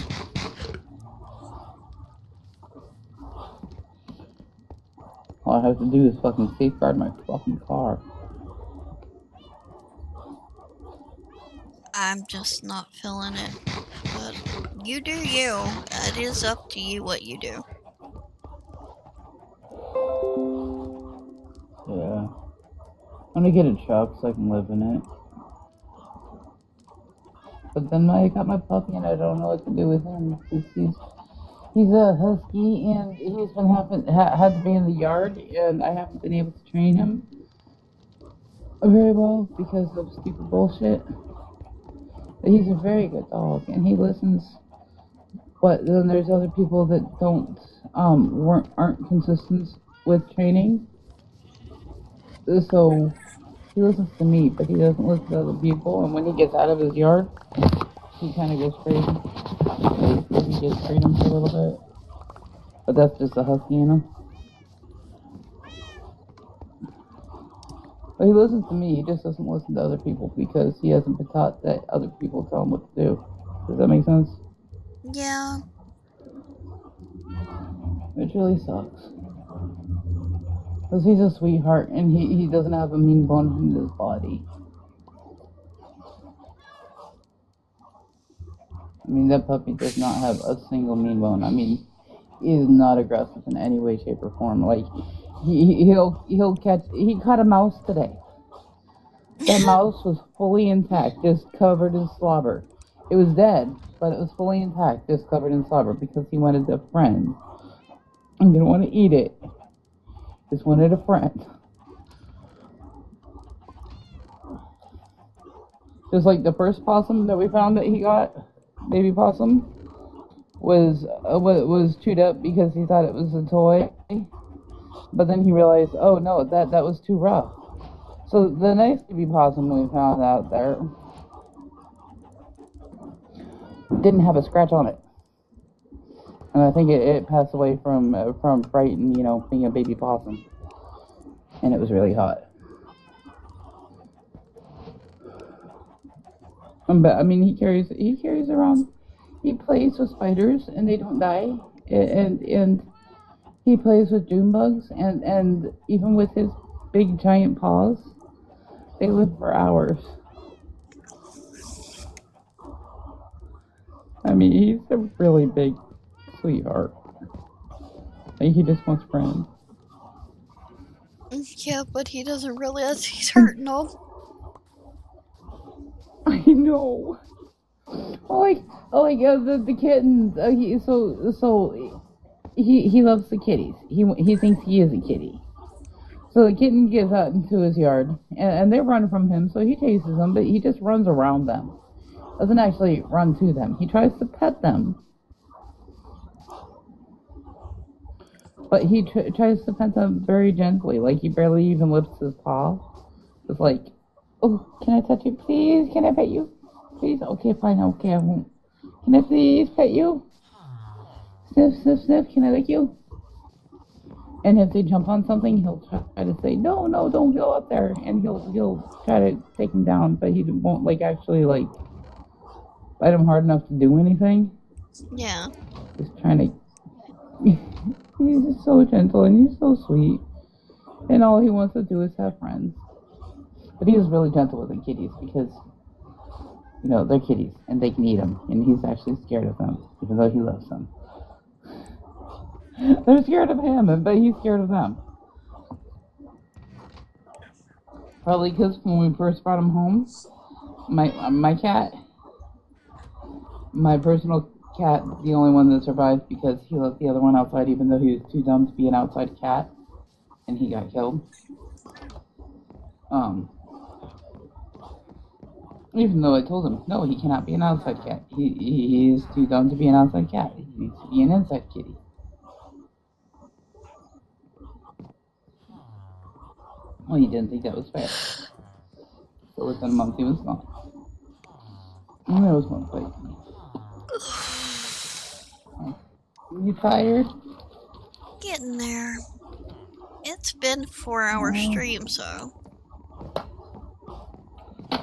All I have to do is fucking safeguard my fucking car. I'm just not feeling it. But you do you. It is up to you what you do. Yeah. I'm gonna get a truck so I can live in it. But then I got my puppy and I don't know what to do with him. He's a husky and he's been had to be in the yard and I haven't been able to train him very well because of stupid bullshit. But he's a very good dog and he listens. But then there's other people that aren't consistent with training. So he listens to me, but he doesn't listen to other people. And when he gets out of his yard, he kind of goes crazy. He gets freedom for a little bit. But that's just a husky in him. But he listens to me. He just doesn't listen to other people because he hasn't been taught that other people tell him what to do. Does that make sense? Yeah. Which really sucks. Because he's a sweetheart and he doesn't have a mean bone in his body. I mean, that puppy does not have a single mean bone. I mean, he is not aggressive in any way, shape, or form. Like, he caught a mouse today. That mouse was fully intact, just covered in slobber. It was dead, but it was fully intact, just covered in slobber because he wanted a friend. I didn't want to eat it. Just wanted a friend. Just like the first possum that we found that he got, baby possum, was chewed up because he thought it was a toy. But then he realized, oh no, that was too rough. So the next baby possum we found out there didn't have a scratch on it, and I think it passed away from fright and being a baby possum, and it was really hot. But I mean, he carries around. He plays with spiders and they don't die, and he plays with June bugs, and even with his big giant paws, they live for hours. I mean, he's a really big sweetheart. Like, he just wants friends. Yeah, but he doesn't realize he's hurting them. I know. The kittens. He loves the kitties. He thinks he is a kitty. So the kitten gets out into his yard, and they run from him. So he chases them, but he just runs around them. Doesn't actually run to them. He tries to pet them, but he tries to pet them very gently. Like, he barely even lifts his paw. It's like, oh, can I touch you, please? Can I pet you, please? Okay, fine. Okay, I won't. Can I please pet you? Sniff, sniff, sniff. Can I lick you? And if they jump on something, he'll try to say, no, don't go up there. And he'll try to take them down, but he won't actually bite them hard enough to do anything. Yeah. Just trying to. He's just so gentle and he's so sweet. And all he wants to do is have friends. But he is really gentle with the kitties because, they're kitties and they can eat them. And he's actually scared of them, even though he loves them. They're scared of him, but he's scared of them. Probably because when we first brought him home, my cat, my personal cat, the only one that survived because he let the other one outside even though he was too dumb to be an outside cat, and he got killed. Even though I told him, no, he cannot be an outside cat. He is too dumb to be an outside cat. He needs to be an inside kitty. Well, he didn't think that was fair. So within a month, he was gone. And there was one fight. You tired? Getting there. It's been a 4-hour stream, so.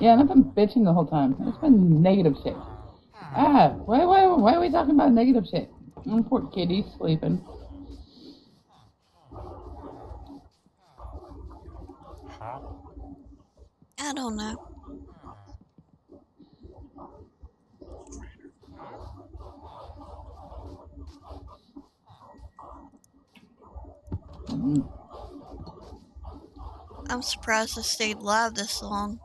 Yeah, and I've been bitching the whole time. It's been negative shit. Why are we talking about negative shit? Poor kitty sleeping. I don't know. I'm surprised I stayed live this long.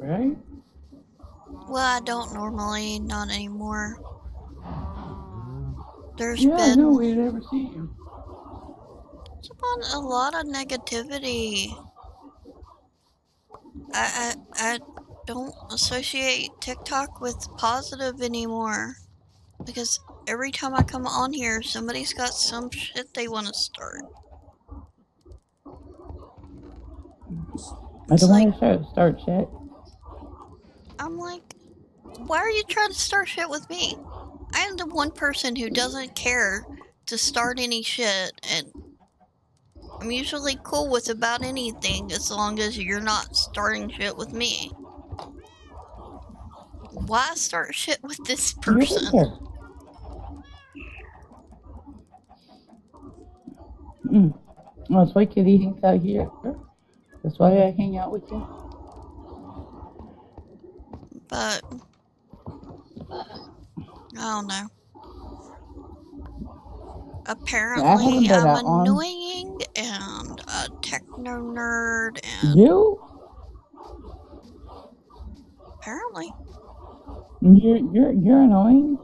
Right? Well, I don't normally, not anymore. There's Yeah, been no, we never see you. a lot of negativity. I don't associate TikTok with positive anymore. Because every time I come on here, somebody's got some shit they want to start. I don't want to start shit. I'm like, why are you trying to start shit with me? I am the one person who doesn't care to start any shit, and I'm usually cool with about anything as long as you're not starting shit with me. Why start shit with this person? That's why Kitty hangs out here. That's why I hang out with you. But I don't know. Apparently, I'm annoying and a techno nerd and you. Apparently. You're annoying.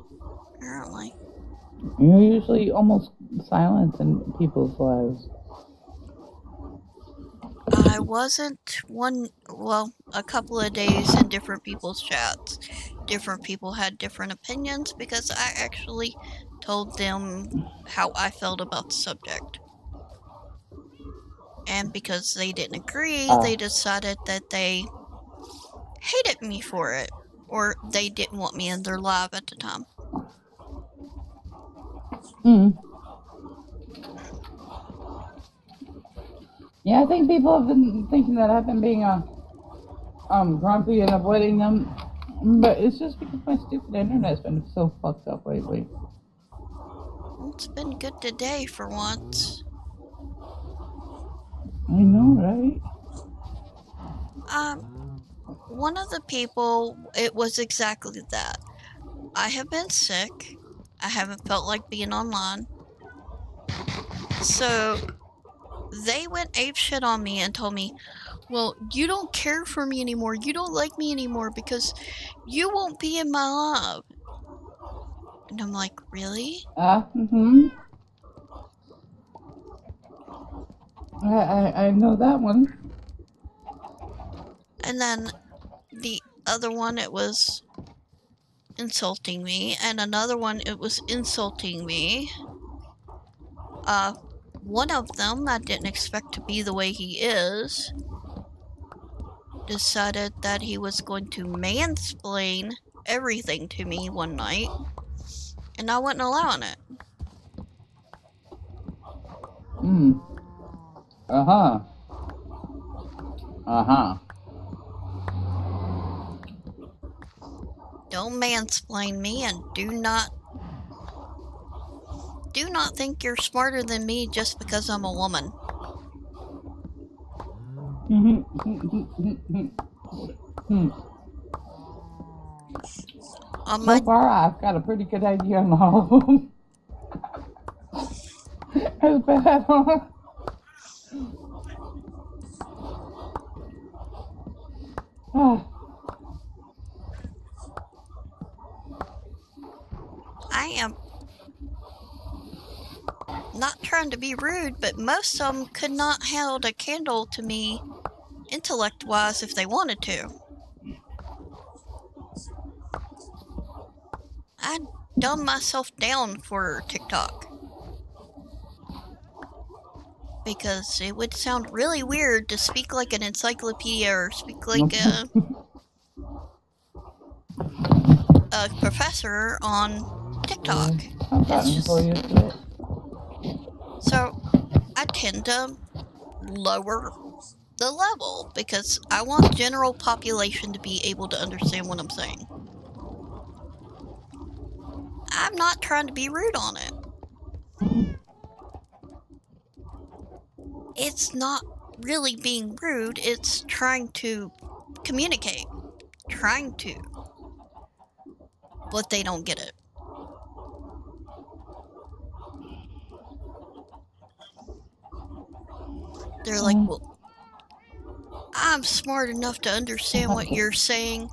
Apparently. You're usually almost silent in people's lives. I wasn't a couple of days in different people's chats. Different people had different opinions because I actually told them how I felt about the subject. And because they didn't agree, Ah. they decided that they hated me for it. Or they didn't want me in their live at the time. Mm. Yeah, I think people have been thinking that I've been being grumpy and avoiding them, but it's just because my stupid internet's been so fucked up lately. It's been good today for once. I know, right? One of the people, it was exactly that. I have been sick. I haven't felt like being online. So they went apeshit on me and told me, well, you don't care for me anymore. You don't like me anymore because you won't be in my live. And I'm like, really? I know that one. And then the other one, it was insulting me, and another one, it was insulting me. One of them, I didn't expect to be the way he is, decided that he was going to mansplain everything to me one night, and I wasn't allowing it. Don't mansplain me, and do not think you're smarter than me just because I'm a woman. So far, I've got a pretty good idea on all of them. As bad. I am not trying to be rude, but most of them could not hold a candle to me intellect-wise if they wanted to. I dumbed myself down for TikTok. Because it would sound really weird to speak like an encyclopedia or speak like a professor on TikTok. It's just... So I tend to lower the level because I want general population to be able to understand what I'm saying. I'm not trying to be rude on it. It's not really being rude, it's trying to communicate. Trying to. But they don't get it. They're like, well, I'm smart enough to understand what you're saying.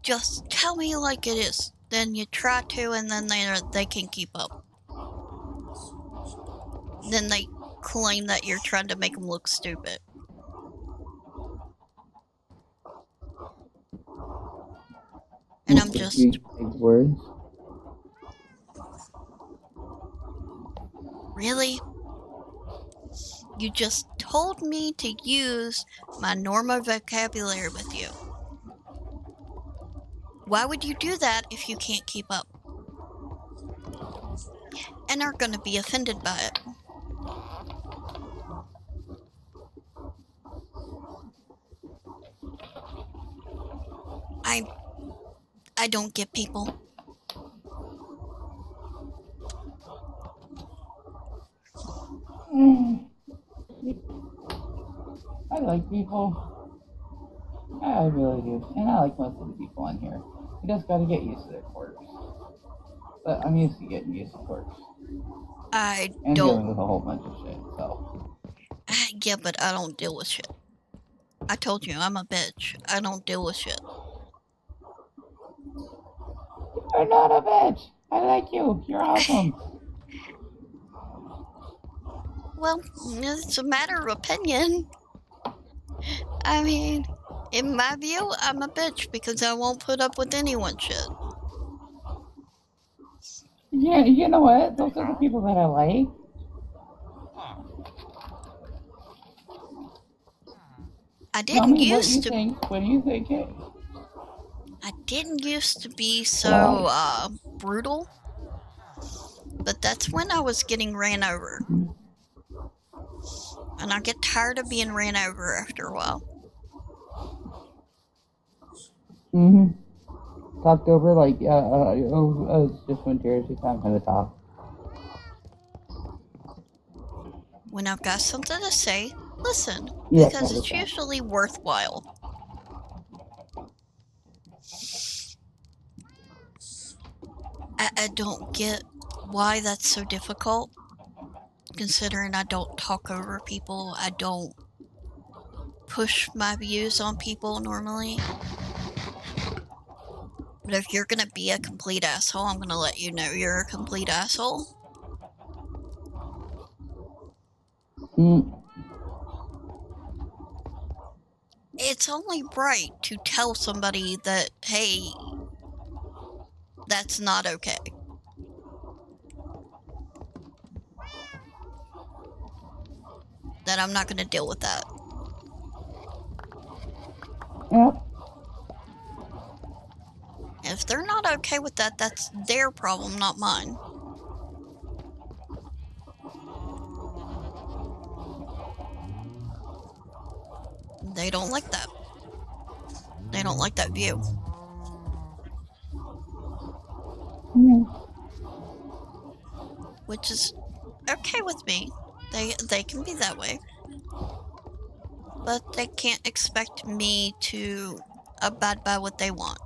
Just tell me like it is. Then you try to, and then they can't keep up. Then they claim that you're trying to make them look stupid. And I'm just... Really? You just told me to use my normal vocabulary with you. Why would you do that if you can't keep up? And are gonna be offended by it. I don't get people. I like people. I really do. And I like most of the people on here. You just gotta get used to their quirks. But I'm used to getting used to quirks. And dealing with a whole bunch of shit, so. Yeah, but I don't deal with shit. I told you, I'm a bitch. I don't deal with shit. You're not a bitch! I like you. You're awesome. Well, it's a matter of opinion. I mean, in my view, I'm a bitch because I won't put up with anyone's shit. Yeah, you know what? Those are the people that I like. I Tell didn't me what you used to. think. What do you think? I didn't used to be so brutal, but that's when I was getting ran over, and I get tired of being ran over after a while. Talked over like it's just when Jersey's time for the talk. When I've got something to say, listen, Yes, because I it's understand. usually worthwhile. I don't get why that's so difficult, considering I don't talk over people. I don't push my views on people normally. But if you're gonna be a complete asshole, I'm gonna let you know you're a complete asshole. It's only right to tell somebody that, hey, that's not okay. That I'm not gonna deal with that. Yep. If they're not okay with that, that's their problem, not mine. They don't like that. They don't like that view. Which is okay with me. They can be that way. But they can't expect me to abide by what they want.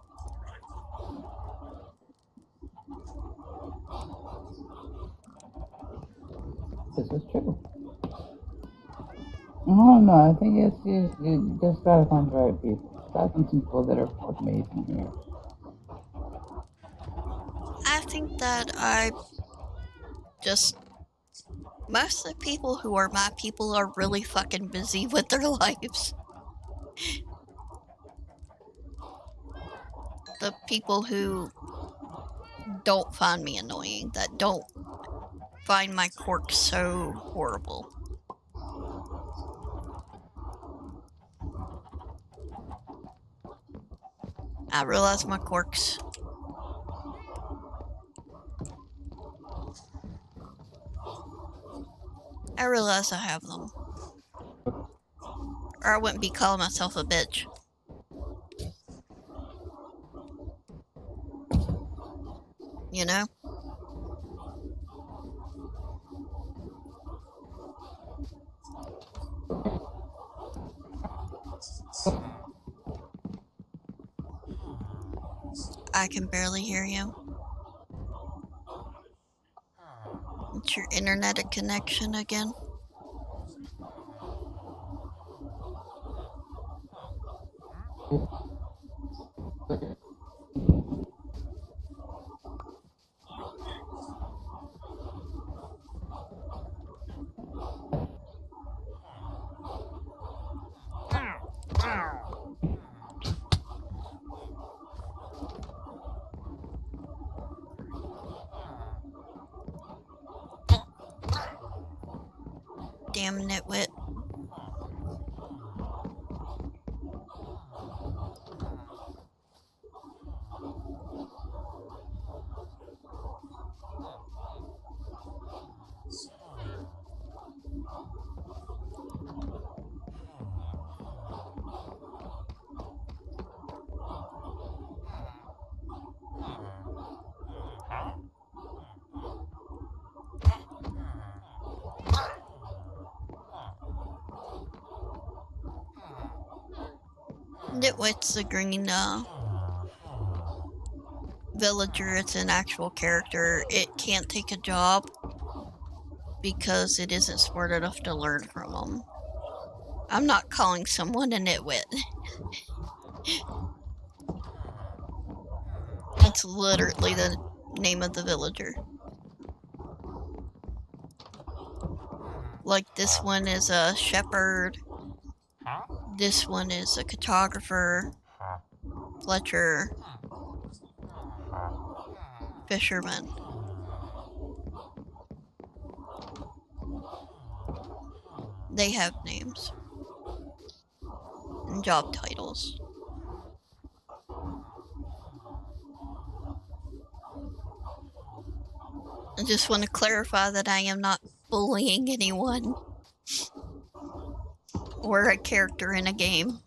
This is true. No, I think it's just, you just gotta find the right people. Got some people that are amazing here. I think that most of the people who are my people are really fucking busy with their lives. The people who don't find me annoying, that don't find my quirks so horrible. I realize my quirks. I realize I have them. Or I wouldn't be calling myself a bitch. You know? I can barely hear you. It's your internet connection again. Damn nitwit. Nitwit's the green villager. It's an actual character. It can't take a job because it isn't smart enough to learn from them. I'm not calling someone a nitwit. It's literally the name of the villager. Like this one is a shepherd. This one is a cartographer. Fletcher. Fisherman. They have names. and job titles. I just want to clarify that I am not bullying anyone or a character in a game.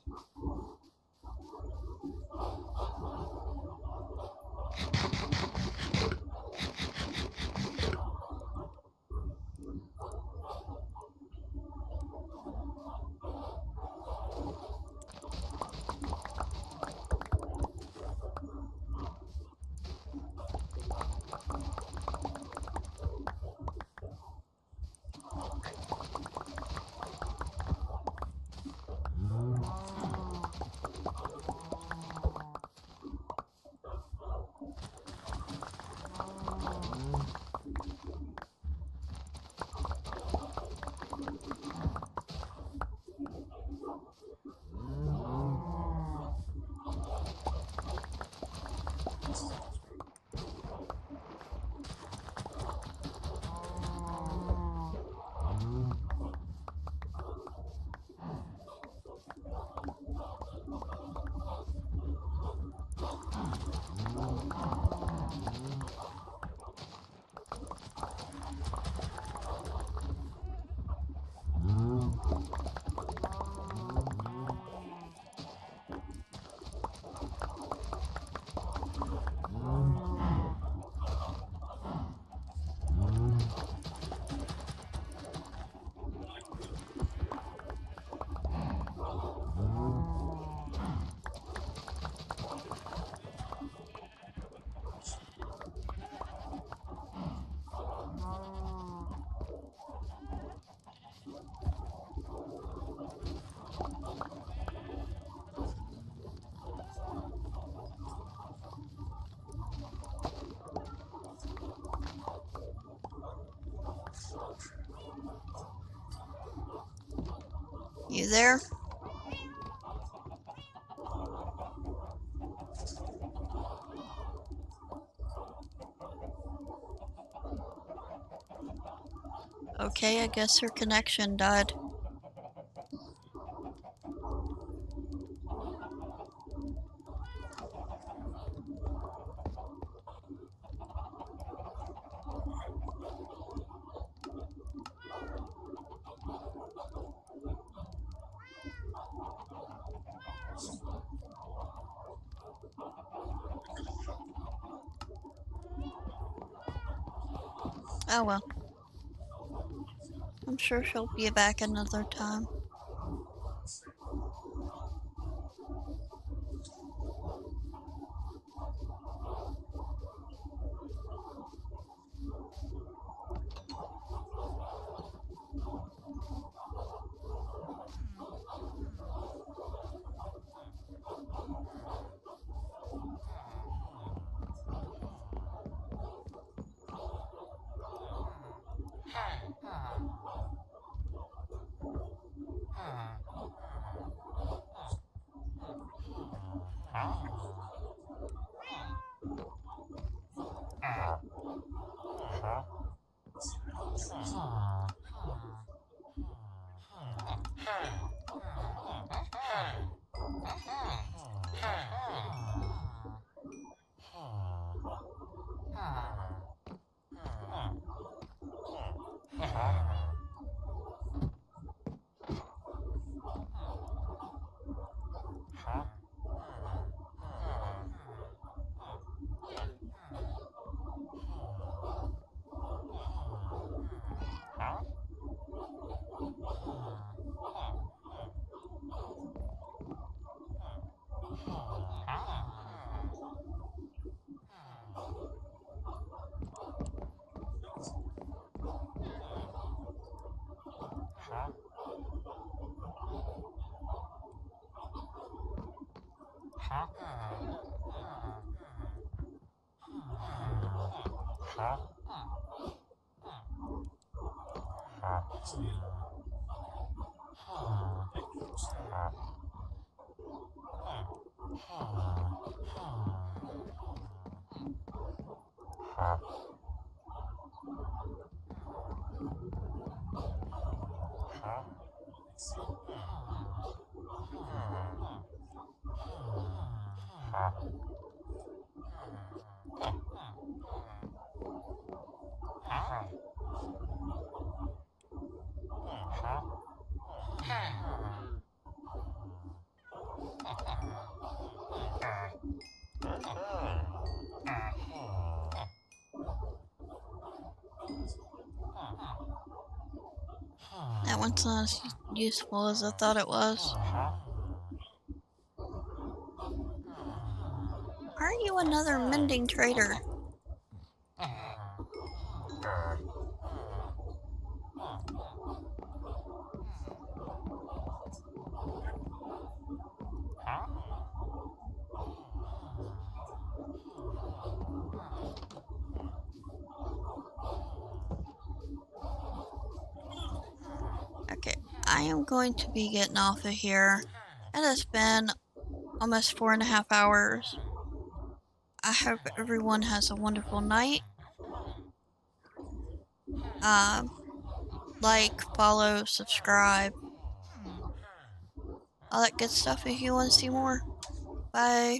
You there? Okay, I guess her connection died. Oh well. I'm sure she'll be back another time. That one's not as useful as I thought it was. Are you another mending trader? Okay, I am going to be getting off of here. It has been almost 4.5 hours. I hope everyone has a wonderful night. Like, follow, subscribe, all that good stuff if you want to see more. Bye.